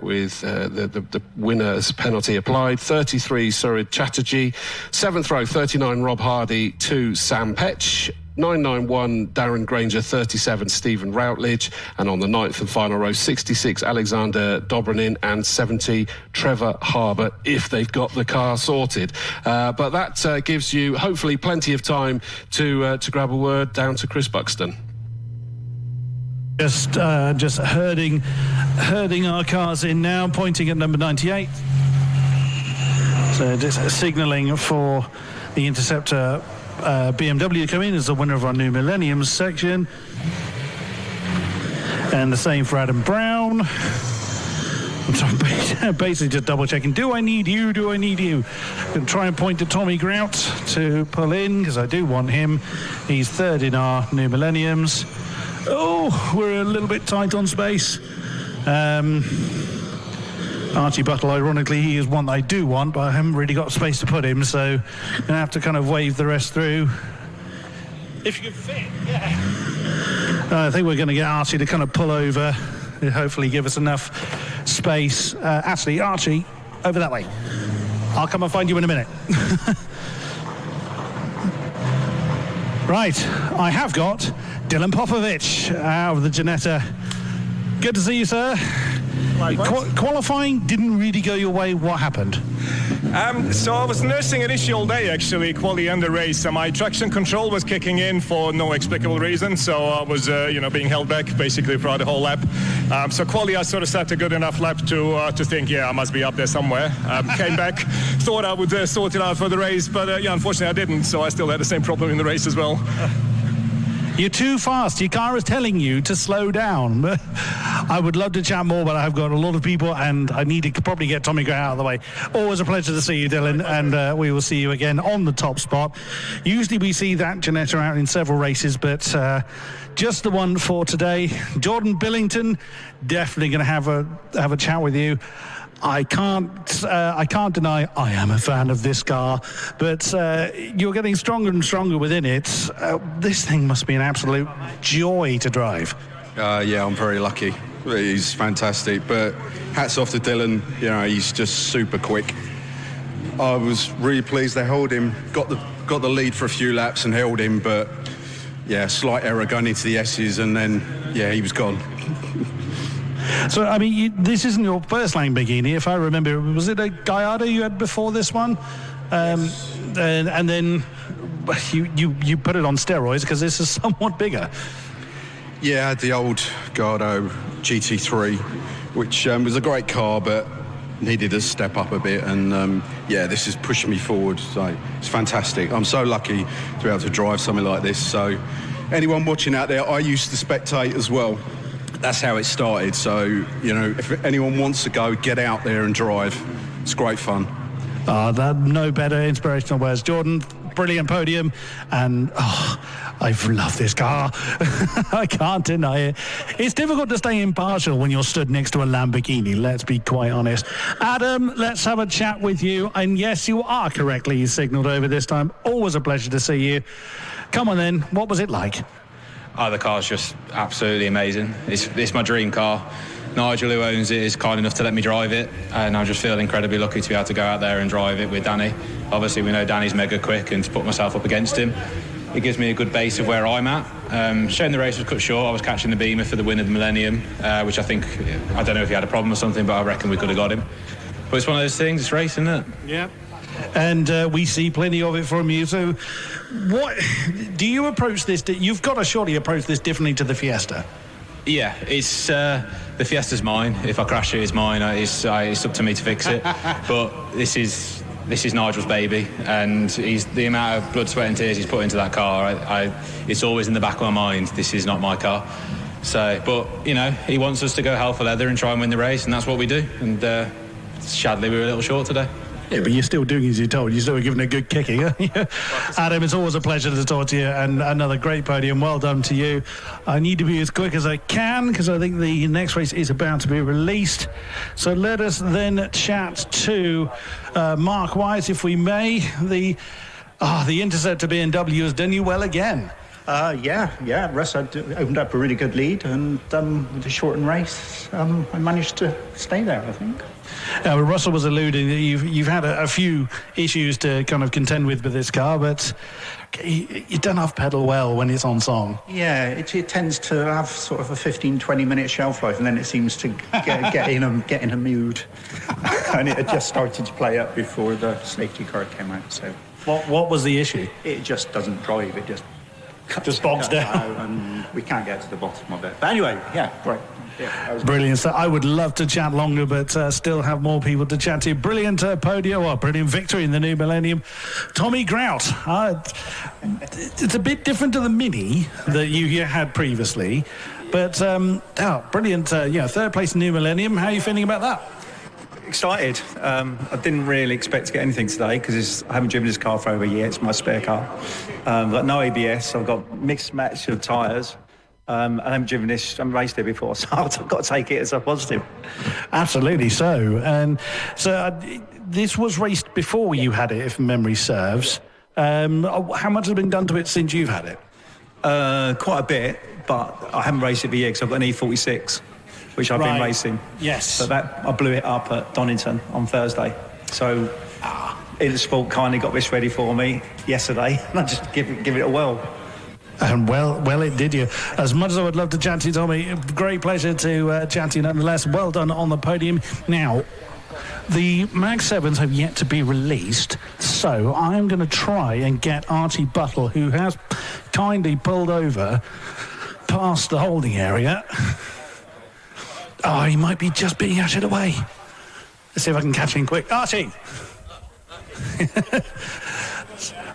with the winner's penalty applied. 33 Surid Chatterjee. 7th row 39 Rob Hardy, 2 Sam Petch. 991 Darren Granger, 37 Stephen Routledge, and on the 9th and final row 66 Alexander Dobrynin and 70 Trevor Harbour, if they've got the car sorted. But that gives you hopefully plenty of time to grab a word down to Chris Buxton. Just herding our cars in now, pointing at number 98. So just signalling for the Interceptor BMW to come in as the winner of our New Millennium section. And the same for Adam Brown. I'm basically just double checking. Do I need you? Do I need you? I'm going to try and point to Tommy Grout to pull in because I do want him. He's third in our New Millenniums. Oh, we're a little bit tight on space. Archie Buttle, ironically, he is one that I do want, but I haven't really got space to put him, so I'm going to have to kind of wave the rest through. If you can fit, yeah. I think we're going to get Archie to kind of pull over, hopefully give us enough space. Actually, Archie, over that way. I'll come and find you in a minute. Right, I have got Dylan Popovich out of the Ginetta. Good to see you, sir. Qualifying didn't really go your way. What happened? So I was nursing an issue all day, actually, quali and the race. My traction control was kicking in for no explicable reason, so I was, being held back basically throughout the whole lap. So quali, I sort of set a good enough lap to think, I must be up there somewhere. Came back, thought I would sort it out for the race, but unfortunately I didn't, so I still had the same problem in the race as well. You're too fast. Your car is telling you to slow down. I would love to chat more, but I've got a lot of people, and I need to probably get Tommy Gray out of the way. Always a pleasure to see you, Dylan, and we will see you again on the top spot. Usually we see that Ginetta out in several races, but just the one for today. Jordan Billington, definitely going to have a chat with you. I can't deny I am a fan of this car, but you're getting stronger and stronger within it. This thing must be an absolute joy to drive. Yeah, I'm very lucky. He's fantastic, but hats off to Dylan. He's just super quick. I was really pleased they held him, got the lead for a few laps and held him, but slight error going into the S's, and then he was gone. So, I mean, this isn't your first Lamborghini, if I remember. Was it a Gallardo you had before this one? Yes. And then you put it on steroids because this is somewhat bigger. Yeah, I had the old Gallardo GT3, which was a great car, but needed to step up a bit. And, this has pushed me forward. So it's fantastic. I'm so lucky to be able to drive something like this. So anyone watching out there, I used to spectate as well. That's how it started. So, if anyone wants to go, get out there and drive. It's great fun. No better inspirational words. Jordan, brilliant podium. And, I've loved this car. I can't deny it. It's difficult to stay impartial when you're stood next to a Lamborghini, let's be quite honest. Adam, let's have a chat with you. And yes, you are correctly signalled over this time. Always a pleasure to see you. Come on then, what was it like? Oh, the car's just absolutely amazing. It's my dream car. Nigel, who owns it, is kind enough to let me drive it, and I just feel incredibly lucky to be able to go out there and drive it with Danny. Obviously, we know Danny's mega quick, and to put myself up against him, it gives me a good base of where I'm at. Shame the race was cut short. I was catching the Beamer for the win of the Millennium, which I don't know if he had a problem or something, but I reckon we could have got him. But it's one of those things, it's racing, isn't it? Yeah. And we see plenty of it from you. So what do you approach this? You've got to surely approach this differently to the Fiesta. Yeah, it's the Fiesta's mine. If I crash it, it's mine. It's up to me to fix it. But this is Nigel's baby, and the amount of blood, sweat and tears he's put into that car, it's always in the back of my mind, this is not my car. So, but, he wants us to go hell for leather and try and win the race, and that's what we do. And sadly, we were a little short today. Yeah, but you're still doing as you're told. You're still giving a good kicking. Adam, it's always a pleasure to talk to you, and another great podium. Well done to you. I need to be as quick as I can because I think the next race is about to be released. So let us then chat to Mark Wise, if we may. The Interceptor BMW has done you well again. Russ opened up a really good lead, and with the shortened race, I managed to stay there, I think. Russell was alluding that you've had a few issues to kind of contend with this car, but you don't have pedal well when it's on song. Yeah, it tends to have sort of a 15-20 minute shelf life, and then it seems to get in a mood. And it had just started to play up before the safety car came out. So what was the issue? It just doesn't drive. It just bogs down, and we can't get to the bottom of it. But anyway, great. Yeah, brilliant. So I would love to chat longer, but still have more people to chat to. Brilliant podium, brilliant victory in the New Millennium. Tommy Grout. It's a bit different to the Mini that you had previously. But, brilliant, third place in New Millennium. How are you feeling about that? Excited. I didn't really expect to get anything today because I haven't driven this car for over a year. It's my spare car. I've got no ABS. I've got mixed match of tyres. I haven't driven this. I haven't raced it before, so I've got to take it as a positive. Absolutely so. And so this was raced before you had it, if memory serves. How much has been done to it since you've had it? Quite a bit, but I haven't raced it for years because I've got an E46. Which I've been racing. Yes. But I blew it up at Donington on Thursday. So Intersport kindly got this ready for me yesterday, and I just give it a whirl. And well, it did you. As much as I would love to chat to you, Tommy, great pleasure to chat to you nonetheless. Well done on the podium. Now, the Mag 7s have yet to be released, so I'm going to try and get Archie Buttle, who has kindly pulled over past the holding area. Oh, he might be just being ushered away. Let's see if I can catch him quick. Archie!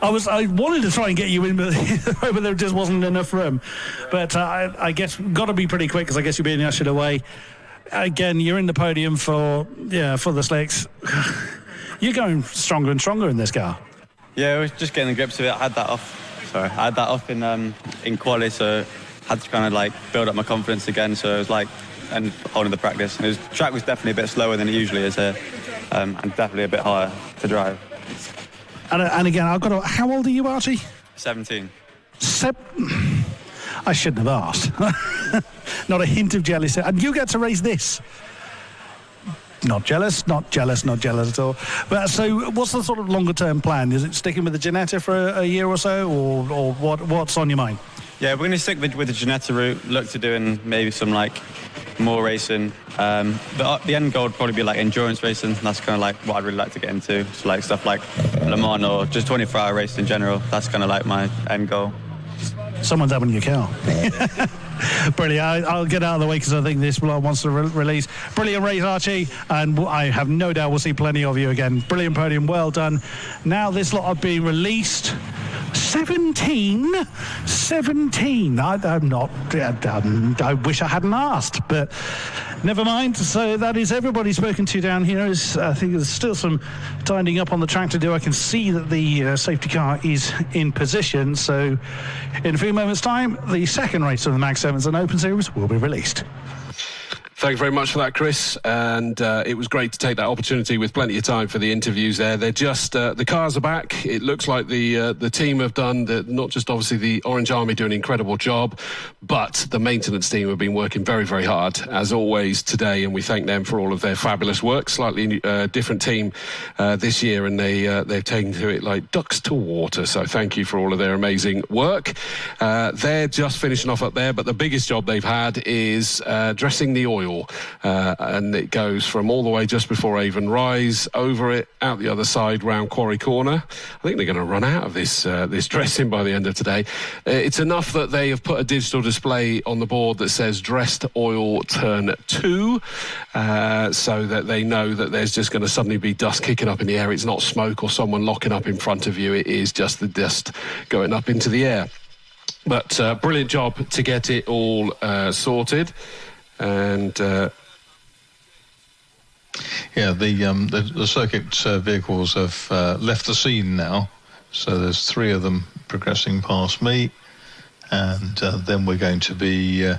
I wanted to try and get you in, but there just wasn't enough room. But I guess got to be pretty quick because I guess you're being ushered away. Again, you're in the podium for the slicks. You're going stronger and stronger in this car. Yeah, I was just getting the grips of it. I had that off in quali, so I had to kind of like build up my confidence again. So it was like and holding the practice. And the track was definitely a bit slower than it usually is here, and definitely a bit higher to drive. And again, how old are you, Archie? 17. I shouldn't have asked. Not a hint of jealousy. And you get to race this. Not jealous at all. But so what's the sort of longer term plan? Is it sticking with the Ginetta for a year or so, or what's on your mind? Yeah, we're going to stick with the Ginetta route, look to doing maybe some like more racing. The end goal would probably be like endurance racing. That's kind of like what I'd really like to get into. So like stuff like Le Mans or just 24-hour racing in general. That's kind of like my end goal. Someone's having your car. Brilliant. I'll get out of the way because I think this blog wants to release. Brilliant race, Archie, and I have no doubt we'll see plenty of you again. Brilliant podium, well done. Now this lot are being released. 17. I'm not. I wish I hadn't asked, but never mind. So that is everybody spoken to down here. I think there's still some tidying up on the track to do. I can see that the safety car is in position. So in a few moments' time, the second race of the Mag 7s and Open Series will be released. Thank you very much for that, Chris. And it was great to take that opportunity with plenty of time for the interviews there. They're just, the cars are back. It looks like the team have done, not just obviously the Orange Army do an incredible job, but the maintenance team have been working very, very hard, as always, today. And we thank them for all of their fabulous work. Slightly different team this year, and they've taken to it like ducks to water. So thank you for all of their amazing work. They're just finishing off up there, but the biggest job they've had is dressing the oil. And it goes from all the way just before Avon Rise, over it, out the other side, round Quarry Corner. I think they're going to run out of this dressing by the end of today. It's enough that they have put a digital display on the board that says dressed oil turn 2, so that they know that there's just going to suddenly be dust kicking up in the air. It's not smoke or someone locking up in front of you. It is just the dust going up into the air. But brilliant job to get it all sorted. And the circuit vehicles have left the scene now, so there's 3 of them progressing past me, and then we're going to be in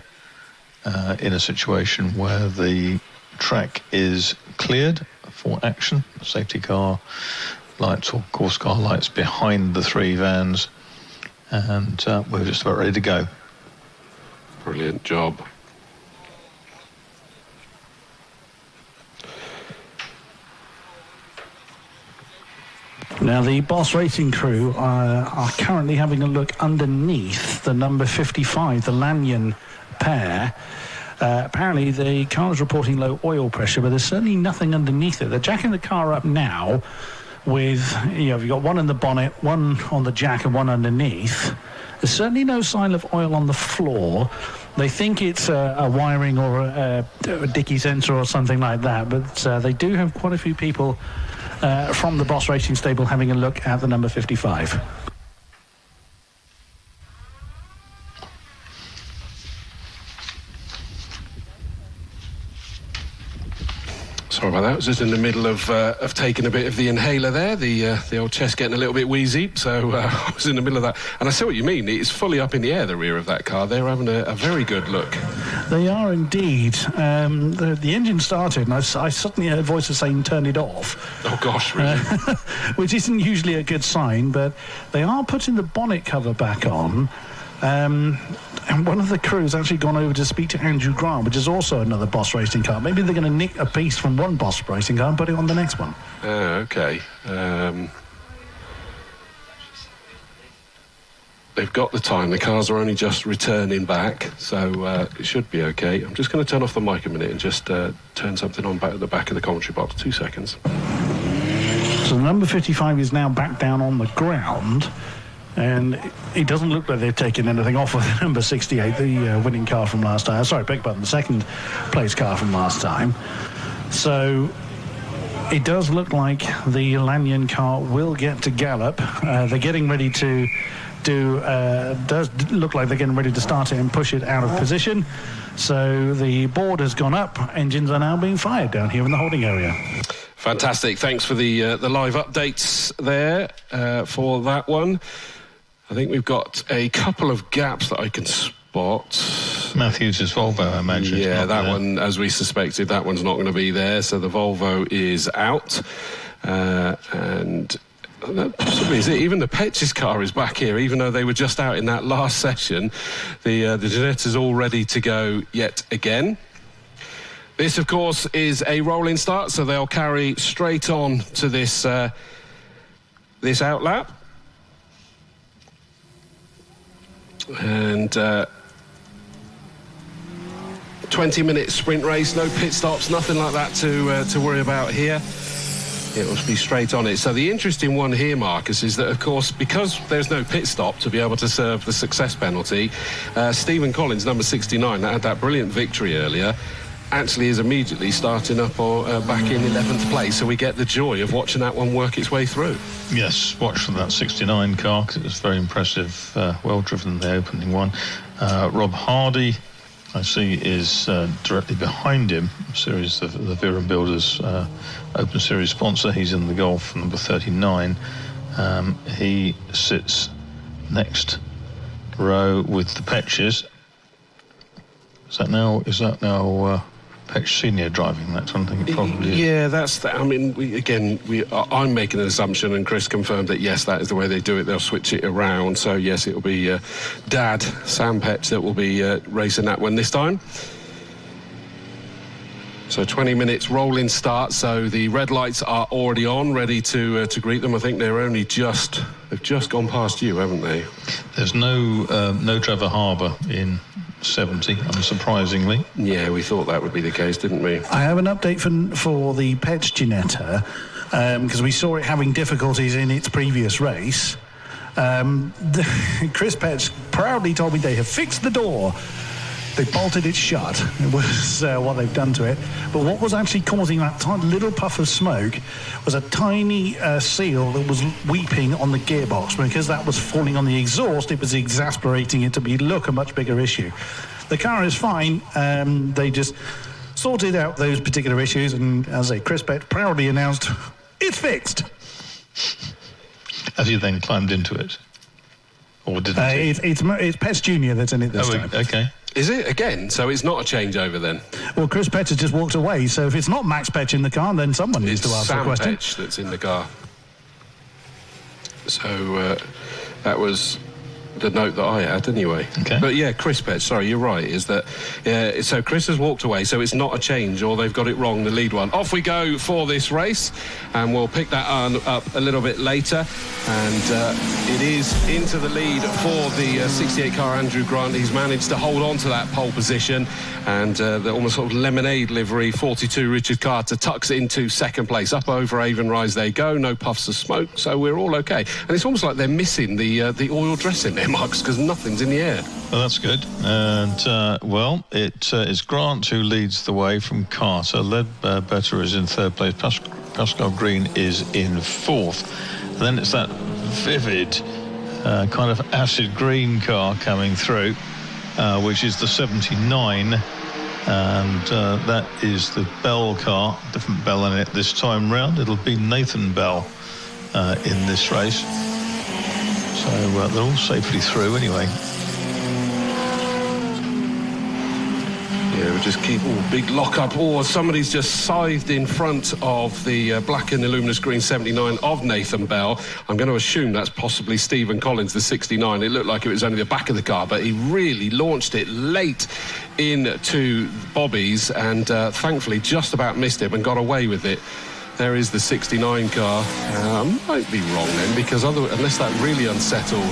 a situation where the track is cleared for action. Safety car lights or course car lights behind the 3 vans, and we're just about ready to go. Brilliant job. Now, the Boss Racing crew are currently having a look underneath the number 55, the Lanyon pair. Apparently, the car is reporting low oil pressure, but there's certainly nothing underneath it. They're jacking the car up now with, you've got one in the bonnet, one on the jack and one underneath. There's certainly no sign of oil on the floor. They think it's a wiring or a dicky sensor or something like that, but they do have quite a few people from the Boss Racing stable having a look at the number 55. about that. I was just in the middle of taking a bit of the inhaler there. The old chest getting a little bit wheezy, so I was in the middle of that. And I see what you mean. It's fully up in the air, the rear of that car. They're having a very good look. They are indeed. The engine started, and I suddenly heard voices saying, turn it off. Oh, gosh, really? Which isn't usually a good sign, but they are putting the bonnet cover back on. And one of the crew has actually gone over to speak to Andrew Grant, which is also another Boss racing car. Maybe they're going to nick a piece from one Boss racing car and put it on the next one. Okay. They've got the time. The cars are only just returning back, so it should be okay. I'm just going to turn off the mic a minute and just turn something on back at the back of the commentary box. 2 seconds. So number 55 is now back down on the ground. And it doesn't look like they've taken anything off with number 68, the winning car from last time. Sorry, beg pardon, the second place car from last time. So it does look like the Lanyon car will get to gallop. They're getting ready to does look like they're getting ready to start it and push it out of position. So the board has gone up. Engines are now being fired down here in the holding area. Fantastic. Thanks for the live updates there for that one. I think we've got a couple of gaps that I can spot. Matthews' Volvo, I imagine. Yeah, that one, as we suspected, that one's not going to be there. So the Volvo is out. And that possibly is it. Even the Petch's car is back here, even though they were just out in that last session. The Jeanette is all ready to go yet again. This, of course, is a rolling start, so they'll carry straight on to this this outlap. And 20-minute sprint race, no pit stops, nothing like that to worry about here. It will be straight on it. So the interesting one here, Marcus, is that, of course, because there's no pit stop to be able to serve the success penalty, Stephen Collins, number 69, that had that brilliant victory earlier, actually is immediately starting up or back in 11th place, so we get the joy of watching that one work its way through. Yes, watch for that 69 car, because it was very impressive, well driven, the opening one. Rob Hardy, I see, is directly behind him, series of the Vera Builders Open Series sponsor. He's in the Golf, number 39. He sits next row with the Petches. Is that now Petch Senior driving that one? I think it probably is. Yeah, that's that. I mean, I'm making an assumption, and Chris confirmed that yes, that is the way they do it. They'll switch it around. So yes, it will be Dad Sam Petch that will be racing that one this time. So 20 minutes rolling start. So the red lights are already on, ready to greet them. I think they've just gone past you, haven't they? There's no Trevor Harbour in 70, unsurprisingly. Yeah, we thought that would be the case, didn't we? I have an update for the Petch Ginetta, because we saw it having difficulties in its previous race. Chris Petch proudly told me they have fixed the door. They bolted it shut. It was what they've done to it. But what was actually causing that little puff of smoke was a tiny seal that was weeping on the gearbox. Because that was falling on the exhaust, it was exasperating it to look a much bigger issue. The car is fine. They just sorted out those particular issues, and as Chris Petch proudly announced, it's fixed. Have you then climbed into it? Or didn't it's Petch Junior that's in it this time. Okay. Is it again? So it's not a changeover then? Well, Chris Petch has just walked away, so if it's not Max Petch in the car, then someone needs to ask the question. It's Sam Petch that's in the car. So that was the note that I had anyway. Okay. But yeah, Chris Petch, sorry, you're right, is that so Chris has walked away, so it's not a change, or they've got it wrong, the lead one. Off we go for this race, and we'll pick that up a little bit later. And it is into the lead for the 68 car Andrew Grant. He's managed to hold on to that pole position, and the almost sort of lemonade livery 42 Richard Carter tucks into second place. Up over Avon Rise they go, no puffs of smoke, so we're all okay. And it's almost like they're missing the oil dressing there, Marcus, because nothing's in the air. Well, that's good. And it is Grant who leads the way from Carter. Ledbetter is in third place. Pascal Green is in fourth. And then it's that vivid kind of acid green car coming through, which is the 79 And that is the Bell car, different Bell in it this time round. It'll be Nathan Bell in this race. So they're all safely through anyway. Yeah, we'll just keep big lock-up. Somebody's just scythed in front of the black and luminous green 79 of Nathan Bell. I'm going to assume that's possibly Stephen Collins, the 69. It looked like it was only the back of the car, but he really launched it late into Bobby's and thankfully just about missed him and got away with it. There is the 69 car. Might be wrong then, because unless that really unsettled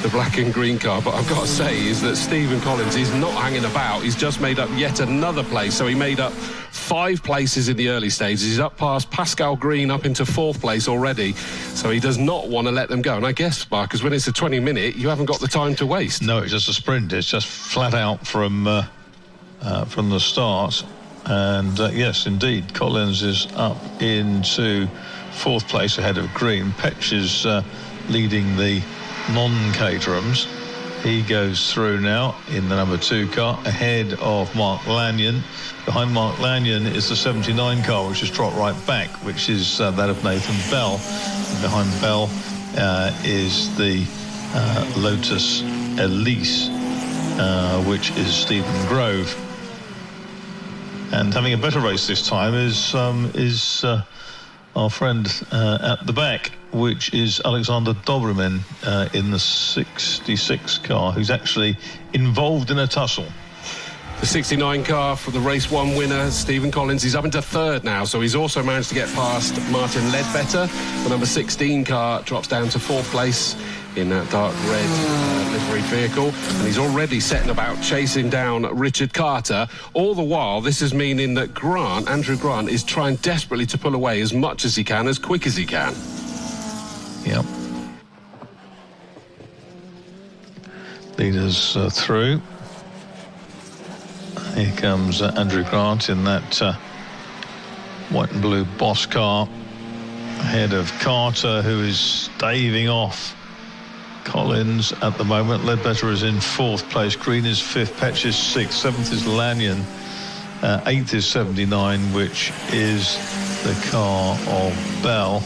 the black and green car. But I've got to say is that Stephen Collins is not hanging about. He's just made up yet another place. So he made up 5 places in the early stages. He's up past Pascal Green up into 4th place already. So he does not want to let them go. And I guess, Marcus, when it's a 20-minute, you haven't got the time to waste. No, it's just a sprint. It's just flat out from the start. And yes, indeed, Collins is up into 4th place ahead of Green. Petch is leading the non-Caterhams. He goes through now in the number 2 car ahead of Mark Lanyon. Behind Mark Lanyon is the 79 car, which has dropped right back, which is that of Nathan Bell. And behind Bell is the Lotus Elise, which is Stephen Grove. And having a better race this time is our friend at the back, which is Alexander Dobrymin in the 66 car, who's actually involved in a tussle. The 69 car for the race 1 winner, Stephen Collins, he's up into 3rd now, so he's also managed to get past Martin Ledbetter. The number 16 car drops down to 4th place in that dark red livery vehicle, and he's already setting about chasing down Richard Carter. All the while, this is meaning that Andrew Grant, is trying desperately to pull away as much as he can, as quick as he can. Yep. Leaders through. Here comes Andrew Grant in that white and blue Boss car ahead of Carter, who is staving off Collins at the moment. Ledbetter is in 4th place. Green is 5th. Petch is 6th. 7th is Lanyon. 8th is 79, which is the car of Bell.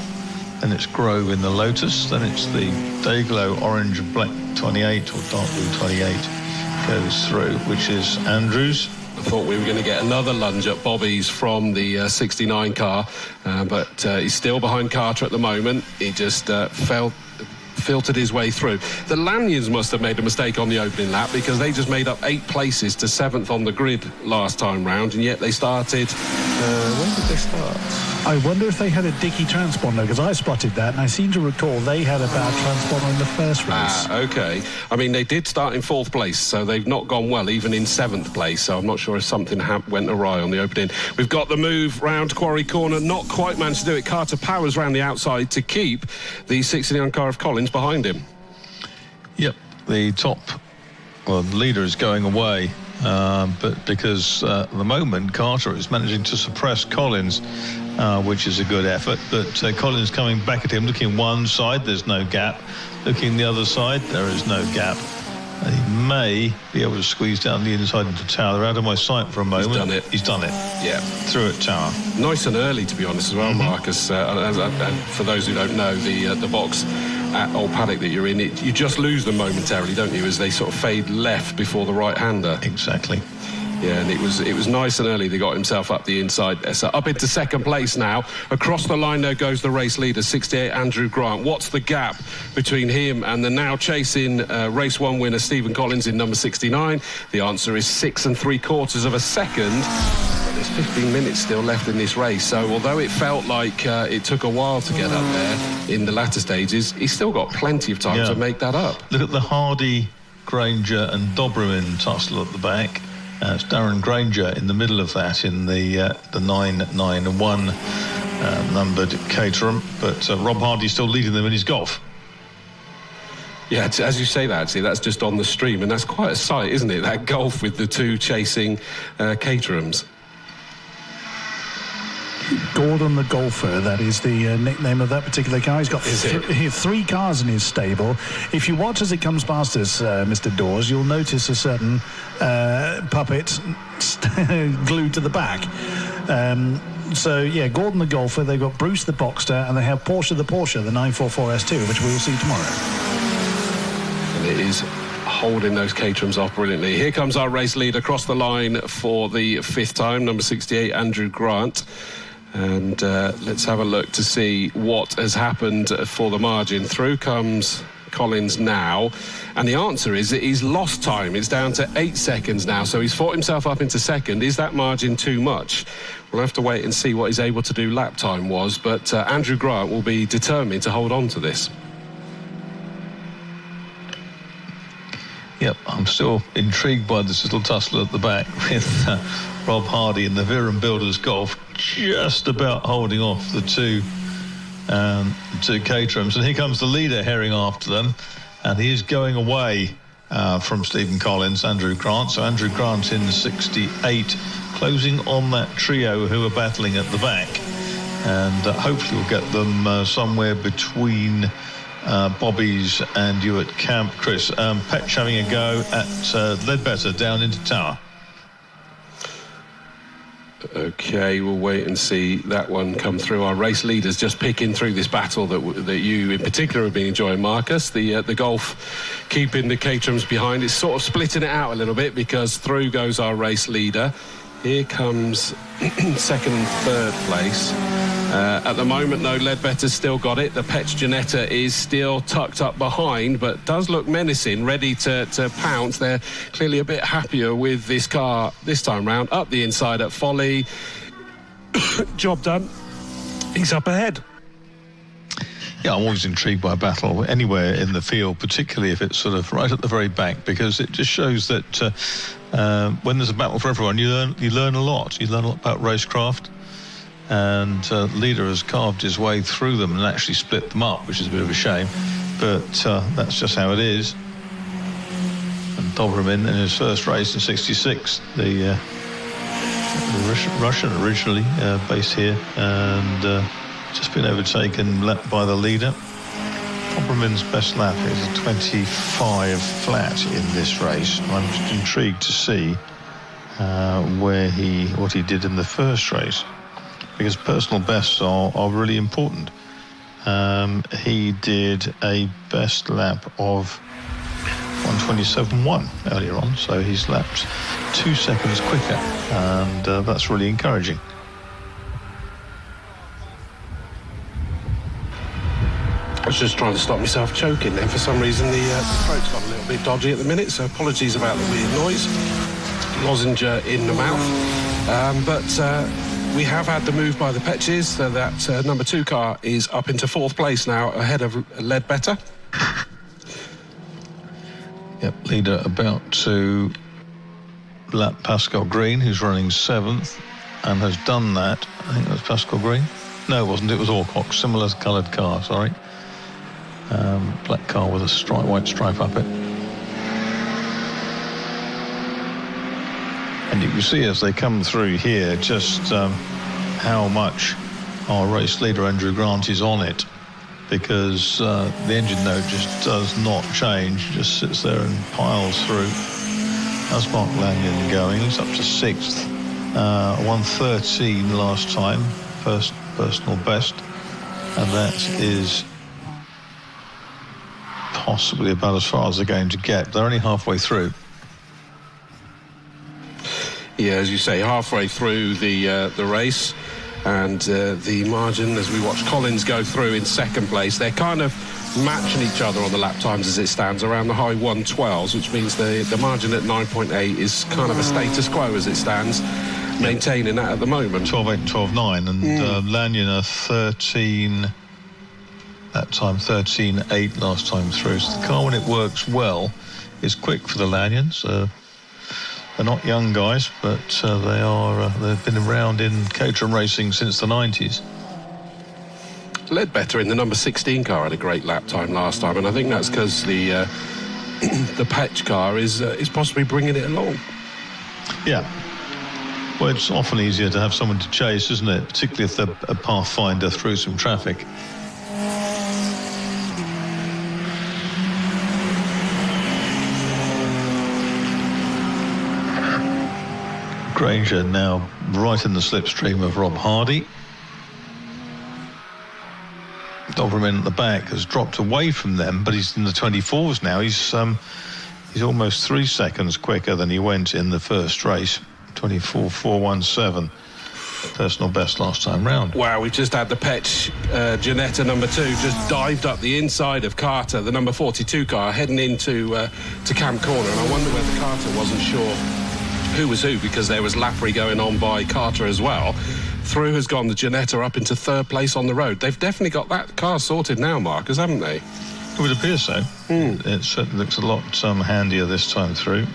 Then it's Grove in the Lotus. Then it's the Dayglow orange and black 28, or dark blue 28, goes through, which is Andrews. I thought we were going to get another lunge at Bobby's from the 69 car, but he's still behind Carter at the moment. He just filtered his way through. The Lanyons must have made a mistake on the opening lap, because they just made up 8 places to 7th on the grid last time round, and yet they started... when did they start? I wonder if they had a dicky transponder, because I spotted that, and I seem to recall they had a bad transponder in the first race. OK. I mean, they did start in 4th place, so they've not gone well, even in 7th place, so I'm not sure if something went awry on the opening. We've got the move round Quarry Corner, not quite managed to do it. Carter powers round the outside to keep the 69 car of Collins behind him. Yep, the leader is going away, but because at the moment Carter is managing to suppress Collins, which is a good effort. But Collins coming back at him, looking one side, there's no gap. Looking the other side, there is no gap. He may be able to squeeze down the inside into Tower. They're out of my sight for a moment. He's done it. He's done it. Yeah. Through at Tower. Nice and early, to be honest, as well, Marcus. For those who don't know, the box at Old Paddock that you're in, you just lose them momentarily, don't you, as they sort of fade left before the right-hander. Exactly. Yeah, and it was nice and early. They got himself up the inside. So up into 2nd place now. Across the line, there goes the race leader, 68, Andrew Grant. What's the gap between him and the now chasing race 1 winner, Stephen Collins, in number 69? The answer is 6 3/4 of a second. But there's 15 minutes still left in this race. So although it felt like it took a while to get up there in the latter stages, he's still got plenty of time to make that up. Look at the Hardy, Granger and Dobrymin tussle at the back. It's Darren Granger in the middle of that in the 991 numbered Caterham, but Rob Hardy's still leading them in his Golf. Yeah, as you say that, actually, that's just on the stream, and that's quite a sight, isn't it? That Golf with the 2 chasing Caterhams. Gordon the Golfer, that is the nickname of that particular car. He's got three cars in his stable. If you watch as it comes past us, Mr. Dawes, you'll notice a certain puppet glued to the back. So, yeah, Gordon the Golfer, they've got Bruce the Boxster, and they have Porsche the 944 S2, which we will see tomorrow. And it is holding those Caterhams off brilliantly. Here comes our race lead across the line for the 5th time, number 68, Andrew Grant. And let's have a look to see what has happened for the margin. Through comes Collins now, and the answer is that he's lost time. It's down to 8 seconds now, so he's fought himself up into second. Is that margin too much? We'll have to wait and see what he's able to do lap time was, but Andrew Grant will be determined to hold on to this. Yep, I'm still intrigued by this little tussle at the back with Rob Hardy in the Viren Builders Golf just about holding off the two Caterhams. And here comes the leader herring after them, and he is going away from Stephen Collins, Andrew Grant. So Andrew Grant in 68, closing on that trio who are battling at the back. And hopefully we'll get them somewhere between Bobby's and you at Camp. Chris, Petch having a go at Ledbetter down into Tower. Okay, we'll wait and see that one come through. Our race leaders just picking through this battle that you in particular have been enjoying, Marcus. The Golf keeping the Caterhams behind. It's sort of splitting it out a little bit because through goes our race leader. Here comes second and third place. At the moment, though, Ledbetter's still got it. The Petch Janetta is still tucked up behind, but does look menacing, ready to pounce. They're clearly a bit happier with this car this time round. Up the inside at Folly. Job done. He's up ahead. Yeah, I'm always intrigued by a battle anywhere in the field, particularly if it's sort of right at the very back, because it just shows that when there's a battle for everyone, you learn a lot. You learn a lot about racecraft. And leader has carved his way through them and actually split them up, which is a bit of a shame, but that's just how it is. And Dobrymin in his first race in 66, the Russian originally based here, and just been overtaken by the leader. Dobrymin's best lap is a 25 flat in this race. I'm just intrigued to see what he did in the first race, because personal bests are really important. He did a best lap of 1:27.1 earlier on, so he's lapped 2 seconds quicker, and that's really encouraging. I was just trying to stop myself choking then. For some reason, the throat's got a little bit dodgy at the minute, so apologies about the weird noise. Lozenge in the mouth. But we have had the move by the Petches, so that number 2 car is up into 4th place now, ahead of Ledbetter. Yep, leader about to lap Pascal Green, who's running 7th, and has done that. I think that was Pascal Green. No, it wasn't. It was Orcock, similar coloured car, sorry. Black car with a white stripe up it. And you can see as they come through here just how much our race leader Andrew Grant is on it, because the engine note just does not change, just sits there and piles through. How's Mark Lanyon going? He's up to 6th. 1:13 last time, first personal best, and that is possibly about as far as they're going to get. They're only halfway through. Yeah, as you say, halfway through the race, and the margin, as we watch Collins go through in 2nd place, they're kind of matching each other on the lap times as it stands, around the high 112s, which means the margin at 9.8 is kind of a status quo as it stands, maintaining that at the moment. 12.8 and 12.9, and Lanyon are 13... that time 13.8 last time through. So the car, when it works well, is quick for the Lanyons. They're not young guys, but they've been around in Caterham racing since the 90s. Ledbetter in the number 16 car had a great lap time last time, and I think that's because the Petch car is possibly bringing it along. Yeah. Well, it's often easier to have someone to chase, isn't it? Particularly if they're a pathfinder through some traffic. Granger now right in the slipstream of Rob Hardy. Doberman at the back has dropped away from them, but he's in the 24s now. He's almost 3 seconds quicker than he went in the first race. 24.417. Personal best last time round. Wow, we've just had the Petch Ginetta number 2 just dived up the inside of Carter, the number 42 car, heading into to Camp Corner, and I wonder whether Carter wasn't sure who was who, because there was Lappery going on by Carter as well. Through has gone the Ginetta up into 3rd place on the road. They've definitely got that car sorted now, Marcus, haven't they? It would appear so. It certainly looks a lot handier this time through.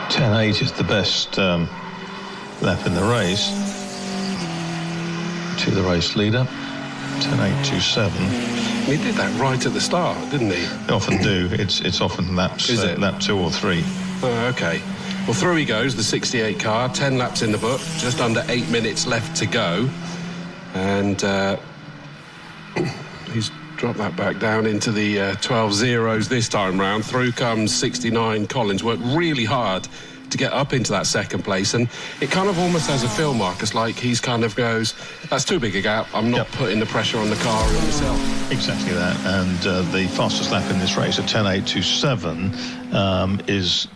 .10.8 is the best lap in the race to the race leader. 10.827. He did that right at the start, didn't he? They often do. It's often laps, lap 2 or 3. Oh, okay. Well, through he goes, the 68 car, 10 laps in the book, just under 8 minutes left to go. And he's dropped that back down into the 12 zeros this time round. Through comes 69 Collins. Worked really hard to get up into that 2nd place, and it kind of almost has a feel, Marcus, like he's kind of goes, that's too big a gap, I'm not putting the pressure on the car or on myself. Exactly that. And the fastest lap in this race at 10.827 is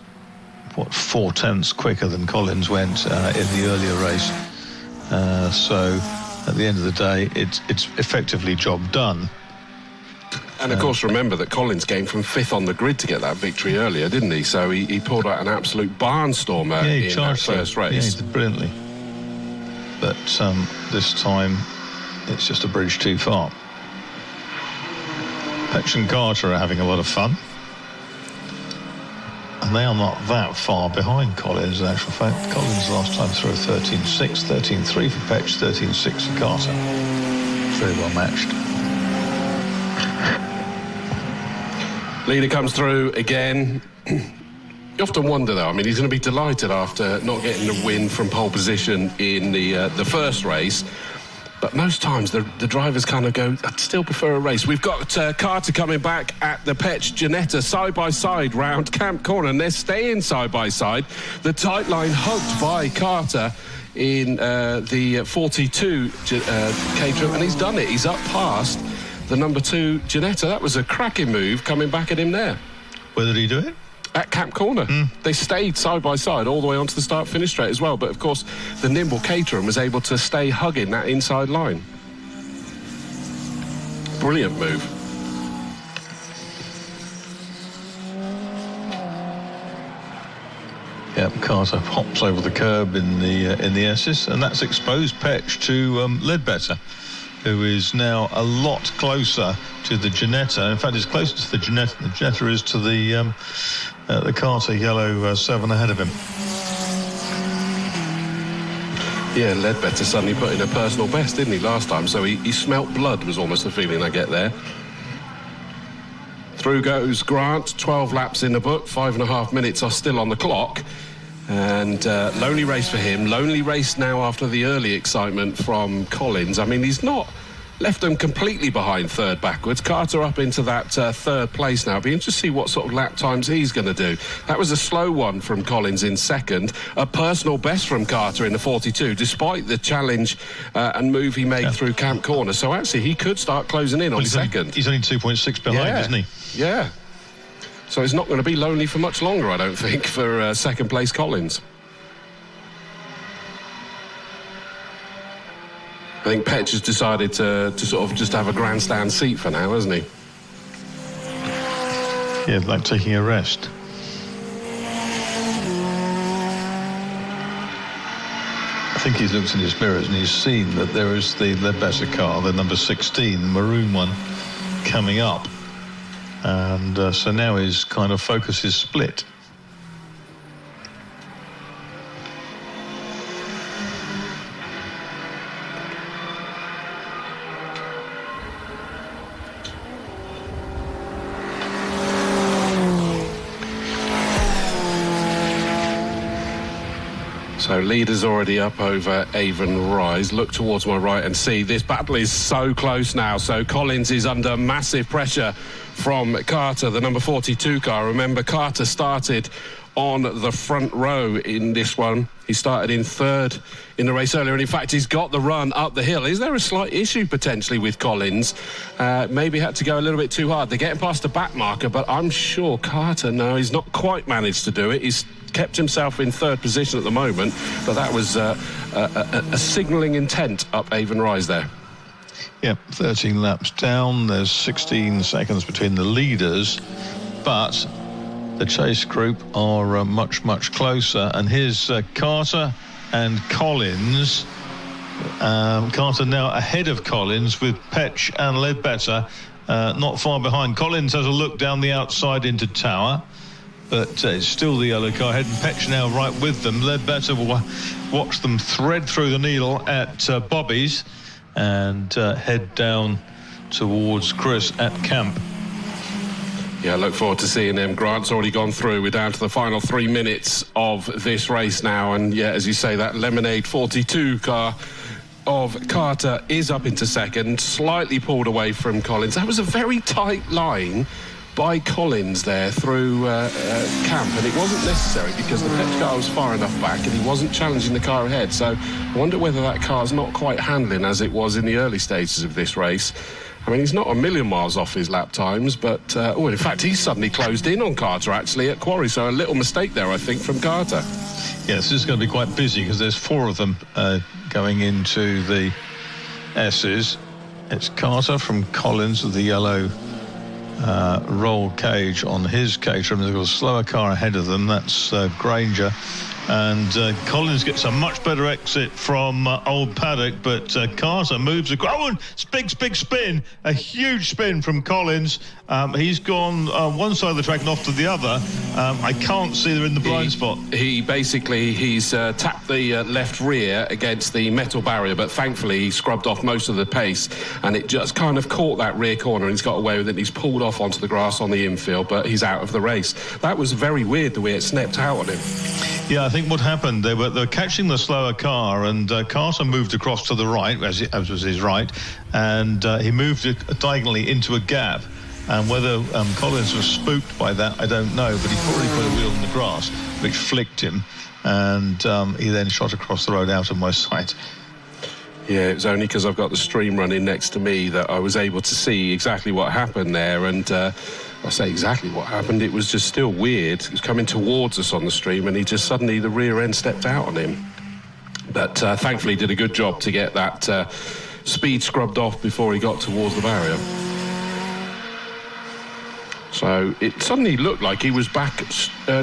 4 tenths quicker than Collins went in the earlier race. So at the end of the day, it's effectively job done. And of course, remember that Collins came from 5th on the grid to get that victory earlier, didn't he? So he pulled out an absolute barnstormer in that first race. Yeah, he did brilliantly. But this time, it's just a bridge too far. Petch and Carter are having a lot of fun. And they are not that far behind Collins, in actual fact. Collins last time through 13.6, 13.3 for Petch, 13.6 for Carter. Very well matched. Leader comes through again. You often wonder, though, I mean, he's going to be delighted after not getting the win from pole position in the first race. But most times the drivers kind of go, I'd still prefer a race. We've got Carter coming back at the Petch Ginetta side-by-side round Camp Corner, and they're staying side-by-side. The tight line hugged by Carter in the 42 Caterham, and he's done it. He's up past the number 2 Ginetta. That was a cracking move coming back at him there. Where did he do it? At Camp Corner. They stayed side by side all the way onto the start-finish straight as well, but of course the nimble Caterham was able to stay hugging that inside line. Brilliant move. Yep, Carter hops over the curb in the S's, and that's exposed Petch to Ledbetter, who is now a lot closer to the Ginetta. In fact, it's closer to the Ginetta. The Ginetta is to the Carter yellow 7 ahead of him. Yeah, Ledbetter suddenly put in a personal best, didn't he, last time? So he smelt blood, was almost the feeling I get there. Through goes Grant, 12 laps in the book, 5.5 minutes are still on the clock. And lonely race for him. Lonely race now after the early excitement from Collins. I mean, he's not left them completely behind third backwards. Carter up into that 3rd place now. Be interested to see what sort of lap times he's going to do. That was a slow one from Collins in 2nd. A personal best from Carter in the 42, despite the challenge and move he made through Camp Corner. So actually, he could start closing in on 2nd. He's only 2.6 behind, isn't he? Yeah. So it's not going to be lonely for much longer, I don't think, for 2nd place Collins. I think Petch has decided to sort of just have a grandstand seat for now, hasn't he? Yeah, like taking a rest. I think he's looked in his mirrors and he's seen that there is the better car, the number 16, the maroon one, coming up. And so now his kind of focus is split. So leader's already up over Avon Rise. Look towards my right and see this battle is so close now. So Collins is under massive pressure from Carter, the number 42 car. Remember, Carter started on the front row in this one. He started in third in the race earlier, and in fact he's got the run up the hill. Is there a slight issue potentially with Collins? Maybe had to go a little bit too hard. They're getting past the back marker, but I'm sure Carter, no, he's not quite managed to do it. He's kept himself in third position at the moment, but that was a signalling intent up Avon Rise there. Yep, 13 laps down. There's 16 seconds between the leaders, but the chase group are much, much closer. And here's Carter and Collins. Carter now ahead of Collins with Petch and Ledbetter not far behind. Collins has a look down the outside into Tower, but it's still the yellow car ahead, and Petch now right with them. Ledbetter will watch them thread through the needle at Bobby's and head down towards Chris at Camp. Yeah, look forward to seeing him. Grant's already gone through. We're down to the final 3 minutes of this race now. And yeah, as you say, that Lemonade 42 car of Carter is up into second, slightly pulled away from Collins. That was a very tight line by Collins there through Camp, and it wasn't necessary because the Petch car was far enough back and he wasn't challenging the car ahead. So I wonder whether that car's not quite handling as it was in the early stages of this race. I mean, he's not a million miles off his lap times, but, in fact, he's suddenly closed in on Carter, actually, at Quarry, so a little mistake there, I think, from Carter. Yeah, this is going to be quite busy because there's 4 of them going into the S's. It's Carter from Collins with the yellow roll cage on his cage. There's a slower car ahead of them, that's Granger. And Collins gets a much better exit from Old Paddock, but Carter moves across. Oh, and it's big spin, a huge spin from Collins. He's gone one side of the track and off to the other. I can't see they're in the blind spot. He's tapped the left rear against the metal barrier, but thankfully he scrubbed off most of the pace, and it just kind of caught that rear corner, and he's got away with it. He's pulled off onto the grass on the infield, but he's out of the race. That was very weird, the way it snapped out on him. Yeah, I think what happened, they were catching the slower car, and Carter moved across to the right, as was his right, and he moved diagonally into a gap. And whether Collins was spooked by that, I don't know, but he probably put a wheel in the grass, which flicked him, and he then shot across the road out of my sight. Yeah, it was only because I've got the stream running next to me that I was able to see exactly what happened there, and I say exactly what happened, it was just still weird. He was coming towards us on the stream, and he just suddenly, the rear end stepped out on him. But thankfully did a good job to get that speed scrubbed off before he got towards the barrier. So it suddenly looked like he was back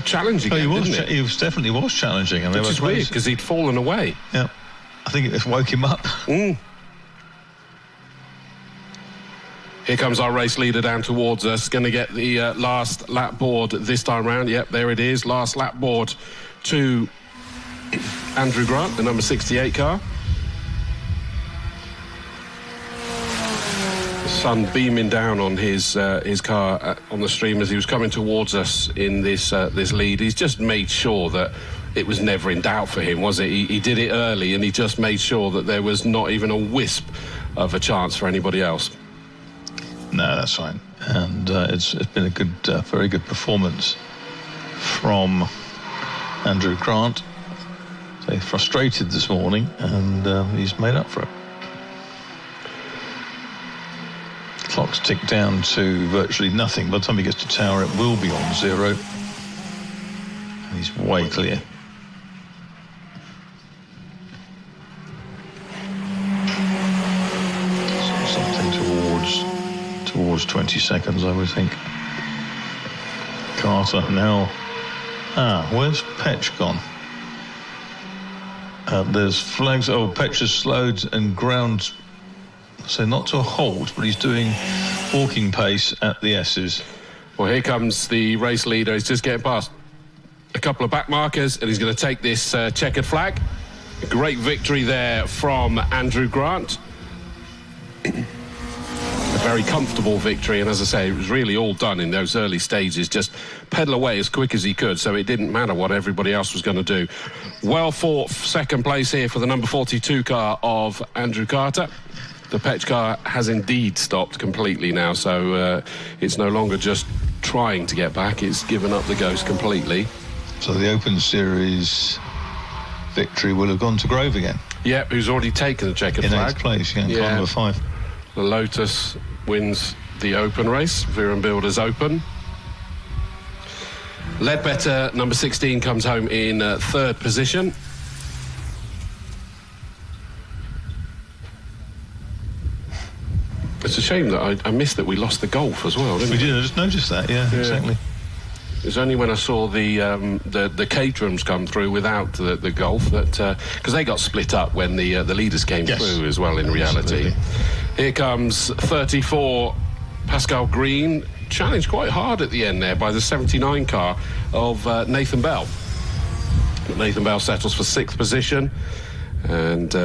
challenging. He definitely was challenging, and which is weird because he'd fallen away. Yeah, I think it woke him up. Here comes our race leader down towards us. Going to get the last lap board this time round. Yep, there it is. Last lap board to Andrew Grant, the number 68 car. The sun beaming down on his car on the stream as he was coming towards us in this lead. He's just made sure that it was never in doubt for him, was it? He did it early, and he just made sure that there was not even a wisp of a chance for anybody else. No, that's fine. And it's been a good, very good performance from Andrew Grant. So he's frustrated this morning, and he's made up for it. Clock's ticked down to virtually nothing. By the time he gets to Tower, it will be on 0. And he's way clear. So something towards 20 seconds, I would think. Carter now. Where's Petch gone? There's flags. Oh, Petch has slowed and ground. So not to a halt, but he's doing walking pace at the S's. Well, here comes the race leader. He's just getting past a couple of back markers, and he's going to take this checkered flag. A great victory there from Andrew Grant. A very comfortable victory, and as I say, it was really all done in those early stages, just pedal away as quick as he could, so it didn't matter what everybody else was going to do. Well fought second place here for the number 42 car of Andrew Carter. The Petch car has indeed stopped completely now, so it's no longer just trying to get back, it's given up the ghost completely. So the Open Series victory will have gone to Grove again. Yeah, who's already taken the checkered flag. In 8th place, car number 5. The Lotus wins the Open race, Viren Builders Open. Ledbetter, number 16, comes home in 3rd position. It's a shame that I missed that we lost the Golf as well, didn't we? We did, I just noticed that, yeah. Exactly. It was only when I saw the Caterhams come through without the Golf that because they got split up when the leaders came through as well. In reality, here comes 34 Pascal Green, challenged quite hard at the end there by the 79 car of Nathan Bell. Nathan Bell settles for 6th position, and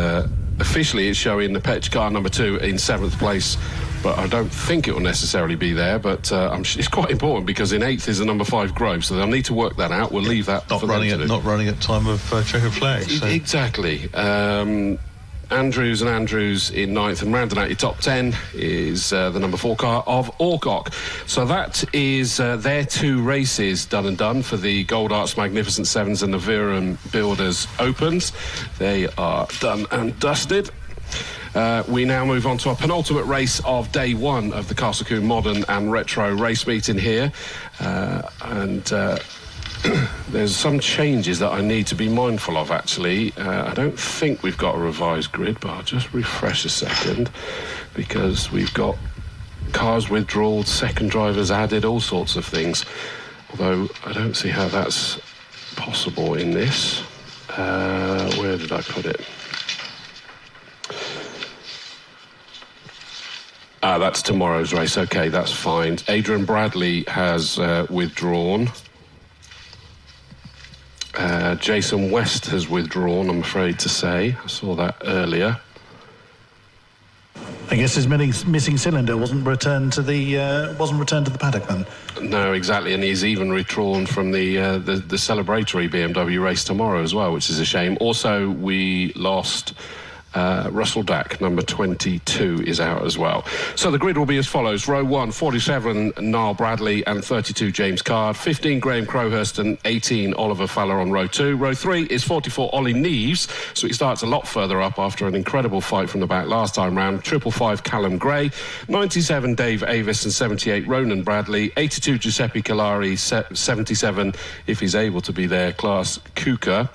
officially it's showing the Petch car number 2 in 7th place. But I don't think it will necessarily be there, but it's quite important because in 8th is the number 5 Grove, so they'll need to work that out. We'll leave that not for running them to do. Not running at time of checkered flag. So. Exactly. Andrews and Andrews in 9th, and rounding out your top 10 is the number 4 car of Orcock. So that is their 2 races done and done for the Gold Arts Magnificent Sevens and the Viren Builders Opens. They are done and dusted. We now move on to our penultimate race of day 1 of the Castle Modern and Retro race meeting here. There's some changes that I need to be mindful of, actually. I don't think we've got a revised grid, but I'll just refresh a second because we've got cars withdrawn, second drivers added, all sorts of things. Although I don't see how that's possible in this. Where did I put it? That's tomorrow's race. Okay, that's fine. Adrian Bradley has withdrawn. Jason West has withdrawn, I'm afraid to say. I saw that earlier. I guess his missing cylinder wasn't returned to the paddock then. No, exactly, and he's even withdrawn from the celebratory BMW race tomorrow as well, which is a shame. Also, we lost Russell Dack, number 22, is out as well. So the grid will be as follows. Row 1, 47 Niall Bradley and 32 James Card, 15 Graham Crowhurst and 18 Oliver Faller on row 2. Row 3 is 44 Ollie Neves, so he starts a lot further up after an incredible fight from the back last time round. 555 Callum Gray, 97 Dave Avis and 78 Ronan Bradley, 82 Giuseppe Calari, 77 if he's able to be there, Klaas Kuka.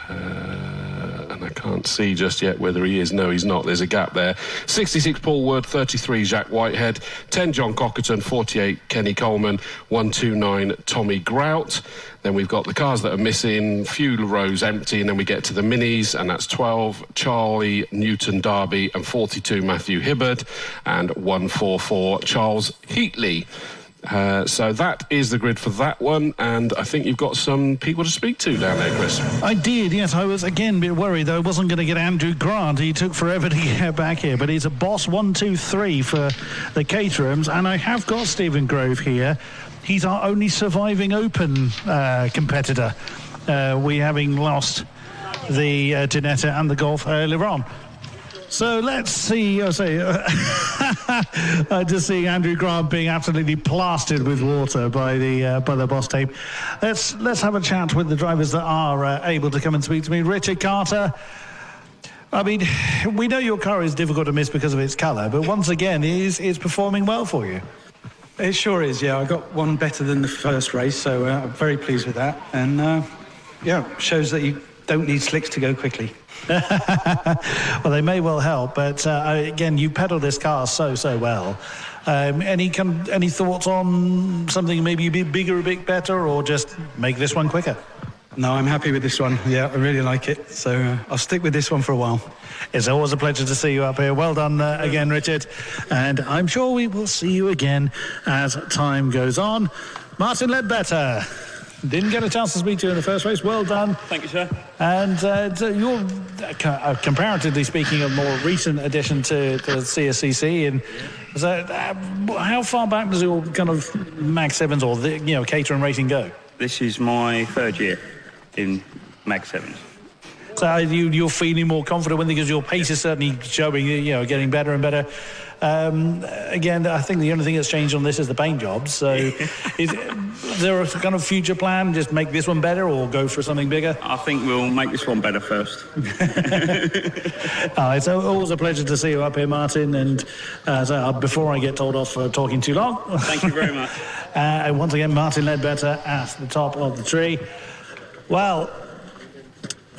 And I can't see just yet whether he is. No, he's not. There's a gap there. 66 Paul Wood, 33 Jacques Whitehead, 10 John Cockerton, 48 Kenny Coleman, 129 Tommy Grout. Then we've got the cars that are missing, few rows empty, and then we get to the minis, and that's 12 Charlie Newton Darby and 42 Matthew Hibbard and 144 Charles Heatley. So that is the grid for that one, and I think you've got some people to speak to down there, Chris. I did, yes. I was again a bit worried that I wasn't going to get Andrew Grant. He took forever to get back here, but he's a boss 1, 2, 3 for the Caterhams, and I have got Stephen Grove here. He's our only surviving Open competitor. We having lost the Ginetta and the Golf earlier on. So let's see. I just see Andrew Grant being absolutely plastered with water by the boss tape. Let's have a chat with the drivers that are able to come and speak to me. Richard Carter. I mean, we know your car is difficult to miss because of its colour, but once again, it's performing well for you. It sure is. Yeah, I got one better than the first race, so I'm very pleased with that. And shows that you don't need slicks to go quickly. Well, they may well help, but again, you pedal this car so well. Any thoughts on something maybe a bit bigger, a bit better, or just make this one quicker? No, I'm happy with this one. Yeah, I really like it. So I'll stick with this one for a while. It's always a pleasure to see you up here. Well done again, Richard. And I'm sure we will see you again as time goes on. Martin Ledbetter. Didn't get a chance to speak to you in the first race. Well done. Thank you, sir. And you're, comparatively speaking, a more recent addition to CSCC. And so, how far back does your kind of Mag 7s or Caterham racing go? This is my third year in Mag 7s. So you're feeling more confident because your pace is certainly showing, getting better and better. Again, I think the only thing that's changed on this is the paint job. So is there a kind of future plan? Just make this one better or go for something bigger? I think we'll make this one better first. All right, so always a pleasure to see you up here, Martin. And so before I get told off for talking too long. Thank you very much. Once again, Martin Ledbetter at the top of the tree. Well,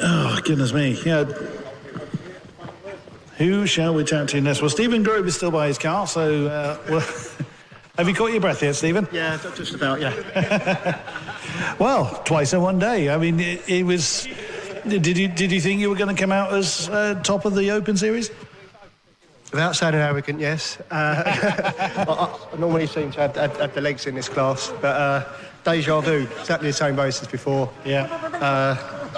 oh, goodness me. Who shall we chat to next? Well, Stephen Grove is still by his car, so... have you caught your breath yet, Stephen? Yeah, just about, yeah. Well, twice in one day. I mean, it was... Did you think you were going to come out as top of the Open Series? Without sounding arrogant, yes. I normally seem to have the legs in this class, but deja vu, exactly the same race as before. Yeah.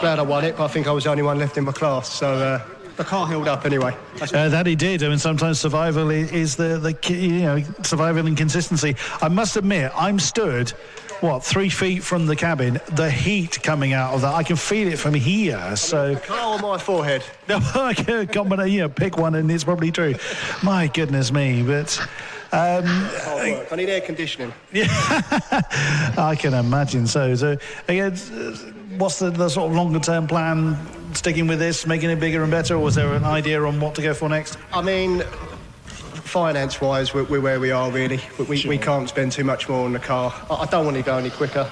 Glad I won it, but I think I was the only one left in my class, so the car held up anyway. That he did. I mean, sometimes survival is the survival and consistency. I must admit, I'm stood, 3 feet from the cabin, the heat coming out of that, I can feel it from here, so... The car on my forehead. Pick one and it's probably true. My goodness me, but... I need air conditioning. Yeah, I can imagine so. So, again, what's the sort of longer-term plan? Sticking with this, making it bigger and better, or was there an idea on what to go for next? I mean, finance-wise, we're where we are, really. We can't spend too much more on the car. I don't want to go any quicker.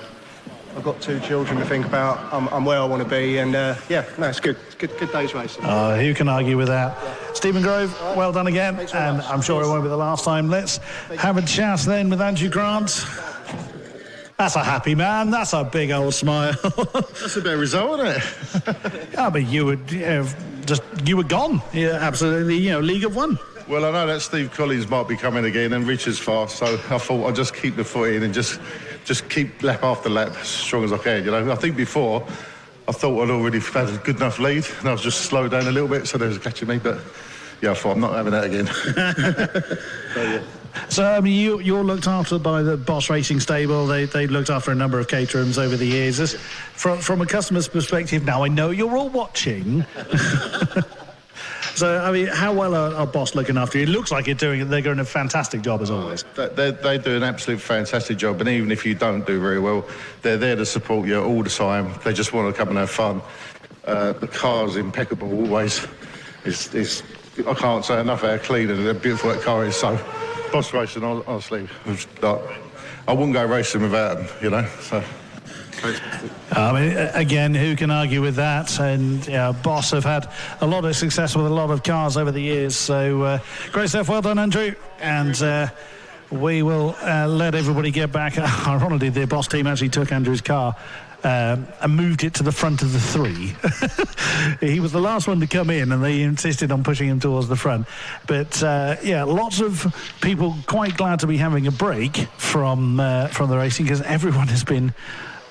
I've got 2 children to think about. I'm where I want to be, and it's good. It's good day's racing. Who can argue with that? Yeah. Stephen Grove, well done again, and I'm sure it won't be the last time. Let's have a chat then with Andrew Grant. That's a happy man. That's a big old smile. That's a better result, isn't it? Yeah, but you were gone. Yeah, absolutely. League of One. Well, I know that Steve Collins might be coming again, and Richard's fast, so I thought I'd just keep the foot in and just keep lap after lap as strong as I can. I think before I thought I'd already had a good enough lead, and I was just slowed down a little bit, so they was catching me. But yeah, I thought I'm not having that again. So, yeah. So, I mean, you're looked after by the Boss Racing stable. They looked after a number of Caterhams over the years. From a customer's perspective, now I know you're all watching. So, I mean, how well are Boss looking after you? It looks like they're doing a fantastic job, as always. They do an absolute fantastic job, and even if you don't do very well, they're there to support you all the time. They just want to come and have fun. The car's impeccable always. I can't say enough how clean and how beautiful that car is. So, Boss Racing, honestly, I wouldn't go racing without them, so... I mean, again, who can argue with that? And Boss have had a lot of success with a lot of cars over the years. So great stuff. Well done, Andrew. And we will let everybody get back. Ironically, the Boss team actually took Andrew's car and moved it to the front of the 3. He was the last one to come in, and they insisted on pushing him towards the front. But lots of people quite glad to be having a break from the racing, because everyone has been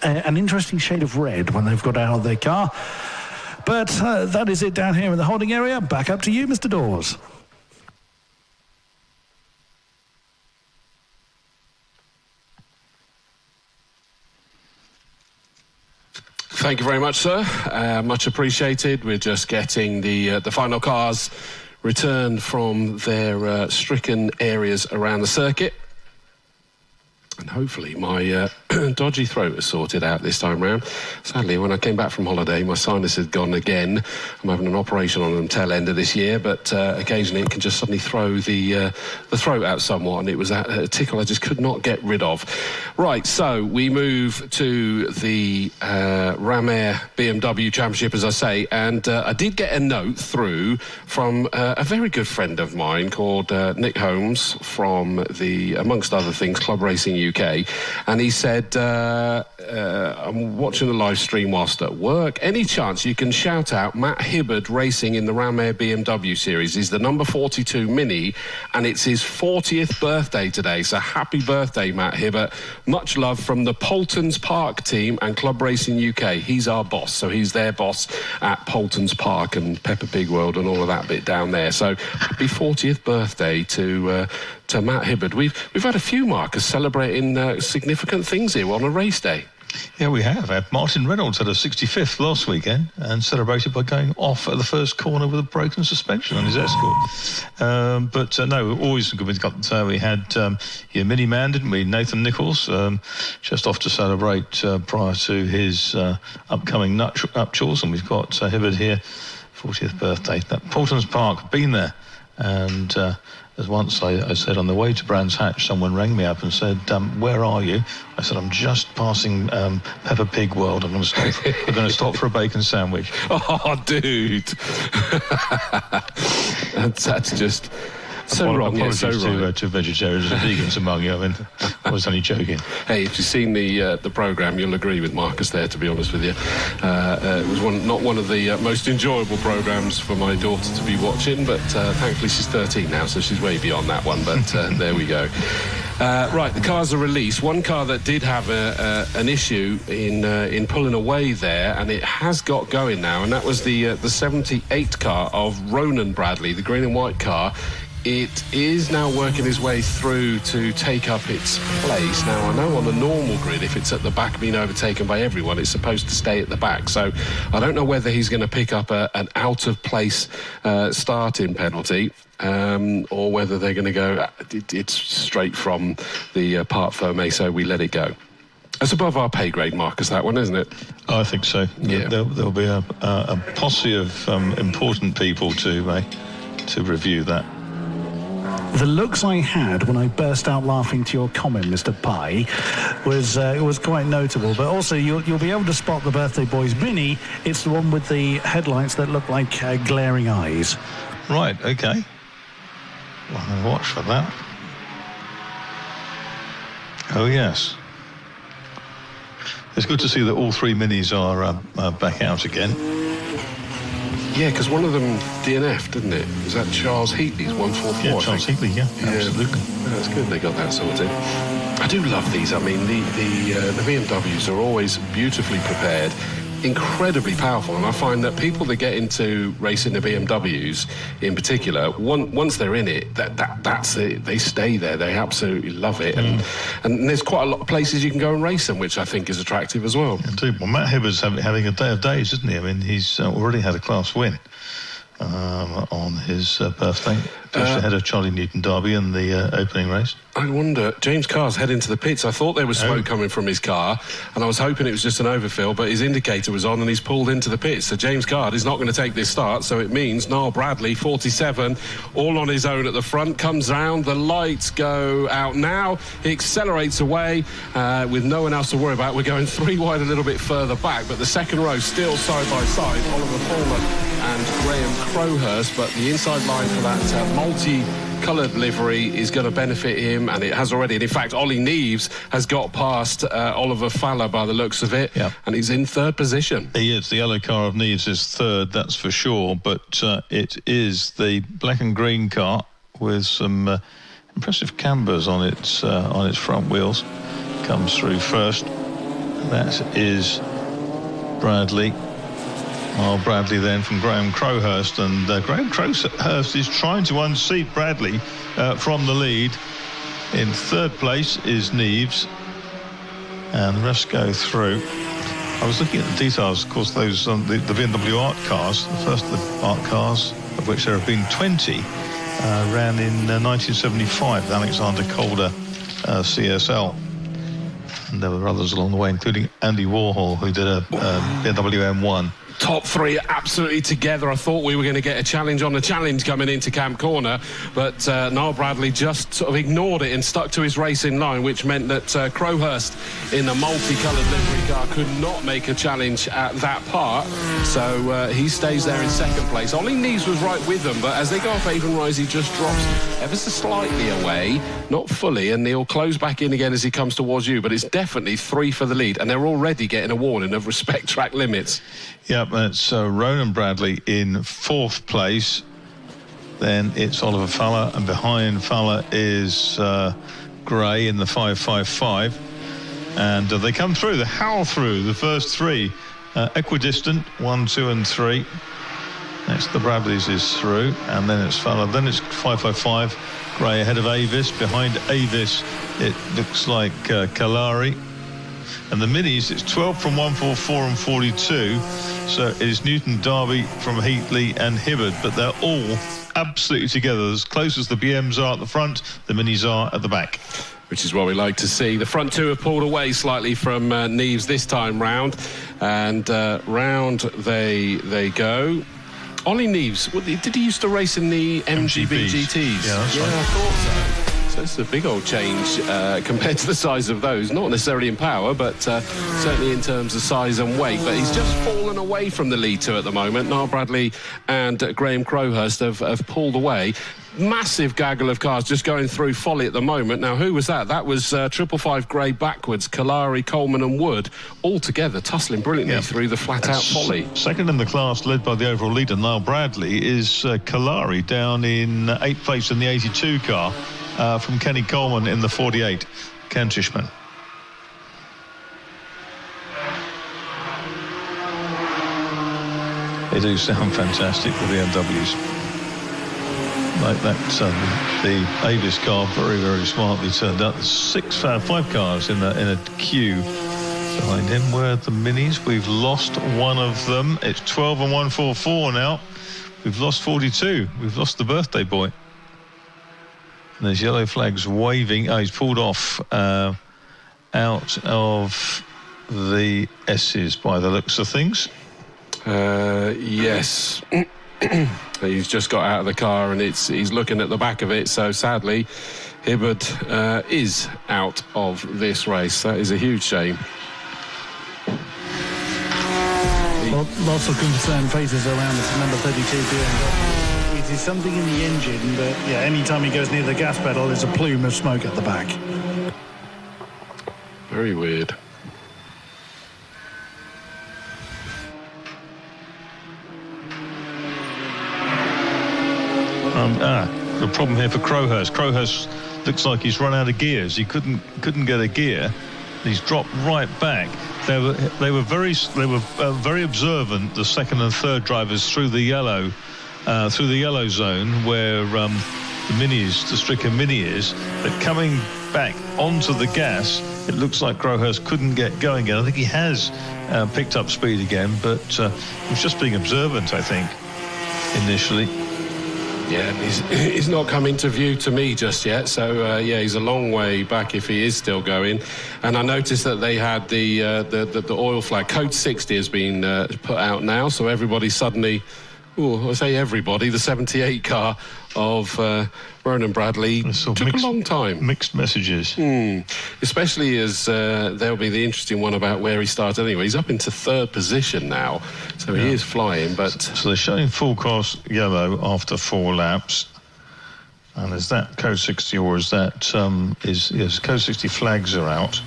an interesting shade of red when they've got out of their car. But that is it down here in the holding area. Back up to you, Mr. Dawes. Thank you very much, sir. Much appreciated. We're just getting the final cars returned from their stricken areas around the circuit. And hopefully my dodgy throat is sorted out this time round. Sadly, when I came back from holiday, my sinus had gone again. I'm having an operation on the tail end of this year, but occasionally it can just suddenly throw the throat out somewhat, and it was a tickle I just could not get rid of. Right, so we move to the Ram Air BMW Championship, as I say, and I did get a note through from a very good friend of mine called Nick Holmes from the, amongst other things, Club Racing UK, and he said, said, I'm watching the live stream whilst at work. Any chance you can shout out Matt Hibbard racing in the Ram Air BMW series? He's the number 42 Mini, and it's his 40th birthday today. So happy birthday, Matt Hibbard. Much love from the Poultons Park team and Club Racing UK. He's our boss, so he's their boss at Poultons Park and Peppa Pig World and all of that bit down there. So happy 40th birthday to Matt Hibbard. We've had a few markers celebrating significant things here on a race day. Yeah, we have. Martin Reynolds had a 65th last weekend and celebrated by going off at the first corner with a broken suspension on his Escort. But no, always good. We had your Mini Man, didn't we? Nathan Nichols, just off to celebrate prior to his upcoming nuptials. And we've got Hibbard here, 40th birthday. That Poultons Park, been there. And as once I said, on the way to Brands Hatch, someone rang me up and said, where are you? I said, I'm just passing Peppa Pig World. I'm going to stop for a bacon sandwich. Oh, dude. that's just so wrong. Apologies to vegetarians and vegans among you. I mean, I was only joking. Hey, if you've seen the programme, you'll agree with Marcus there, to be honest with you. It was not one of the most enjoyable programmes for my daughter to be watching, but thankfully she's 13 now, so she's way beyond that one, but there we go. Right, the cars are released. One car that did have an issue in pulling away there, and it has got going now, and that was the 78 car of Ronan Bradley, the green and white car. It is now working its way through to take up its place. Now, I know on a normal grid, if it's at the back being overtaken by everyone, it's supposed to stay at the back. So I don't know whether he's going to pick up an out-of-place starting penalty or whether they're going to go, it's straight from the part fermé, so we let it go. It's above our pay grade, Marcus, that one, isn't it? I think so. Yeah. There'll be a posse of important people to review that. The looks I had when I burst out laughing to your comment, Mr. Pye, was quite notable. But also, you'll be able to spot the Birthday Boys Mini. It's the one with the headlights that look like glaring eyes. Right, OK. Well, I'll watch for that. Oh, yes. It's good to see that all three Minis are back out again. Yeah, because one of them DNF'd, didn't it? Was that Charles Heatley's 144? Yeah, Charles Heatley, yeah, absolutely. That's good they got that sorted. I do love these. I mean, the BMWs are always beautifully prepared, incredibly powerful, and I find that people that get into racing the BMWs in particular, once they're in it, that's it. They stay there. They absolutely love it, and there's quite a lot of places you can go and race them, which I think is attractive as well. Indeed. Well, Matt Hibbard's having a day of days, isn't he? I mean, he's already had a class win on his birthday, just ahead of Charlie Newton Derby in the opening race. I wonder, James Carr's heading to the pits. I thought there was smoke coming from his car, and I was hoping it was just an overfill, but his indicator was on and he's pulled into the pits. So James Carr is not going to take this start, so it means Niall Bradley, 47, all on his own at the front, comes round, the lights go out now, he accelerates away with no one else to worry about. We're going three wide a little bit further back, but the second row still side by side, Oliver Foreman and Graham Crowhurst, but the inside line for that multi-coloured livery is going to benefit him, and it has already. And in fact, Ollie Neves has got past Oliver Fowler by the looks of it, and he's in third position. He is. The yellow car of Neves is third, that's for sure, but it is the black and green car with some impressive cambers on its front wheels. Comes through first. That is Bradley. Bradley then from Graham Crowhurst, and Graham Crowhurst is trying to unseat Bradley from the lead. In third place is Neves, and the rest go through. I was looking at the details, of course, those the BMW Art cars, the first of the Art cars, of which there have been 20, ran in 1975, the Alexander Calder CSL. And there were others along the way, including Andy Warhol, who did a BMW M1 top three absolutely together. I thought we were going to get a challenge on a challenge coming into Camp Corner, but Niall Bradley just sort of ignored it and stuck to his racing line, which meant that Crowhurst in a multicoloured livery car could not make a challenge at that part, so he stays there in second place. Ollie Neves was right with them, but as they go off Avonrise, he just drops ever so slightly away, not fully, and he'll close back in again as he comes towards you, but it's definitely 3 for the lead, and they're already getting a warning of respect track limits. Yep, that's Ronan Bradley in 4th place. Then it's Oliver Fuller, and behind Fuller is Gray in the 555. And they come through, they howl through the first 3. Equidistant, 1, 2 and 3. Next, the Bradleys is through, and then it's Fuller. Then it's 555. Gray ahead of Avis. Behind Avis, it looks like Kalari. And the minis, it's 12 from 144 and 42. So it is Newton, Derby from Heatley and Hibbard, but they're all absolutely together. As close as the BMs are at the front, the minis are at the back. Which is what we like to see. The front 2 have pulled away slightly from Neves this time round, and round they go. Ollie Neves, did he used to race in the MGB GTs? Yeah, that's right. I thought so. So it's a big old change compared to the size of those. Not necessarily in power, but certainly in terms of size and weight. But he's just fallen away from the lead 2 at the moment. Niall Bradley and Graham Crowhurst have pulled away. Massive gaggle of cars just going through Folly at the moment. Now, who was that? That was 555 Grey backwards, Kalari, Coleman and Wood, all together, tussling brilliantly through the flat-out Folly. Second in the class, led by the overall leader, Niall Bradley, is Kalari down in 8th place in the 82 car from Kenny Coleman in the 48, Kantishman. They do sound fantastic, the BMWs. Like that, the Avis car very, very smartly turned out. There's 5 cars in a queue behind him. Where are the minis? We've lost one of them. It's 12 and 144 now. We've lost 42. We've lost the birthday boy. And there's yellow flags waving. Oh, he's pulled off out of the S's by the looks of things. Yes. He's just got out of the car and he's looking at the back of it, so sadly Hibbard is out of this race. That is a huge shame. Lots of concerned faces around this number 32 BMW. It is something in the engine, but yeah, anytime he goes near the gas pedal there's a plume of smoke at the back. Very weird. The problem here for Crowhurst. Crowhurst looks like he's run out of gears. He couldn't get a gear. He's dropped right back. They were very observant, the second and third drivers, through the yellow zone where the Stricker Mini is. But coming back onto the gas, it looks like Crowhurst couldn't get going again. I think he has picked up speed again, but he was just being observant, I think, initially. Yeah, he's not come into view to me just yet, so yeah, he's a long way back if he is still going. And I noticed that they had the oil flag. Code 60 has been put out now, so everybody suddenly, I say everybody, the 78 car of Ronan Bradley took a long time. Mixed messages. Especially as there'll be the interesting one about where he started anyway. He's up into 3rd position now, so he is flying. But so they're showing full course yellow after 4 laps. And is that Code 60 or is that yes, Code 60 flags are out.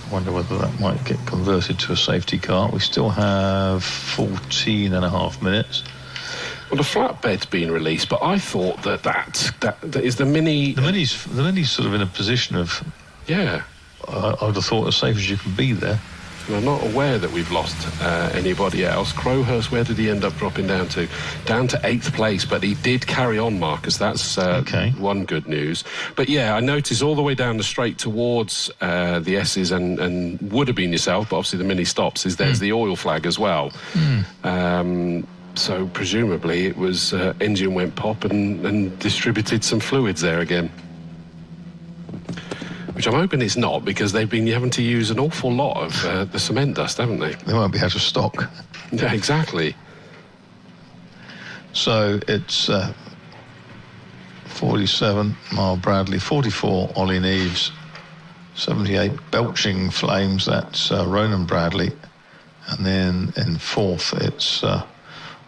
I wonder whether that might get converted to a safety car. We still have 14 and a half minutes. Well, the flatbed's been released, but I thought that is the Mini. The Mini's sort of in a position of, yeah. I would have thought as safe as you can be there. And I'm not aware that we've lost anybody else. Crowhurst, where did he end up dropping down to? Down to 8th place, but he did carry on, Marcus. That's one good news. But yeah, I noticed all the way down the straight towards the S's and would have been yourself, but obviously the Mini stops, there's the oil flag as well. So presumably it was engine went pop and distributed some fluids there again. Which I'm hoping it's not, because they've been having to use an awful lot of the cement dust, haven't they? They won't be out of stock. Yeah, exactly. So it's 47, Marl Bradley, 44, Ollie Neves, 78, Belching Flames, that's Ronan Bradley. And then in fourth, it's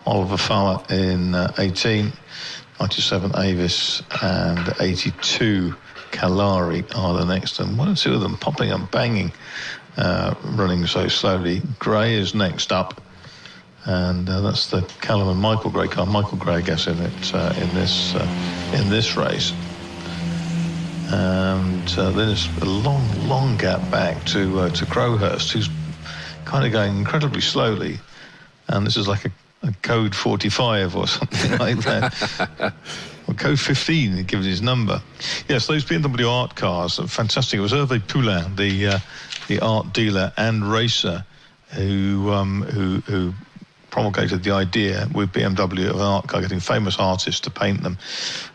Oliver Fowler in 18, 97 Avis, and 82 Kalari are the next. And one or two of them popping and banging, running so slowly. Gray is next up. And that's the Callum and Michael Gray car. Michael Gray, I guess, in it in this race. And then there's a long gap back to Crowhurst, who's kind of going incredibly slowly. And this is like a code 45 or something like that. Or code 15, given his number. Yes, those BMW art cars are fantastic. It was Hervé Poulain, the art dealer and racer, who promulgated the idea with BMW of an art car, getting famous artists to paint them.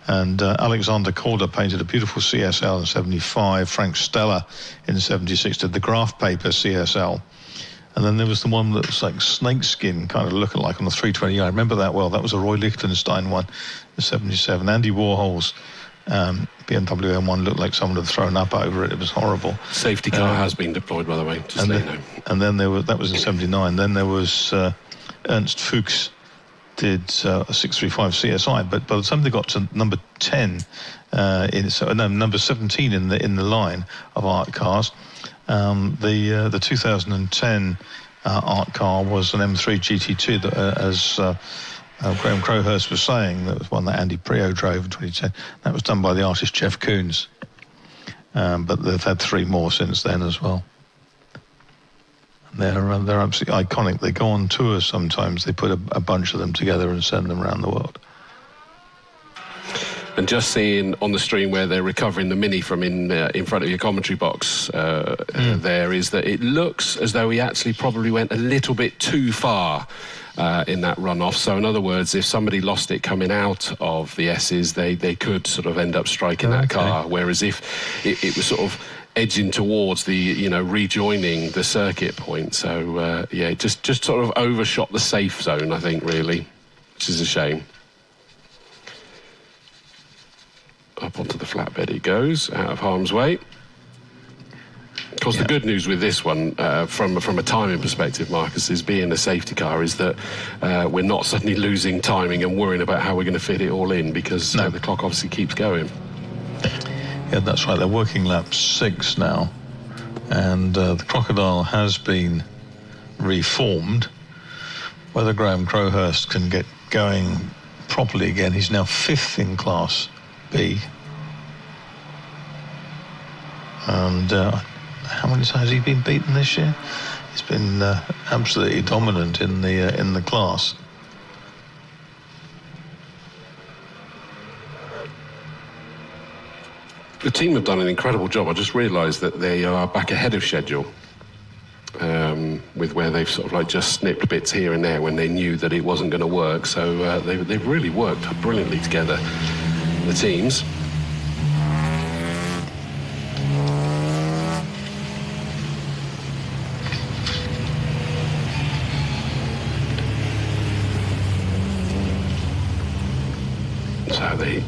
And Alexander Korda painted a beautiful CSL in 75. Frank Stella in 76 did the graph paper CSL. And then there was the one that was like snakeskin, kind of looking like on the 320. I remember that well. That was a Roy Lichtenstein one in 77. Andy Warhol's BMW M1 looked like someone had thrown up over it. It was horrible. Safety car has been deployed, by the way, just so you know. And then that was in 79. Then there was Ernst Fuchs did a 635 CSI, but by the time they got to number 10, number 17 in the line of art cars, the 2010 art car was an M3 GT2 that, as Graham Crowhurst was saying, that was one that Andy Prio drove in 2010. That was done by the artist Jeff Koons, but they've had 3 more since then as well. They're absolutely iconic. They go on tours sometimes. They put a bunch of them together and send them around the world. And just seeing on the stream where they're recovering the Mini from in front of your commentary box, there is that it looks as though he actually probably went a little bit too far in that runoff. So in other words, if somebody lost it coming out of the S's, they could sort of end up striking that car. Whereas if it was sort of edging towards the, rejoining the circuit point. So, just sort of overshot the safe zone, I think, really, which is a shame. Up onto the flatbed it goes, out of harm's way. Of course, the good news with this one, from a timing perspective, Marcus, is being a safety car, is that we're not suddenly losing timing and worrying about how we're going to fit it all in, because the clock obviously keeps going. Yeah, that's right. They're working lap 6 now, and the Crocodile has been reformed. Whether Graham Crowhurst can get going properly again, he's now 5th in Class B. And how many times has he been beaten this year? He's been absolutely dominant in the class. The team have done an incredible job. I just realised that they are back ahead of schedule, with where they've sort of like just snipped bits here and there when they knew that it wasn't going to work. So they've really worked brilliantly together, the teams.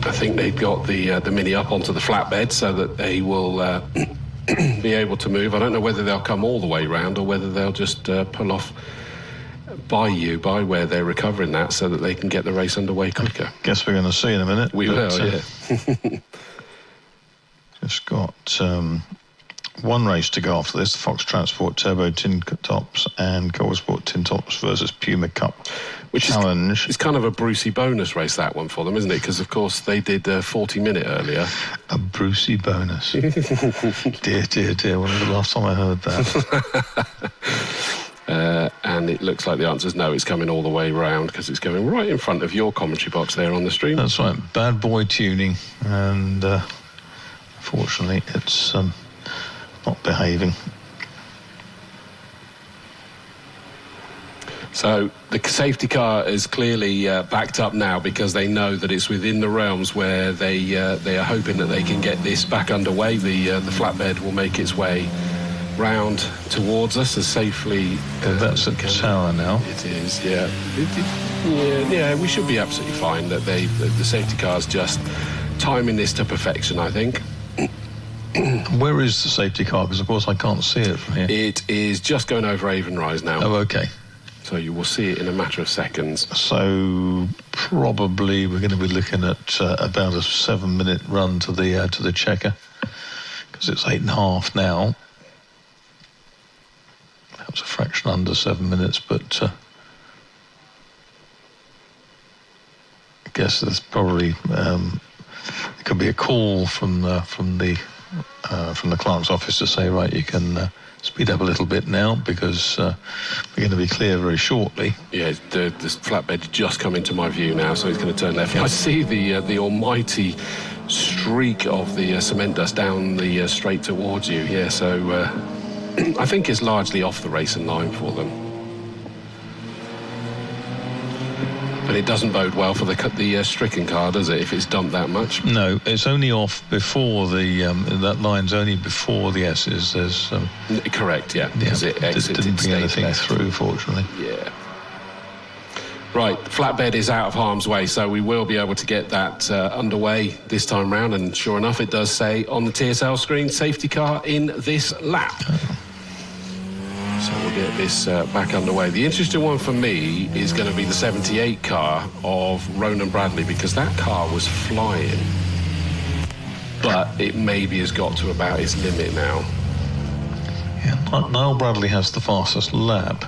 I think they've got the Mini up onto the flatbed so that they will be able to move. I don't know whether they'll come all the way round or whether they'll just pull off by where they're recovering that, so that they can get the race underway quicker. Guess we're going to see in a minute. We will, yeah. Just got one race to go after this: the Fox Transport Turbo Tin Tops and Coalsport Tin Tops versus Puma Cup Challenge. It's kind of a Brucey bonus race, that one, for them, isn't it? Because of course they did 40-minute earlier. A Brucey bonus. dear. When was the last time I heard that? And it looks like the answer is no. It's coming all the way round because it's going right in front of your commentary box there on the stream. That's right. Bad boy tuning, and fortunately it's not behaving. So the safety car is clearly backed up now, because they know that it's within the realms where they are hoping that they can get this back underway. The flatbed will make its way round towards us as safely. That's at Tower now. It is, yeah. Yeah, we should be absolutely fine. That the safety car's just timing this to perfection, I think. Where is the safety car? Because of course I can't see it from here. It is just going over Avonrise now. Oh, okay. So you will see it in a matter of seconds. So probably we're going to be looking at about a 7-minute run to the checker, because it's 8.5 now. That was a fraction under 7 minutes, but I guess there's probably there could be a call from the clerk's office to say, right, you can speed up a little bit now, because we're going to be clear very shortly. Yeah, the flatbed just come into my view now, so he's going to turn left. I see the almighty streak of the cement dust down the straight towards you. Yeah, so I think it's largely off the racing line for them. But it doesn't bode well for the stricken car, does it, if it's dumped that much? No, it's only off before that line's only before the S's. There's correct, yeah. Because it didn't bring anything through, fortunately. Yeah. Right, flatbed is out of harm's way, so we will be able to get that underway this time round. And sure enough, it does say on the TSL screen, safety car in this lap. So we'll get this back underway. The interesting one for me is going to be the 78 car of Ronan Bradley, because that car was flying, but it maybe has got to about its limit now. Yeah, Niall Bradley has the fastest lap.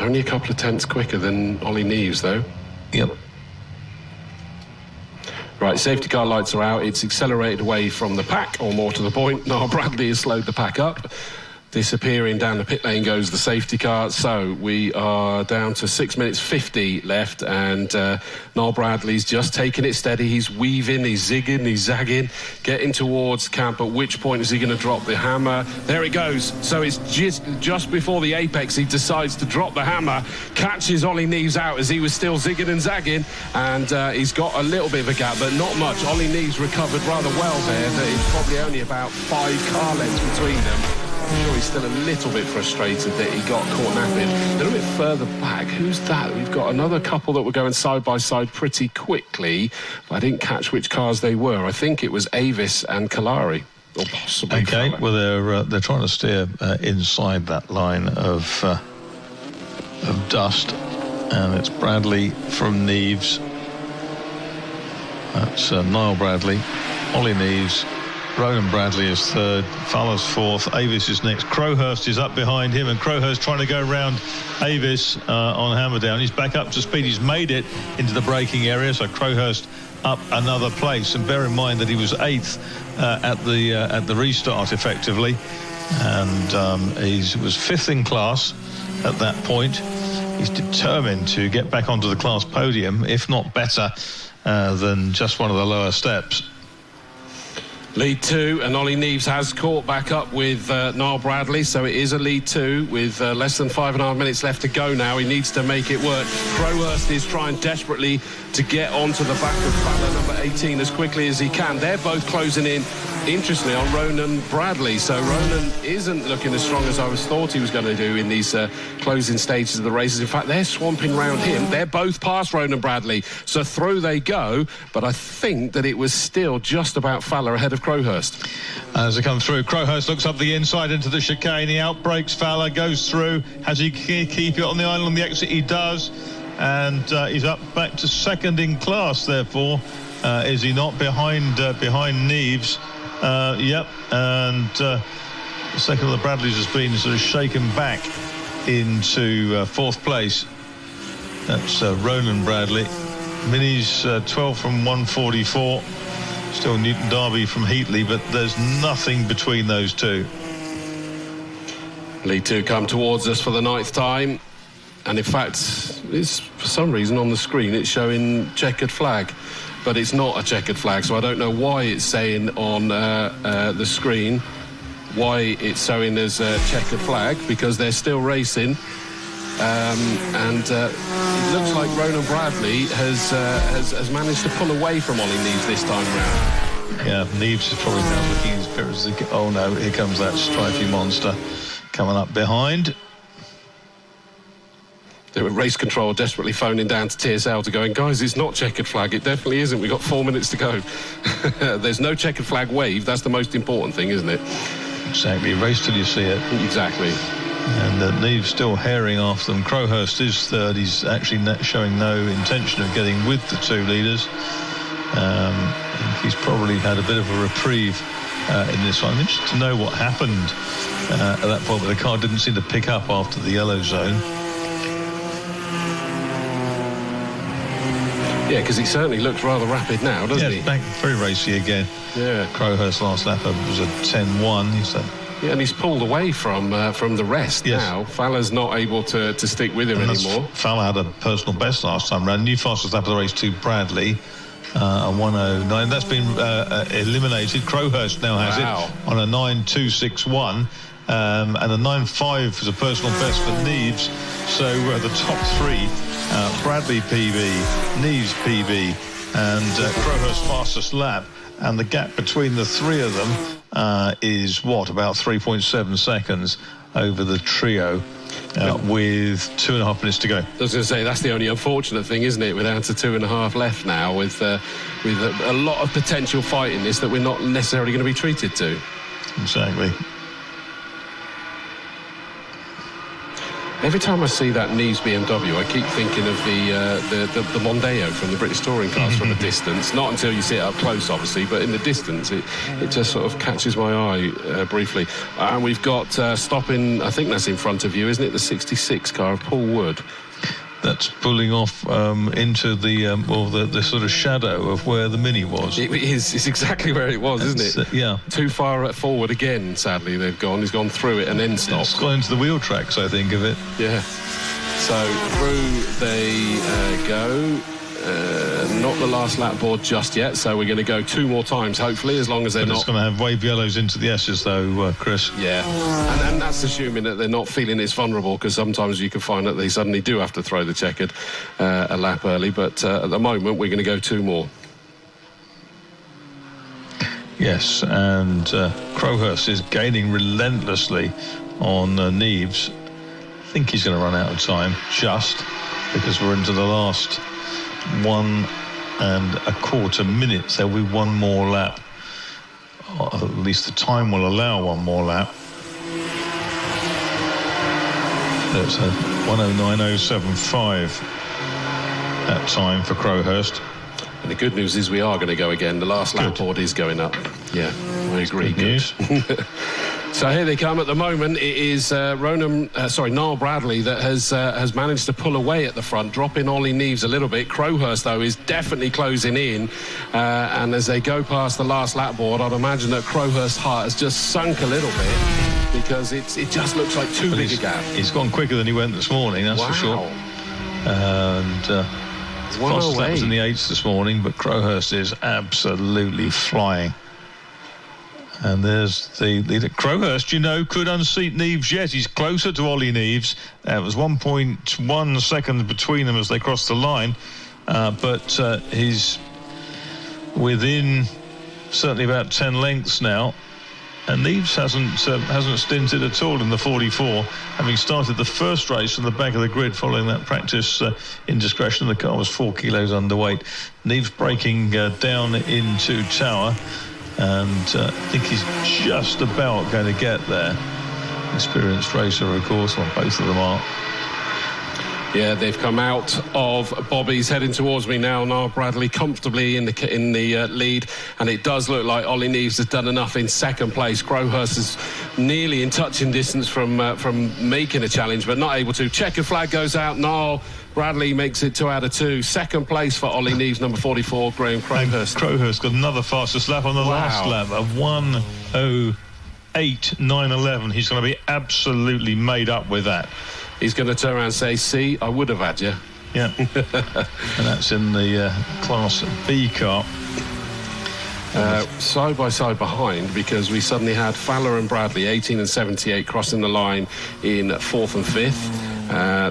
Only a couple of tenths quicker than Ollie Neves, though. Yep. Right, safety car lights are out. It's accelerated away from the pack, or more to the point, Niall Bradley has slowed the pack up. Disappearing down the pit lane goes the safety car. So we are down to 6 minutes 50 left, and Niall Bradley's just taking it steady. He's weaving, he's zigging, he's zagging, getting towards camp. At which point is he going to drop the hammer? There it goes. So it's just before the apex, he decides to drop the hammer, catches Ollie Neves out as he was still zigging and zagging, and he's got a little bit of a gap, but not much. Ollie Neves recovered rather well there. It's probably only about 5 car lengths between them. I'm sure he's still a little bit frustrated that he got caught napping. A little bit further back, who's that? We've got another couple that were going side by side pretty quickly, but I didn't catch which cars they were. I think it was Avis and Kalari, or possibly. Okay, well they're trying to steer inside that line of dust, and it's Bradley from Neves. That's Niall Bradley, Ollie Neves. Ronan Bradley is third, Faller's fourth, Avis is next. Crowhurst is up behind him, and Crowhurst trying to go round Avis on Hammerdown. He's back up to speed. He's made it into the braking area, so Crowhurst up another place. And bear in mind that he was 8th at the restart, effectively, and he was 5th in class at that point. He's determined to get back onto the class podium, if not better than just one of the lower steps. Lead 2, and Ollie Neves has caught back up with Niall Bradley, so it is a lead 2 with less than 5.5 minutes left to go now. He needs to make it work. Crowhurst is trying desperately to get onto the back of Fowler number 18 as quickly as he can. They're both closing in, interestingly, on Ronan Bradley. So Ronan isn't looking as strong as I thought he was going to do in these closing stages of the races. In fact, they're swamping round him. They're both past Ronan Bradley, so through they go. But I think that it was still just about Fowler ahead of Crowhurst. As they come through, Crowhurst looks up the inside into the chicane. He outbrakes Fowler, goes through. Has he keep it on the island on the exit? He does. And he's up back to 2nd in class, therefore. Is he not behind Neves? Yep. And the second of the Bradleys has been sort of shaken back into 4th place. That's Ronan Bradley. Minis 12 from 144. Still Newton Darby from Heatley, but there's nothing between those two. Lead 2 come towards us for the 9th time, and in fact, it's for some reason on the screen it's showing checkered flag, but it's not a checkered flag, so I don't know why it's saying on the screen why it's showing as a checkered flag, because they're still racing. And it looks like Ronan Bradley has managed to pull away from Ollie Neves this time round. Yeah, Neves is probably now looking as clear as he can. Oh no, here comes that stripy monster coming up behind. They were race control desperately phoning down to TSL to going, guys, it's not checkered flag. It definitely isn't. We've got 4 minutes to go. There's no checkered flag wave. That's the most important thing, isn't it? Exactly. Race till you see it. Exactly. And Neves still herring after them. Crowhurst is third. He's actually showing no intention of getting with the two leaders. I think he's probably had a bit of a reprieve in this one. I'm interested to know what happened at that point, but the car didn't seem to pick up after the yellow zone. Yeah, because he certainly looks rather rapid now, doesn't he? Back very racy again. Yeah. Crowhurst last lap was a 10-1. Yeah, and he's pulled away from the rest now. Fowler's not able to stick with him anymore. Fowler had a personal best last time round. New fastest lap of the race to Bradley, a 1:09. That's been eliminated. Crowhurst now has it on a 9:261. And a 9.5 is a personal best for Neves. So the top three, Bradley PB, Neves PB, and Crowhurst fastest lap. And the gap between the three of them is about 3.7 seconds over the trio. With 2.5 minutes to go. I was going to say, that's the only unfortunate thing, isn't it? We're down to 2.5 left now with a lot of potential fight in this that we're not necessarily going to be treated to. Exactly. Every time I see that Neves BMW, I keep thinking of the Mondeo from the British Touring Cars from a distance. Not until you see it up close, obviously, but in the distance, it just sort of catches my eye briefly. And we've got stopping, I think that's in front of you, isn't it? The 66 car of Paul Wood. That's pulling off into the sort of shadow of where the Mini was. It is. It's exactly where it was, isn't it? Yeah. Too far forward again, sadly, they've gone. He's gone through it and then stopped. It's gone into the wheel tracks, I think of it. Yeah. So through they go. Not the last lap board just yet, so we're going to go 2 more times, hopefully, as long as they're but not... it's going to have wave yellows into the S's, though, Chris. Yeah, and that's assuming that they're not feeling it's vulnerable, because sometimes you can find that they suddenly do have to throw the checkered a lap early, but at the moment, we're going to go 2 more. Yes, and Crowhurst is gaining relentlessly on Neves. I think he's going to run out of time, just because we're into the last 1.25 minutes. There'll be 1 more lap. Or at least the time will allow 1 more lap. There's a 1:09.075 that time for Crowhurst. And the good news is we are going to go again. The last lap board is going up. Yeah, I agree. Good news. So here they come. At the moment, it is Niall Bradley that has managed to pull away at the front, dropping Ollie Neves a little bit. Crowhurst, though, is definitely closing in. And as they go past the last lap board, I'd imagine that Crowhurst's heart has just sunk a little bit because it just looks like too big a gap. He's gone quicker than he went this morning, that's for sure. And fastest lap was in the 8s this morning, but Crowhurst is absolutely flying. And there's the leader. Crowhurst, could unseat Neves yet. He's closer to Ollie Neves. It was 1.1 seconds between them as they crossed the line. But he's within certainly about 10 lengths now. And Neves hasn't stinted at all in the 44, having started the first race on the back of the grid following that practice indiscretion. The car was 4 kilos underweight. Neves breaking down into Tower. And I think he's just about going to get there. Experienced racer, of course, well, both of them are. Yeah, they've come out of Bobby's, heading towards me now. Niall Bradley comfortably in the lead, and it does look like Ollie Neves has done enough in second place. Crowhurst is nearly in touching distance from making a challenge, but not able to. Checkered flag goes out. Niall Bradley makes it 2 out of 2. Second place for Ollie Neves, number 44, Graham Crowhurst. Crowhurst got another fastest lap on the last lap of 1:08.911. He's going to be absolutely made up with that. He's going to turn around and say, see, I would have had you. Yeah. And that's in the Class B car. Side by side behind, because we suddenly had Fowler and Bradley, 18 and 78, crossing the line in 4th and 5th.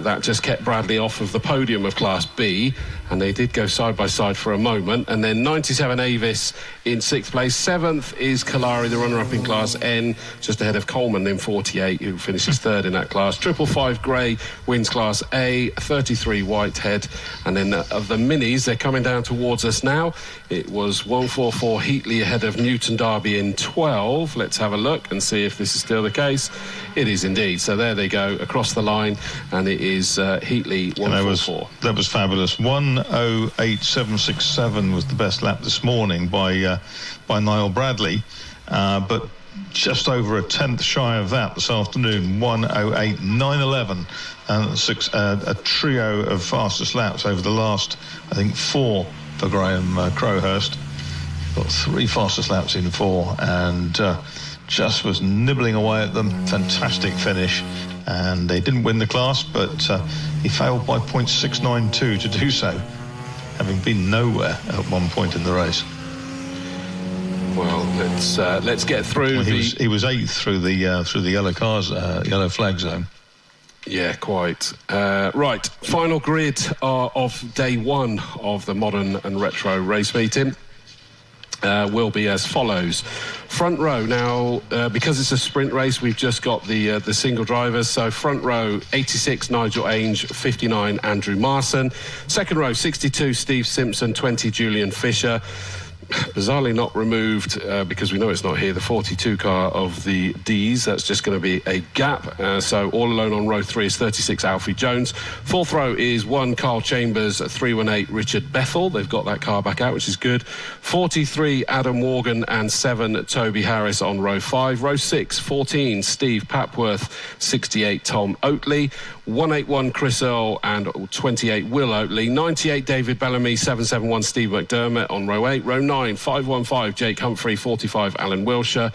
That just kept Bradley off of the podium of Class B. and they did go side by side for a moment. And then 97 Avis in 6th place. 7th is Kalari, the runner-up in Class N, just ahead of Coleman in 48, who finishes 3rd in that class. 555 Grey wins Class A, 33 Whitehead. And then of the minis, they're coming down towards us now. It was 144 Heatley ahead of Newton Derby in 12. Let's have a look and see if this is still the case. It is indeed. So there they go across the line, and it is Heatley 144. That was fabulous. 1:08.767 was the best lap this morning by Niall Bradley, but just over a tenth shy of that this afternoon. 1:08.911, and a trio of fastest laps over the last, I think, 4 for Graham Crowhurst. Got 3 fastest laps in 4, and just was nibbling away at them. Fantastic finish, and they didn't win the class, but he failed by 0.692 to do so, having been nowhere at one point in the race. Well, let's get through. Well, he was 8th through the yellow cars, yellow flag zone. Yeah, quite. Right, final grid of day 1 of the modern and retro race meeting will be as follows. Front row now, because it's a sprint race, we've just got the single drivers. So front row, 86 Nigel Ainge, 59 Andrew Marson. Second row, 62 Steve Simpson, 20 Julian Fisher. Bizarrely not removed, because we know it's not here, the 42 car of the D's. That's just going to be a gap. So all alone on row 3 is 36 Alfie Jones. Fourth row is 1 Carl Chambers, 318 Richard Bethel. They've got that car back out, which is good. 43 Adam Morgan and 7 Toby Harris on row 5. Row 6, 14 Steve Papworth, 68 Tom Oatley. 181 Chris Earl and 28 Will Oatley. 98 David Bellamy, 771 Steve McDermott on row 8. Row 9, 515 Jake Humphrey, 45 Alan Wilshire.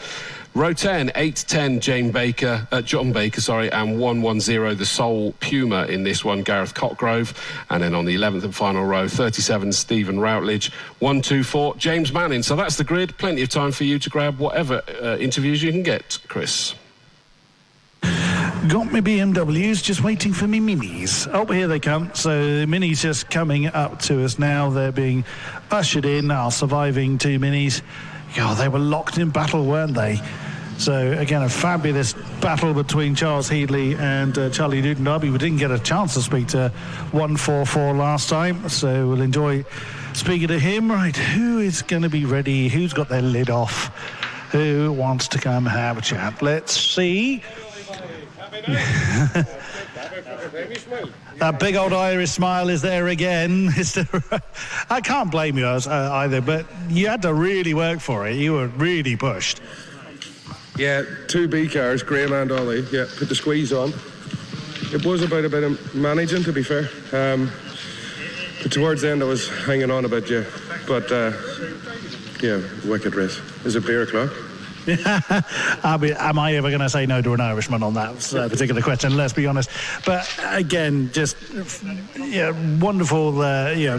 Row 10, 810 John Baker, and 110 the Soul Puma in this one, Gareth Cotgrove. And then on the 11th and final row, 37 Stephen Routledge, 124 James Manning. So that's the grid. Plenty of time for you to grab whatever interviews you can get, Chris. Got my BMWs, just waiting for me minis. Oh, here they come. So the minis just coming up to us now. They're being ushered in, our surviving 2 minis. God, they were locked in battle, weren't they? So, again, a fabulous battle between Charles Heatley and Charlie Newton Derby. We didn't get a chance to speak to 144 last time, so we'll enjoy speaking to him. Right, who is going to be ready? Who's got their lid off? Who wants to come have a chat? Let's see. That big old Irish smile is there again. I can't blame you either, but you had to really work for it. You were really pushed. Yeah, 2 B cars, Graham and Ollie. Yeah, put the squeeze on. It was about a bit of managing, to be fair. But towards the end, I was hanging on a bit, yeah. But, yeah, wicked race. Is it beer o'clock? I mean, am I ever going to say no to an Irishman on that particular question? Let's be honest. But again, just wonderful.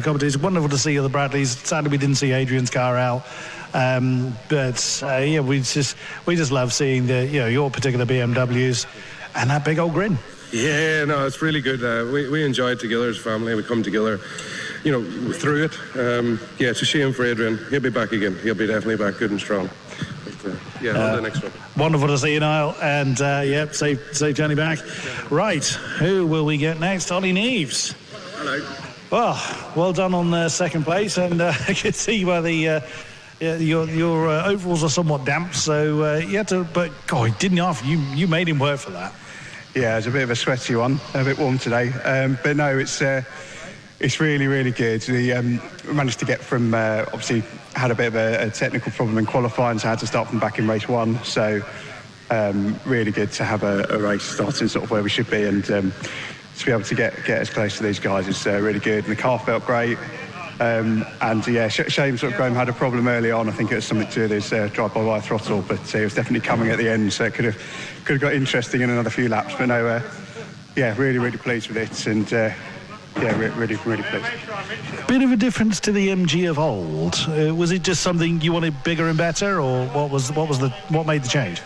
Competition. Wonderful to see the Bradleys. Sadly, we didn't see Adrian's car out. We just love seeing your particular BMWs and that big old grin. Yeah, no, it's really good. We enjoy it together as a family. We come together, through it. It's a shame for Adrian. He'll be back again. He'll be definitely back good and strong. On to the next one. Wonderful to see you, Niall, and safe journey back. Right, who will we get next? Ollie Neves. Hello. Well done on second place, and I can see where your overalls are somewhat damp, so you had to. But God, didn't you made him work for that? Yeah, it's a bit of a sweaty one, a bit warm today, but no, it's really, really good. We managed to get from, obviously, had a bit of a technical problem in qualifying, so I had to start from back in race 1. So, really good to have a race starting sort of where we should be, and to be able to get as close to these guys is really good. And the car felt great. Shame sort of Graham had a problem early on. I think it was something to do with his drive-by-wire throttle, but it was definitely coming at the end, so it could have got interesting in another few laps. But no, really, really pleased with it, and really pleased. Bit of a difference to the MG of old. Was it just something you wanted bigger and better, or what made the change?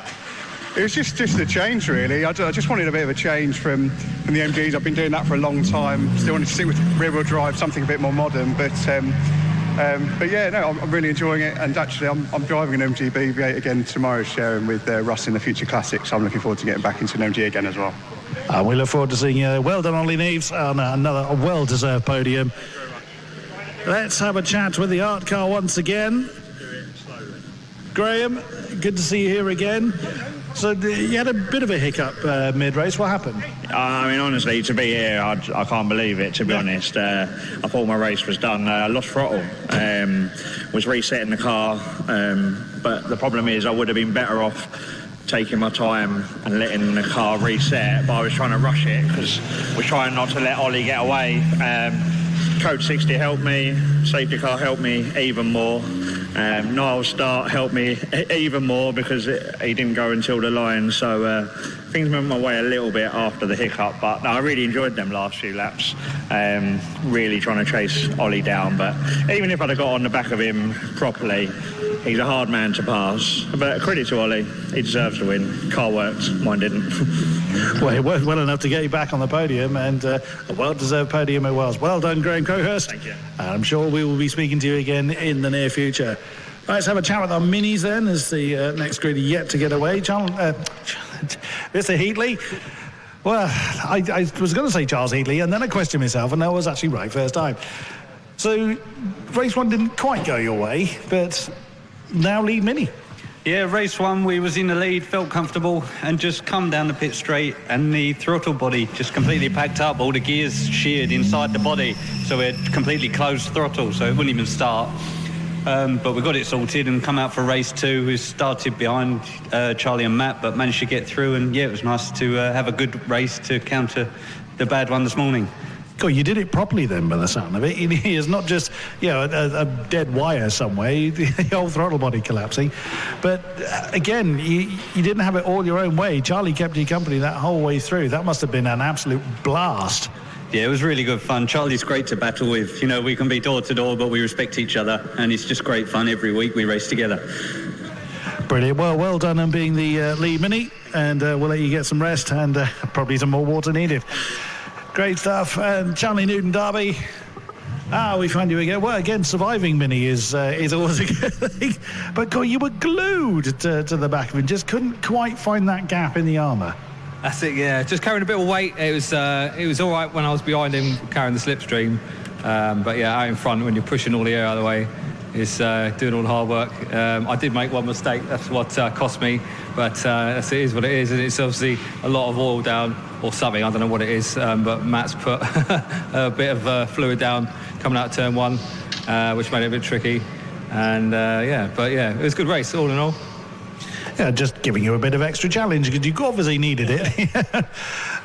It was just a change, really. I just wanted a bit of a change from the MGs. I've been doing that for a long time. Still wanted to stick with rear-wheel drive, something a bit more modern. But yeah, no, I'm really enjoying it. And actually, I'm driving an MG BB8 again tomorrow, sharing with Russ in the Future Classic. So I'm looking forward to getting back into an MG again as well. We look forward to seeing you. Well done, Ollie Neves, on another well-deserved podium. Let's have a chat with the art car once again. Graham, good to see you here again. So you had a bit of a hiccup mid-race. What happened? I mean, honestly, to be here, I can't believe it, to be honest. I thought my race was done. I lost throttle, was resetting the car, but the problem is I would have been better off taking my time and letting the car reset, but I was trying to rush it because we're trying not to let Ollie get away. Code 60 helped me, safety car helped me even more. Niles Start helped me even more because he didn't go until the line, so things went my way a little bit after the hiccup, but no, I really enjoyed them last few laps, really trying to chase Ollie down, but even if I'd have got on the back of him properly, he's a hard man to pass, but credit to Ollie, he deserves to win. Car worked, mine didn't. Well, it worked well enough to get you back on the podium, and a well-deserved podium it was. Well done, Graham Crowhurst. Thank you. I'm sure we will be speaking to you again in the near future. Let's have a chat with our minis then, as the next grid yet to get away. Mr. Heatley. Well, I was going to say Charles Heatley, and then I questioned myself, and I was actually right first time. So, race one didn't quite go your way, but now lead mini. Yeah, race one, we was in the lead, felt comfortable, and just come down the pit straight, and the throttle body just completely packed up, all the gears sheared inside the body, so we had completely closed throttle, so it wouldn't even start. But we got it sorted and come out for race two. We started behind Charlie and Matt, but managed to get through, and yeah, it was nice to have a good race to counter the bad one this morning. God, you did it properly then, by the sound of it. It's not just, a dead wire somewhere, the whole throttle body collapsing. But again, you didn't have it all your own way. Charlie kept you company that whole way through. That must have been an absolute blast. Yeah, it was really good fun. Charlie's great to battle with. We can be door to door, but we respect each other, and it's just great fun. Every week we race together. Brilliant. Well done on being the lead mini, and we'll let you get some rest and probably some more water needed. Great stuff. And Charlie Newton Derby. We find you again. Well, again, surviving mini is always a good thing. But God, you were glued to the back of him. Just couldn't quite find that gap in the armour. That's it, yeah. Just carrying a bit of weight. It was all right when I was behind him carrying the slipstream. But yeah, out in front when you're pushing all the air out of the way, it's doing all the hard work. I did make one mistake. That's what cost me. But it is what it is. And it's obviously a lot of oil down or something. I don't know what it is. But Matt's put a bit of fluid down coming out of turn one, which made it a bit tricky. And it was a good race all in all. Yeah, just giving you a bit of extra challenge because you obviously needed it.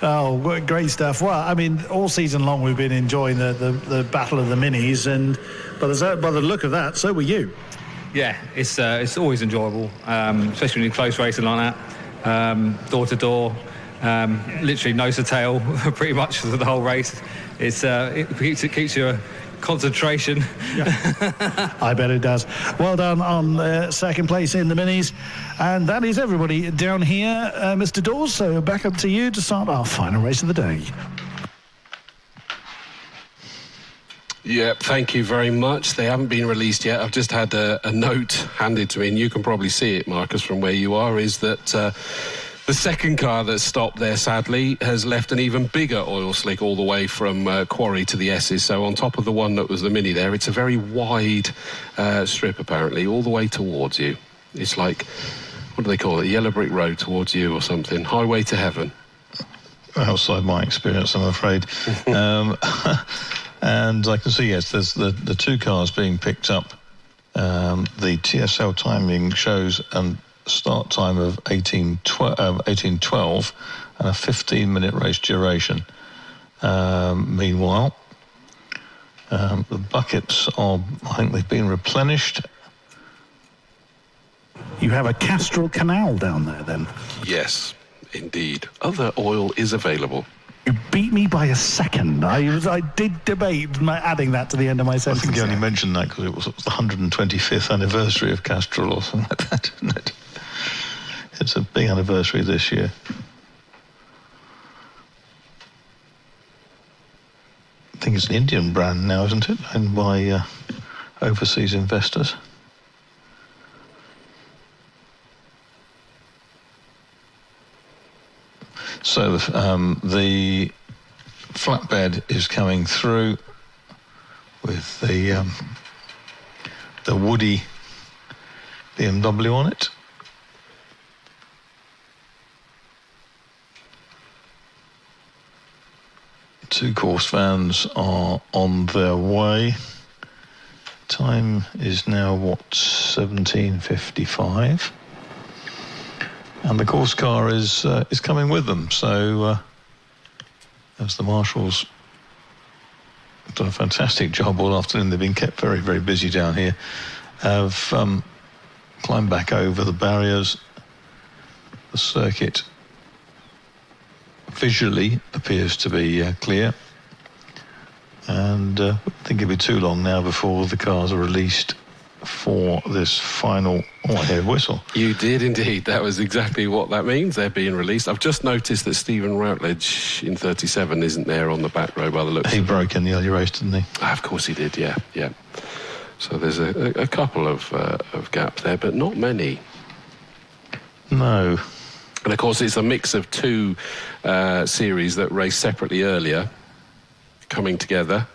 Oh, great stuff. Well, I mean, all season long we've been enjoying the battle of the minis, and by the look of that, so were you. Yeah, it's always enjoyable, especially when you're close racing like that, door to door, literally nose to tail, pretty much for the whole race. It keeps your concentration. Yeah. I bet it does. Well done on second place in the minis, and that is everybody down here. Mr. Dawes, so back up to you to start our final race of the day. Yeah, thank you very much. They haven't been released yet. I've just had a note handed to me, and you can probably see it, Marcus, from where you are, is that the second car that stopped there, sadly, has left an even bigger oil slick all the way from Quarry to the S's. So on top of the one that was the Mini there, it's a very wide strip, apparently, all the way towards you. It's like, what do they call it? Yellow brick road towards you or something. Highway to heaven. Outside my experience, I'm afraid. And I can see, yes, there's the two cars being picked up. The TSL timing shows start time of 18:12 and a 15-minute race duration. Meanwhile, the buckets are, I think they've been replenished. You have a Castrol Canal down there, then? Yes, indeed. Other oil is available. You beat me by a second. I did debate adding that to the end of my sentence. I think you only mentioned that because it was the 125th anniversary of Castrol or something like that, isn't it? It's a big anniversary this year. I think it's an Indian brand now, isn't it? Owned by overseas investors. So the flatbed is coming through with the woody BMW on it. Two course vans are on their way. Time is now, 17:55. And the course car is coming with them. So, as the marshals have done a fantastic job all afternoon, they've been kept very, very busy down here. Have climbed back over the barriers. The circuit visually appears to be clear. And I think it'll be too long now before the cars are released for this final... Oh, I hear a whistle. You did indeed. That was exactly what that means. They're being released. I've just noticed that Stephen Routledge in 37 isn't there on the back row by the looks. He broke in the early race, didn't he? Of course he did, yeah. So there's a couple of gaps there, but not many. No. And of course it's a mix of two series that raced separately earlier, coming together.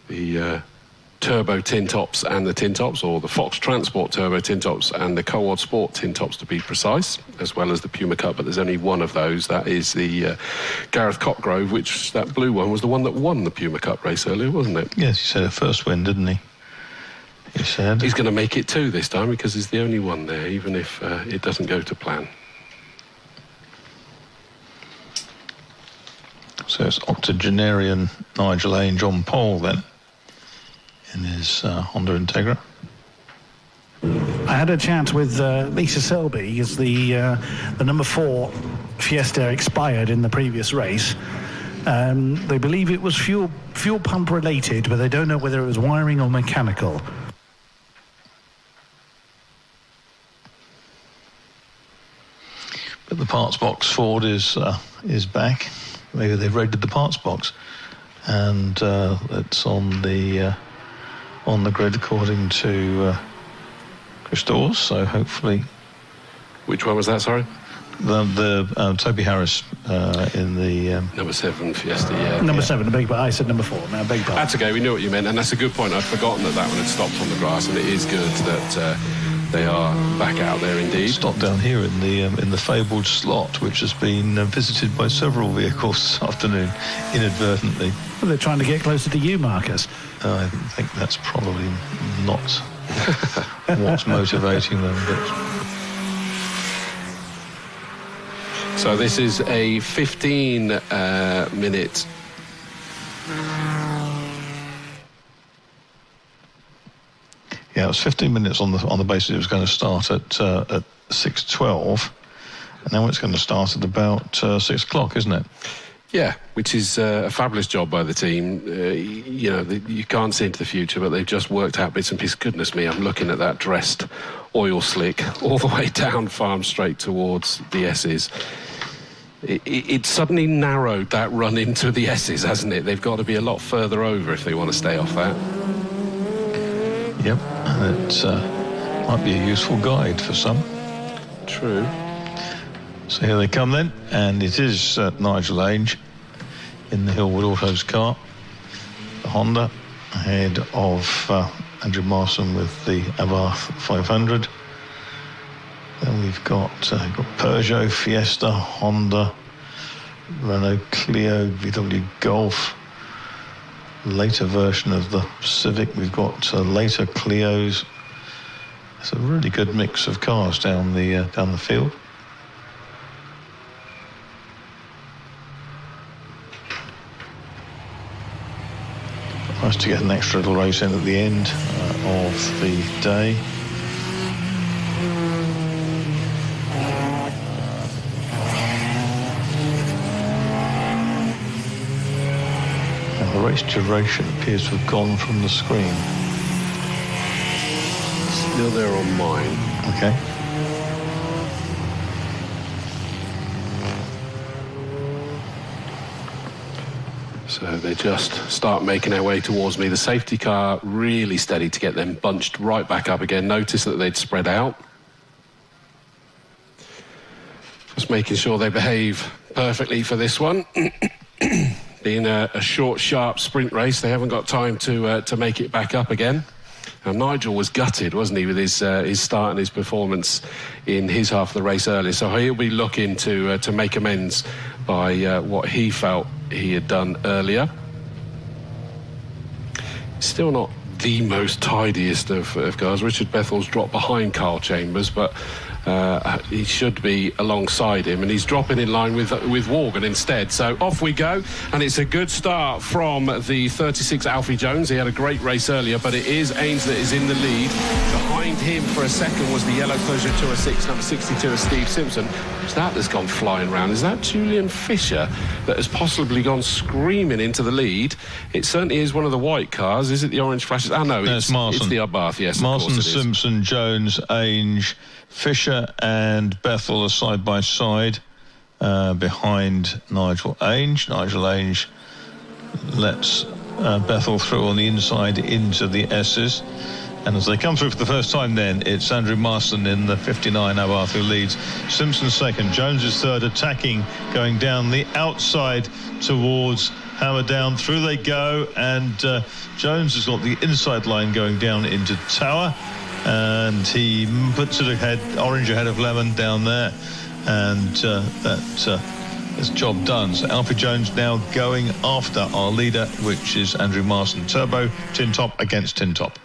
The Turbo Tin Tops and the Tin Tops, or the Fox Transport Turbo Tin Tops and the Coord Sport Tin Tops to be precise, as well as the Puma Cup, but there's only one of those. That is the Gareth Copgrove, which, that blue one, was the one that won the Puma Cup race earlier, wasn't it? Yes, he said a first win, didn't he? He said. He's going to make it two this time because he's the only one there, even if it doesn't go to plan. So it's octogenarian Nigel Ainge on pole then, in his Honda Integra. I had a chat with Lisa Selby, as the number 4 Fiesta expired in the previous race. They believe it was fuel pump related, but they don't know whether it was wiring or mechanical. But the parts box Ford is back. Maybe they've raided the parts box, and it's on the grid according to Chris Dawes. So hopefully, which one was that? Sorry, the Toby Harris in the number 7 Fiesta. Yeah, number 7. Big, but I said number 4. Now, big part. That's okay. We knew what you meant, and that's a good point. I'd forgotten that one had stopped on the grass, and it is good that they are back out there indeed. Stopped down here in the fabled slot, which has been visited by several vehicles this afternoon, inadvertently. Well, they're trying to get closer to you, Marcus. I think that's probably not what's motivating them. But so this is a 15-minute. Yeah, it was 15 minutes on the basis it was going to start at 6:12, and now it's going to start at about 6 o'clock, isn't it? Yeah, which is a fabulous job by the team. You can't see into the future, but they've just worked out bits and pieces. Goodness me, I'm looking at that dressed oil slick all the way down Farm Straight towards the S's. It suddenly narrowed that run into the S's, hasn't it? They've got to be a lot further over if they want to stay off that. Yep, and it might be a useful guide for some. True. So here they come then, and it is Nigel Ainge in the Hillwood Autos car, the Honda, ahead of Andrew Marson with the Abarth 500. Then we've got Peugeot, Fiesta, Honda, Renault Clio, VW Golf, later version of the Civic. We've got later Clios. It's a really good mix of cars down the field. Nice to get an extra little race in at the end of the day. And the race duration appears to have gone from the screen. Still there on mine. Okay. So they just start making their way towards me. The safety car really steady to get them bunched right back up again. Notice that they'd spread out. Just making sure they behave perfectly for this one. Being a short, sharp sprint race, they haven't got time to make it back up again. Now, Nigel was gutted, wasn't he, with his start and his performance in his half of the race earlier. So he'll be looking to make amends by what he felt he had done earlier. Still not the most tidiest of cars. Richard Bethel's dropped behind Carl Chambers, but he should be alongside him, and he's dropping in line with Morgan instead. So off we go, and it's a good start from the 36 Alfie Jones. He had a great race earlier, but it is Ains that is in the lead. Behind him for a second was the yellow Peugeot 206, number 62 of Steve Simpson. Who's that that's gone flying round? Is that Julian Fisher that has possibly gone screaming into the lead? It certainly is one of the white cars. Is it the orange flashes? Oh no, it's Marson. It's the Abarth, yes. Marson, Simpson, Jones, Ainge, Fisher and Bethel are side by side behind Nigel Ainge. Nigel Ainge lets Bethel through on the inside into the S's. And as they come through for the first time then, it's Andrew Marston in the 59 Abarth who leads. Simpson second, Jones is third, attacking, going down the outside towards Hammer Down. Through they go, and Jones has got the inside line going down into Tower. And he puts it orange ahead of lemon down there, and that's job done. So Alfie Jones now going after our leader, which is Andrew Marston. Turbo, tin top against tin top.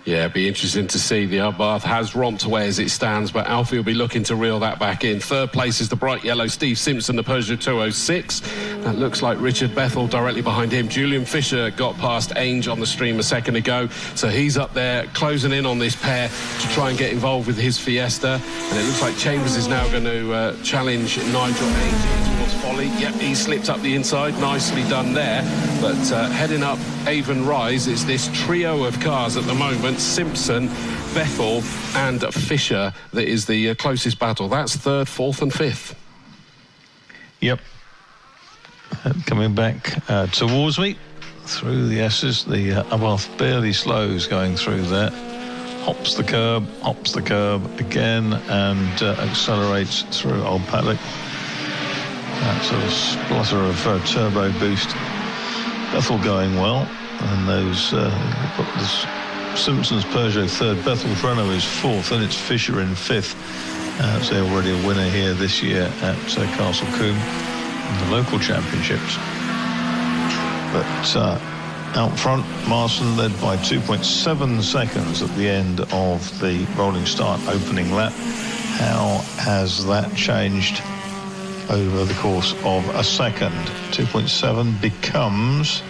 Yeah, it'd be interesting to see. The Abarth has romped away as it stands, but Alfie will be looking to reel that back in. Third place is the bright yellow Steve Simpson, the Peugeot 206. That looks like Richard Bethel directly behind him. Julian Fisher got past Ainge on the stream a second ago, so he's up there closing in on this pair to try and get involved with his Fiesta. And it looks like Chambers is now going to challenge Nigel Ainge towards Folly. Yep, he slipped up the inside. Nicely done there. But heading up Avon Rise, it's this trio of cars at the moment. Simpson, Bethel and Fisher that is the closest battle. That's third, fourth and fifth. Yep. Coming back towards me through the S's. The Abarth barely slows going through there. Hops the curb again, and accelerates through Old Paddock. That sort of splutter of turbo boost. Bethel going well, and those got this Simpson's Peugeot third, Bethel's Renault is fourth, and it's Fisher in fifth. So already a winner here this year at Castle Combe in the local championships. But out front, Marston led by 2.7 seconds at the end of the rolling start opening lap. How has that changed over the course of a second? 2.7 becomes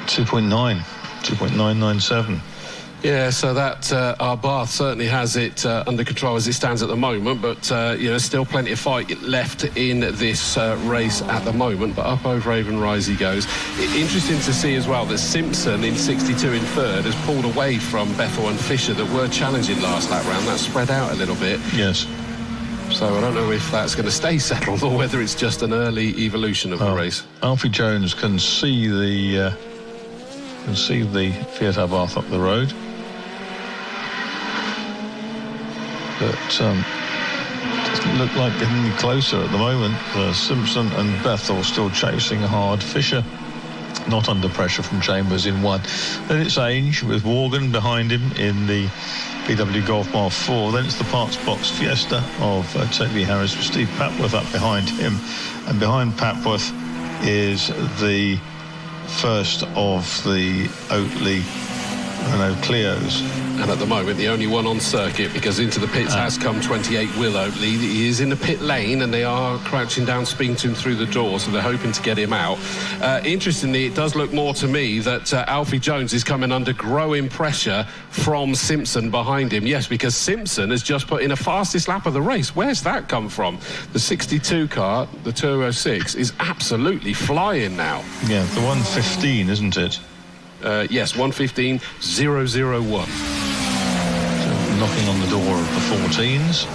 2.997. Yeah, so that Abarth certainly has it under control as it stands at the moment, but still plenty of fight left in this race at the moment. But up over Avon Rise he goes. Interesting to see as well that Simpson in 62 in third has pulled away from Bethel and Fisher that were challenging last lap round. That's spread out a little bit. Yes. So I don't know if that's going to stay settled or whether it's just an early evolution of the race. Alfie Jones can see the Fiat Abarth up the road. But doesn't look like getting any closer at the moment. Simpson and Bethel still chasing hard. Fisher not under pressure from Chambers in one. Then it's Ainge with Morgan behind him in the VW Golf Mile 4. Then it's the Parts Box Fiesta of Toby Harris with Steve Papworth up behind him. And behind Papworth is the first of the Oatley Renault Clios. And at the moment, the only one on circuit, because into the pits has come 28 Will Oatley. He is in the pit lane, and they are crouching down, speaking to him through the door, so they're hoping to get him out. Interestingly, it does look more to me that Alfie Jones is coming under growing pressure from Simpson behind him. Yes, because Simpson has just put in a fastest lap of the race. Where's that come from? The 62 car, the 206, is absolutely flying now. Yeah, the 115, isn't it? Yes, 1:15.001. So knocking on the door of the 14s.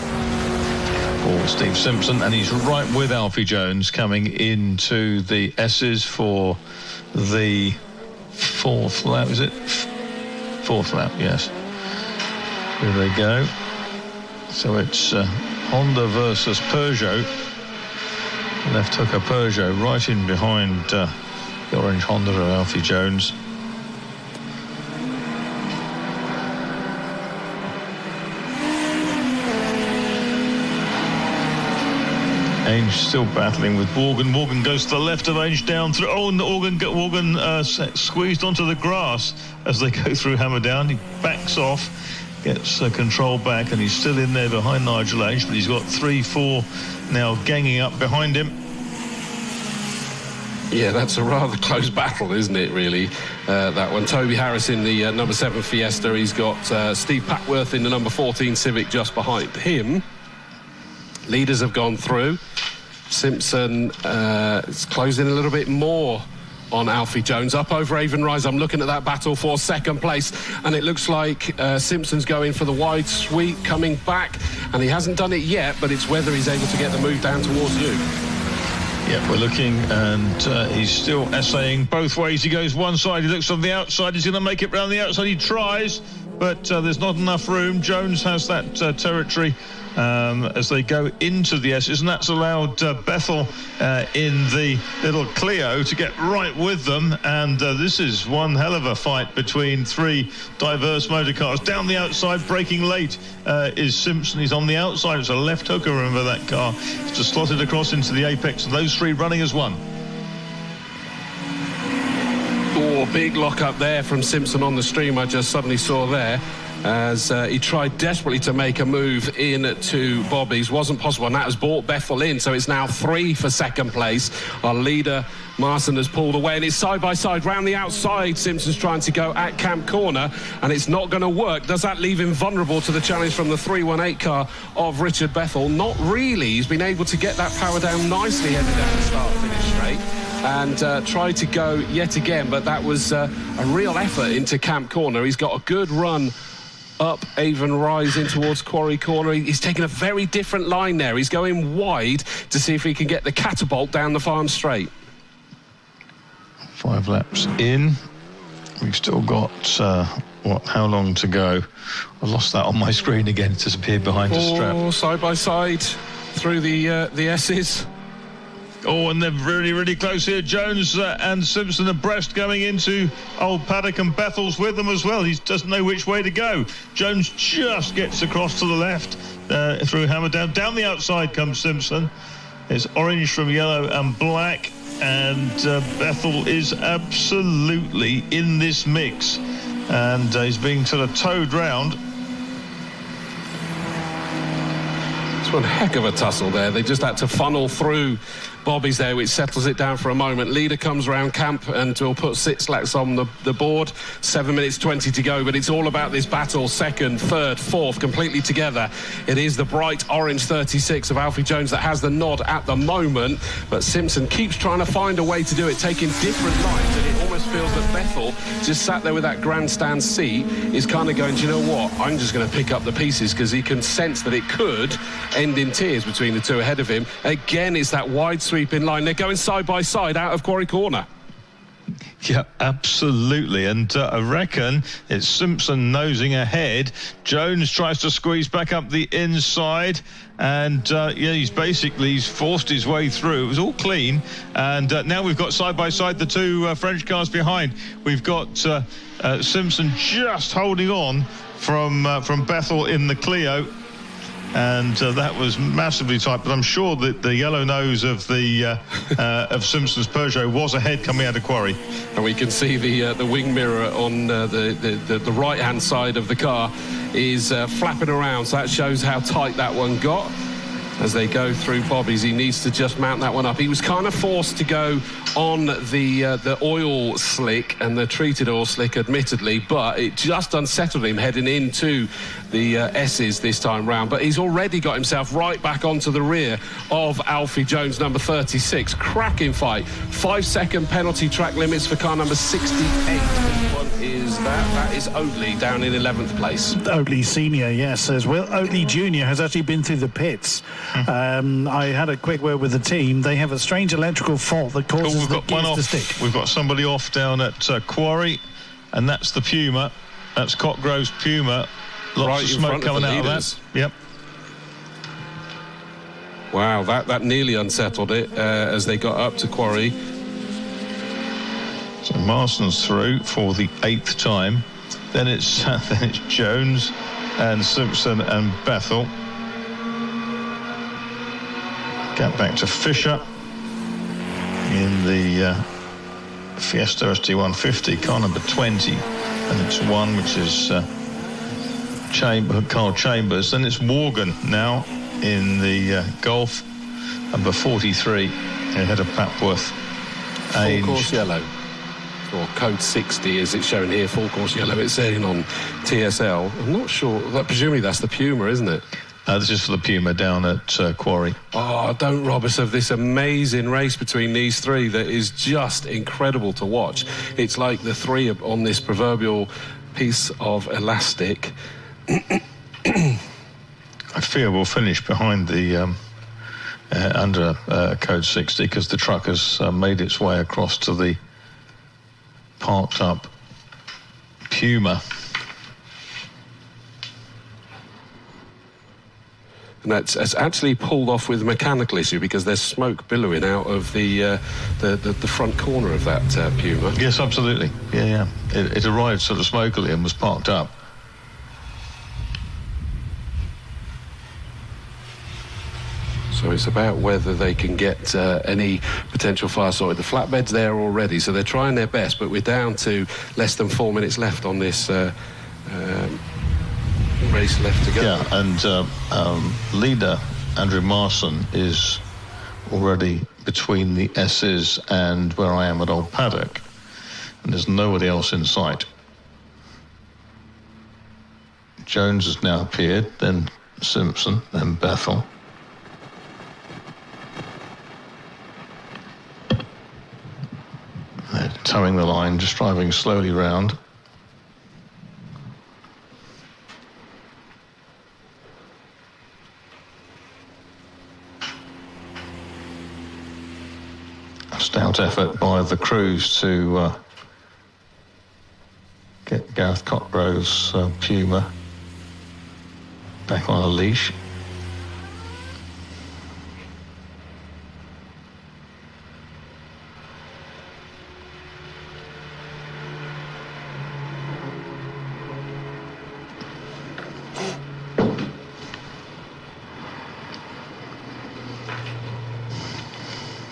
for Steve Simpson, and he's right with Alfie Jones coming into the S's for the fourth lap. Is it? Fourth lap, yes. Here they go. So it's Honda versus Peugeot. Left hooker Peugeot right in behind the orange Honda of Alfie Jones. Ainge still battling with Morgan. Morgan goes to the left of Ainge, down through. Oh, and Morgan squeezed onto the grass as they go through Hammerdown. He backs off, gets control back, and he's still in there behind Nigel Ainge, but he's got 3-4 now ganging up behind him. Yeah, that's a rather close battle, isn't it, really, that one. Toby Harris in the number 7 Fiesta. He's got Steve Packworth in the number 14 Civic just behind him. Leaders have gone through. Simpson is closing a little bit more on Alfie Jones. Up over Avon Rise, I'm looking at that battle for second place, and it looks like Simpson's going for the wide sweep, coming back, and he hasn't done it yet, but it's whether he's able to get the move down towards you. Yeah, we're looking, and he's still essaying both ways. He goes one side, he looks on the outside, he's going to make it round the outside, he tries, but there's not enough room. Jones has that territory as they go into the S's, and that's allowed Bethel in the little Clio to get right with them, and this is one hell of a fight between three diverse motor cars. Down the outside, braking late, is Simpson. He's on the outside. It's a left hooker, remember that car. It's just slotted across into the apex, and those three running as one. Oh, big lock up there from Simpson on the stream I just suddenly saw there, as he tried desperately to make a move into Bobby's. Wasn't possible, and that has brought Bethel in, so it's now 3 for second place. Our leader Marson has pulled away, and it's side by side round the outside. Simpson's trying to go at Camp Corner, and it's not going to work. Does that leave him vulnerable to the challenge from the 318 car of Richard Bethel? Not really. He's been able to get that power down nicely, headed down the start-finish straight, and tried to go yet again, but that was a real effort into Camp Corner. He's got a good run up Avon Rise in towards Quarry Corner. He's taken a very different line there. He's going wide to see if he can get the catapult down the farm straight. 5 laps in. We've still got how long to go? I lost that on my screen again. It disappeared behind the strap. Side by side through the S's. Oh, and they're really, really close here. Jones and Simpson abreast going into Old Paddock, and Bethel's with them as well. He doesn't know which way to go. Jones just gets across to the left through Hammerdown. Down the outside comes Simpson. It's orange from yellow and black, and Bethel is absolutely in this mix, and he's being sort of towed round. It's one heck of a tussle there. They just had to funnel through Bobby's there, which settles it down for a moment. Leader comes round Camp and will put 6 laps on the board. 7 minutes 20 to go, but it's all about this battle. Second, third, fourth, completely together. It is the bright orange 36 of Alfie Jones that has the nod at the moment, but Simpson keeps trying to find a way to do it, taking different lines, and it almost feels that Bethel, just sat there with that grandstand seat, is kind of going, do you know what, I'm just going to pick up the pieces, because he can sense that it could end in tears between the two ahead of him. Again, it's that wide sweep in line. They're going side by side out of Quarry Corner. Yeah, absolutely. And I reckon it's Simpson nosing ahead. Jones tries to squeeze back up the inside, and he's forced his way through. It was all clean, and now we've got side by side the two French cars behind. We've got Simpson just holding on from Bethel in the Clio. And that was massively tight, but I'm sure that the yellow nose of the of Simpson's Peugeot was ahead coming out of Quarry. And we can see the wing mirror on the right-hand side of the car is flapping around, so that shows how tight that one got. As they go through Bobby's, he needs to just mount that one up. He was kind of forced to go on the oil slick and the treated oil slick, admittedly, but it just unsettled him heading into the S's this time round. But he's already got himself right back onto the rear of Alfie Jones, number 36. Cracking fight. 5-second penalty track limits for car number 68. What is that? That is Oatley down in 11th place. Oatley Senior, yes, as well. Oatley Junior has actually been through the pits I had a quick word with the team. They have a strange electrical fault that causes the gears to stick. We've got somebody off down at Quarry, and that's the Puma. That's Cockgrove's Puma. Lots of smoke coming out of that. Yep. Wow, that nearly unsettled it as they got up to Quarry. So Marston's through for the 8th time. Then it's Jones and Simpson and Bethel. Get back to Fisher in the Fiesta ST150, car number 20. And it's 1, which is Carl Chambers. Then it's Morgan now in the Golf, number 43, ahead of Papworth. Full course yellow, or code 60 as it's shown here, full course yellow. It's saying on TSL. I'm not sure. Presumably that's the Puma, isn't it? This is for the Puma down at Quarry. Oh, don't rob us of this amazing race between these three that is just incredible to watch. It's like the three on this proverbial piece of elastic. I fear we'll finish behind the under code 60 because the truck has made its way across to the parked up Puma. And it's actually pulled off with a mechanical issue because there's smoke billowing out of the front corner of that Puma. Yes, absolutely. Yeah. It arrived sort of smokily and was parked up. So it's about whether they can get any potential fire sorted. The flatbed's there already, so they're trying their best, but we're down to less than 4 minutes left on this race left to go. Yeah, and leader Andrew Marson is already between the S's and where I am at Old Paddock, and there's nobody else in sight. Jones has now appeared, then Simpson, then Bethel. They're towing the line, just driving slowly round. Stout effort by the crews to get Gareth Cockgrove's Puma back on a leash.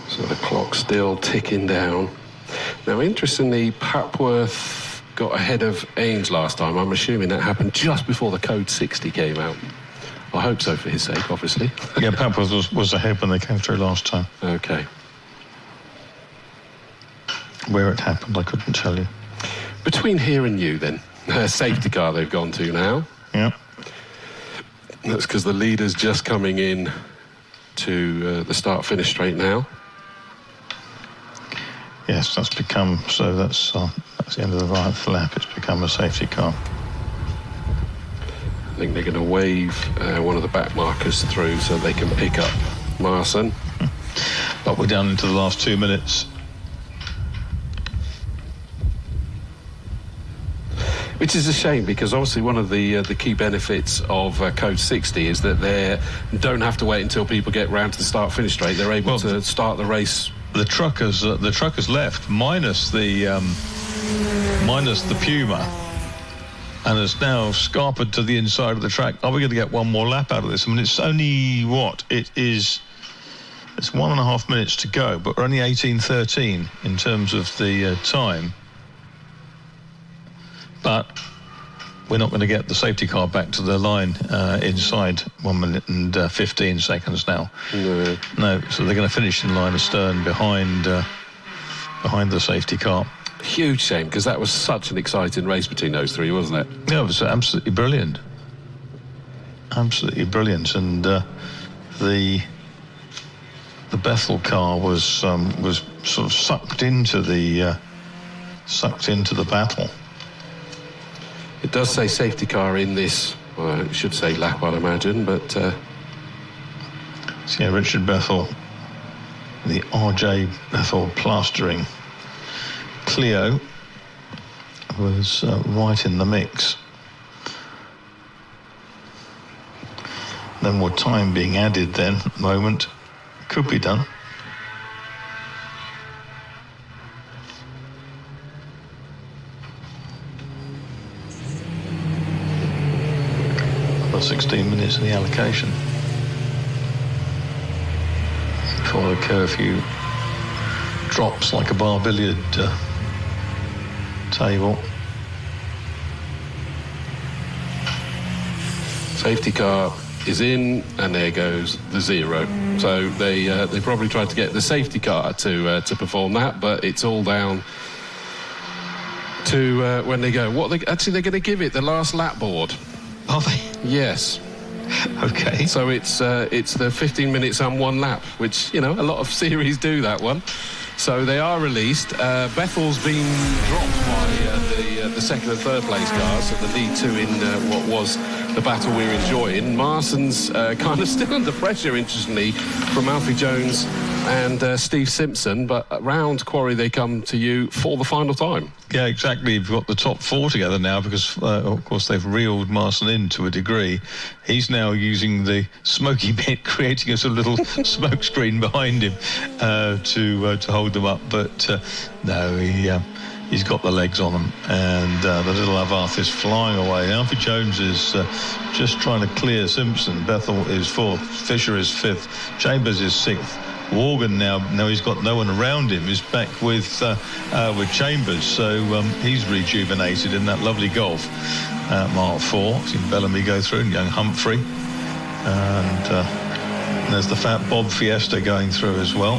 So the clock's still ticking down. Now, interestingly, Papworth got ahead of Ains last time. I'm assuming that happened just before the code 60 came out. I hope so for his sake, obviously. Yeah, Papworth was ahead when they came through last time. Okay. Where it happened, I couldn't tell you. Between here and you, then, safety car they've gone to now. Yeah. That's because the leader's just coming in to the start-finish straight now. Yes, that's become, so that's the end of the right lap. It's become a safety car. I think they're going to wave one of the back markers through so they can pick up Marson. But we're down into the last 2 minutes. Which is a shame because obviously one of the key benefits of Code 60 is that they don't have to wait until people get round to the start-finish straight. They're able to start the race. The truck has left minus the Puma, and has now scarpered to the inside of the track. Are we going to get one more lap out of this? I mean, it's only it's 1.5 minutes to go, but we're only 18:13 in terms of the time. But we're not going to get the safety car back to the line inside 1 minute and 15 seconds now. No, so they're going to finish in line astern behind the safety car. Huge shame, because that was such an exciting race between those three, wasn't it? Yeah, it was absolutely brilliant. Absolutely brilliant. And the Bethel car was sort of sucked into the battle. It does say safety car in this, well, it should say lap, I'd imagine, but... So, yeah, Richard Bethel, the RJ Bethel plastering Clio, was right in the mix. No more time being added then at the moment. Could be done. About 16 minutes in the allocation before the curfew drops like a bar billiard table. Safety car is in, and there goes the 0. So they probably tried to get the safety car to perform that, but it's all down to when they go. They're going to give it the last lap board. Are they? Yes. Okay. So it's the 15 minutes and 1 lap, which, you know, a lot of series do that one. So they are released. Bethel's been dropped by the second and third place cars, so the lead 2 in what was the battle we're enjoying. Marston's kind of still under pressure, interestingly, from Alfie Jones and Steve Simpson, but round Quarry they come to you for the final time. Yeah, exactly. You've got the top 4 together now because, of course, they've reeled Marston in to a degree. He's now using the smoky bit, creating a sort of little smoke screen behind him to hold them up. But no, he's got the legs on them, and the little Avarth is flying away. Alfie Jones is just trying to clear Simpson. Bethel is 4th, Fisher is 5th, Chambers is 6th. Morgan now he's got no one around him, is back with Chambers, so he's rejuvenated in that lovely Golf Mark 4. Seen Bellamy go through, and young Humphrey, and there's the fat Bob Fiesta going through as well,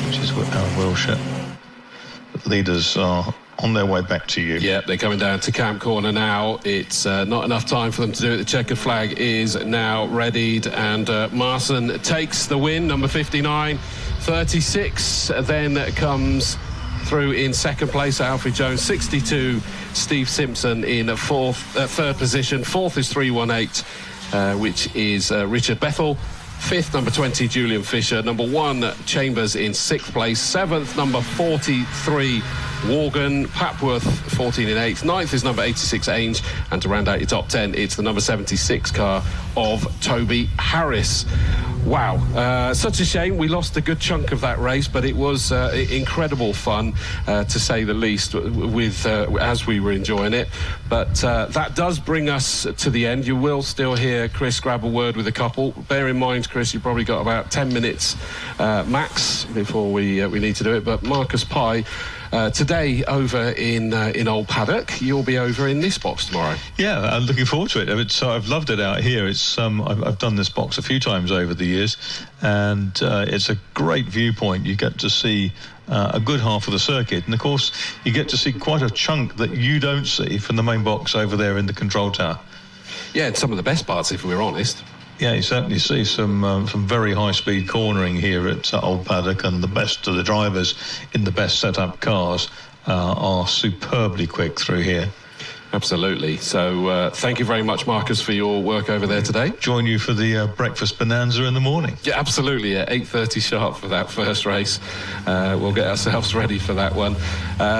which is Wilshire. The leaders are on their way back to you. Yeah, they're coming down to Camp Corner now. It's not enough time for them to do it. The checkered flag is now readied, and Marston takes the win, number 59. 36 then comes through in second place, Alfie Jones. 62, Steve Simpson in third position. 4th is 318, which is Richard Bethel. 5th, number 20, Julian Fisher. Number 1, Chambers in 6th place. 7th, number 43, Morgan. Papworth, 14 in 8th. 9th is number 86, Ainge. And to round out your top 10, it's the number 76 car of Toby Harris. Wow, such a shame. We lost a good chunk of that race, but it was incredible fun, to say the least, with as we were enjoying it. But that does bring us to the end. You will still hear Chris grab a word with a couple. Bear in mind, Chris, you've probably got about 10 minutes max before we need to do it. But Marcus Pye, today over in Old Paddock, you'll be over in this box tomorrow. Yeah, I'm looking forward to it. I've loved it out here. It's I've done this box a few times over the years, and it's a great viewpoint. You get to see a good half of the circuit, and of course you get to see quite a chunk that you don't see from the main box over there in the control tower. Yeah, and some of the best parts, if we're honest. Yeah, you certainly see some very high-speed cornering here at Old Paddock, and the best of the drivers in the best set-up cars are superbly quick through here. Absolutely. So thank you very much, Marcus, for your work over there today. Join you for the breakfast bonanza in the morning. Yeah, absolutely. At 8:30 sharp for that first race. We'll get ourselves ready for that one.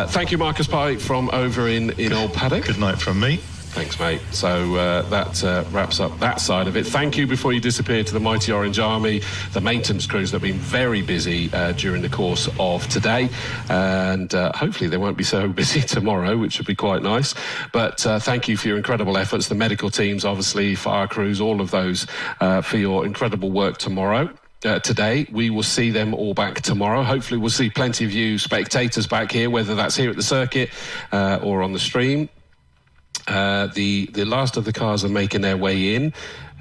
Thank you, Marcus Pye, from over in Old Paddock. Good night from me. Thanks, mate. So that wraps up that side of it. Thank you, before you disappear, to the Mighty Orange Army, the maintenance crews that have been very busy during the course of today. And hopefully they won't be so busy tomorrow, which would be quite nice. But thank you for your incredible efforts. The medical teams, obviously, fire crews, all of those for your incredible work tomorrow. Today, we will see them all back tomorrow. Hopefully we'll see plenty of you spectators back here, whether that's here at the circuit or on the stream. The last of the cars are making their way in.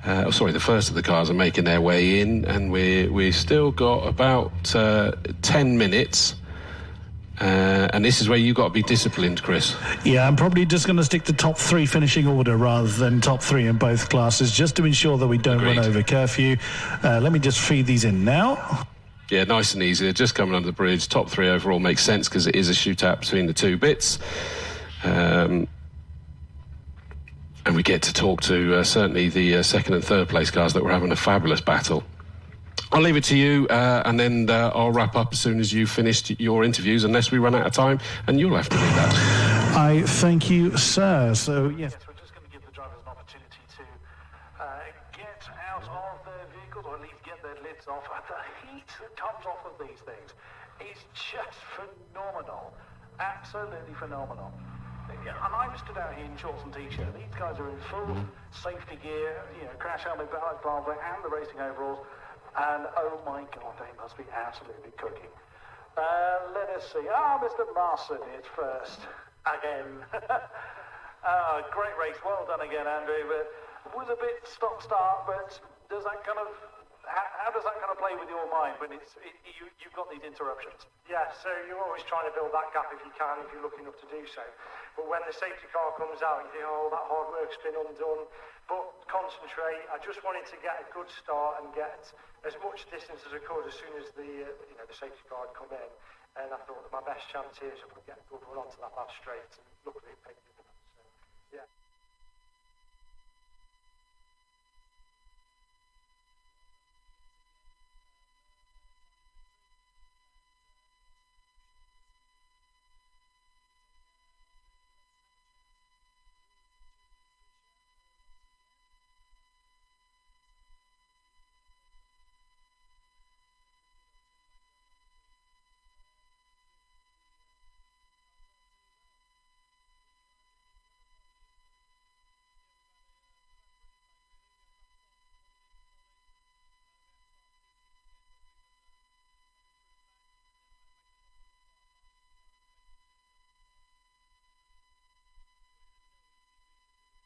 The first of the cars are making their way in, and we've still got about 10 minutes. And this is where you've got to be disciplined, Chris. Yeah, I'm probably just going to stick to top 3 finishing order rather than top 3 in both classes, just to ensure that we don't run over curfew. Let me just feed these in now. Yeah, nice and easy. They're just coming under the bridge. Top 3 overall makes sense because it is a shootout between the two bits. And we get to talk to certainly the second and third place cars that were having a fabulous battle I'll leave it to you, and then I'll wrap up as soon as you've finished your interviews, unless we run out of time, and you'll have to do that. I thank you, sir. So, yes. We're just going to give the drivers an opportunity to get out of their vehicles, or at least get their lids off. The heat that comes off of these things is just phenomenal. Absolutely phenomenal. And I'm stood out here in shorts and t-shirt. These guys are in full safety gear, crash helmet, balaclava, and the racing overalls. And oh my God, they must be absolutely cooking. Let us see. Mr. Marson is first again. Great race, well done again, Andrew. But it was a bit stop-start. But does that kind of how does that kind of play with your mind when you've got these interruptions? Yeah, so you're always trying to build that gap if you can, if you're lucky enough to do so. But when the safety car comes out, you think, oh, that hard work's been undone. But concentrate. I just wanted to get a good start and get as much distance as I could as soon as the safety car had come in. And I thought that my best chance here is if we get a good run onto that last straight. And luckily it paid dividends. So, yeah.